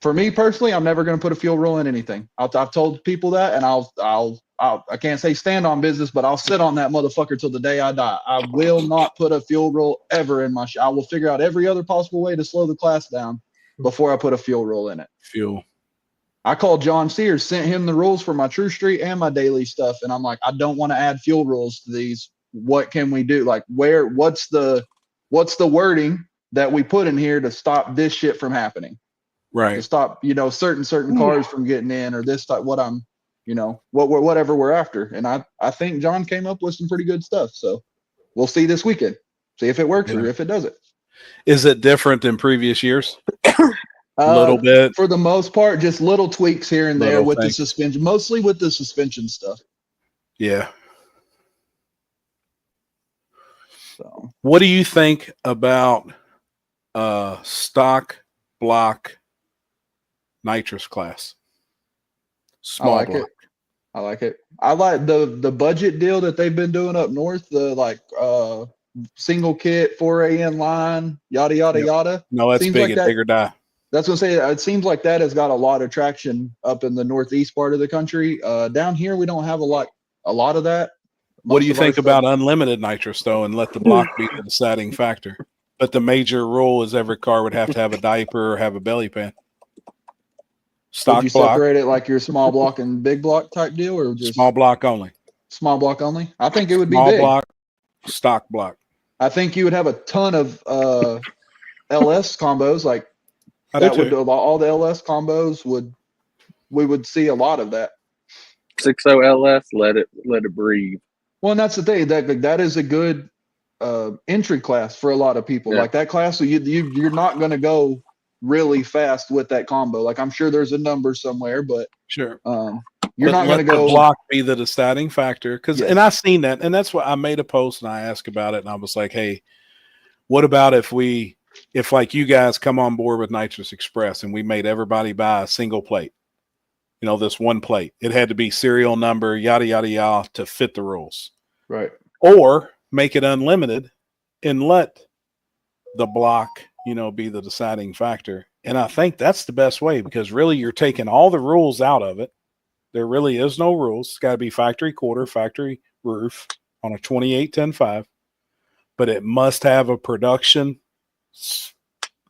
for me personally, I'm never going to put a fuel rule in anything. I've told people that, and I'll I can't say stand on business, but I'll sit on that motherfucker till the day I die. I will not put a fuel roll ever in my I will figure out every other possible way to slow the class down before I put a fuel roll in it. Fuel. I called John Sears, sent him the rules for my True Street and my daily stuff, and I'm like, I don't want to add fuel rules to these. What can we do? Like, what's the wording that we put in here to stop this shit from happening? Right. To stop, certain cars from getting in, or this type, what I'm, whatever we're after. And I think John came up with some pretty good stuff. So we'll see this weekend, see if it works or if it doesn't. Is it different than previous years? A little bit. For the most part, just little tweaks here and there with the things. suspension, mostly with the suspension stuff. Yeah. So what do you think about stock block nitrous class? Small I like it. I like the budget deal that they've been doing up north, the single kit 4AN line, yada yada yada. No, that's seems big like and that, bigger die. That's what I'm saying. It seems like that has got a lot of traction up in the northeast part of the country. Down here we don't have a lot of that. What do you think about unlimited nitrous though, and let the block be the deciding factor? But the major rule is every car would have to have a diaper or have a belly pan. Stock Would you block. separate it like your small block and big block type deal, or just small block only? Small block only. I think it would be small big. block, stock block. I think you would have a ton of LS combos. Like that would all the LS combos we would see a lot of that. 60 LS, let it breathe. Well, and that's the thing, that is a good entry class for a lot of people. Yeah. Like that class, so you're not going to go really fast with that combo. Like I'm sure there's a number somewhere, but sure, you're not going to go. The block be the deciding factor, because and I've seen that, and that's why I made a post and I asked about it, and I was like, hey, what about if like you guys come on board with Nitrous Express and we made everybody buy a single plate? This one plate. It had to be serial number, yada, yada, yada, to fit the rules. Right. Or make it unlimited and let the block, be the deciding factor. And I think that's the best way, because really you're taking all the rules out of it. There really is no rules. It's got to be factory quarter, factory roof on a 2810.5, but it must have a production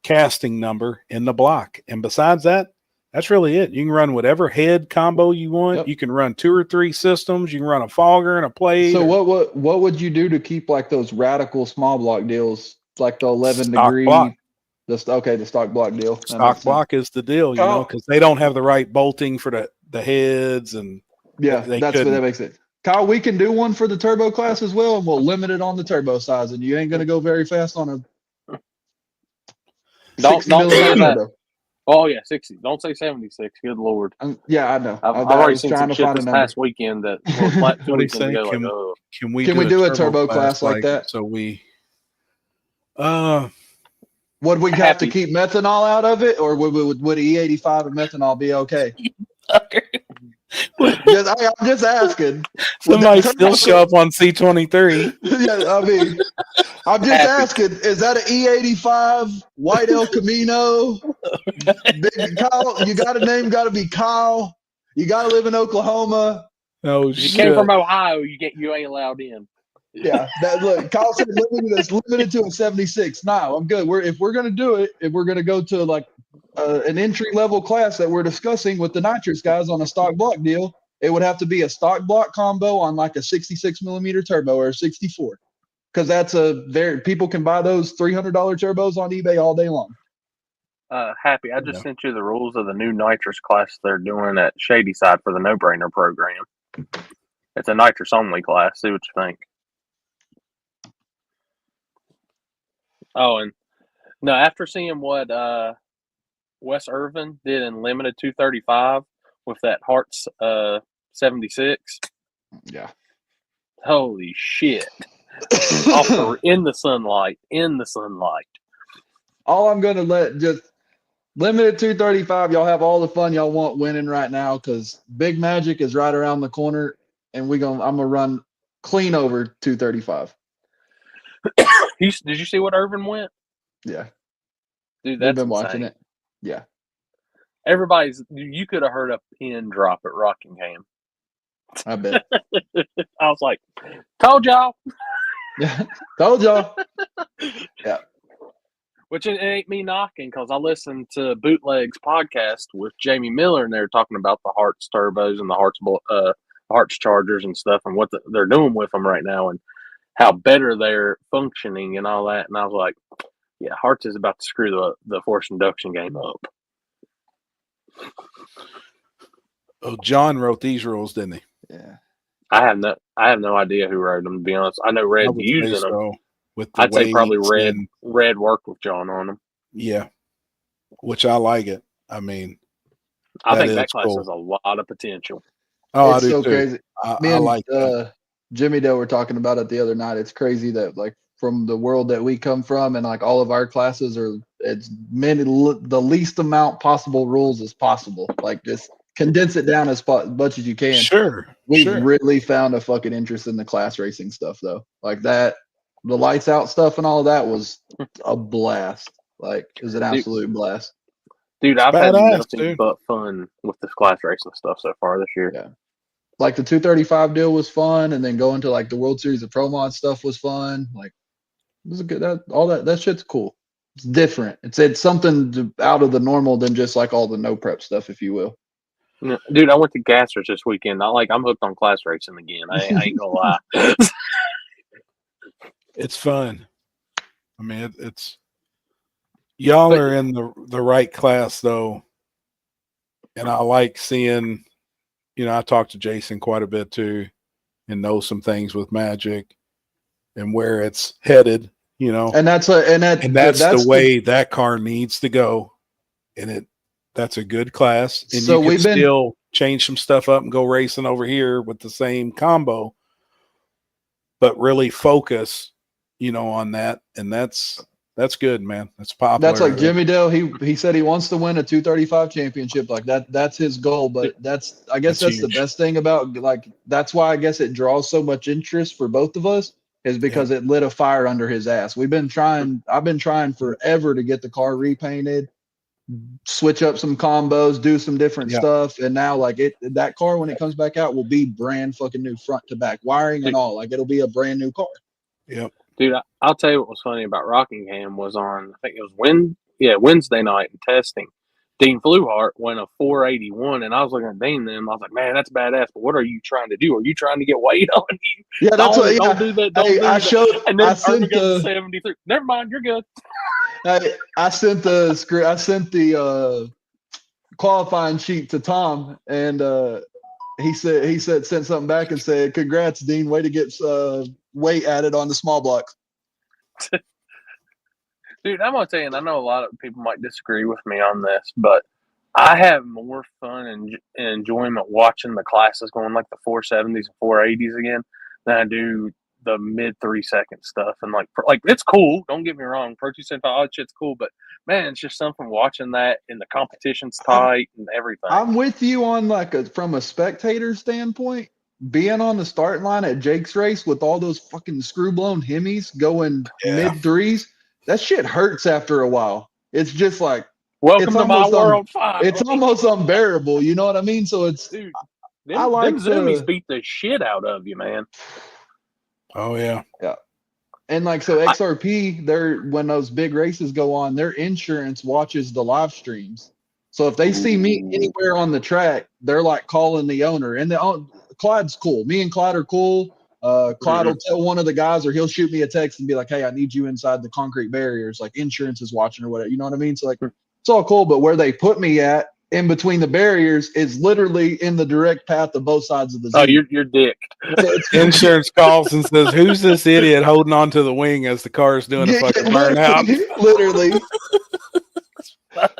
casting number in the block. And besides that, that's really it. You can run whatever head combo you want. Yep. You can run 2 or 3 systems. You can run a fogger and a plate. So what would you do to keep like those radical small block deals, like the 11 stock degree? Block. The stock block deal. Stock block is the deal, because they don't have the right bolting for the heads, and that's what that makes it. Kyle, we can do one for the turbo class as well, and we'll limit it on the turbo size, and you ain't going to go very fast on a. Don't say that. Oh yeah, 60. Don't say 76. Good Lord. Yeah, I know. I've already seen some shit this past weekend that. What do you say? Can we do a turbo class like that? So we. Would we have to keep methanol out of it, or would E85 and methanol be okay? I'm just asking. Somebody still show up on C23. Yeah, I mean, I'm just asking. Is that an E85 white El Camino? Big Kyle, you got a name? Got to be Kyle. You got to live in Oklahoma. Oh, you came from Ohio. You ain't allowed in. Yeah, look, Kyle said limited to a 76. No, I'm good. If we're gonna do it, if we're gonna go to like an entry level class that we're discussing with the nitrous guys on a stock block deal, it would have to be a stock block combo on like a 66 millimeter turbo or a 64, because that's people can buy those $300 turbos on eBay all day long. Happy, I just sent you the rules of the new nitrous class they're doing at Shady side for the No Brainer program. It's a nitrous only class. See what you think. Oh, and no, after seeing what Wes Irvin did in limited 235 with that Hart's 76. Yeah. Holy shit. in the sunlight. All I'm going to let just limited 235, y'all have all the fun y'all want winning right now, because Big Magic is right around the corner, and I'm going to run clean over 235. Did you see what Irvin went? Yeah. Dude, that's been insane. watching it. Yeah. You could have heard a pin drop at Rockingham. I bet. I was like, told y'all. Yeah, told y'all. Yeah. Which it ain't me knocking, because I listened to Bootleg's podcast with Jamie Miller, and they were talking about the Hearts turbos and the Hearts Chargers and stuff, and what they're doing with them right now, and how better they're functioning and all that. And I was like, yeah, Hearts is about to screw the force induction game up. Oh, John wrote these rules, didn't he? Yeah. I have no idea who wrote them, to be honest. I know I Red's would using say them. so. With the I'd say probably weights Red worked with John on them. Yeah, which I like it. I mean, I think is that class cool. has a lot of potential. Oh, It's I do so too. crazy. Me I and like that. Jimmy Dale were talking about it the other night. It's crazy that like from the world that we come from, and like all of our classes are the least amount possible rules as possible. Like just condense it down as much as you can. Sure. We've sure. really found a fucking interest in the class racing stuff though. Like that, the lights out stuff and all of that was a blast. Like it was an absolute blast. Dude, I've had badass, nothing dude. but fun with this class racing stuff so far this year. Yeah. Like the 235 deal was fun, and then going to like the World Series of Pro Mod stuff was fun. Like it was a good that shit's cool. It's different. It's something out of the normal than just like all the no prep stuff, if you will. Yeah. Dude, I went to Gassers this weekend. I'm hooked on class racing again. I ain't gonna lie. It's fun. I mean, it's y'all are in the right class though, and I like seeing. I talk to Jason quite a bit too, and know some things with Magic and where it's headed. And that's the way that car needs to go, and that's a good class. And so you can still change some stuff up and go racing over here with the same combo, but really focus, on that. And that's good, man. That's popular. That's like Jimmy Dale. He said he wants to win a 235 championship. Like that's his goal. But I guess that's the best thing about like that's why I guess it draws so much interest for both of us is because it lit a fire under his ass. I've been trying forever to get the car repainted, switch up some combos, do some different stuff, and now like that car when it comes back out will be brand fucking new front to back wiring and all. Like it'll be a brand new car. Yep. Dude, I'll tell you what was funny about Rockingham was on, I think it was Wednesday night in testing. Dean Fluhart went a 481, and I was looking at Dean then. I was like, man, that's badass, but what are you trying to do? Are you trying to get weight on you? Yeah, that's what. Don't do that. Don't do I that. showed. And then I sent the 73. Never mind, you're good. I sent the qualifying sheet to Tom, and he sent something back and said, "Congrats, Dean. Way to get weight added on the small blocks." Dude, I'm gonna tell you, and I know a lot of people might disagree with me on this, but I have more fun and enjoyment watching the classes going like the 470s and 480s again than I do the mid 3 second stuff. And like it's cool. Don't get me wrong, Pro 275, all that shit's cool, but man, it's just something watching that and the competition's tight and everything. I'm with you on from a spectator standpoint. Being on the starting line at Jake's race with all those fucking screw blown Hemis going mid threes, that shit hurts after a while. It's just like welcome to my world. It's almost unbearable. You know what I mean? So it's dude. I like them zoomies beat the shit out of you, man. Oh yeah. Yeah. And like so XRP, when those big races go on, their insurance watches the live streams. So if they see me anywhere on the track, they're like calling the owner. And Clyde's cool. Me and Clyde are cool. Clyde will tell one of the guys, or he'll shoot me a text and be like, "Hey, I need you inside the concrete barriers." Like insurance is watching or whatever. You know what I mean? So like it's all cool. But where they put me at in between the barriers is literally in the direct path of both sides of the zone. Oh, you're dicked. So insurance calls and says, "Who's this idiot holding on to the wing as the car is doing a fucking burnout?" Literally.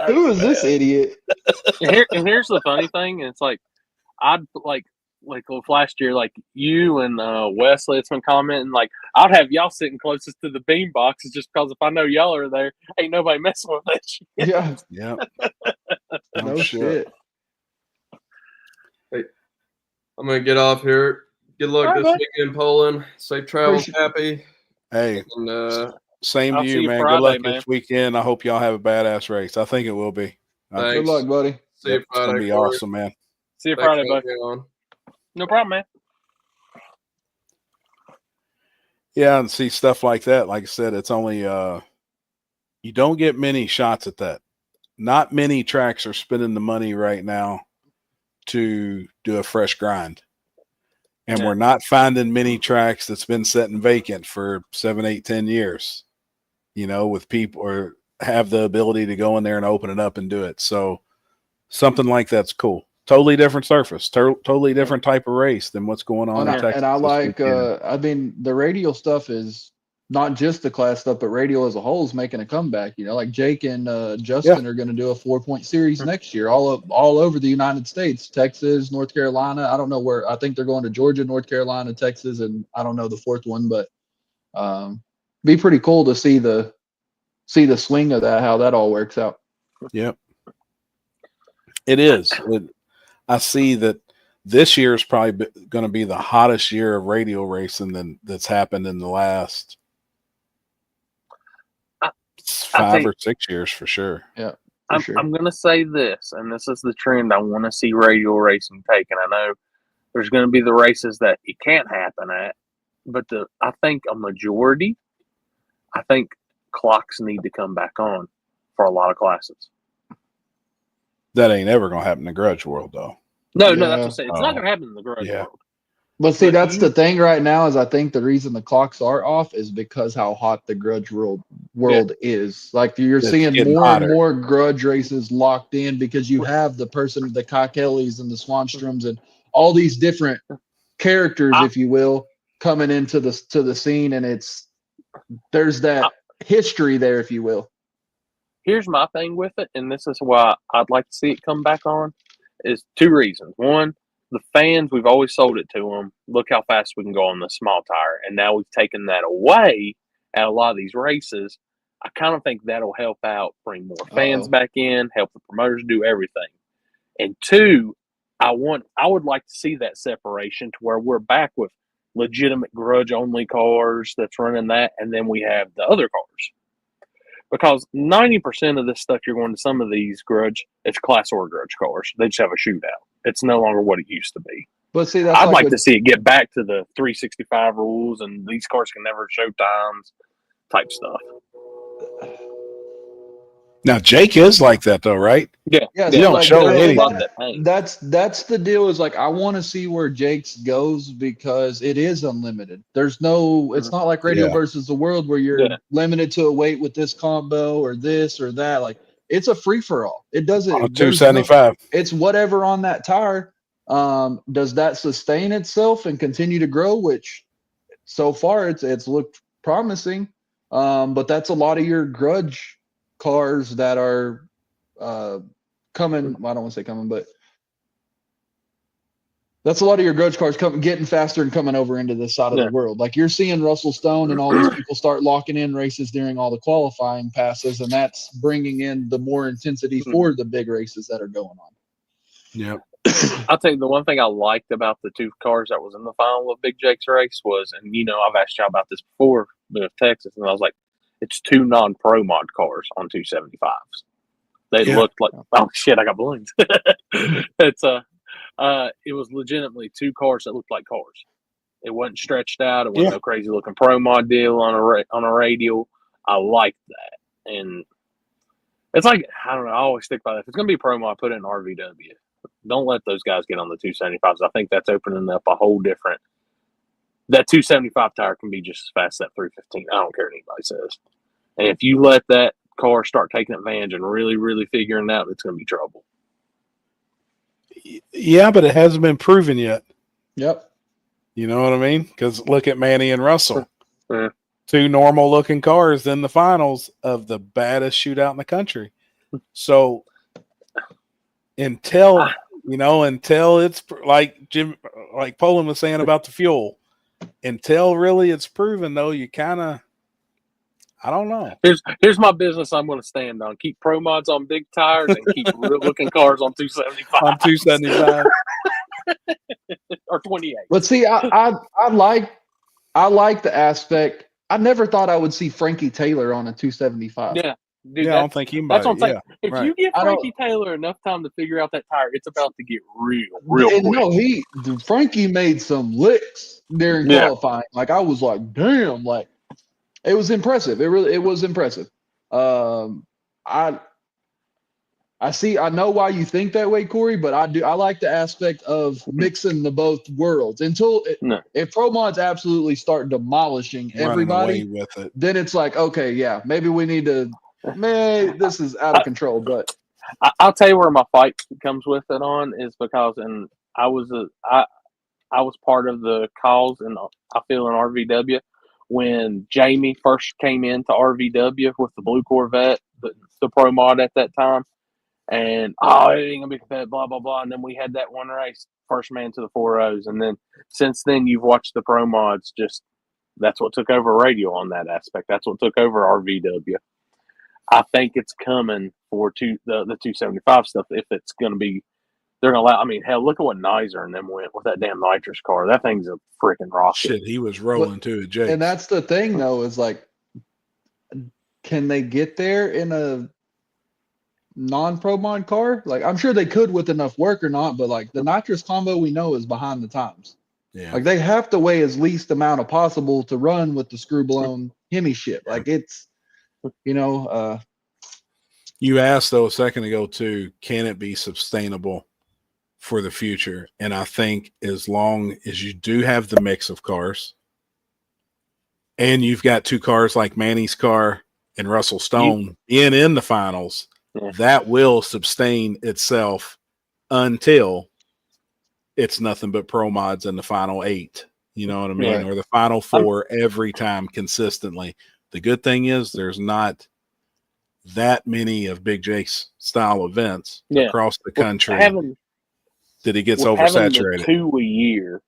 Who is this idiot? And here's the funny thing. It's like I'd like last year, like you and Wesley, it's been commenting, like I'd have y'all sitting closest to the beam boxes just because if I know y'all are there, ain't nobody messing with that shit. Yeah. Yeah. No shit. Hey, I'm gonna get off here. Good luck this weekend, Poland. Safe travels, Happy. Hey, and same to you, man. Friday, good luck man. this weekend. I hope y'all have a badass race. I think it will be. Good luck, buddy. See you Friday. It's gonna be awesome, man. See you Friday, buddy. No problem, man. Yeah, and see stuff like that. Like I said, it's only you don't get many shots at that. Not many tracks are spending the money right now to do a fresh grind. And Yeah. we're not finding many tracks that's been sitting vacant for 7, 8, 10 years, with people or have the ability to go in there and open it up and do it. So something like that's cool. Totally different surface, totally different type of race than what's going on in Texas. And I this like, weekend. I mean, the radial stuff is not just the class stuff, but radial as a whole is making a comeback. Like Jake and Justin are going to do a 4-point series next year, all over the United States, Texas, North Carolina. I don't know where. I think they're going to Georgia, North Carolina, Texas, and I don't know the fourth one, but be pretty cool to see the swing of that, how that all works out. Yep, it is. I see that this year is probably going to be the hottest year of radial racing that's happened in the last 5 or 6 years for sure. Yeah, I'm going to say this, and this is the trend I want to see radial racing take. And I know there's going to be the races that it can't happen at, but I think a majority, I think clocks need to come back on for a lot of classes. That ain't ever going to happen in the grudge world, though. No, that's what I'm saying. It's not going to happen in the grudge world. But see, that's the thing right now is I think the reason the clocks are off is because how hot the grudge world is. Like you're seeing more and more grudge races locked in because you have the person, the Kai Kellys and the Swanstroms and all these different characters, if you will, coming into the scene, and there's that history there, if you will. Here's my thing with it, and this is why I'd like to see it come back on, is 2 reasons. One, the fans, we've always sold it to them. Look how fast we can go on the small tire. And now we've taken that away at a lot of these races. I kind of think that'll help out, bring more fans back in, help the promoters do everything. And 2, I would like to see that separation to where we're back with legitimate grudge-only cars that's running that, and then we have the other cars. Because 90% of this stuff you're going to some of these grudge, it's class or grudge cars. They just have a shootout. It's no longer what it used to be. But see, that's I'd like to see it get back to the 365 rules, and these cars can never show times type stuff. Now Jake is like that though, right? Yeah. You don't show anything. That's the deal. Is like I want to see where Jake's goes because it is unlimited. There's no. It's not like Radio versus the World where you're limited to a weight with this combo or this or that. Like it's a free for all. It doesn't. 275. It's whatever on that tire. Does that sustain itself and continue to grow? Which so far it's looked promising. But that's a lot of your grudge cars that are coming. Well, I don't want to say coming, but that's a lot of your grudge cars getting faster and coming over into this side of the world. Like you're seeing Russell Stone and all these people start locking in races during all the qualifying passes, and that's bringing in the more intensity for the big races that are going on. Yeah. I'll tell you the one thing I liked about the 2 cars that was in the final of Big Jake's race was, and I've asked y'all about this before with Texas, and I was like, it's 2 non-pro mod cars on 275s. They looked like, oh shit, I got balloons. It was legitimately 2 cars that looked like cars. It wasn't stretched out. It wasn't no crazy looking pro mod deal on a radial. I liked that, and it's like I don't know. I always stick by that. If it's gonna be pro mod, put it in RVW. Don't let those guys get on the 275s. I think that's opening up a whole different. That 275 tire can be just as fast as that 315. I don't care what anybody says. And if you let that car start taking advantage and really, really figuring it out, it's going to be trouble. Yeah, but it hasn't been proven yet. Yep. You know what I mean? Because look at Manny and Russell. 2 normal-looking cars in the finals of the baddest shootout in the country. So until it's like Poland was saying about the fuel, until really it's proven, though, you kind of, I don't know. Here's my business I'm going to stand on. Keep pro mods on big tires and keep real looking cars on 275. On 275. Or 28. But see, I like the aspect. I never thought I would see Frankie Taylor on a 275. Yeah. Dude, I don't think he can that's buy what I'm it. saying. Yeah, If right. you give I don't- Frankie Taylor enough time to figure out that tire, it's about to get real And quick. no, Frankie made some licks during Yeah. qualifying. Like I was like, damn, like it was impressive. It was impressive. I know why you think that way, Corey, but I like the aspect of mixing the both worlds if Pro Mod's absolutely start demolishing Running everybody, away with it. then it's like, okay, yeah, maybe we need to, this is out of control. But I'll tell you where my fight comes with it on is because, and I was part of the calls, and I feel in RVW when Jamie first came into RVW with the blue Corvette, the Pro Mod at that time. And it ain't gonna be competitive, blah blah blah. And then we had that one race, first man to the 4.0s, and then since then you've watched the Pro Mods. Just that's what took over radio on that aspect. That's what took over RVW. I think it's coming for the 275 stuff. If it's gonna be, they're gonna allow. I mean, hell, look at what Nizer and them went with that damn nitrous car. That thing's a freaking rocket. Shit, he was rolling too at Jake's. and that's the thing though, is like, can they get there in a non-Pro Mod car? Like I'm sure they could with enough work or not, but like the nitrous combo we know is behind the times. Yeah. Like they have to weigh as least amount of possible to run with the screw blown Hemi shit. Like it's, You asked though a second ago too, can it be sustainable for the future? And I think as long as you do have the mix of cars and you've got two cars like Manny's car and Russell Stone in the finals, that will sustain itself until it's nothing but Pro Mods in the final 8. You know what I mean? Right. Or the final 4 every time consistently. The good thing is there's not that many of Big Jake's style events across the country that he gets oversaturated. Having the 2 a year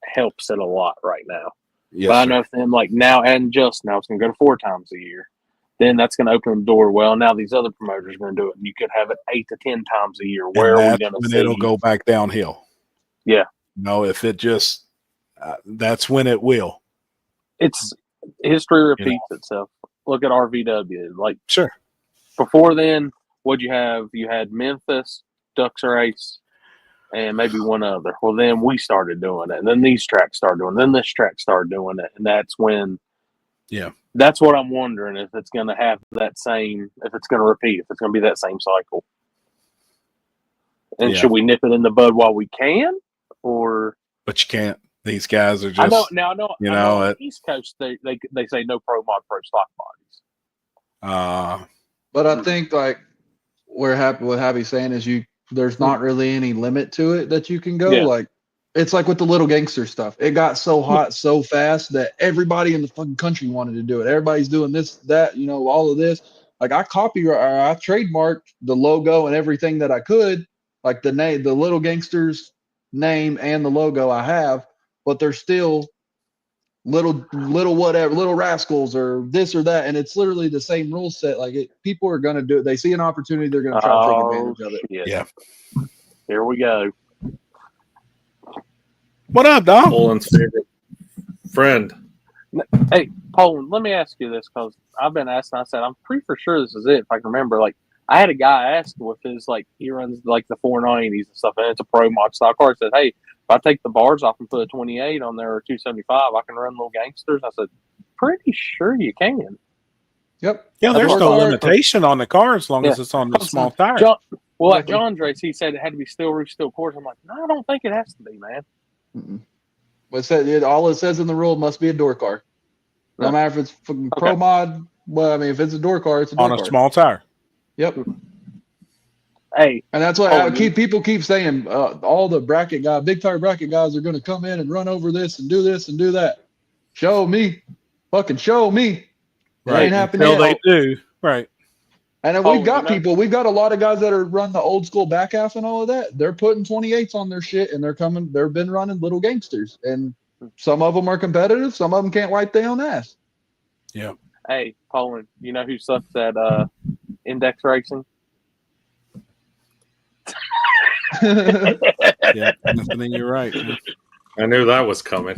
helps it a lot right now. Yes, but I sir. know them like now and just now it's going to go to 4 times a year. Then that's going to open the door. Well, now these other promoters are going to do it. You could have it 8 to 10 times a year. Where are we going to see? It'll go back downhill. Yeah. No, if it just that's when it will. It's history repeats itself. Look at RVW. Like sure. Before then, what'd you have? You had Memphis, Ducks Race, and maybe one other. Well, then we started doing it, and then these tracks started doing it, and then this track started doing it, and that's when. Yeah. That's what I'm wondering, if it's going to have that same, if it's going to repeat, if it's going to be that same cycle. And should we nip it in the bud while we can, or? But you can't. These guys are just. I know. Now, I know on the East Coast they say no Pro Mod, Pro stock bodies. But I think like what Happy's saying is there's not really any limit to it that you can go. Yeah. Like it's like with the little gangster stuff. It got so hot so fast that everybody in the fucking country wanted to do it. Everybody's doing this, that, all of this. Like I trademarked the logo and everything that I could, like the name, the Little Gangsters name and the logo I have, but they're still little whatever, Little Rascals or this or that, and it's literally the same rule set. Like people are gonna do it. They see an opportunity, they're gonna try to take advantage of it. Yeah. Here we go. What up, Dom? Poland's favorite friend. Hey, Poland, let me ask you this, because I've been asked, and I said, I'm pretty for sure this is it, if I can remember. Like, I had a guy ask with his, like, he runs, like, the 490s and stuff, and it's a Pro Mod style car. He said, hey, if I take the bars off and put a 28 on there or 275, I can run Little Gangsters. I said, pretty sure you can. Yep. Yeah, there's no limitation on the car as long as it's on the small tire. At John's race, he said it had to be steel roof, steel cores. I'm like, no, I don't think it has to be, man. All it says in the rule must be a door car. No matter if it's Pro Mod. Well, I mean, if it's a door car, it's a door car. On a small tire. Yep. Hey, and that's what people keep saying. All the bracket guys, big tire bracket guys, are going to come in and run over this and do that. Show me, fucking show me. It ain't happening. Until they do, right? And then we've got a lot of guys that are run the old school back half and all of that. They're putting 28s on their shit, and they've been running Little Gangsters, and some of them are competitive. Some of them can't wipe their own ass. Yeah. Hey, Poland, you know who sucks at index racing? Yeah, Anthony, you're right. I knew that was coming.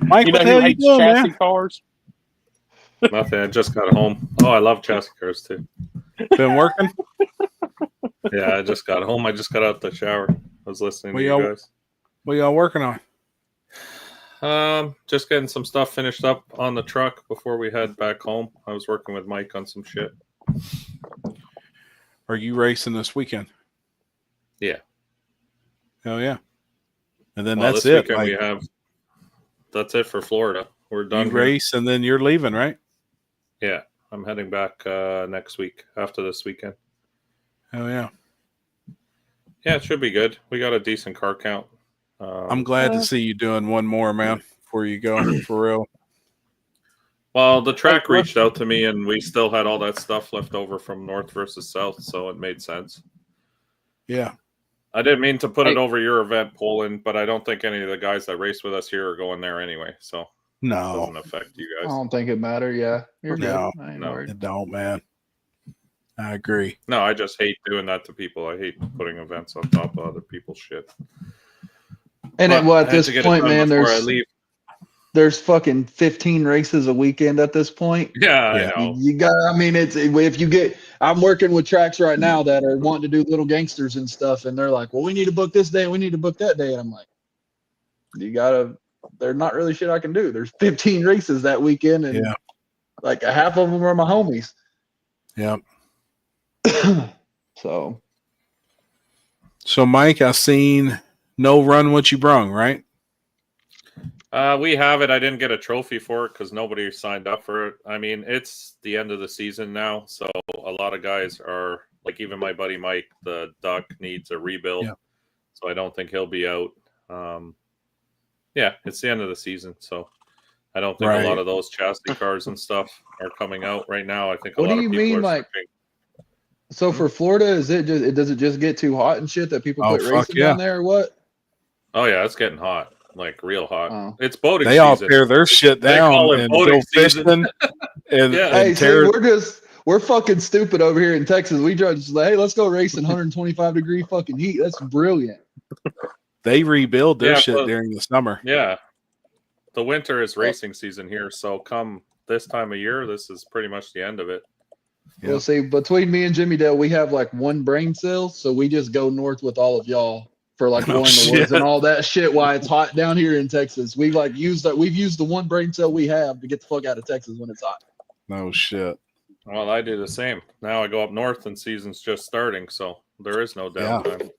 Mike, you what know the hell who you hates doing, chassis man? cars? Nothing. I just got home. Oh, I love chassis cars too. Been working? Yeah, I just got home. I just got out the shower. I was listening What to you y'all- guys. What y'all working on? Just getting some stuff finished up on the truck before we head back home. I was working with Mike on some shit. Are you racing this weekend? Yeah. Oh yeah. And then Well, that's this it. weekend Like, we have. That's it for Florida. We're done. you here. race and then you're leaving, right? Yeah, I'm heading back next week after this weekend. Oh yeah. Yeah, it should be good. We got a decent car count. I'm glad to see you doing one more, man, before you go, for real. Well, the track reached out to me, and we still had all that stuff left over from North versus South, so it made sense. Yeah. I didn't mean to put it over your event, Poland, but I don't think any of the guys that race with us here are going there anyway, so it No, doesn't affect you I guys. don't think it matter. Yeah, you're No, good. I ain't no. worried. it don't, man. I agree. No, I just hate doing that to people. I hate putting events on top of other people's shit. And But well, I at had this to get it point, done man, before I leave. there's fucking 15 races a weekend at this point. Yeah, Yeah. I know. You got, I mean, it's if you get, I'm working with tracks right now that are wanting to do little gangsters and stuff, and they're like, well, we need to book this day, we need to book that day. And I'm like, you gotta, there's not really shit I can do. There's 15 races that weekend, and Yeah. like a half of them are my homies. Yeah. So So, Mike, I seen no run what you brung, right? We have it. I didn't get a trophy for it because nobody signed up for it. I mean, it's the end of the season now, so a lot of guys are like, even my buddy Mike, the Duck needs a rebuild, Yeah. so I don't think he'll be out. Yeah, it's the end of the season, so I don't think Right. a lot of those chassis cars and stuff are coming out right now. I think a what lot do of you people mean, are like? switching. So for Florida, is it just does it just get too hot and shit that people Oh, quit fuck racing yeah. down there or what? Oh yeah, it's getting hot, like real hot. Oh. It's boating They all season. tear their shit They down call it and boating go season. fishing and, Yeah. Hey, and see, tear. we're fucking stupid over here in Texas. We just like, hey, let's go race in 125-degree fucking heat. That's brilliant. They rebuild their Yeah, shit but- during the summer. Yeah. The winter is racing season here, so come this time of year, this is pretty much the end of it. Yeah. Well, see, between me and Jimmy Dale, we have like one brain cell, so we just go north with all of y'all for like Oh, blowing the shit. woods and all that shit. Why it's hot down here in Texas, we've like used that. We've used the one brain cell we have to get the fuck out of Texas when it's hot. No shit. Well, I do the same. Now I go up north and season's just starting, so there is no Yeah. downtime.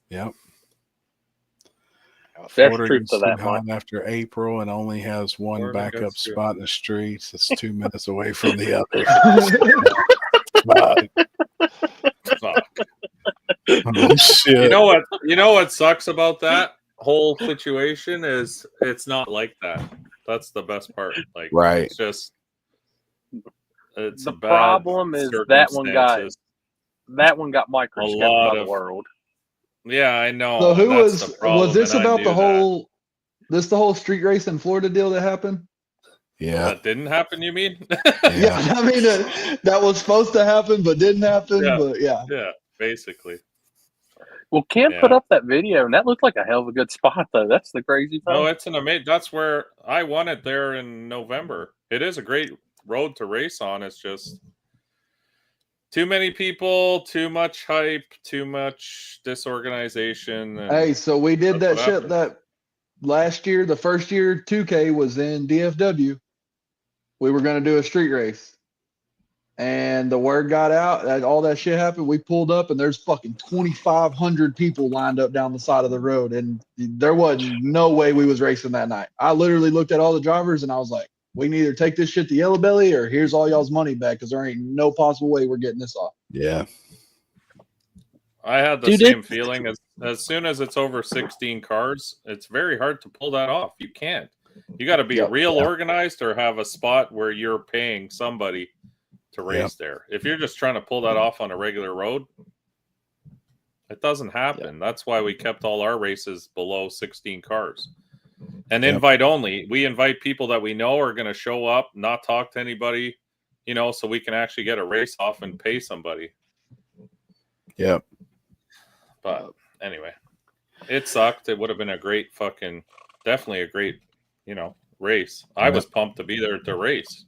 Yep. There's Florida truth gets to that, too Mike. hot after April and only has one Florida backup gets too spot in the streets. It's 2 minutes away from the other. Fuck. Oh, shit. You know what sucks about that whole situation is it's not like that. That's the best part. Like, Right. it's just it's The a bad problem is that one got microscoped lot by the of- world. Yeah, I know. So who That's the problem, was this and I about knew the that. whole this the whole street race in Florida deal that happened? Yeah. That didn't happen, you mean? Yeah, I mean that was supposed to happen but didn't happen. Yeah. But yeah, Yeah, basically. Well, Ken Yeah. put up that video, and that looked like a hell of a good spot, though. That's the crazy thing. No, it's an amazing. That's where I won it there in November. It is a great road to race on. It's just too many people, too much hype, too much disorganization. And hey, so we did that That's what shit happened. that last year. The first year 2K was in DFW. We were going to do a street race, and the word got out that all that shit happened. We pulled up, and there's fucking 2,500 people lined up down the side of the road, and there wasn't no way we was racing that night. I literally looked at all the drivers, and I was like, we can either take this shit to Yellow Belly, or here's all y'all's money back, because there ain't no possible way we're getting this off. Yeah. I had the Dude, same feeling as soon as it's over 16 cars, it's very hard to pull that off. You can't. You got to be Yep. real organized or have a spot where you're paying somebody to race there. If you're just trying to pull that off on a regular road, it doesn't happen. That's why we kept all our races below 16 cars. And Yep. invite only. We invite people that we know are going to show up, not talk to anybody, you know, so we can actually get a race off and pay somebody. Yep. But anyway, it sucked. It would have been a great definitely a great, you know, race. I was pumped to be there at the race.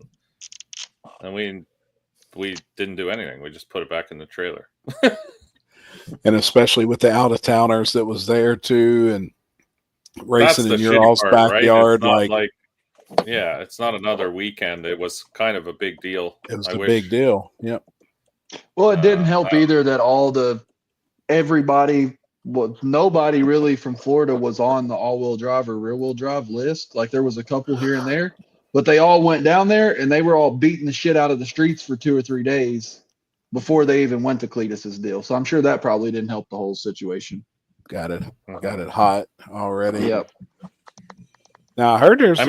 and we didn't do anything. We just put it back in the trailer. And especially with the out of towners that was there too, and racing in your all's backyard, right? It's not another weekend. It was kind of a big deal. It was a big deal. Yep. Well, it didn't help either that nobody really from Florida was on the all-wheel drive or rear-wheel drive list. Like there was a couple here and there, but they all went down there and they were all beating the shit out of the streets for 2 or 3 days before they even went to Cletus's deal. So I'm sure that probably didn't help the whole situation. Got it hot already. Yep. Now I heard there's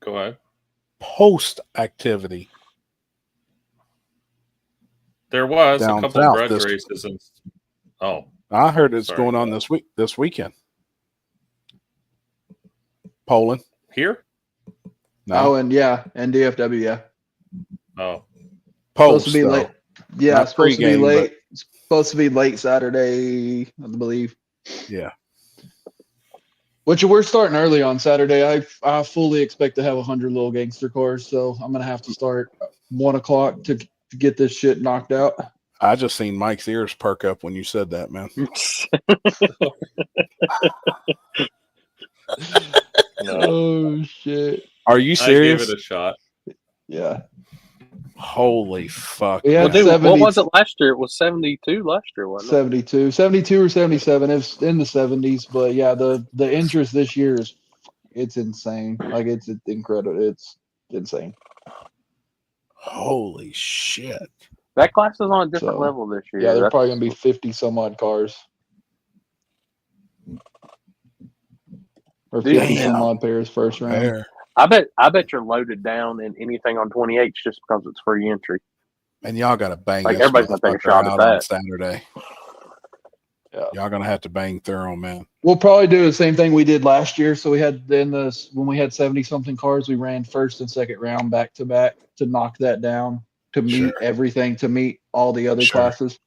go ahead. Post activity. There was down a couple south of grudge races, and I heard it's going on this weekend. Poland here? No. And DFW, yeah. Oh, supposed to be late. Yeah, Not supposed to be pregame, late. Supposed to be late Saturday, I believe. Yeah. Which we're starting early on Saturday. I fully expect to have 100 little gangster cars, so I'm gonna have to start 1 o'clock to get this shit knocked out. I just seen Mike's ears perk up when you said that, man. Oh shit! Are you serious? I gave it a shot. Yeah. Holy fuck! Yeah. What was it last year? It was 72 last year, wasn't it? 72 or 77. It was in the 70s, but yeah, the interest this year it's insane. Like it's incredible. It's insane. Holy shit! That class is on a different level this year. Yeah, there's probably gonna be 50 some odd cars. Or 50 some odd pairs first round. I bet you're loaded down in anything on 28 just because it's free entry. And y'all got to bang. Like everybody's gonna take a shot at that on Saturday. Yeah, y'all gonna have to bang through them, man. We'll probably do the same thing we did last year. So we had when we had 70 something cars, we ran first and second round back to back to knock that down to meet everything, to meet all the other classes.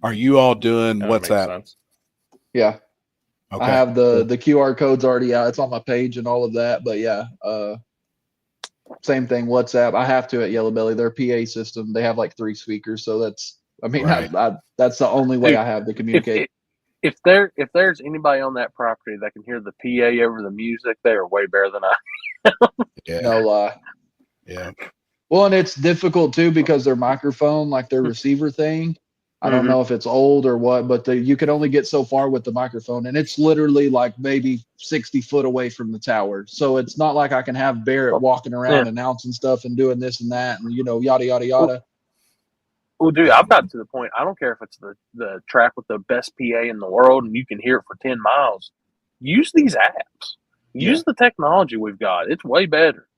Are you all doing WhatsApp? Yeah. Okay. I have the QR codes already out. It's on my page and all of that. But yeah, same thing. WhatsApp. I have to at Yellow Belly. Their PA system. They have like 3 speakers, so that's. I mean, that's the only way I have to communicate. If there's anybody on that property that can hear the PA over the music, they are way better than I. No lie. Yeah. Well, and it's difficult too because their microphone, like their receiver thing. I don't know if it's old or what, but you can only get so far with the microphone, and it's literally like maybe 60 foot away from the tower. So it's not like I can have Barrett walking around announcing stuff and doing this and that, and yada yada yada. Well, dude, I've got to the point. I don't care if it's the track with the best PA in the world, and you can hear it for 10 miles. Use these apps. Use the technology we've got. It's way better.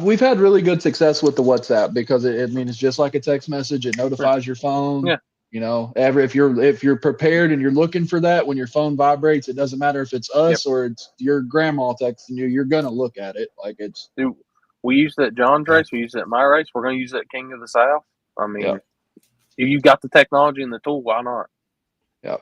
We've had really good success with the WhatsApp because it's just like a text message. It notifies your phone. Yeah. If you're prepared and you're looking for that when your phone vibrates, it doesn't matter if it's us or it's your grandma texting you, you're gonna look at it. Like it's. Dude, we use that John's race. We use that my race. We're gonna use that King of the South. I mean, if you've got the technology and the tool, why not? Yeah.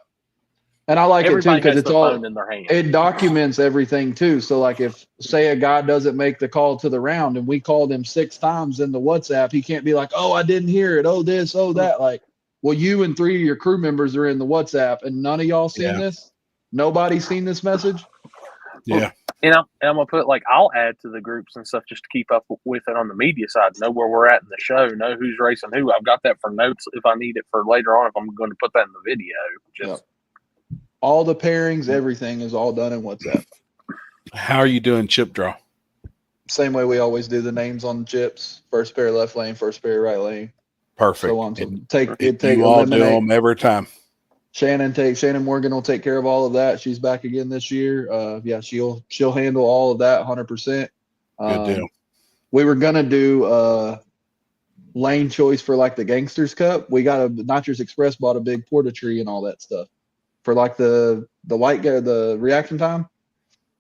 And I like it too because it's all in their hand. It documents everything too. So like if say a guy doesn't make the call to the round and we called him 6 times in the WhatsApp, he can't be like, oh, I didn't hear it. Oh, this, oh, that. Like. Well, you and 3 of your crew members are in the WhatsApp, and none of y'all seen this. Nobody's seen this message. Yeah, and I'm gonna put I'll add to the groups and stuff just to keep up with it on the media side. Know where we're at in the show. Know who's racing who. I've got that for notes if I need it for later on. If I'm going to put that in the video, all the pairings, everything is all done in WhatsApp. How are you doing chip draw? Same way we always do the names on the chips. First pair left lane, first pair right lane. Perfect. So on. So you all do them every time. Shannon Morgan will take care of all of that. She's back again this year. She'll handle all of that 100%. Good deal. We were gonna do lane choice for like the Gangsters Cup. We got Nitrous Express bought a big porta tree and all that stuff for like the reaction time.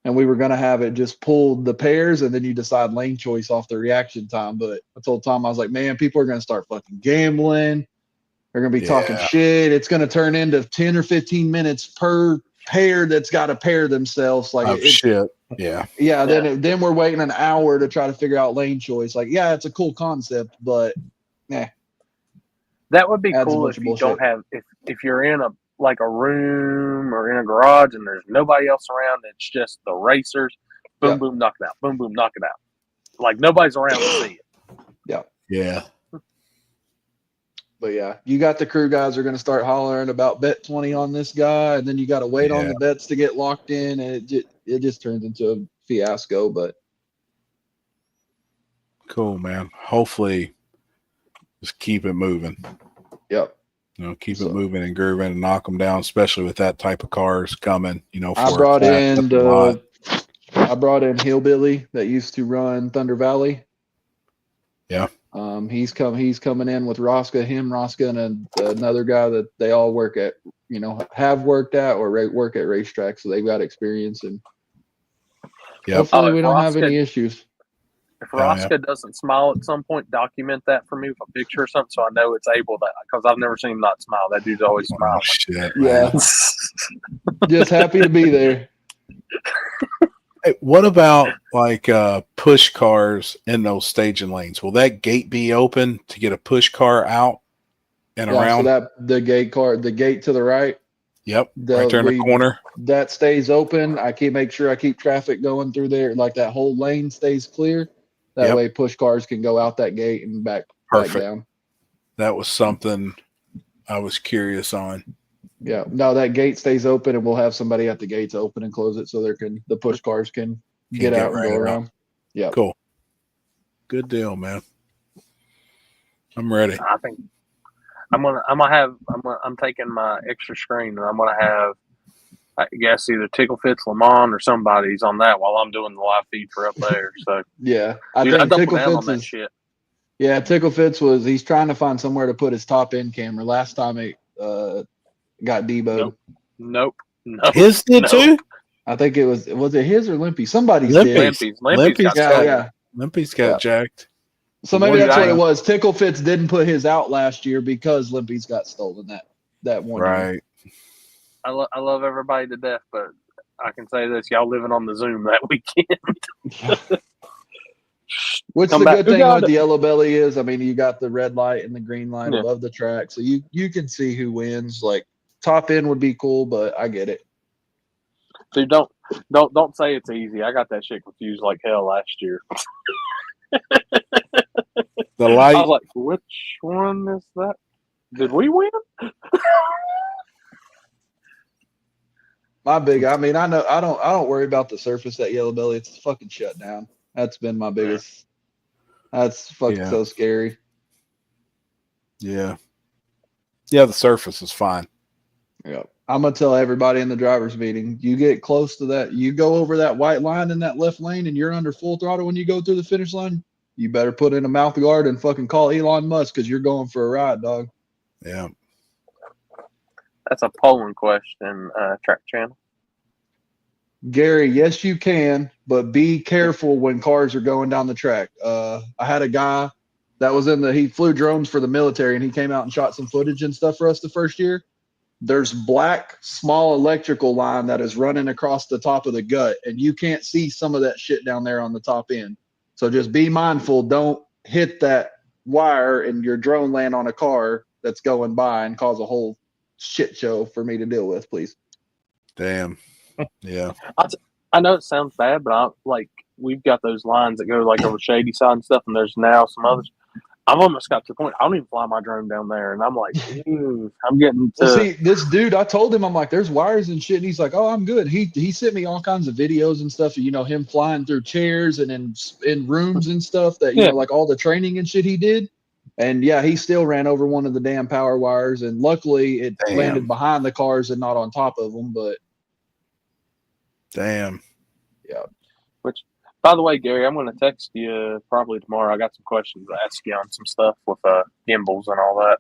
And we were going to have it just pulled the pairs and then you decide lane choice off the reaction time. But I told Tom, I was like, man, people are going to start fucking gambling. They're going to be talking shit. It's going to turn into 10 or 15 minutes per pair that's got to pair themselves. Like Yeah. Yeah, then we're waiting an hour to try to figure out lane choice. Like, yeah, it's a cool concept, but That would be adds a cool bunch if of you don't bullshit. have if you're in a room or in a garage and there's nobody else around. It's just the racers. Boom, Yep. boom, knock it out. Boom, boom, knock it out. Like nobody's around to see it. Yeah. But yeah, you got the crew guys are going to start hollering about bet 20 on this guy, and then you got to wait on Yeah. the bets to get locked in, and it just turns into a fiasco. But Cool, man. Hopefully, just keep it moving. yep. Keep it moving and grooving and knock them down, especially with that type of cars coming. I brought in Hillbilly that used to run Thunder Valley. Yeah. He's coming in with Rosca, and another guy that they all work at, have worked at or work at racetracks, so they've got experience, and hopefully we don't have any issues. If Rosca doesn't smile at some point, document that for me with a picture or something, so I know it's able to. Because I've never seen him not smile. That dude's always smiling. Shit, yeah. Just happy to be there. Hey, what about like push cars in those staging lanes? Will that gate be open to get a push car out and around? So that the gate to the right. Yep, right there in the corner. That stays open. Make sure I keep traffic going through there. Like that whole lane stays clear. That way push cars can go out that gate and back down. That was something I was curious on. Yeah. No, that gate stays open, and we'll have somebody at the gate to open and close it so the push cars can get out and go around. Yeah. Cool. Good deal, man. I'm ready. I think I'm taking my extra screen, and I'm gonna have, I guess, either Tickle Fits Lamont or somebody's on that while I'm doing the live feed for up there. So yeah, I think Tickle Fits on that shit. Yeah, Tickle Fits he's trying to find somewhere to put his top end camera. Last time it got deboed. Nope. His did too? I think it was it his or Limpy? Somebody's Limpy's. did. Limpy's got Limpy's got jacked. So maybe that's what it was. Tickle Fits didn't put his out last year because Limpy's got stolen that one year. Right. I love everybody to death, but I can say this: y'all living on the Zoom that weekend. Which the good thing with the Yellow Belly is, I mean, you got the red light and the green light above the track, so you can see who wins. Like top end would be cool, but I get it. Dude, don't say it's easy. I got that shit confused like hell last year. The light. I was like, which one is that? Did we win? I mean, I know I don't worry about the surface at Yellow Belly. It's fucking shut down. That's been my biggest. That's fucking so scary. Yeah. Yeah, the surface is fine. Yeah. I'm gonna tell everybody in the driver's meeting, you get close to that, you go over that white line in that left lane and you're under full throttle when you go through the finish line, you better put in a mouth guard and fucking call Elon Musk because you're going for a ride, dog. Yeah. That's a polling question, Track Channel. Gary, yes, you can, but be careful when cars are going down the track. I had a guy that was he flew drones for the military, and he came out and shot some footage and stuff for us the first year. There's black, small electrical line that is running across the top of the gut, and you can't see some of that shit down there on the top end. So just be mindful. Don't hit that wire and your drone land on a car that's going by and cause a whole shit show for me to deal with, please. Damn. Yeah. I know it sounds bad, but we've got those lines that go like over Shady side and stuff, and there's now some others. I've almost got to the point I don't even fly my drone down there, and I'm like, I'm getting to. Well, see, this dude, I told him, I'm like, there's wires and shit, and he's like, oh, I'm good. He sent me all kinds of videos and stuff, him flying through chairs and in rooms and stuff that like all the training and shit he did. And yeah, he still ran over one of the damn power wires, and luckily it landed behind the cars and not on top of them. But damn, yeah. Which, by the way, Gary, I'm going to text you probably tomorrow. I got some questions to ask you on some stuff with gimbals and all that.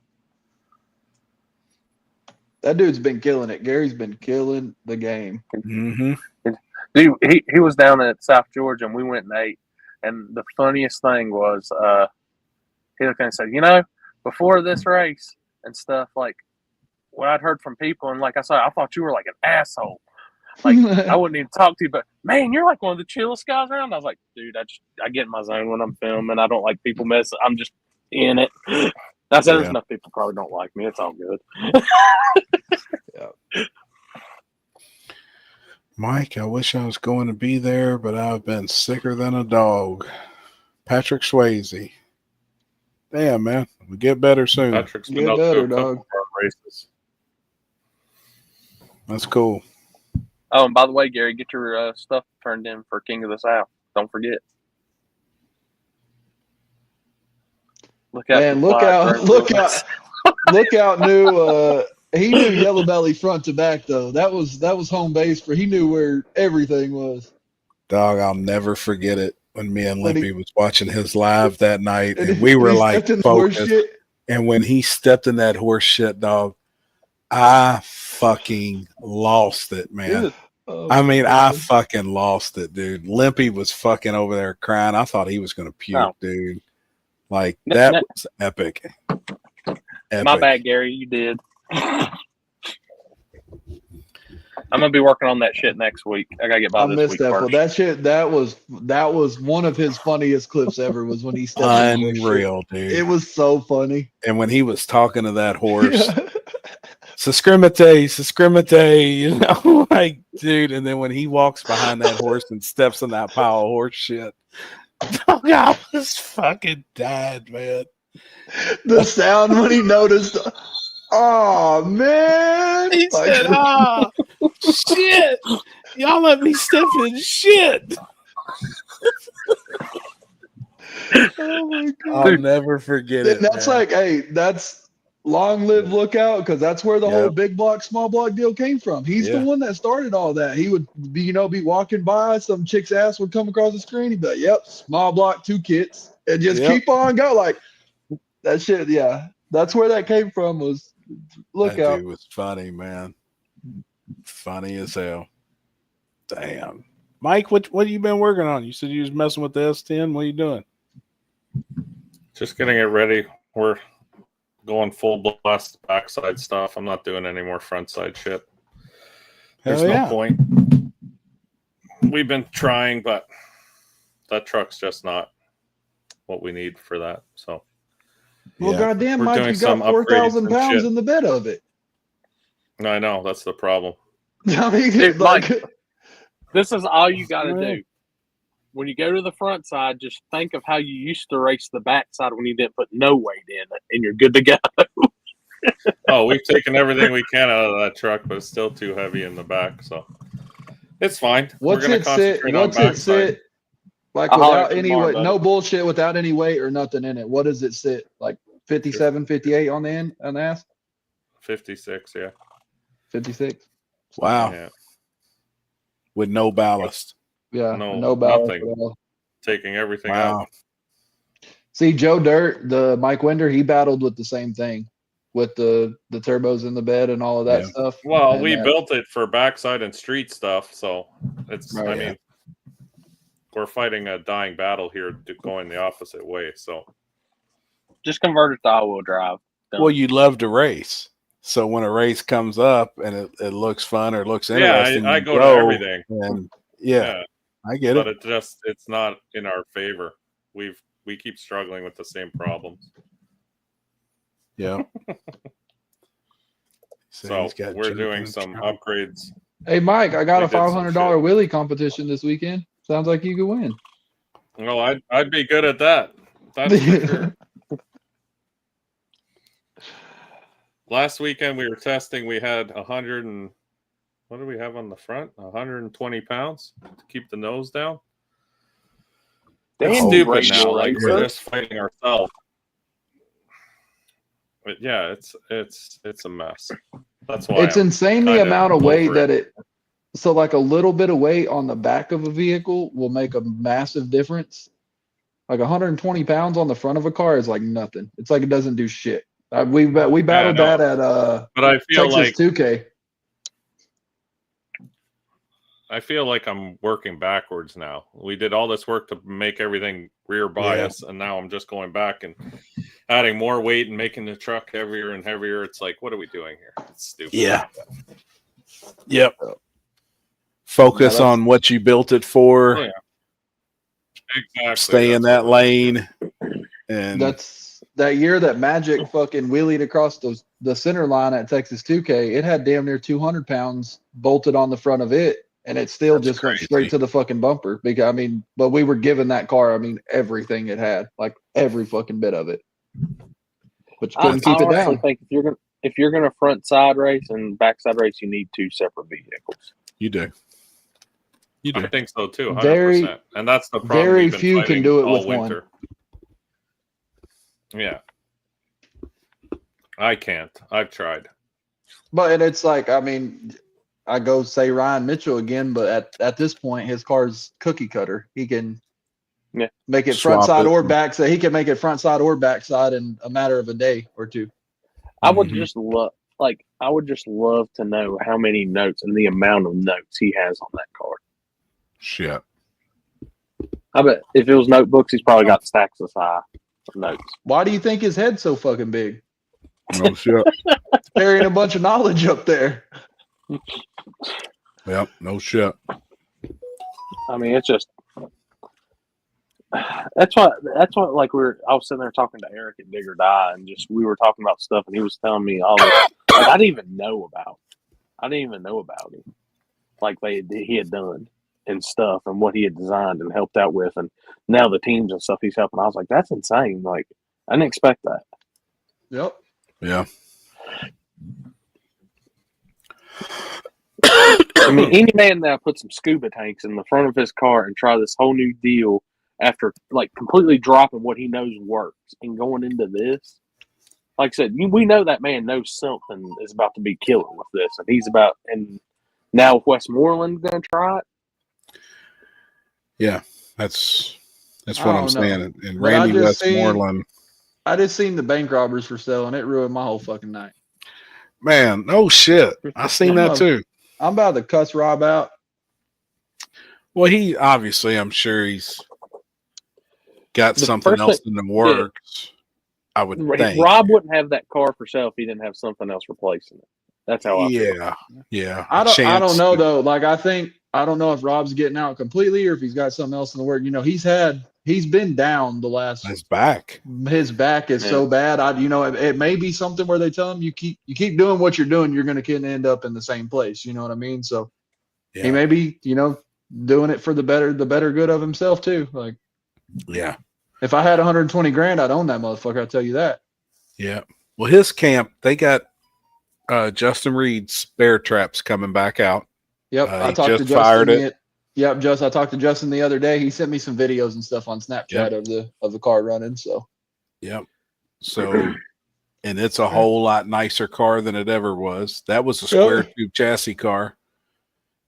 That dude's been killing it. Gary's been killing the game. Mm-hmm. Dude, he was down at South Georgia, and we went and ate. And the funniest thing was, he looked and said, before this race and stuff, like what I'd heard from people, and like I said, I thought you were like an asshole. Like, I wouldn't even talk to you, but man, you're like one of the chillest guys around. I was like, dude, I get in my zone when I'm filming. I don't like people messing. I'm just in it. That's there's enough people probably don't like me. It's all good. Mike, I wish I was going to be there, but I've been sicker than a dog. Patrick Swayze. Damn, man. We get better soon. Patrick's been Get out better, to a couple dog. of our races. That's cool. Oh, and by the way, Gary, get your stuff turned in for King of the South. Don't forget. Look out! Man, look out! He knew Yellow Belly front to back though. That was home base for. He knew where everything was. Dog, I'll never forget it when me and Limpy was watching his live that night, and we were like focused. And when he stepped in that horse shit, dog, I fucking lost it, man. I fucking lost it, dude. Limpy was fucking over there crying. I thought he was gonna puke, dude. Like that was epic. My bad, Gary. You did. I'm gonna be working on that shit next week. I gotta get by this week first. Well, that shit. That was one of his funniest clips ever. Was when he stepped unreal, dude. It was so funny. And when he was talking to that horse, Sescrimate, you know, like, dude. And then when he walks behind that horse and steps in that pile of horse shit, I was fucking dead, man. The sound when he noticed. Oh man! He said, shit! Y'all let me step in shit." Oh my god! I'll never forget it. That's man. like, hey, that's long live Lookout, because that's where the whole big block, small block deal came from. He's the one that started all that. He would be, be walking by, some chick's ass would come across the screen. He'd be like, "Yep, small block, 2 kits," and just keep on go. Like that shit. Yeah, that's where that came from. Was Lookout. That dude was funny, man. Funny as hell. Damn. Mike, what have you been working on? You said you was messing with the S10. What are you doing? Just getting it ready. We're going full blast backside stuff. I'm not doing any more front side shit. There's no point. We've been trying, but that truck's just not what we need for that. So, well, goddamn, Mike, you got 4,000 pounds in the bed of it. I know, that's the problem. I mean, dude, Mike, this is all you got to do. When you go to the front side, just think of how you used to race the back side when you didn't put no weight in it, and you're good to go. Oh, we've taken everything we can out of that truck, but it's still too heavy in the back, so it's fine. What's it sit? Like without any weight, no bullshit, without any weight or nothing in it. What does it sit? Like 57, 58 on the end, on the ass? 56, yeah. 56. Wow. Yeah. With no ballast. Yeah, no ballast. Taking everything out. See, Joe Dirt, the Mike Winder, he battled with the same thing, with the turbos in the bed and all of that stuff. Well, we built it for backside and street stuff, so it's. I mean, we're fighting a dying battle here, going the opposite way. So, just convert it to all-wheel drive. Well, you love to race, so when a race comes up and it looks fun or looks interesting, I go to everything. And I get but it. But it's not in our favor. We keep struggling with the same problems. Yeah. So we're doing some upgrades. Hey, Mike, I got a $500 wheelie competition this weekend. Sounds like you could win. Well, I'd be good at that. That's for sure. Last weekend we were testing. We had 100 and what do we have on the front? 120 pounds to keep the nose down. It's stupid now. Like we're just fighting ourselves. But yeah, it's a mess. That's why it's insane the amount of weight that it. So like a little bit of weight on the back of a vehicle will make a massive difference. Like 120 pounds on the front of a car is like nothing. It's like it doesn't do shit. We battled that at but I feel Texas like 2K. I feel like I'm working backwards now. We did all this work to make everything rear bias, and now I'm just going back and adding more weight and making the truck heavier and heavier. It's like, what are we doing here? It's stupid. Yeah. Yep. Focus on what you built it for. Yeah. Exactly. Stay in that lane. And That's that year that Magic fucking wheelied across the center line at Texas 2K. It had damn near 200 pounds bolted on the front of it, and it still just went straight to the fucking bumper. Because I mean, but we were given that car. I mean, everything it had, like every fucking bit of it. But you couldn't keep it honestly down. think if you're gonna front side race and back side race, you need 2 separate vehicles. you do. You do. I think so too, 100%. Very- And that's the problem. very we've been few can fighting do it all with one. winter. Yeah. I can't. I've tried. But and it's like, I mean, I go say Ryan Mitchell again, but at this point, his car's cookie cutter. He can make it front Swap side it. or back. So he can make it front side or back side in a matter of a day or two. I would Mhm. just love, I would just love to know how many notes and the amount of notes he has on that car. Shit. I bet if it was notebooks, he's probably got stacks this high of notes. Why do you think his head's so fucking big? No shit. Carrying a bunch of knowledge up there. Yep. No shit. I mean, it's just that's what like I was sitting there talking to Eric at Dig or Die, and just we were talking about stuff, and he was telling me all this like, I didn't even know about him, like he had done and stuff, and what he had designed and helped out with, and now the teams and stuff he's helping. I was like, that's insane. Like, I didn't expect that. Yep. Yeah. I mean, any man now put some scuba tanks in the front of his car and try this whole new deal after like completely dropping what he knows works and going into this. Like I said, we know that man knows something is about to be killer with this, and he's about. And now if Westmoreland's going to try it, Yeah. That's I what I'm don't know. saying. And But I Randy just Westmoreland. I just seen the bank robbers for sale, and it ruined my whole fucking night. Man, no shit. I seen that too. I'm about to cuss Rob out. Well, he obviously, I'm sure he's got The something first else thing- in the works. I would think. Rob wouldn't have that car for sale if he didn't have something else replacing it. That's how I feel. Yeah. I don't Chance know to- though. Like I don't know if Rob's getting out completely or if he's got something else in the work. You know, he's been down the last. His back. His back is so bad. It may be something where they tell him you keep doing what you're doing, you're going to end up in the same place. You know what I mean? So he may be, doing it for the better good of himself too. Like, Yeah. if I had 120 grand, I'd own that motherfucker. I'll tell you that. Yeah. Well, his camp, they got Justin Reed's bear traps coming back out. Yep. He I talked to just fired Justin. Yep, I talked to Justin the other day. He sent me some videos and stuff on Snapchat of the car running. So Yep. So, and it's a whole lot nicer car than it ever was. That was a square tube chassis car.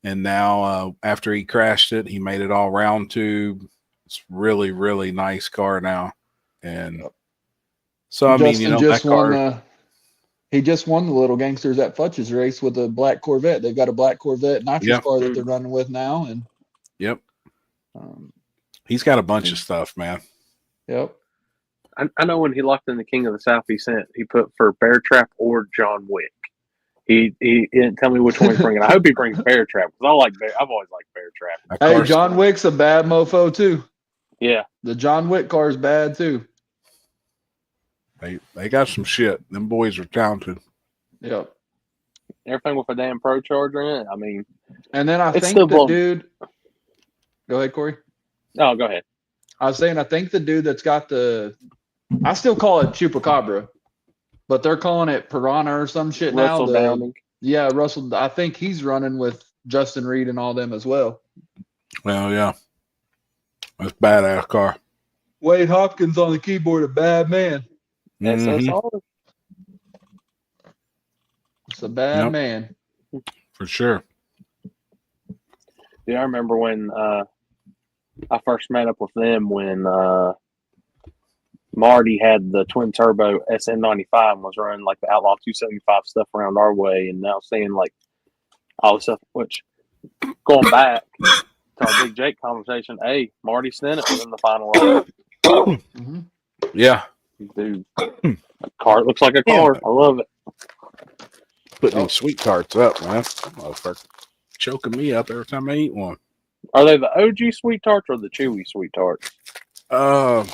And now, after he crashed it, he made it all round tube. It's really, really nice car now. And so, I mean, that car. He just won the Little Gangsters at Futch's race with a black Corvette. They've got a black Corvette nitrous car that they're running with now. And he's got a bunch of stuff, man. Yep. I know when he locked in the King of the South, he put for Bear Trap or John Wick. He didn't tell me which one he's bringing. I hope he brings Bear Trap because I've always liked Bear Trap. Hey, John Wick's a bad mofo too. Yeah, the John Wick car is bad too. They got some shit. Them boys are talented. Yep. Everything with a damn Pro Charger in it. I mean, and then I think the dude. Go ahead, Corey. No, go ahead. I was saying I think the dude that's got I still call it Chupacabra, but they're calling it Piranha or some shit Russell now. Downing. Yeah, Russell. I think he's running with Justin Reed and all them as well. Well, yeah. That's a badass car. Wade Hopkins on the keyboard, a bad man. Mm-hmm. It's a bad man. For sure. Yeah, I remember when I first met up with them when Marty had the twin turbo SN95 and was running like the Outlaw 275 stuff around our way, and now seeing like all the stuff. Which going back to our Big Jake conversation, hey, Marty Stennett was in the final round. Mm-hmm. Yeah, dude, a car looks like a car. I love it. Putting them sweet tarts up, man. Motherfucker. choking me up every time I eat one. Are they the OG sweet tarts or the chewy sweet tarts? No,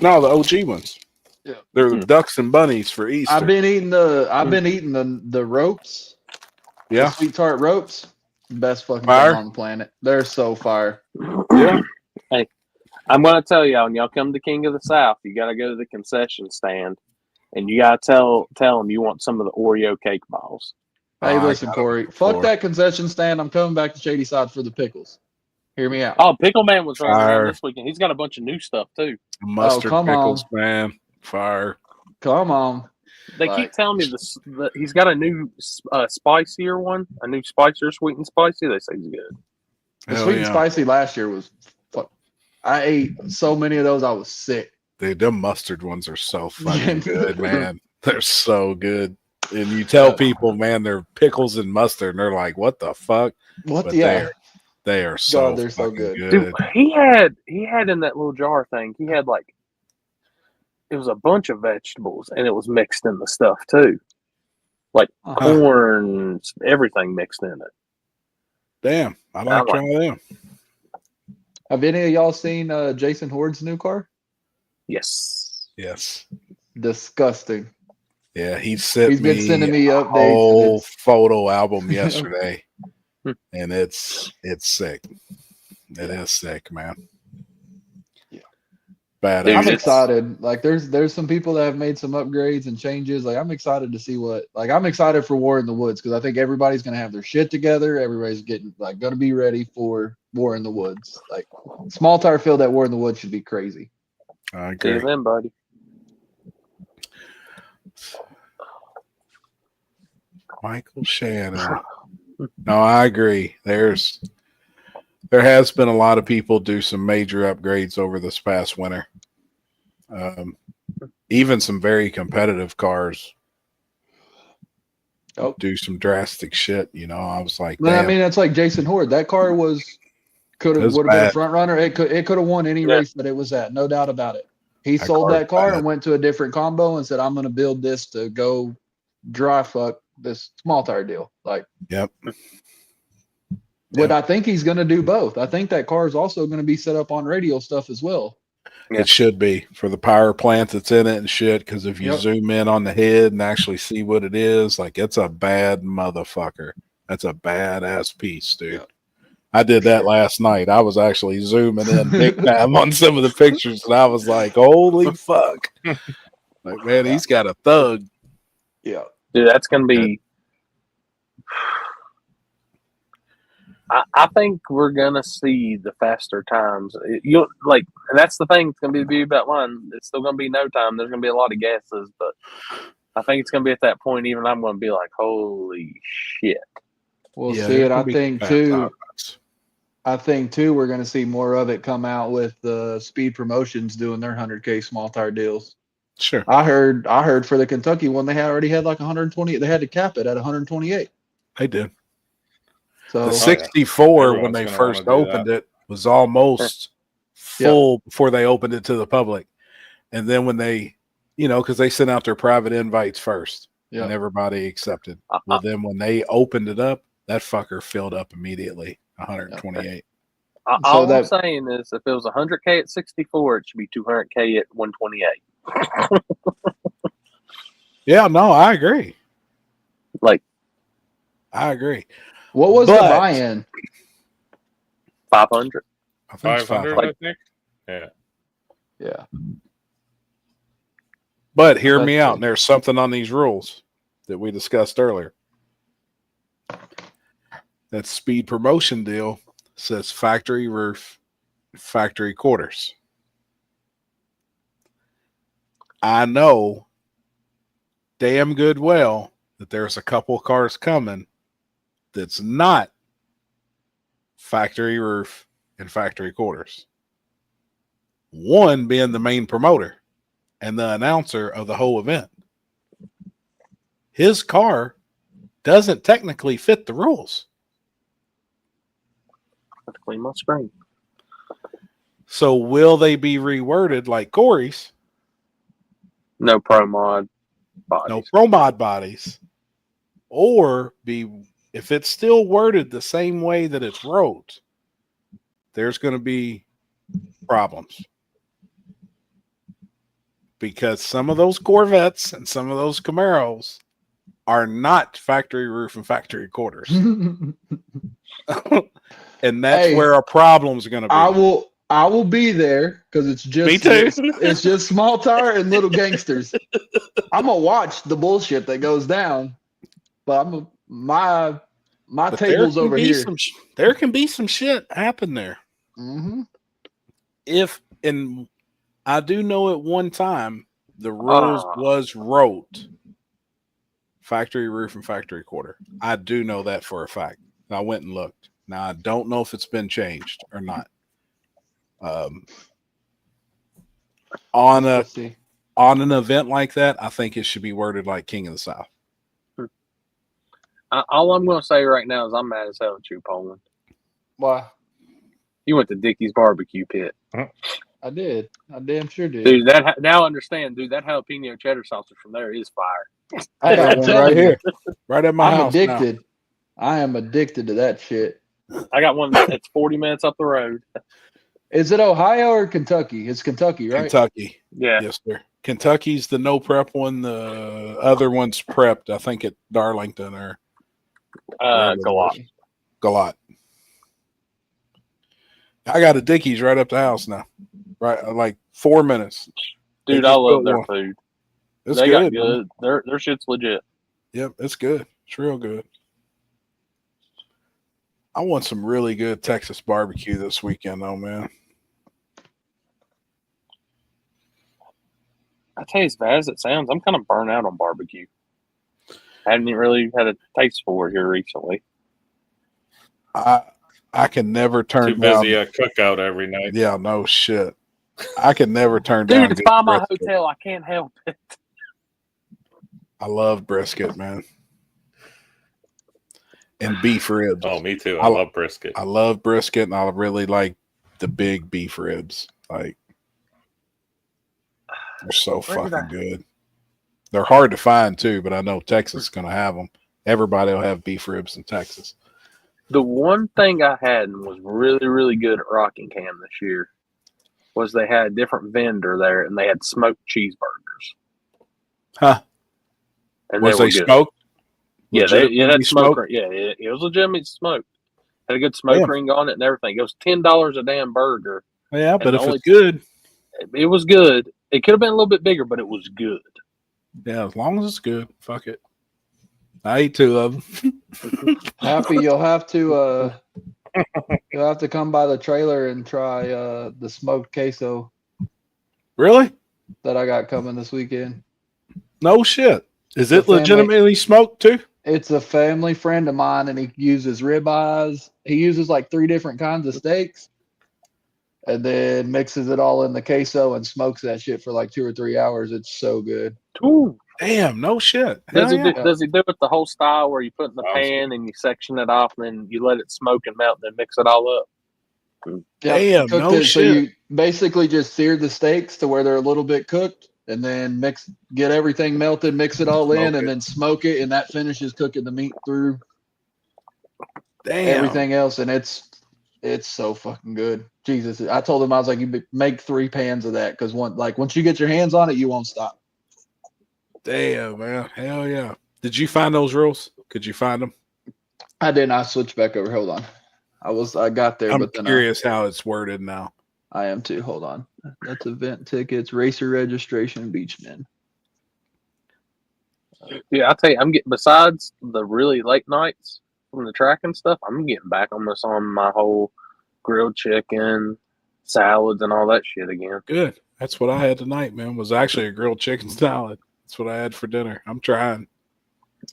the OG ones. Yeah. They're the ducks and bunnies for Easter. I've been eating the ropes. Yeah. The sweet tart ropes. Best fucking Fire. thing on the planet. They're so fire. Yeah. Hey, I'm gonna tell y'all, when y'all come to King of the South, you gotta go to the concession stand, and you gotta tell them you want some of the Oreo cake balls. Hey, I listen, got 'em Corey. before. Fuck that concession stand. I'm coming back to Shady Side for the pickles. Hear me out. Oh, Pickle Man was running Fire. around this weekend. He's got a bunch of new stuff too. Mustard come pickles, on. man. Fire. Come on. They keep telling me this. He's got a new spicier one, a new spicier sweet and spicy. They say he's good. The Hell sweet and yeah. spicy last year was fuck. I ate so many of those, I was sick. Dude, them mustard ones are so fucking good, man. They're so good. And you tell people, man, they're pickles and mustard, and they're like, what the fuck? What? But Yeah. they are so God, they're so fucking good. Dude, he had in that little jar thing. He had like it was a bunch of vegetables, and it was mixed in the stuff too, like corn, everything mixed in it. Damn, I like trying them. Have any of y'all seen Jason Horde's new car? Yes. Yes. Disgusting. Yeah, he's been sending me a updates. whole photo album yesterday, and it's sick. It is sick, man. Yeah. Badass. I'm excited. Like, there's some people that have made some upgrades and changes. Like, I'm excited to see I'm excited for War in the Woods because I think everybody's gonna have their shit together. Everybody's gonna be ready for War in the Woods. Like, small tire field at War in the Woods should be crazy. I agree. See you then, buddy. Michael Shannon. No, I agree. There has been a lot of people do some major upgrades over this past winter. Even some very competitive cars do some drastic shit. You know, I was like, But I mean, it's like Jason Horde. That car would have been a front runner. It could have won any race that it was at, no doubt about it. He sold that car and went to a different combo and said, "I'm going to build this to go dry fuck this small tire deal." Like, yep. But I think he's going to do both. I think that car is also going to be set up on radial stuff as well. Yeah. It should be for the power plant that's in it and shit. Because if you zoom in on the head and actually see what it is, like, it's a bad motherfucker. That's a badass piece, dude. Yep. I did that last night. I was actually zooming in big time on some of the pictures, and I was like, "Holy fuck!" Like, man, he's got a thug. Yeah, dude, that's gonna be. I think we're gonna see the faster times. And that's the thing. It's gonna be the beauty about one. It's still gonna be no time. There's gonna be a lot of guesses, but I think it's gonna be at that point. Even I'm gonna be like, "Holy shit!" We'll see it. I think too. We're gonna see more of it come out with the Speed Promotions doing their 100K small tire deals. Sure. I heard for the Kentucky one, they already had like 120. They had to cap it at 128. They did. So the 64 when they first opened it was almost full before they opened it to the public, and then when they, because they sent out their private invites first, and everybody accepted. Well, then when they opened it up, that fucker filled up immediately. 128. All I'm saying is, if it was 100K at 64, it should be 200K at 128. Yeah, no, I agree. I agree. What was the buy-in? 500. I think 500. I think. Yeah. Yeah. But hear me out. There's something on these rules that we discussed earlier. That Speed Promotion deal says factory roof, factory quarters. I know damn good well that there's a couple cars coming that's not factory roof and factory quarters. One being the main promoter and the announcer of the whole event. His car doesn't technically fit the rules. I have to clean my screen. So will they be reworded like Corey's? No pro mod bodies. No pro mod bodies. Or be if it's still worded the same way that it's wrote, there's going to be problems. Because some of those Corvettes and some of those Camaros are not factory roof and factory quarters. And that's where our problems are going to be. I will be there because it's just Me too. It's just small tire and little gangsters. I'm gonna watch the bullshit that goes down, but my table's over here. There can be some shit happen there. Mm-hmm. I do know at one time the rules was wrote factory roof and factory quarter. I do know that for a fact. I went and looked. Now I don't know if it's been changed or not. On an event like that, I think it should be worded like King of the South. All I'm going to say right now is I'm mad as hell at you, Poland. Why? You went to Dickie's barbecue pit. I did. I damn sure did. Dude, now I understand, dude. That jalapeno cheddar sausage from there is fire. I got one right here. Right at my house. I'm addicted. Now. I am addicted to that shit. I got one that's 40 minutes up the road. Is it Ohio or Kentucky? It's Kentucky, right? Kentucky. Yeah. Yes, sir. Kentucky's the no prep one. The other one's prepped. I think at Darlington or Galot. Galot. I got a Dickie's right up the house now. Right, like 4 minutes. Dude, I love their food. It's they good. Got good. Their shit's legit. Yep, it's good. It's real good. I want some really good Texas barbecue this weekend, though, man. I tell you, as bad as it sounds, I'm kind of burnt out on barbecue. I haven't really had a taste for it here recently. I can never turn Too busy a cookout every night. Yeah, no shit. I can never turn down. Dude, it's by my hotel. I can't help it. I love brisket, man. And beef ribs. Oh, me too. I love brisket. I love brisket, and I really like the big beef ribs. Like, they're so fucking good. They're hard to find too, but I know Texas is going to have them. Everybody will have beef ribs in Texas. The one thing I had and was really, really good at Rockingham this year was they had a different vendor there, and they had smoked cheeseburgers. Huh? And was they smoked? Yeah, that smoke. Yeah, it was legitimately smoked. Had a good smoke ring on it and everything. It was $10 a damn burger. Yeah, but if it's good, it was good. It could have been a little bit bigger, but it was good. Yeah, as long as it's good, fuck it. I ate 2 of them. Happy, you'll have to come by the trailer and try the smoked queso. Really? That I got coming this weekend. No shit. Is it legitimately smoked too? It's a family friend of mine, and he uses ribeyes. He uses like 3 different kinds of steaks, and then mixes it all in the queso and smokes that shit for like 2 or 3 hours. It's so good. Ooh. Damn, no shit. Does he do it the whole style where you put it in the pan and you section it off and then you let it smoke and melt and then mix it all up? Damn, no shit. So you basically just sear the steaks to where they're a little bit cooked, and then get everything melted, mix it all in, and then smoke it, and that finishes cooking the meat through everything else, and it's so fucking good. Jesus, I told him, I was like, you make 3 pans of that, because once you get your hands on it, you won't stop. Damn, man. Hell yeah. Did you find those rules? Could you find them? I didn't. I switched back over. Hold on. I got there, but then I'm curious how it's worded now. I am too. Hold on. That's event tickets, racer registration, beachman. Yeah, I tell you, I'm getting, besides the really late nights from the track and stuff, I'm getting back on my whole grilled chicken, salads, and all that shit again. Good. That's what I had tonight, man. Was actually a grilled chicken salad. That's what I had for dinner. I'm trying.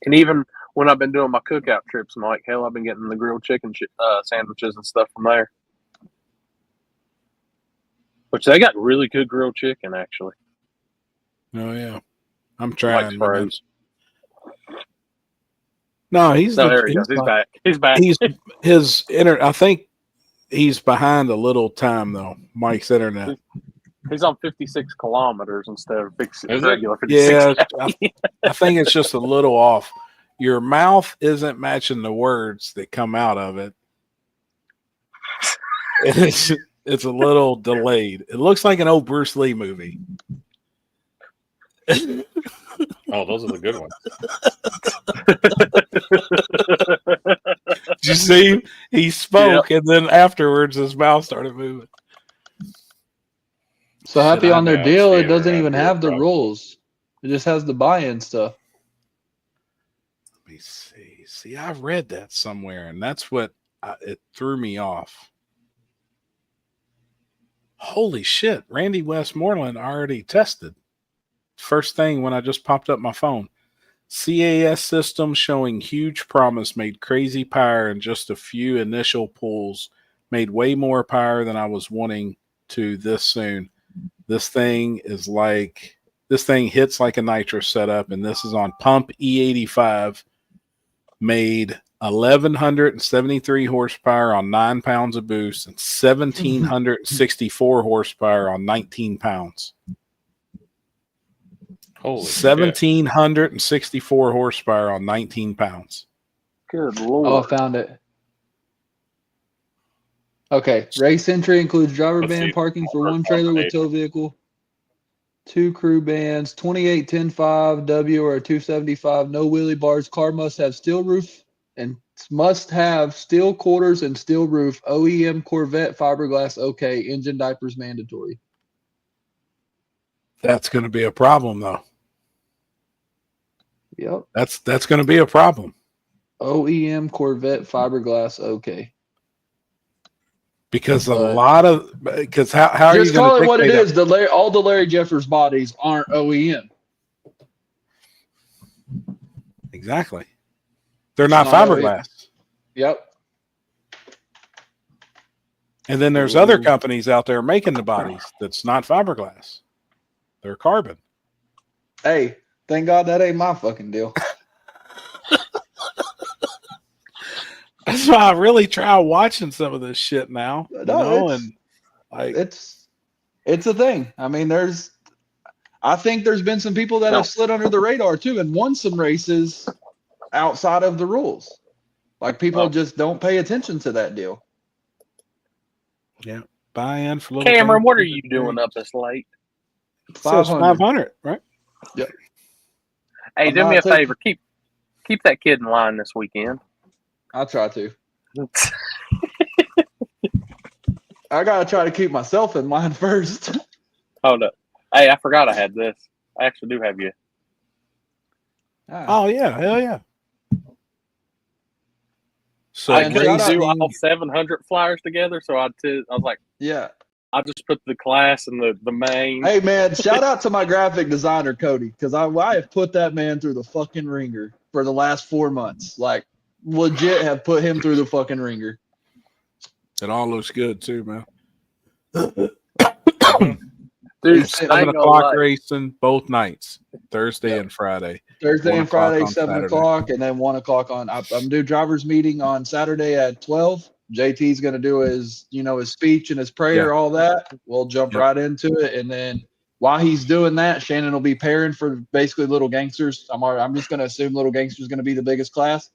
And even when I've been doing my cookout trips, Mike, hell, I've been getting the grilled chicken sandwiches and stuff from there. Which they got really good grilled chicken, actually. Oh, yeah. I'm trying. Like no, he's there he goes. He's back. He's back. I think he's behind a little time, though, Mike's internet. He's on 56 kilometers instead of regular 56. Yeah, I think it's just a little off. your mouth isn't matching the words that come out of it. It's a little delayed. It looks like an old Bruce Lee movie. Oh, those are the good ones. Did you see? He spoke, and then afterwards his mouth started moving. So happy on their now deal, it stay doesn't around even here, have the bro. rules. It just has the buy-in stuff. Let me see. See, I read that somewhere, and that's what it threw me off. Holy shit. Randy Westmoreland already tested. First thing when I just popped up my phone. CAS system showing huge promise, made crazy power in just a few initial pulls. Made way more power than I was wanting to this soon. This thing hits like a nitro setup, and this is on pump E85. Made 1,173 horsepower on 9 pounds of boost and 1,764 horsepower on 19 pounds. Holy shit. 1,764 horsepower on 19 pounds. Good lord. Oh, I found it. Okay. Race entry includes driver Let's van see. parking for one trailer with tow vehicle, 2 crew bands, 28 10.5 W or a 275, no wheelie bars. Car must have steel roof and must have steel quarters and steel roof. OEM Corvette fiberglass. Okay. Engine diapers mandatory. That's going to be a problem, though. Yep. That's going to be a problem. OEM Corvette fiberglass. Okay. Because But how are you just going call to it what it dictate is. All the Larry Jeffers bodies aren't OEM. Exactly. They're not Not OEM. fiberglass. Yep. And then there's other companies out there making the bodies that's not fiberglass. They're carbon. Hey, thank God that ain't my fucking deal. That's why I really try watching some of this shit now. It's a thing. I mean, I think there's been some people that have slid under the radar too and won some races outside of the rules. Like people just don't pay attention to that deal. Yeah. Buy-in for little Cameron, things. what are you doing up this late? It says 500, right? Yep. Hey, do me a favor. Keep that kid in line this weekend. I'll try to. I gotta try to keep myself in line first. Hold up. Hey, I forgot I had this. I actually do have you. Oh yeah, hell yeah. So I couldn't do all 700 flyers together, so I was like, yeah, I just put the class and the main. Hey man, shout out to my graphic designer Cody, because I have put that man through the fucking ringer for the last 4 months. Like legit have put him through the fucking ringer. It all looks good too, man. Dude, 7 o'clock racing both nights, Thursday and Friday. Thursday and Friday, 7 Saturday. o'clock, and then 1 o'clock on. I'm doing driver's meeting on Saturday at 12. JT's going to do his speech and his prayer, all that. We'll jump right into it, and then while he's doing that, Shannon will be pairing for basically Little Gangsters. I'm just going to assume Little Gangsters is going to be the biggest class.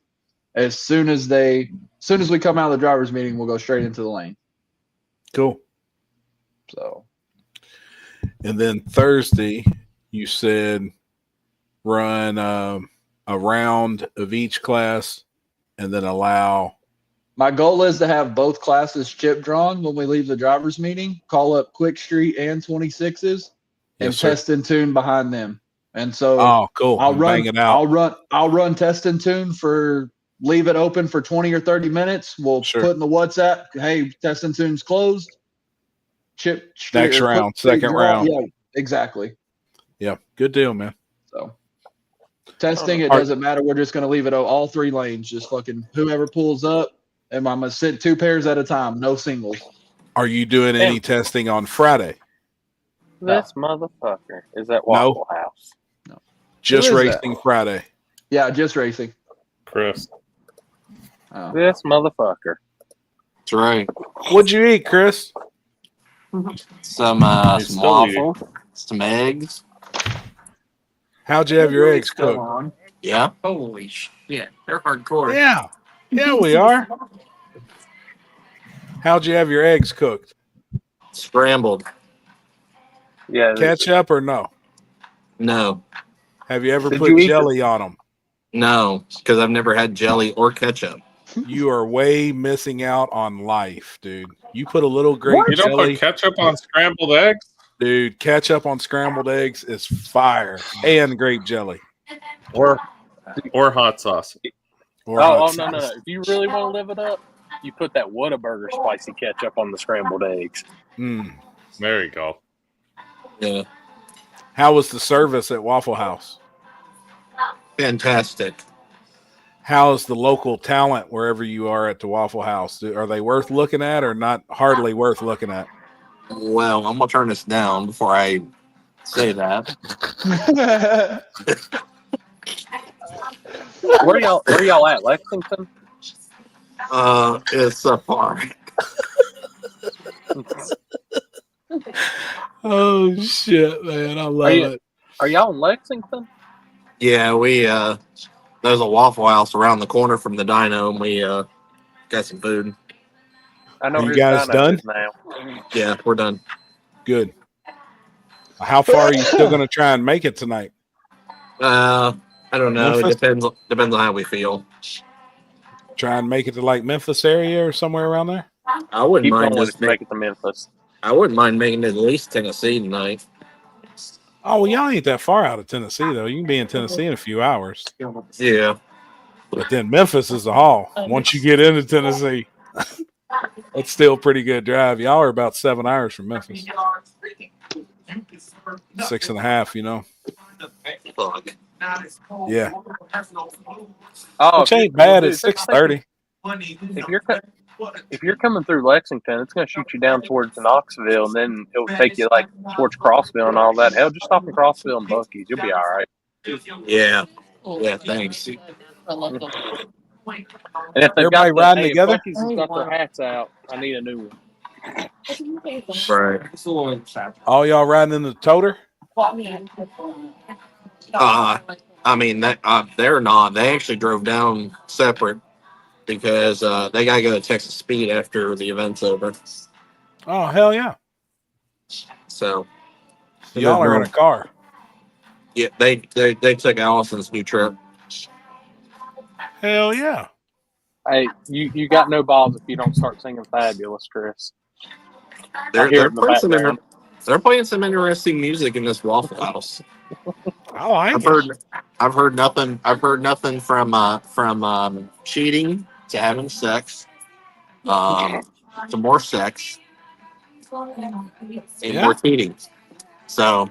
As soon as we come out of the driver's meeting, we'll go straight into the lane. Cool. So. And then Thursday, you said run a round of each class and then allow. My goal is to have both classes chip drawn when we leave the driver's meeting, call up Quick Street and 26s and test and tune behind them. And so cool. I'll run test and tune leave it open for 20 or 30 minutes. We'll put in the WhatsApp, hey, test and tune's closed. Chip next round, second round. Yeah, exactly. Yeah, good deal, man. So testing, it doesn't matter. We're just going to leave it all 3 lanes. Just fucking whoever pulls up, and I'm going to sit 2 pairs at a time, no singles. Are you doing any testing on Friday? This motherfucker is at Waffle House. No, just racing Friday. Yeah, just racing. Chris. Oh. This motherfucker. That's right. What'd you eat, Chris? Some waffle, some eggs. How'd you have your eggs cooked? Yeah. Holy shit. They're hardcore. Yeah. Yeah, we are. How'd you have your eggs cooked? Scrambled. Yeah. Ketchup or no? No. Have you ever Did put you eat jelly on them? No, because I've never had jelly or ketchup. You are way missing out on life, dude. You put a little grape You don't jelly. put ketchup on scrambled eggs? Dude, ketchup on scrambled eggs is fire. And grape jelly. Or hot sauce. Or Oh, hot no. sauce. If you really want to live it up, you put that Whataburger spicy ketchup on the scrambled eggs. Mm. There you go. Yeah. How was the service at Waffle House? Fantastic. How is the local talent wherever you are at the Waffle House? Are they worth looking at or not hardly worth looking at? Well, I'm gonna turn this down before I say that. Where y'all at? Lexington? It's far. Oh shit, man. I love it. Are y'all in Lexington? Yeah, we there's a Waffle House around the corner from the Dyno, and we got some food. I know Are you who's guys Dyno done? is now. Yeah, we're done. Good. How far are you still going to try and make it tonight? I don't know. Memphis? It depends on how we feel. Try and make it to like Memphis area or somewhere around there? I wouldn't Keep mind going just if you make it to Memphis. I wouldn't mind making it at least Tennessee tonight. Oh, well, y'all ain't that far out of Tennessee, though. You can be in Tennessee in a few hours. Yeah. But then Memphis is a haul. Once you get into Tennessee, it's still a pretty good drive. Y'all are about 7 hours from Memphis. 6.5, you know. Fuck. Yeah. Oh, Which ain't bad. It's 6:30. If you're coming through Lexington, it's going to shoot you down towards Knoxville, and then it'll take you like towards Crossville and all that. Hell, just stop in Crossville and Bucky's. You'll be all right. Yeah. Yeah, thanks. And if they've Everybody got riding if together? Bucky's has got their hats out, I need a new one. Right. All y'all riding in the toter? I mean that they're not. They actually drove down separate because they gotta go to Texas Speed after the event's over. Oh, hell yeah. So Y'all are in a car. yeah, they took Allison's new trip. Hell yeah. Hey, you got no balls if you don't start singing "Fabulous," Chris. They're hear it in the background. they're playing some interesting music in this Waffle House. I like it. I've heard nothing. I've heard nothing from cheating to having sex, to more sex, and more cheating. So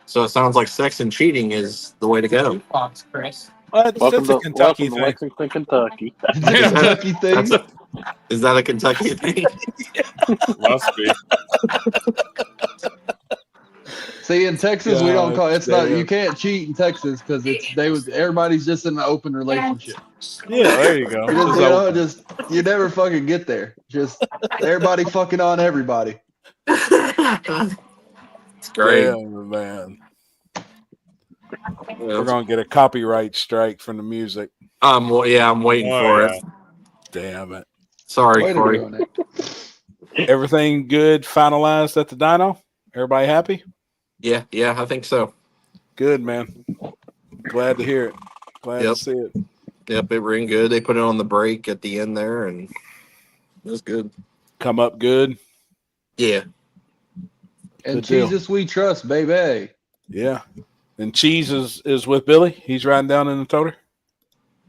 it sounds like sex and cheating is the way to go. Welcome That's a Kentucky to thing. Lexington, Kentucky. Kentucky thing. Is that a Kentucky thing? Must be. See, in Texas, we don't God call it's not. damn. You can't cheat in Texas because everybody's just in an open relationship. Yeah, there you go. You never fucking get there. Just everybody fucking on everybody. It's great. Damn, man. We're gonna get a copyright strike from the music. I'm waiting for it. Damn it. Sorry, Way to Corey. go, Nick. Everything good finalized at the dyno? Everybody happy? Yeah, I think so. Good, man. Glad to hear it. Glad to see it. Yep, it ran good. They put it on the break at the end there, and it was good. Come up good. Yeah. And Good deal. Jesus we trust, baby. Yeah. And Cheese is with Billy. He's riding down in the toter.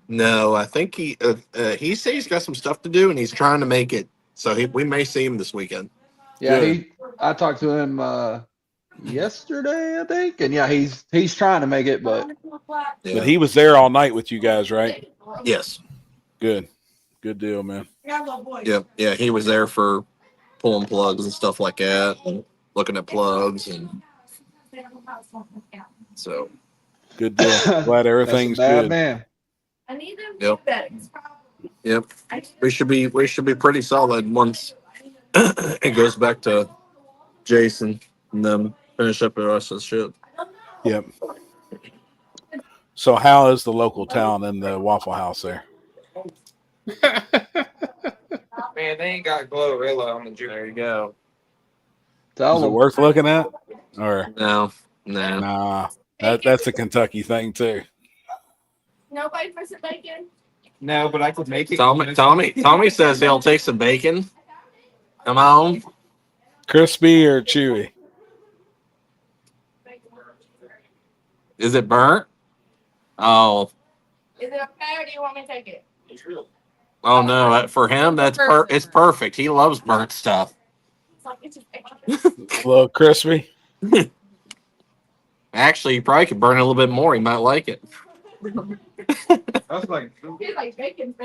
No, I think he said he's got some stuff to do, and he's trying to make it. So we may see him this weekend. Yeah, Good. I talked to him yesterday, I think, and yeah, he's trying to make it, but Yeah. But he was there all night with you guys, right? Yes. Good. Good deal, man. Yep. Yeah, he was there for pulling plugs and stuff like that, and looking at plugs, and so Good deal. Glad everything's bad good. man. Yep. We should be pretty solid once it goes back to Jason and them finish up the rest of the ship. Yep. So how is the local town in the Waffle House there? Man, they ain't got Glorilla on the juice. There you go. Tell Is it them. worth looking at? Or No. nah, that's a Kentucky thing too. Nobody for some bacon? No, but I could make it. Tommy says he'll take some bacon. Come on. Crispy or chewy? Is it burnt? Oh. Is it okay or do you want me to take it? Oh no! For him, it's perfect. He loves burnt stuff. It's like it's just extra. A little crispy. Actually, you probably could burn it a little bit more. He might like it. That's like. He's like bacon.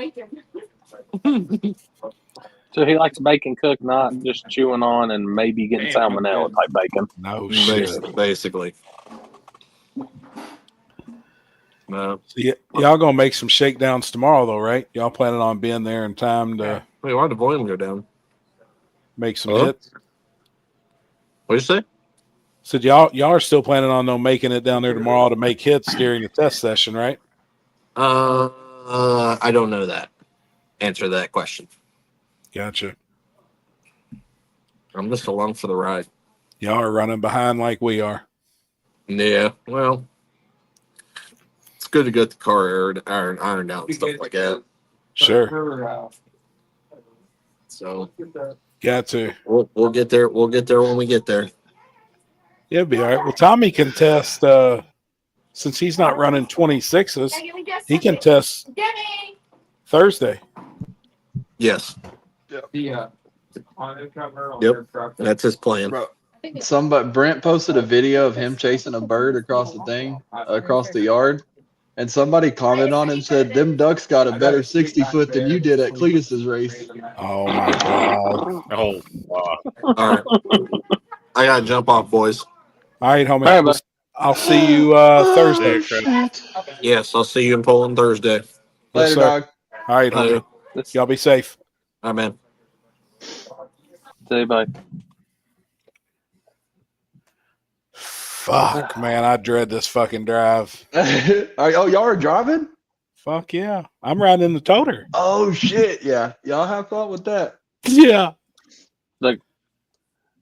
So he likes bacon cooked, not just chewing on and maybe getting salmonella type bacon. No shit. Basically. No. So y'all gonna make some shakedowns tomorrow, though, right? Y'all planning on being there in time to Wait, why did the volume go down? make some hits? What'd you say? So y'all are still planning on making it down there tomorrow to make hits during the test session, right? I don't know that. Answer to that question. Gotcha. I'm just along for the ride. Y'all are running behind like we are. Yeah, well, it's good to get the car ironed out and stuff like that. Sure. So Got to. we'll get there. We'll get there when we get there. Yeah, it'll be all right. Well, Tommy can test since he's not running 26s. He can test Thursday. Yes. Yeah. Yep. That's his plan. Bro, Brent posted a video of him chasing a bird across the yard, and somebody commented on it and said, "Them ducks got a better 60-foot than you did at Cletus's race." Oh my god! Oh, wow. All right. I gotta jump off, boys. All right, homie. All right, I'll see you Thursday. Yes, I'll see you in Poland Thursday. Later, sir. dog. All right, homie. Y'all be safe. All right, man. Say bye. Fuck, man, I dread this fucking drive. Y'all are driving? Fuck yeah, I'm riding in the toter. Oh shit, yeah. Y'all have fun with that. Yeah. Look,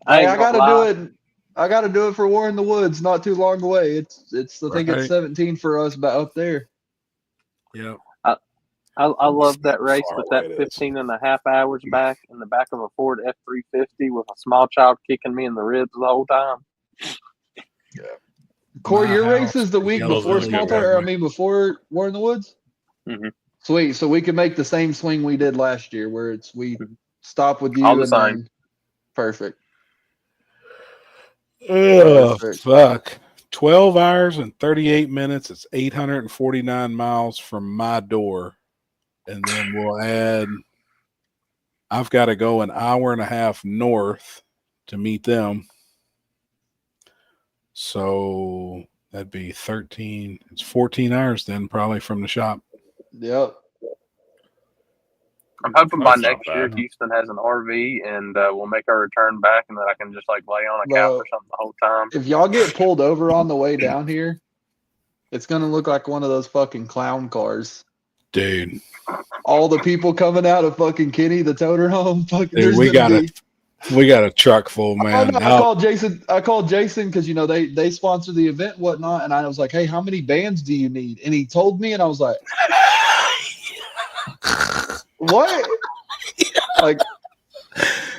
I ain't gotta gonna do lie. it. I gotta do it for War in the Woods, not too long away. It's I think Right. it's 17 for us up there. Yep. I love that race far with away that it is. 15 and a half hours back in the back of a Ford F-350 with a small child kicking me in the ribs the whole time. Corey, My your race house, is the week Yellow before Valley, Small Illinois. Tower. I mean, before War in the Woods. Mhm. Sweet. So we can make the same swing we did last year, where we stop with you All the and same. then perfect. Oh, Perfect. fuck. 12 hours and 38 minutes. It's 849 miles from my door. And then we'll add, I've got to go an hour and a half north to meet them. So that'd be 13. It's 14 hours then, probably from the shop. Yep. I'm hoping by That's not next year bad. Houston has an RV and we'll make our return back and then I can just like lay on a couch Bro, or something the whole time. if y'all get pulled over on the way down here, it's gonna look like one of those fucking clown cars. Dude, All the people coming out of fucking Kenny, the toter home. Fucking, dude there's we gonna got be. we got a truck full, man. Oh, no, I called Jason. I called Jason because they sponsor the event, and whatnot, and I was like, "Hey, how many bands do you need?" And he told me, and I was like, "What?" Like,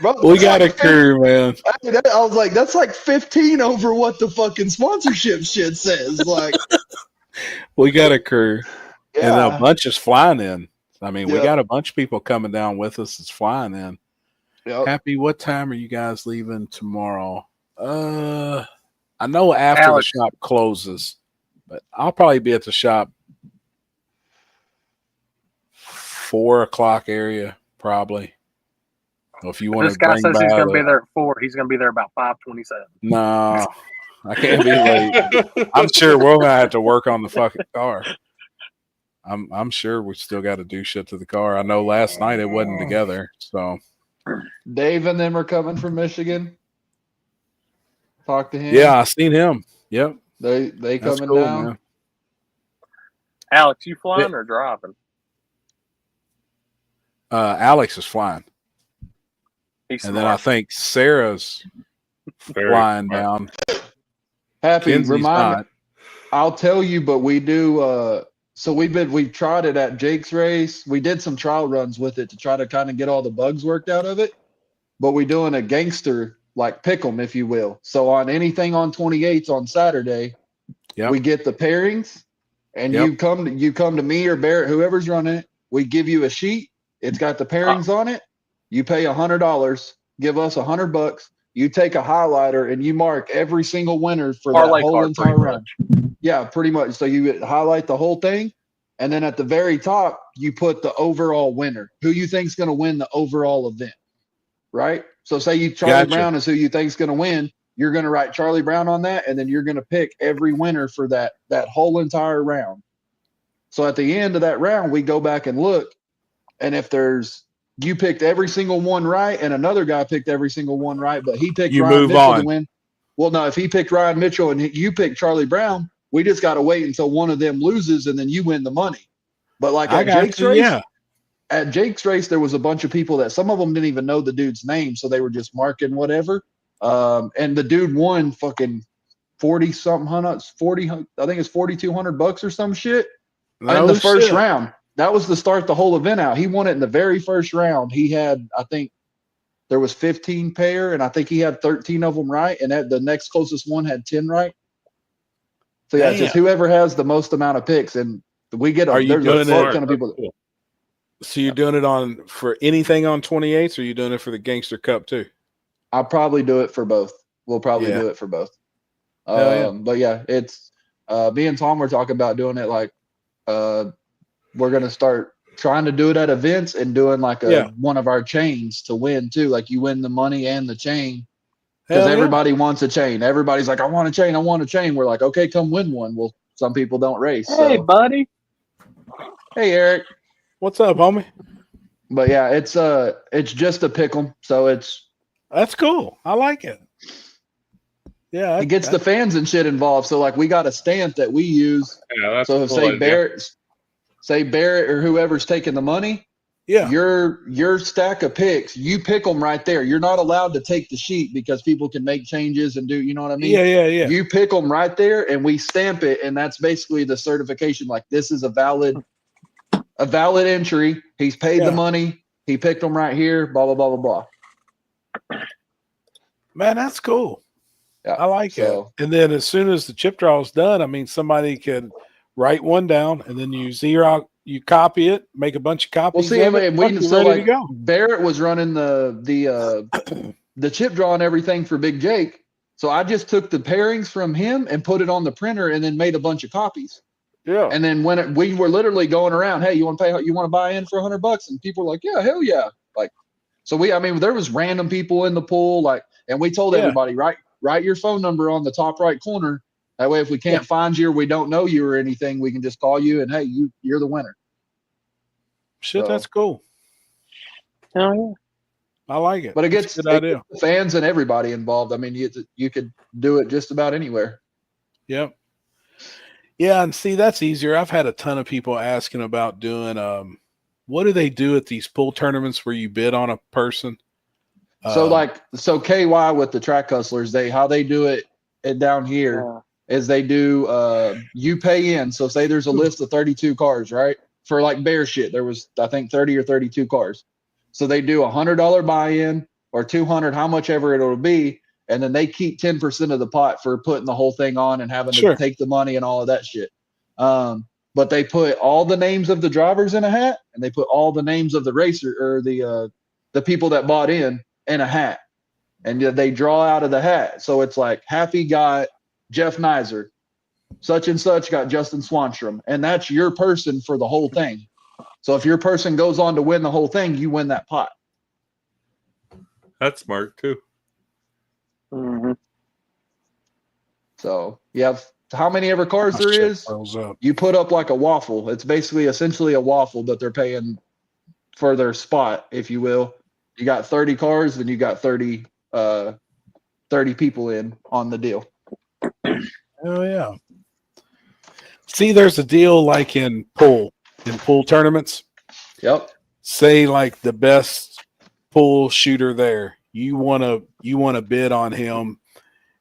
bro, We got a crew, man. I was like, "That's like 15 over what the fucking sponsorship shit says." Like, We got a crew. And a yeah, bunch is flying in. I mean, we Yeah. got a bunch of people coming down with us that's flying in. Yep. Happy, what time are you guys leaving tomorrow? I know after Alex. the shop closes, but I'll probably be at the shop 4 o'clock area, probably. So if you want This to guy bring says he's by going to be there at 4. He's going to be there about 5:27. No, I can't be late. I'm sure we're gonna have to work on the fucking car. I'm sure we still got to do shit to the car. I know last night it wasn't together, so Dave and them are coming from Michigan. Talk to him. yeah, I seen him. Yep, They that's coming cool, down. man. Alex, you flying or driving? Alex is flying, He's and smart. then I think Sarah's Very flying smart. down. Happy, Kenzie's remind me. not. I'll tell you, but we do. So we've tried it at Jake's race. We did some trial runs with it to try to kind of get all the bugs worked out of it. But we're doing a gangster like pick 'em, if you will. So on anything on 28s on Saturday, Yep. we get the pairings, and Yep. you come to me or Barrett, whoever's running it. We give you a sheet. It's got the pairings on it. You pay $100. Give us $100. You take a highlighter and you mark every single winner for Parlay that whole card, entire pretty round. Yeah, pretty much. So you highlight the whole thing, and then at the very top, you put the overall winner, who you think's going to win the overall event, right? So say Charlie Gotcha. Brown is who you think's going to win. You're going to write Charlie Brown on that, and then you're going to pick every winner for that whole entire round. So at the end of that round, we go back and look, and if you picked every single one right, and another guy picked every single one right, but he picked You Ryan move Mitchell on. to win. Well, no, if he picked Ryan Mitchell and you picked Charlie Brown, we just got to wait until one of them loses, and then you win the money. But like I at got Jake's you, race, yeah. at Jake's race, there was a bunch of people that some of them didn't even know the dude's name, so they were just marking whatever. And the dude won fucking 40 something hundred, 40, I think it's $4,200 or some shit in the first round. That was to start the whole event out. He won it in the very first round. He had, I think there was 15 pair, and I think he had 13 of them right, and the next closest one had 10 right. So yeah, it's just whoever has the most amount of picks, and we get Are you there's a doing fuck it? ton of people. Cool. So you're doing it on for anything on 28s, or you doing it for the Gangster Cup too? I'll probably do it for both. We'll probably Yeah. do it for both. Hell yeah. But yeah, it's me and Tom were talking about doing it like we're gonna start trying to do it at events and doing like one of our chains to win too. Like you win the money and the chain because Hell yeah. everybody wants a chain. Everybody's like, I want a chain. I want a chain. We're like, okay, come win one. Well, some people don't race. Hey, So. buddy. Hey, Eric. What's up, homie? But yeah, it's just a pick 'em. So that's cool. I like it. Yeah, it gets the fans and shit involved. So like we got a stamp that we use. Yeah, that's so if cool idea. say Barrett or whoever's taking the money, yeah, your stack of picks, you pick them right there. You're not allowed to take the sheet because people can make changes and do, you know what I mean? Yeah. You pick them right there, and we stamp it, and that's basically the certification. Like this is a valid entry. He's paid the money. He picked them right here. Blah blah blah blah blah. Man, that's cool. Yeah, I like it. And then as soon as the chip draw is done, I mean, somebody can write one down, and then you copy it, make a bunch of copies. Well, see, of it, and we you're so ready like to go. Barrett was running the chip draw and everything for Big Jake. So I just took the pairings from him and put it on the printer, and then made a bunch of copies. Yeah. And then we were literally going around, hey, you want to buy in for $100? And people were like, yeah, hell yeah. Like, so there was random people in the pool, like, and we told everybody, write your phone number on the top right corner. That way, if we can't find you or we don't know you or anything, we can just call you and, hey, you're the winner. Shit, that's cool. Hell yeah. I like it. But it gets a good idea. the fans and everybody involved. I mean, you could do it just about anywhere. Yep. Yeah, and see, that's easier. I've had a ton of people asking about doing what do they do at these pool tournaments where you bid on a person? So KY with the track hustlers, how they do it down here is they do you pay in. So say there's a list of 32 cars, right? For like bear shit, there was I think 30 or 32 cars. So they do $100 buy-in or 200, how much ever it'll be, and then they keep 10% of the pot for putting the whole thing on and having to take the money and all of that shit. But they put all the names of the drivers in a hat, and they put all the names of the racer or the people that bought in a hat, and they draw out of the hat. So it's like Happy got Jeff Nizer, such and such got Justin Swanstrom, and that's your person for the whole thing. So if your person goes on to win the whole thing, you win that pot. That's smart too. Mm-hmm. So you have how many ever cars there is. You put up like a waffle. It's basically essentially a waffle, but they're paying for their spot, if you will. You got 30 cars, then you got 30 people in on the deal. Oh yeah. See, there's a deal like in pool tournaments. Yep. Say like the best pool shooter there, you wanna bid on him,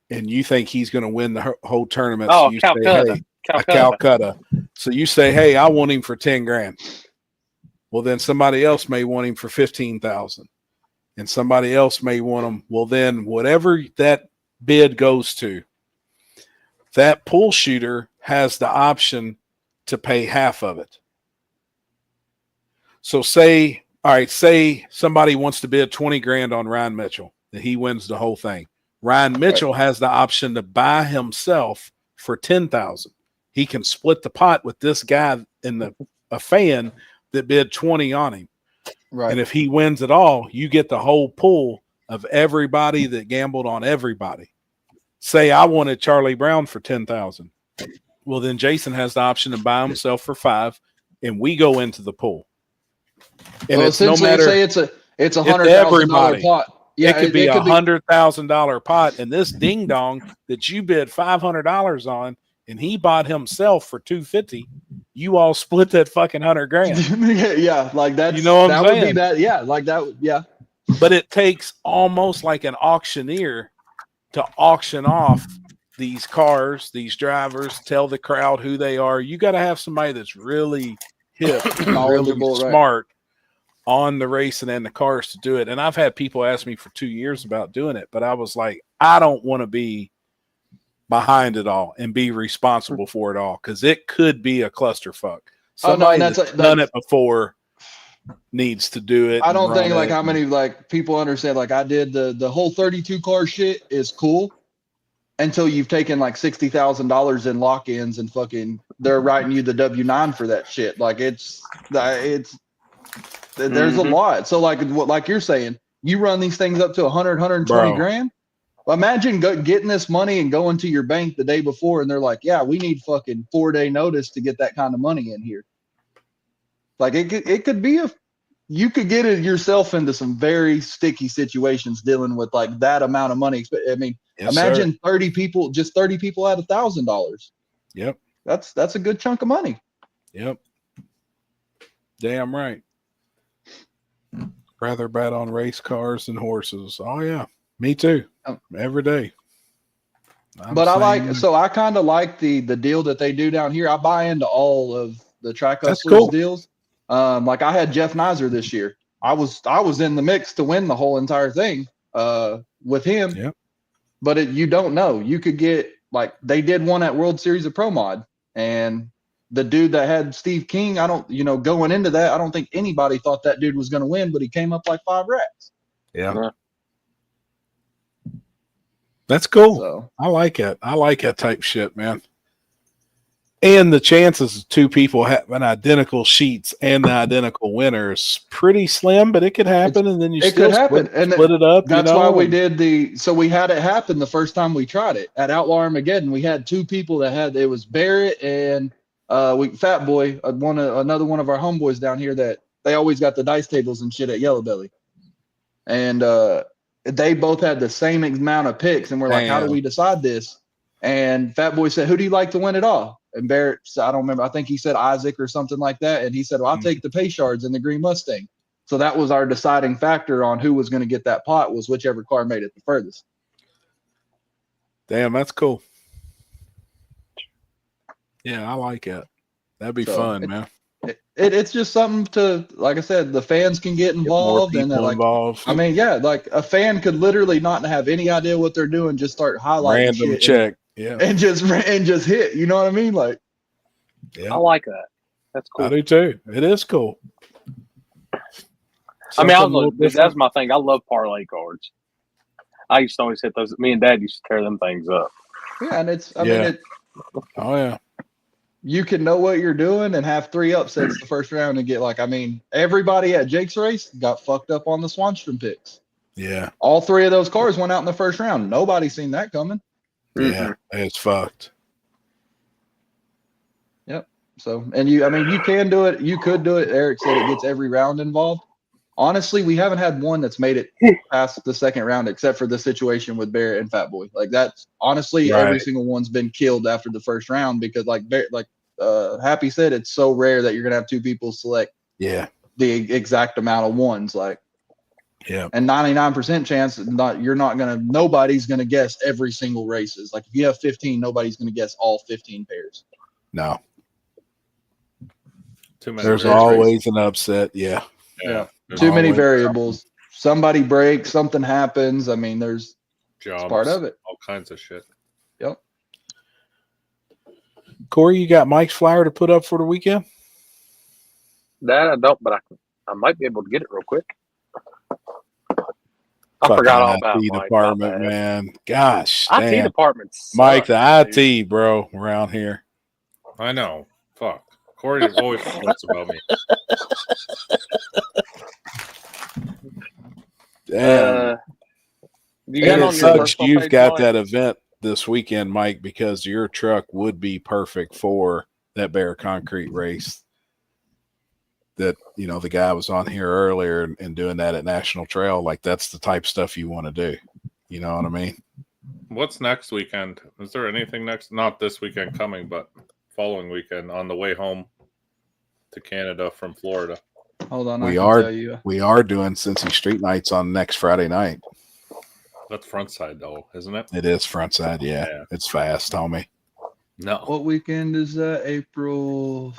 and you think he's going to win the whole tournament. Oh, so you Calcutta. say, hey, Calcutta. So you say, hey, I want him for 10 grand. Well, then somebody else may want him for 15,000, and somebody else may want him. Well, then whatever that bid goes to, that pool shooter has the option to pay half of it. So say somebody wants to bid 20 grand on Ryan Mitchell, and he wins the whole thing. Ryan Mitchell has the option to buy himself for 10,000. He can split the pot with this guy in a fan that bid 20 on him. Right. And if he wins it all, you get the whole pool of everybody that gambled on everybody. Say I wanted Charlie Brown for 10,000. Well, then Jason has the option to buy himself for 5, and we go into the pool. And well, it's no essentially, matter, say it's a it's $100,000 pot. Yeah, it could be $100,000 pot, and this ding dong that you bid $500 on, and he bought himself for $250. You all split that fucking $100 grand. yeah, like that's You know what I'm that would be saying? that. Yeah, like that. Yeah. But it takes almost like an auctioneer to auction off these cars, these drivers, tell the crowd who they are. You got to have somebody that's really hip, really Knowledgeable, right. smart on the racing and the cars to do it. And I've had people ask me for 2 years about doing it, but I was like, I don't want to be behind it all and be responsible for it all, because it could be a clusterfuck. Somebody that's done it before needs to do it. I don't think like how many like people understand. Like I did the whole 32 car shit is cool until you've taken like $60,000 in lock-ins and fucking they're writing you the W-9 for that shit. Like there's a lot. So like you're saying, you run these things up to 100, 120 grand. Well, imagine getting this money and going to your bank the day before, and they're like, "Yeah, we need fucking 4-day notice to get that kind of money in here." Like it could be you could get it yourself into some very sticky situations dealing with like that amount of money. I mean, imagine sir. 30 people at $1,000. Yep, that's a good chunk of money. Yep, damn right. Rather bet on race cars than horses. Oh yeah, me too. Every day. But I kind of like the deal that they do down here. I buy into all of the Track Hustlers deals. Like I had Jeff Nizer this year. I was in the mix to win the whole entire thing with him. Yep. But you don't know. You could get like they did one at World Series of Pro Mod, and the dude that had Steve King, going into that, I don't think anybody thought that dude was going to win, but he came up like 5 racks. Yeah. That's cool. So, I like it. I like that type shit, man. And the chances of 2 people having identical sheets and the identical winners pretty slim, but it could happen, and then you still split it up. That's why we did we had it happen the first time we tried it at Outlaw Armageddon. We had 2 people it was Barrett and Fat Boy, another one of our homeboys down here that they always got the dice tables and shit at Yellow Belly, and they both had the same amount of picks, and we're like, how do we decide this? And Fat Boy said, who do you like to win it all? And Barrett, I don't remember. I think he said Isaac or something like that. And he said, well, I'll take the pay shards and the green Mustang. So that was our deciding factor on who was going to get that pot, was whichever car made it the furthest. Damn, that's cool. Yeah, I like it. That'd be fun, man. It's just something to, like I said, the fans can get involved. Get more people involved. I mean, yeah, like a fan could literally not have any idea what they're doing, just start highlighting random shit check. Yeah. And just hit. You know what I mean? Like, yeah. I like that. That's cool. I do too. It is cool. That's my thing. I love parlay cards. I used to always hit those. Me and Dad used to tear them things up. Yeah, and I mean, oh yeah. You can know what you're doing and have 3 upsets the first round and get everybody at Jake's race got fucked up on the Swanstrom picks. Yeah. All 3 of those cars went out in the first round. Nobody seen that coming. Yeah, it's fucked. Yep. So, and you can do it. You could do it. Eric said it gets every round involved. Honestly, we haven't had one that's made it past the second round, except for the situation with Barrett and Fat Boy. Like that's honestly, every single one's been killed after the first round because like Happy said, it's so rare that you're gonna have two people select Yeah. the exact amount of ones. Like, Yeah. and 99% chance nobody's gonna guess every single races. Like, if you have 15, nobody's gonna guess all 15 pairs. No. Too many There's variables. always an upset. Yeah. Yeah. There's Too many always variables. Somebody breaks, something happens. I mean, it's jobs, part of it. all kinds of shit. Yep. Corey, you got Mike's flyer to put up for the weekend? That I don't, but I might be able to get it real quick. I Fucking forgot all about IT Mike. department, man. Gosh, IT damn. department sucks, Mike, the dude. IT, bro, around here. I know. Fuck. Corey always forgets about me. Damn. You got And on it your sucks personal you've page, got Mike? that event this weekend, Mike, because your truck would be perfect for that Bear Concrete race. That, you know, the guy was on here earlier and doing that at National Trail. Like, that's the type of stuff you want to do. You know what I mean? What's next weekend? Is there anything next? Not this weekend coming, but following weekend on the way home to Canada from Florida. Hold on, We I can tell you. we are doing Cincy Street Nights on next Friday night. That's front side though, isn't it? It is front side, yeah. It's fast, homie. No. What weekend is that? April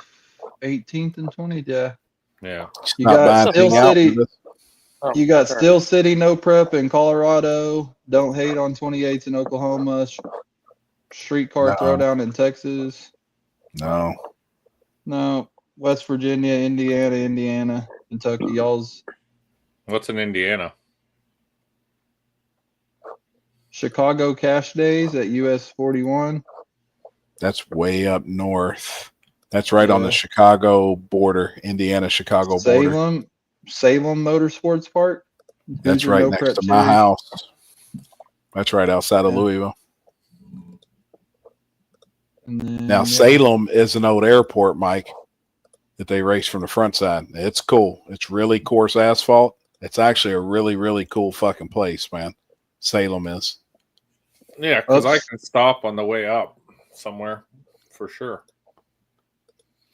18th and 20th? Yeah. Yeah. You Not got buying Steel anything out City. for this. Oh, You got sorry. Steel City, No Prep in Colorado. Don't Hate on 28th in Oklahoma. Streetcar No. Throwdown in Texas. No. No. West Virginia, Indiana, Kentucky. Y'all's What's in Indiana? Chicago Cash Days at US 41. That's way up north. That's right on the Yeah. Chicago border, Indiana-Chicago border. Salem Motorsports Park. That's These are right No next Prep to my Series. house. That's right outside of Yeah. Louisville. And then, Now, yeah. Salem is an old airport, Mike, that they race from the front side. It's cool. It's really coarse asphalt. It's actually a really, really cool fucking place, man. Salem is. Yeah, because I Oops. can stop on the way up somewhere for sure.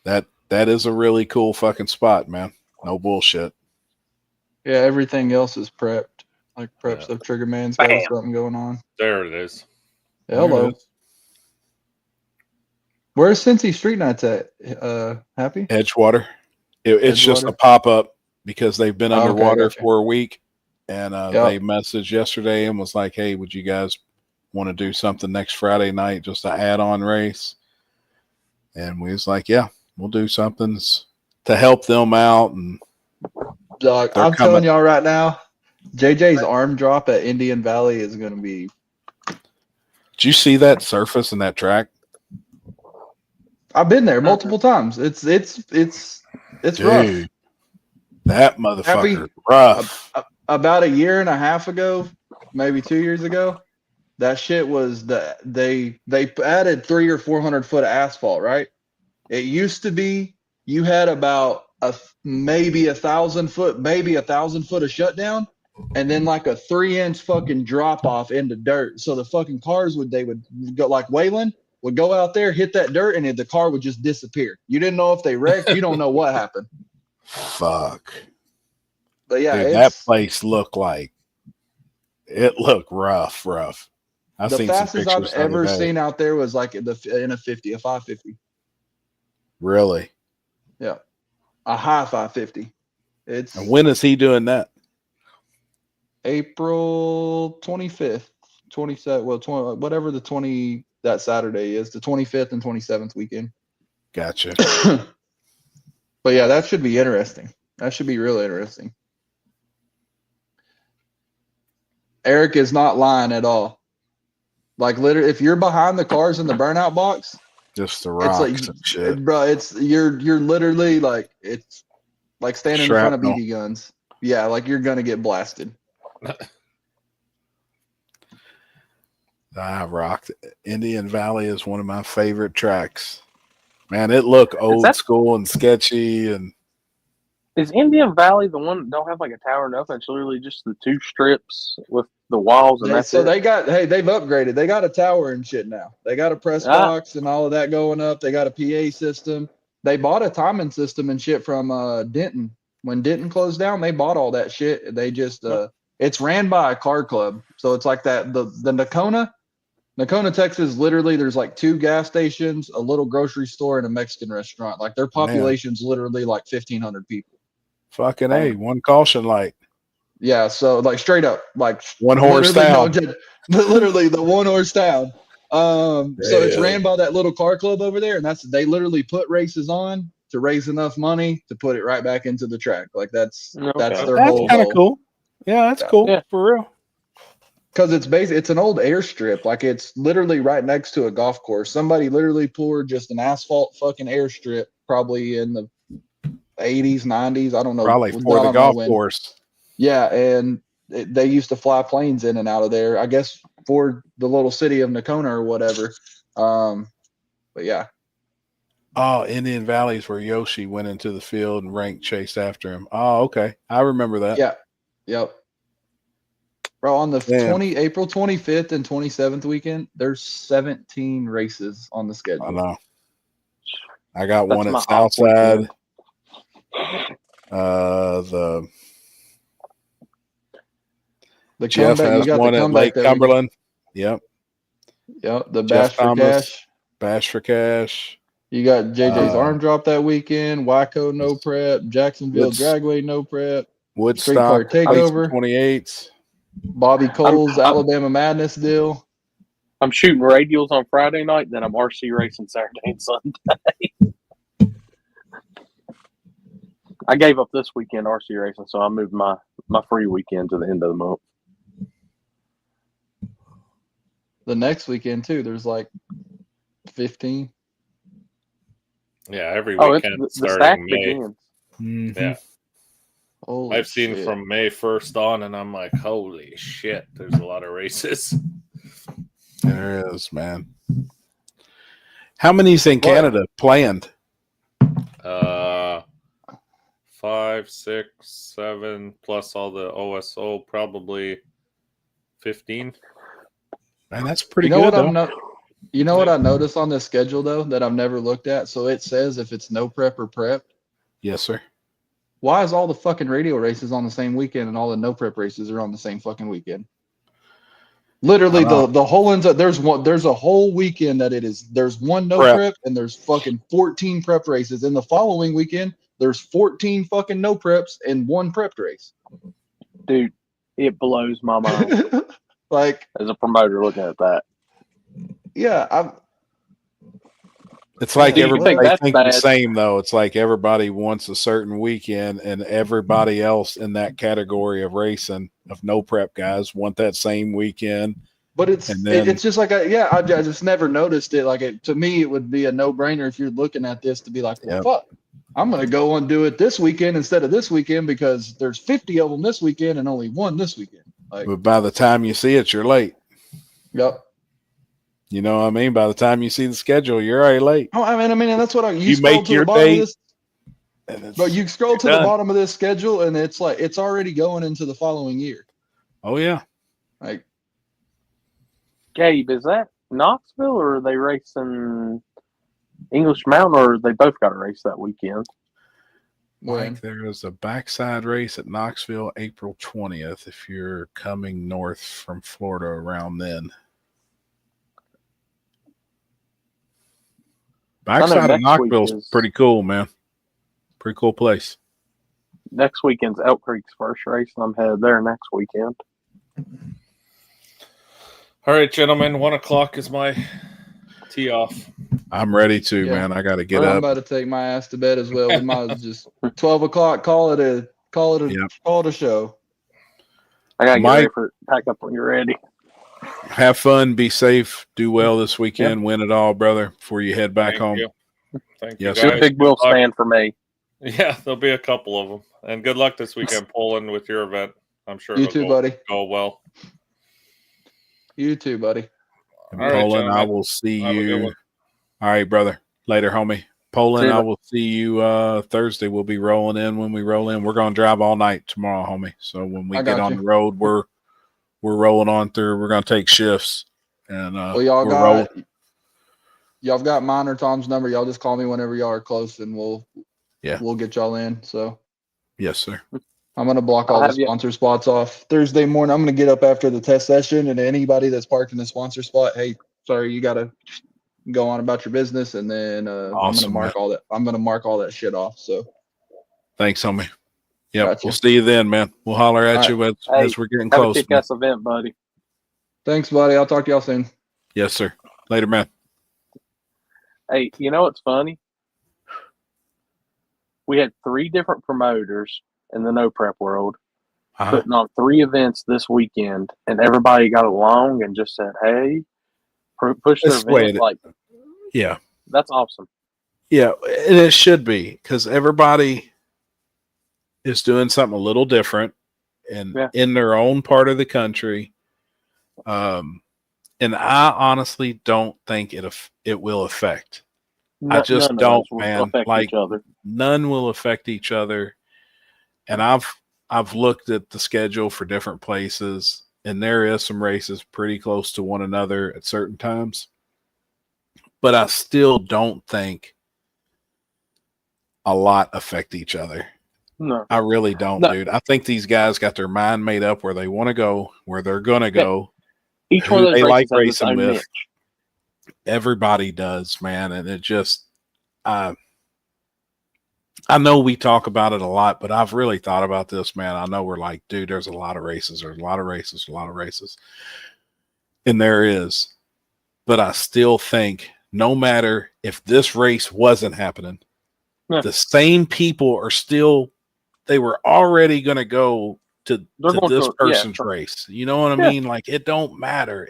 That is a really cool fucking spot, man. No bullshit. Yeah, everything else is prepped. Like prep Yeah. stuff. Trigger Man's got Bam. something going on. There it is. There it Hello. is. Where's Cincy Street Nights at? Happy? Edgewater. It's just a Edgewater? pop-up because they've been Oh, okay, underwater gotcha. for a week. And Yep. they messaged yesterday and was like, hey, would you guys want to do something next Friday night, just an add-on race? And we was like, yeah, we'll do something to help them out. And Dog, they're I'm telling coming. y'all right now, JJ's arm drop at Indian Valley is going to be. Did you see that surface and that track? I've been there multiple times. It's rough. Dude, that motherfucker Happy- rough. About a year and a half ago, maybe 2 years ago, that shit was they added 300 or 400 foot of asphalt, right? It used to be you had about maybe 1,000 foot of shutdown, and then like a 3-inch fucking drop off into dirt. So the fucking cars would go like Waylon would go out there, hit that dirt, and the car would just disappear. You didn't know if they wrecked. You don't know what happened. Fuck. But yeah, Dude, that place looked rough. I've the seen some fastest I've pictures the other ever day. seen out there was like in a 550. Really? Yeah, a high 550. It's And when is he doing that? April 25th, 27th. Well, 20, whatever the 20 that Saturday is, the 25th and 27th weekend. Gotcha. But yeah, that should be interesting. That should be real interesting. Eric is not lying at all. Like literally, if you're behind the cars in the burnout box, Just the it's rocks like, and shit. bro, you're literally like it's like standing in front of Shrapnel. BB guns. Yeah, like you're gonna get blasted. I rocked. Indian Valley is one of my favorite tracks. Man, it looked old school and sketchy. And is Indian Valley the one that don't have like a tower or nothing? It's literally just the two strips with the walls and that's so it. they've upgraded. They got a tower and shit now. They got a press box and all of that going up. They got a PA system. They bought a timing system and shit from Denton. When Denton closed down, they bought all that shit. They just it's ran by a car club. So it's like that the Nakona, Texas, literally there's like 2 gas stations, a little grocery store, and a Mexican restaurant. Like their population's literally like 1,500 people. Fucking A, one caution light. Yeah, so like straight up, like one horse town. Literally the one horse town. So it's ran by that little car club over there, and they literally put races on to raise enough money to put it right back into the track. Like that's their whole kind of cool. Yeah, that's cool for real. Because it's an old airstrip. Like it's literally right next to a golf course. Somebody literally poured just an asphalt fucking airstrip, probably in the 80s, 90s. I don't know. Probably for the golf course. Yeah, and they used to fly planes in and out of there. I guess for the little city of Nakona or whatever. But yeah. Oh, Indian Valley's where Yoshi went into the field and Rank chased after him. Oh, okay. I remember that. Yeah. Yep. Bro, on the April 25th and 27th weekend, there's 17 races on the schedule. I know. I got one at Southside. The Jeff has one at Lake Cumberland. Yep. Yep. The Bash for Cash. Bash for Cash. You got JJ's arm drop that weekend. Waco no prep. Jacksonville Dragway no prep. Woodstock takeover. 28. Bobby Cole's Alabama Madness deal. I'm shooting radials on Friday night, then I'm RC racing Saturday and Sunday. I gave up this weekend RC racing, so I moved my free weekend to the end of the month. The next weekend too, there's like 15. Yeah, every weekend the starting May. Mm-hmm. Yeah. Holy I've seen shit. from May 1st on, and I'm like, holy shit, there's a lot of races. There is, man. How many's in Canada planned? 5, 6, 7, plus all the OSO, probably 15. Man, that's pretty good. You know what I noticed on this schedule though that I've never looked at? So it says if it's no prep or prep. Yes, sir. Why is all the fucking radio races on the same weekend and all the no prep races are on the same fucking weekend? Literally the whole ends up there's a whole weekend that there's one no prep and there's fucking 14 prep races. In the following weekend, there's 14 fucking no preps and 1 prepped race. Dude, it blows my mind. Like as a promoter looking at that. Yeah, it's like everybody thinks the same though. It's like everybody wants a certain weekend, and everybody else in that category of racing of no prep guys want that same weekend. But it's just like I just never noticed it. Like to me, it would be a no brainer if you're looking at this to be like, well, fuck, I'm gonna go and do it this weekend instead of this weekend because there's 50 of them this weekend and only 1 this weekend. Like, but by the time you see it, you're late. Yep. You know what I mean? By the time you see the schedule, you're already late. Oh, I mean, and that's what you make your date. But you scroll to the bottom of this schedule, and it's like it's already going into the following year. Oh yeah. Like, Gabe, is that Knoxville or are they racing English Mountain, or they both got a race that weekend? Like there is a backside race at Knoxville April 20th if you're coming north from Florida around then. Backside of Knoxville's pretty cool, man. Pretty cool place. Next weekend's Elk Creek's first race, and I'm headed there next weekend. All right, gentlemen, 1 o'clock is my tee off. I'm ready to, man. I got to get up. I'm about to take my ass to bed as well. We might as just 12 o'clock. Call it a show. I gotta get ready for pack up when you're ready. Have fun, be safe, do well this weekend, win it all, brother, before you head back home. Thank you. Yes, big wheel stand for me. Yeah, there'll be a couple of them. And good luck this weekend, Poland, with your event. I'm sure it'll buddy. Go well. You too, buddy. Poland, I will see you. All right, brother. Later, homie. Poland, I will see you Thursday. We'll be rolling in when we roll in. We're going to drive all night tomorrow, homie. So when we get on the road, we're we're rolling on through. We're gonna take shifts, and Well, y'all we're rolling. got mine or Tom's number. Y'all just call me whenever y'all are close, and we'll get y'all in. So Yes, sir. I'm gonna block I'll all the have you- sponsor spots off Thursday morning. I'm gonna get up after the test session, and anybody that's parked in the sponsor spot, hey, sorry, you gotta go on about your business, and then I'm Awesome, gonna mark all that. I'm gonna mark all that shit off. So Thanks, homie. Yep. Gotcha. We'll see you then, man. We'll holler at All you as Hey, we're getting have a close. Man. kick-ass event, buddy. thanks, buddy. I'll talk to y'all soon. Yes, sir. Later, man. Hey, you know what's funny? We had 3 different promoters in the no prep world putting on 3 events this weekend, and everybody got along and just said, "Hey, push their That's the way event." Like, Yeah. that's awesome. Yeah, and it should be because everybody is doing something a little different and in their own part of the country. And I honestly don't think it will affect. I just None of don't, those will man. affect Like each other. none will affect each other. And I've looked at the schedule for different places, and there is some races pretty close to one another at certain times. But I still don't think a lot affect each other. No, I really don't, dude. I think these guys got their mind made up where they want to go, where they're gonna go. Each one of those they races like has its racing own with. niche. Everybody does, man, and it just I know we talk about it a lot, but I've really thought about this, man. I know we're like, dude, there's a lot of races, there's a lot of races, and there is, but I still think no matter if this race wasn't happening, the same people are still. They were already going to go to this person's race. You know what I mean? Like, it don't matter.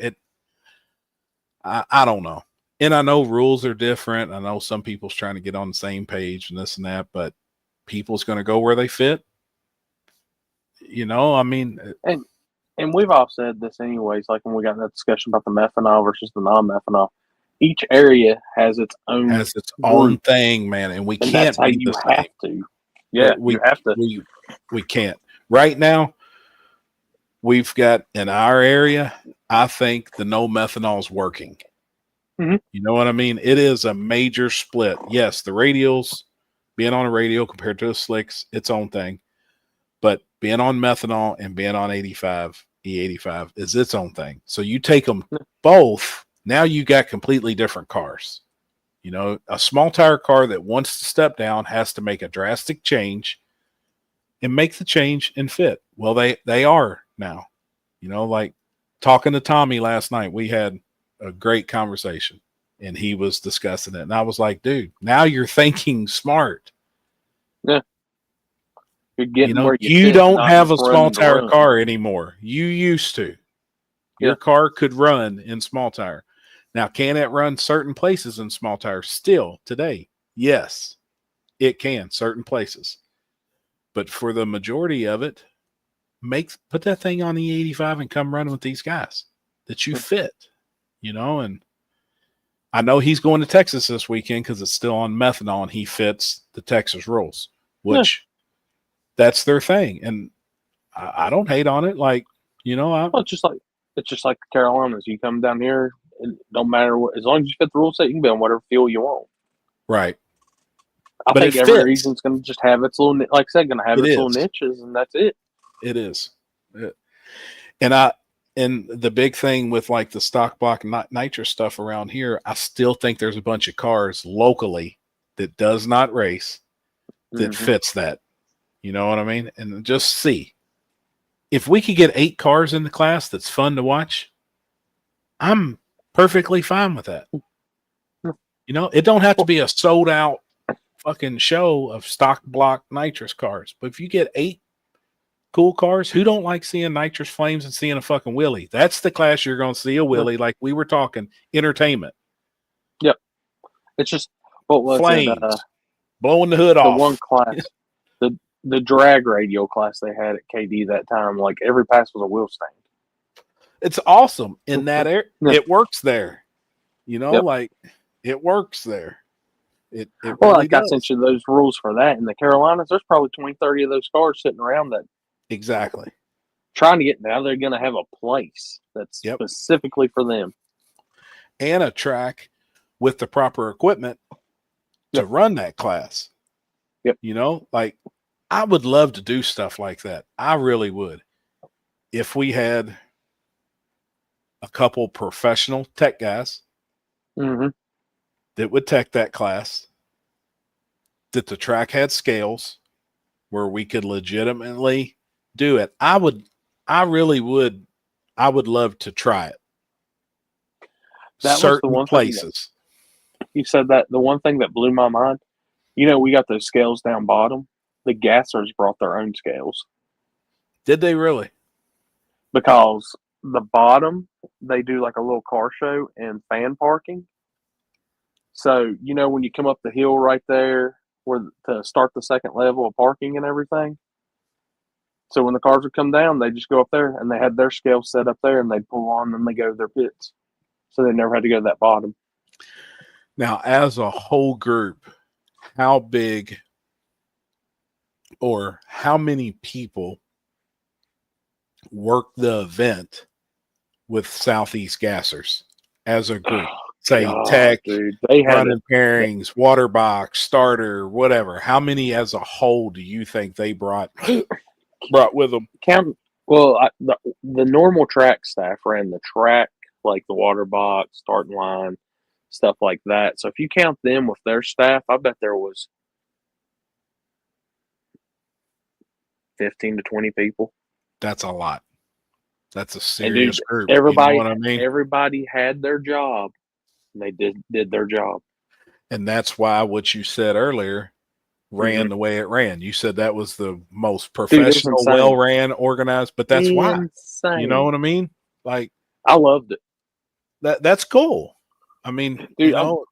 I don't know. And I know rules are different. I know some people's trying to get on the same page and this and that, but people's going to go where they fit. You know, I mean, and we've all said this anyways, like when we got in that discussion about the methanol versus the non-methanol. Each area has its own thing, man, and we and can't that's how be you the have same. to. Yeah, we you have to. We can't. Right now, we've got in our area, I think the no methanol is working. Mm-hmm. You know what I mean? It is a major split. Yes, the radials, being on a radial compared to the slicks, its own thing. But being on methanol and being on 85, E85 is its own thing. So you take them both, now you got completely different cars. You know, a small tire car that wants to step down has to make a drastic change and make the change and fit. Well, they are now. You know, like talking to Tommy last night, we had a great conversation and he was discussing it. And I was like, dude, now you're thinking smart. Yeah. You're getting where you don't have a small tire car anymore. You used to. Your car could run in small tire. Now, can it run certain places in small tires still today? Yes, it can, certain places. But for the majority of it, put that thing on the 85 and come running with these guys that you fit, you know. And I know he's going to Texas this weekend because it's still on methanol and he fits the Texas rules, which that's their thing. And I don't hate on it. Like, you know, it's just like the Carolinas. You come down here, it don't matter what, as long as you fit the rule set, you can be on whatever fuel you want. Right. I think every region's going to just have its little, like I said, going to have its little niches, and that's it. It is. And the big thing with like the stock block nitrous stuff around here, I still think there's a bunch of cars locally that does not race that fits that. You know what I mean? And just see. If we could get 8 cars in the class that's fun to watch, I'm perfectly fine with that. You know, it don't have to be a sold out fucking show of stock block nitrous cars. But if you get 8 cool cars, who don't like seeing nitrous flames and seeing a fucking wheelie? That's the class you're going to see a wheelie, like we were talking, entertainment. Yep. It's just, what was flames, it? Blowing the hood off. The one class, the drag radio class they had at KD that time, like every pass was a wheel stand. It's awesome in that area. It works there. You know, like it works there. It well, really like does. I sent you those rules for that in the Carolinas. There's probably 20, 30 of those cars sitting around that. Exactly. trying to get now. They're going to have a place that's Yep. specifically for them. And a track with the proper equipment to Yep. run that class. Yep. You know, like I would love to do stuff like that. I really would. If we had a couple professional tech guys Mm-hmm. that would tech that class, that the track had scales where we could legitimately do it. I would love to try it. That was Certain the one places. thing you said that the one thing that blew my mind. You know, we got those scales down bottom. The gassers brought their own scales Did they really? because the bottom they do like a little car show and fan parking. So you know when you come up the hill right there, where to start the second level of parking and everything. So when the cars would come down, they just go up there and they had their scales set up there and they'd pull on and they go to their pits. So they never had to go to that bottom. Now, as a whole group, how big or how many people work the event with Southeast Gassers as a group? Say God, tech, dude, they had running pairings, water box, starter, whatever. How many as a whole do you think they brought with them? count. Well, the normal track staff ran the track, like the water box, starting line, stuff like that. So if you count them with their staff, I bet there was 15 to 20 people. That's a lot. That's a And serious dude, group. everybody, you know what I mean? everybody had their job. And they did their job. And that's why what you said earlier ran the way it ran. You said that was the most professional, insane. well ran, organized, but that's why. You know what I mean? Like I loved it. That's cool. I mean, Dude, you know,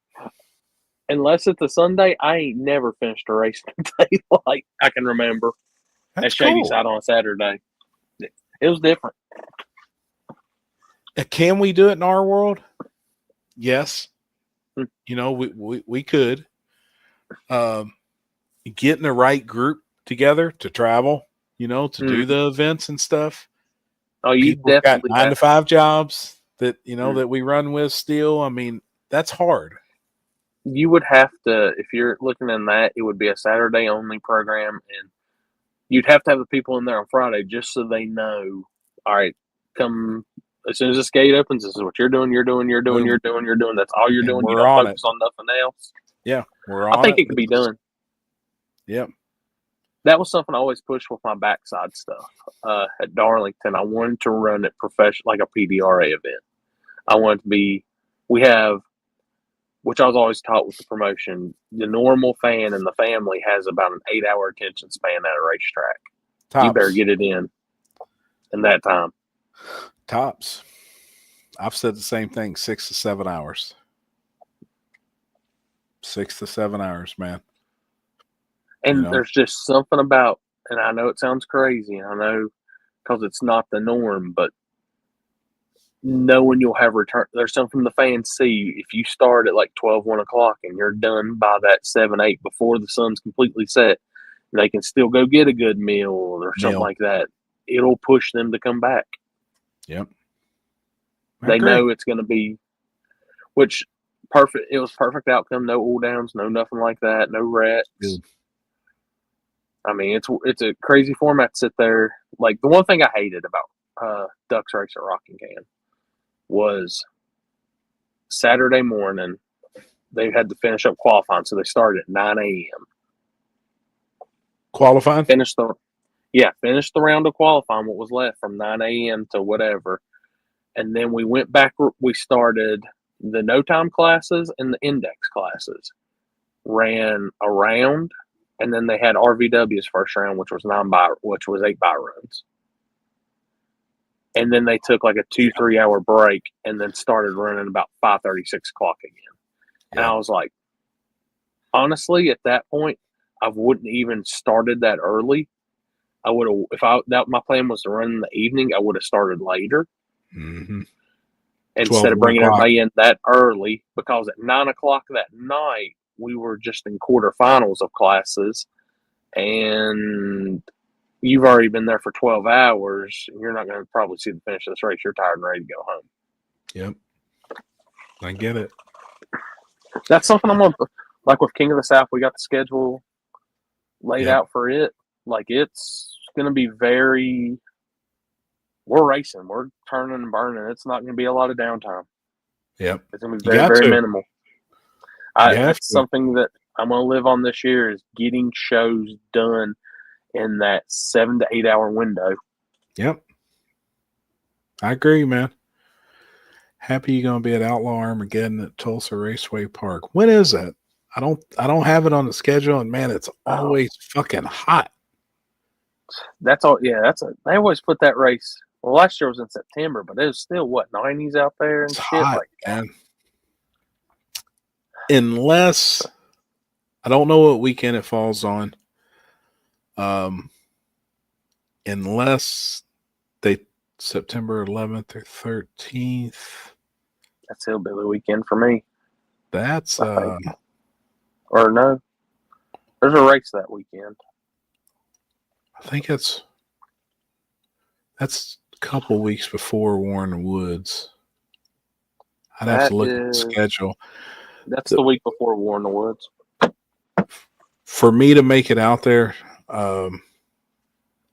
unless it's a Sunday, I ain't never finished a race day like I can remember. that's At Shady cool. side on a Saturday. It was different. Can we do it in our world? Yes. Hmm. You know, we could. Getting the right group together to travel, you know, to do the events and stuff. Oh, you People got definitely 9 to 5 jobs that, you know, that we run with still. I mean, that's hard. You would have to, if you're looking in that, it would be a Saturday only program, and you'd have to have the people in there on Friday just so they know, all right, come as soon as this gate opens, this is what you're doing. That's all you're doing. And You we're don't on focus it. on nothing else. Yeah, we're on I think it. it could be done. Yep. That was something I always pushed with my backside stuff. At Darlington, I wanted to run it professional, like a PDRA event. I wanted to be, we have, which I was always taught with the promotion, the normal fan in the family has about an 8-hour attention span at a racetrack. Tops. You better get it in that time. Tops. I've said the same thing, 6 to 7 hours. 6 to 7 hours, man. And you know? there's just something about, and I know it sounds crazy, and I know because it's not the norm, but knowing you'll have return, there's something the fans see. If you start at like 12, 1 o'clock and you're done by that 7, 8 before the sun's completely set, they can still go get a good meal or something like that. It'll push them to come back. Yep. They know it's going to be, which perfect. It was perfect outcome. No all downs, no nothing like that. No wrecks. Good. I mean, it's a crazy format to sit there. Like the one thing I hated about Ducks Race at Rocking Can was Saturday morning. They had to finish up qualifying, so they started at 9 a.m. Qualifying? Finished the round of qualifying, what was left from 9 a.m. to whatever. And then we went back, we started the no time classes and the index classes. Ran a round, and then they had RVW's first round, which was 8 by runs. And then they took like a 2-3 hour break and then started running about 5:30, 6 o'clock again. And I was like, honestly, at that point, I wouldn't even started that early. I would have, my plan was to run in the evening, I would have started later. Mm-hmm. Instead of bringing everybody in that early, because at 9 o'clock that night, we were just in quarterfinals of classes. And you've already been there for 12 hours. And you're not going to probably see the finish of this race. You're tired and ready to go home. Yep. I get it. That's something I'm going to, like with King of the South, we got the schedule laid Yep. out for it. Like, it's going to be very, we're racing. We're turning and burning. It's not going to be a lot of downtime. Yep. It's going to be You very, got very to. minimal. You have That's to. something that I'm going to live on this year is getting shows done in that 7 to 8 hour window. Yep. I agree, man. Happy you're gonna be at Outlaw Armageddon at Tulsa Raceway Park. When is that? I don't have it on the schedule, and man, it's always fucking hot. That's all. Yeah, they always put that race. Well, last year was in September, but it was still what 90s out there and It's shit. hot, Like, man. Unless I don't know what weekend it falls on. Unless they September 11th or 13th. that's Hillbilly weekend for me. That's I think. Or no, there's a race that weekend. I think that's a couple weeks before Warren Woods. I'd have to look at the schedule. That's the week before War in the Woods. For me to make it out there,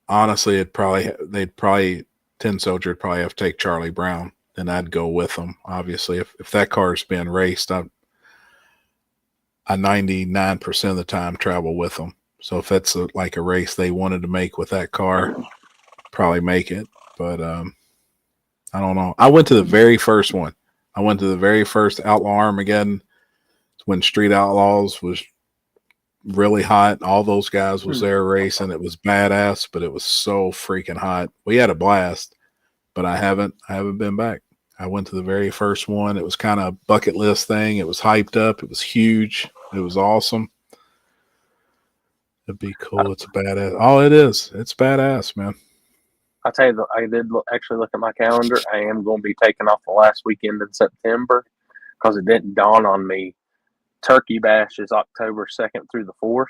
honestly, they'd probably Tin Soldier would probably have to take Charlie Brown, and I'd go with them. Obviously, if that car's being raced, I 99% of the time travel with them. So if that's like a race they wanted to make with that car, probably make it. But I don't know. I went to the very first one. I went to the very first Outlaw Armageddon when Street Outlaws was really hot. All those guys was there racing. It was badass, but it was so freaking hot. We had a blast, but I haven't been back. I went to the very first one. It was kind of a bucket list thing. It was hyped up. It was huge. It was awesome. It'd be cool. It's a badass. Oh, it is. It's badass, man. I tell you, I did actually look at my calendar. I am going to be taking off the last weekend in September because it didn't dawn on me. Turkey Bash is October 2nd through the 4th.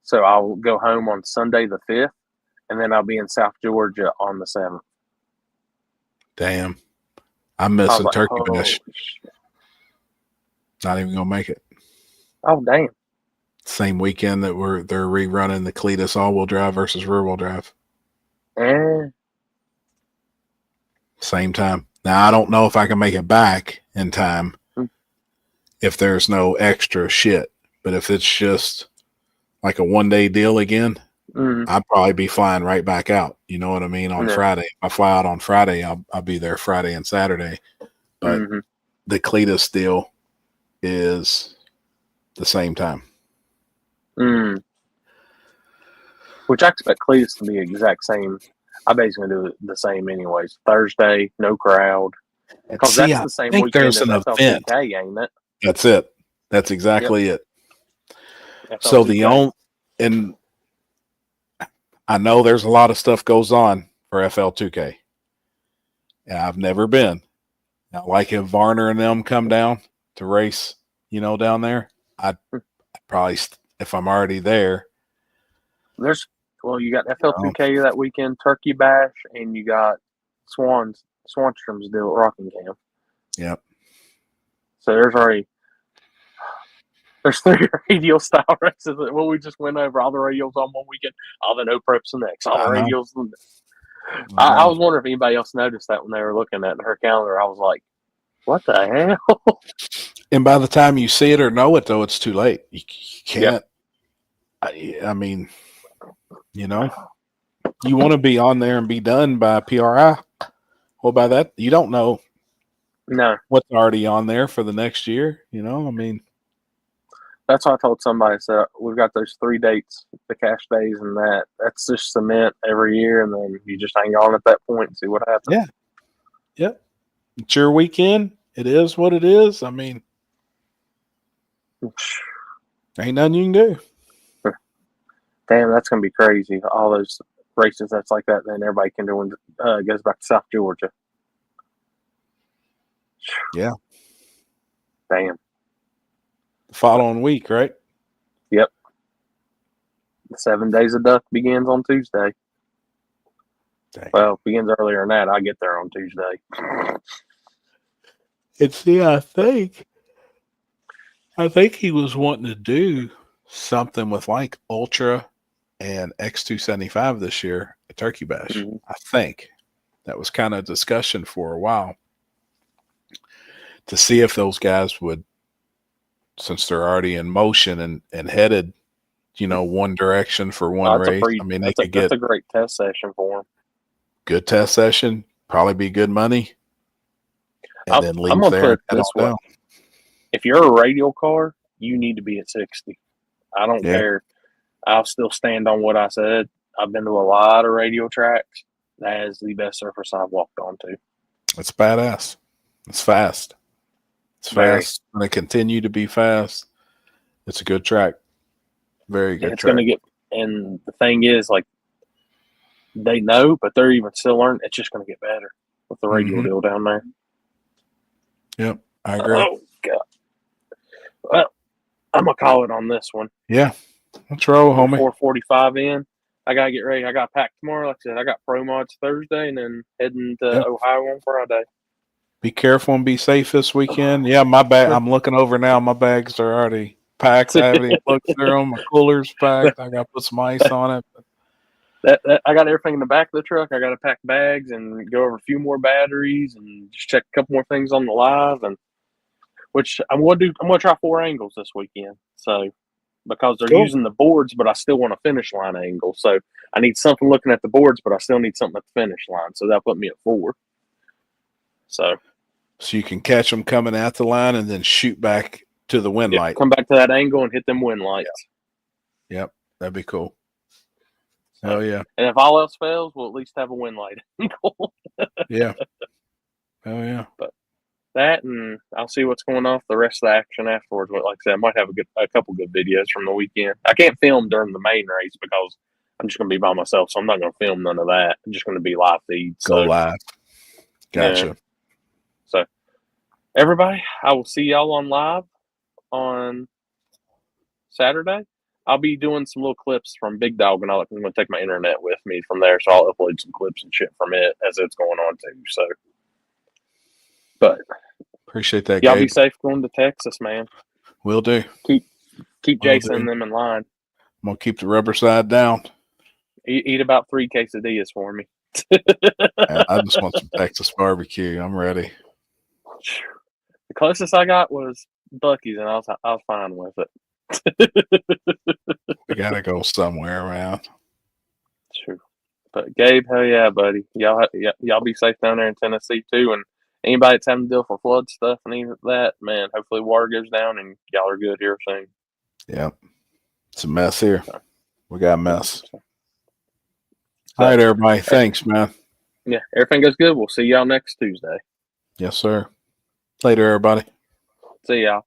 So I'll go home on Sunday the 5th, and then I'll be in South Georgia on the 7th. Damn. I'm missing like, Turkey Bash. Not even going to make it. Oh, damn. Same weekend that they're rerunning the Cletus all-wheel drive versus rear-wheel drive. Same time. Now, I don't know if I can make it back in time if there's no extra shit. But if it's just like a one-day deal again, I'd probably be flying right back out. You know what I mean? On Friday. If I fly out on Friday, I'll be there Friday and Saturday. But the Cletus deal is the same time. Which I expect Cletus to be the exact same. I bet he's going to do the same anyways. Thursday, no crowd. Because that's the same weekend as FL2K, ain't it? That's it. That's exactly it. So and I know there's a lot of stuff goes on for FL2K. Yeah, I've never been. Now, like if Varner and them come down to race, down there, I'd probably, if I'm already there. You got FL2K that weekend, Turkey Bash, and you got Swanstrom's deal at Rockingham. Yep. So there's 3 radial style races that we just went over. All the radials on one weekend, all the no preps the next, all the radials. I was wondering if anybody else noticed that when they were looking at her calendar. I was like, what the hell? And by the time you see it or know it, though, it's too late. You can't. Yep. I mean, you want to be on there and be done by PRI. Well, by that, you don't know what's already on there for the next year. I mean. That's what I told somebody. So we've got those 3 dates, the cash days and that. That's just cement every year, and then you just hang on at that point and see what happens. Yeah. Yep. It's your weekend. It is what it is. I mean, ain't nothing you can do. Damn, that's going to be crazy. All those races that's like that, then everybody can do when it goes back to South Georgia. Yeah. Damn. The following week, right? Yep. The 7 Days of Duck begins on Tuesday. Dang. Well, it begins earlier than that. I get there on Tuesday. And see, I think he was wanting to do something with like Ultra and X275 this year at Turkey Bash. Mm-hmm. I think that was kind of discussion for a while to see if those guys would, since they're already in motion and headed, one direction for one race. I mean, they could get a great test session for them. Good test session, probably be good money, and then leave I'm gonna there put and it head this on way. down. If you're a radial car, you need to be at 60. I don't care. I'll still stand on what I said. I've been to a lot of radial tracks. That is the best surface I've walked onto. It's badass. It's fast. It's Very. fast. It's going to continue to be fast. It's a good track. Very good It's track. going to get, and the thing is, like, they know, but they're even still learning. It's just going to get better with the radial deal down there. Yep, I agree. Oh, God. Well, I'm going to call it on this one. Yeah. Let's roll, homie. 4:45 in. I got to get ready. I got packed tomorrow. Like I said, I got pro mods Thursday and then heading to Ohio on Friday. Be careful and be safe this weekend. Yeah, my bag. I'm looking over now. My bags are already packed. I haven't even looked through them. My cooler's packed. I got to put some ice on it. I got everything in the back of the truck. I got to pack bags and go over a few more batteries and just check a couple more things on the live, and which I'm going to do. I'm going to try 4 angles this weekend. So because they're using the boards, but I still want a finish line angle. So I need something looking at the boards, but I still need something at the finish line. So that put me at 4. So you can catch them coming at the line and then shoot back to the wind light. Come back to that angle and hit them wind lights. Yep, that'd be cool. Oh yeah. And if all else fails, we'll at least have a wind light angle. Yeah. Oh yeah. But that, and I'll see what's going on the rest of the action afterwards. But like I said, I might have a couple good videos from the weekend. I can't film during the main race because I'm just going to be by myself, so I'm not going to film none of that. I'm just going to be live feed. Go live. Gotcha. Yeah. So everybody, I will see y'all on live on Saturday. I'll be doing some little clips from Big Dog, and I'm going to take my internet with me from there, so I'll upload some clips and shit from it as it's going on too. So, but appreciate that. Y'all Gabe. be safe going to Texas, man. Will do. Keep Jason and them in line. I'm gonna keep the rubber side down. Eat about 3 quesadillas for me. I just want some Texas barbecue. I'm ready. The closest I got was Buc-ee's, and I was fine with it. We gotta go somewhere around. True. But Gabe, hell yeah, buddy. Y'all be safe down there in Tennessee too. And anybody that's having to deal with flood stuff and any of that, man, hopefully water goes down and y'all are good here soon. Yep. It's a mess here. We got a mess. All right, everybody. Thanks, man. Yeah, everything goes good. We'll see y'all next Tuesday. Yes, sir. Later, everybody. See y'all.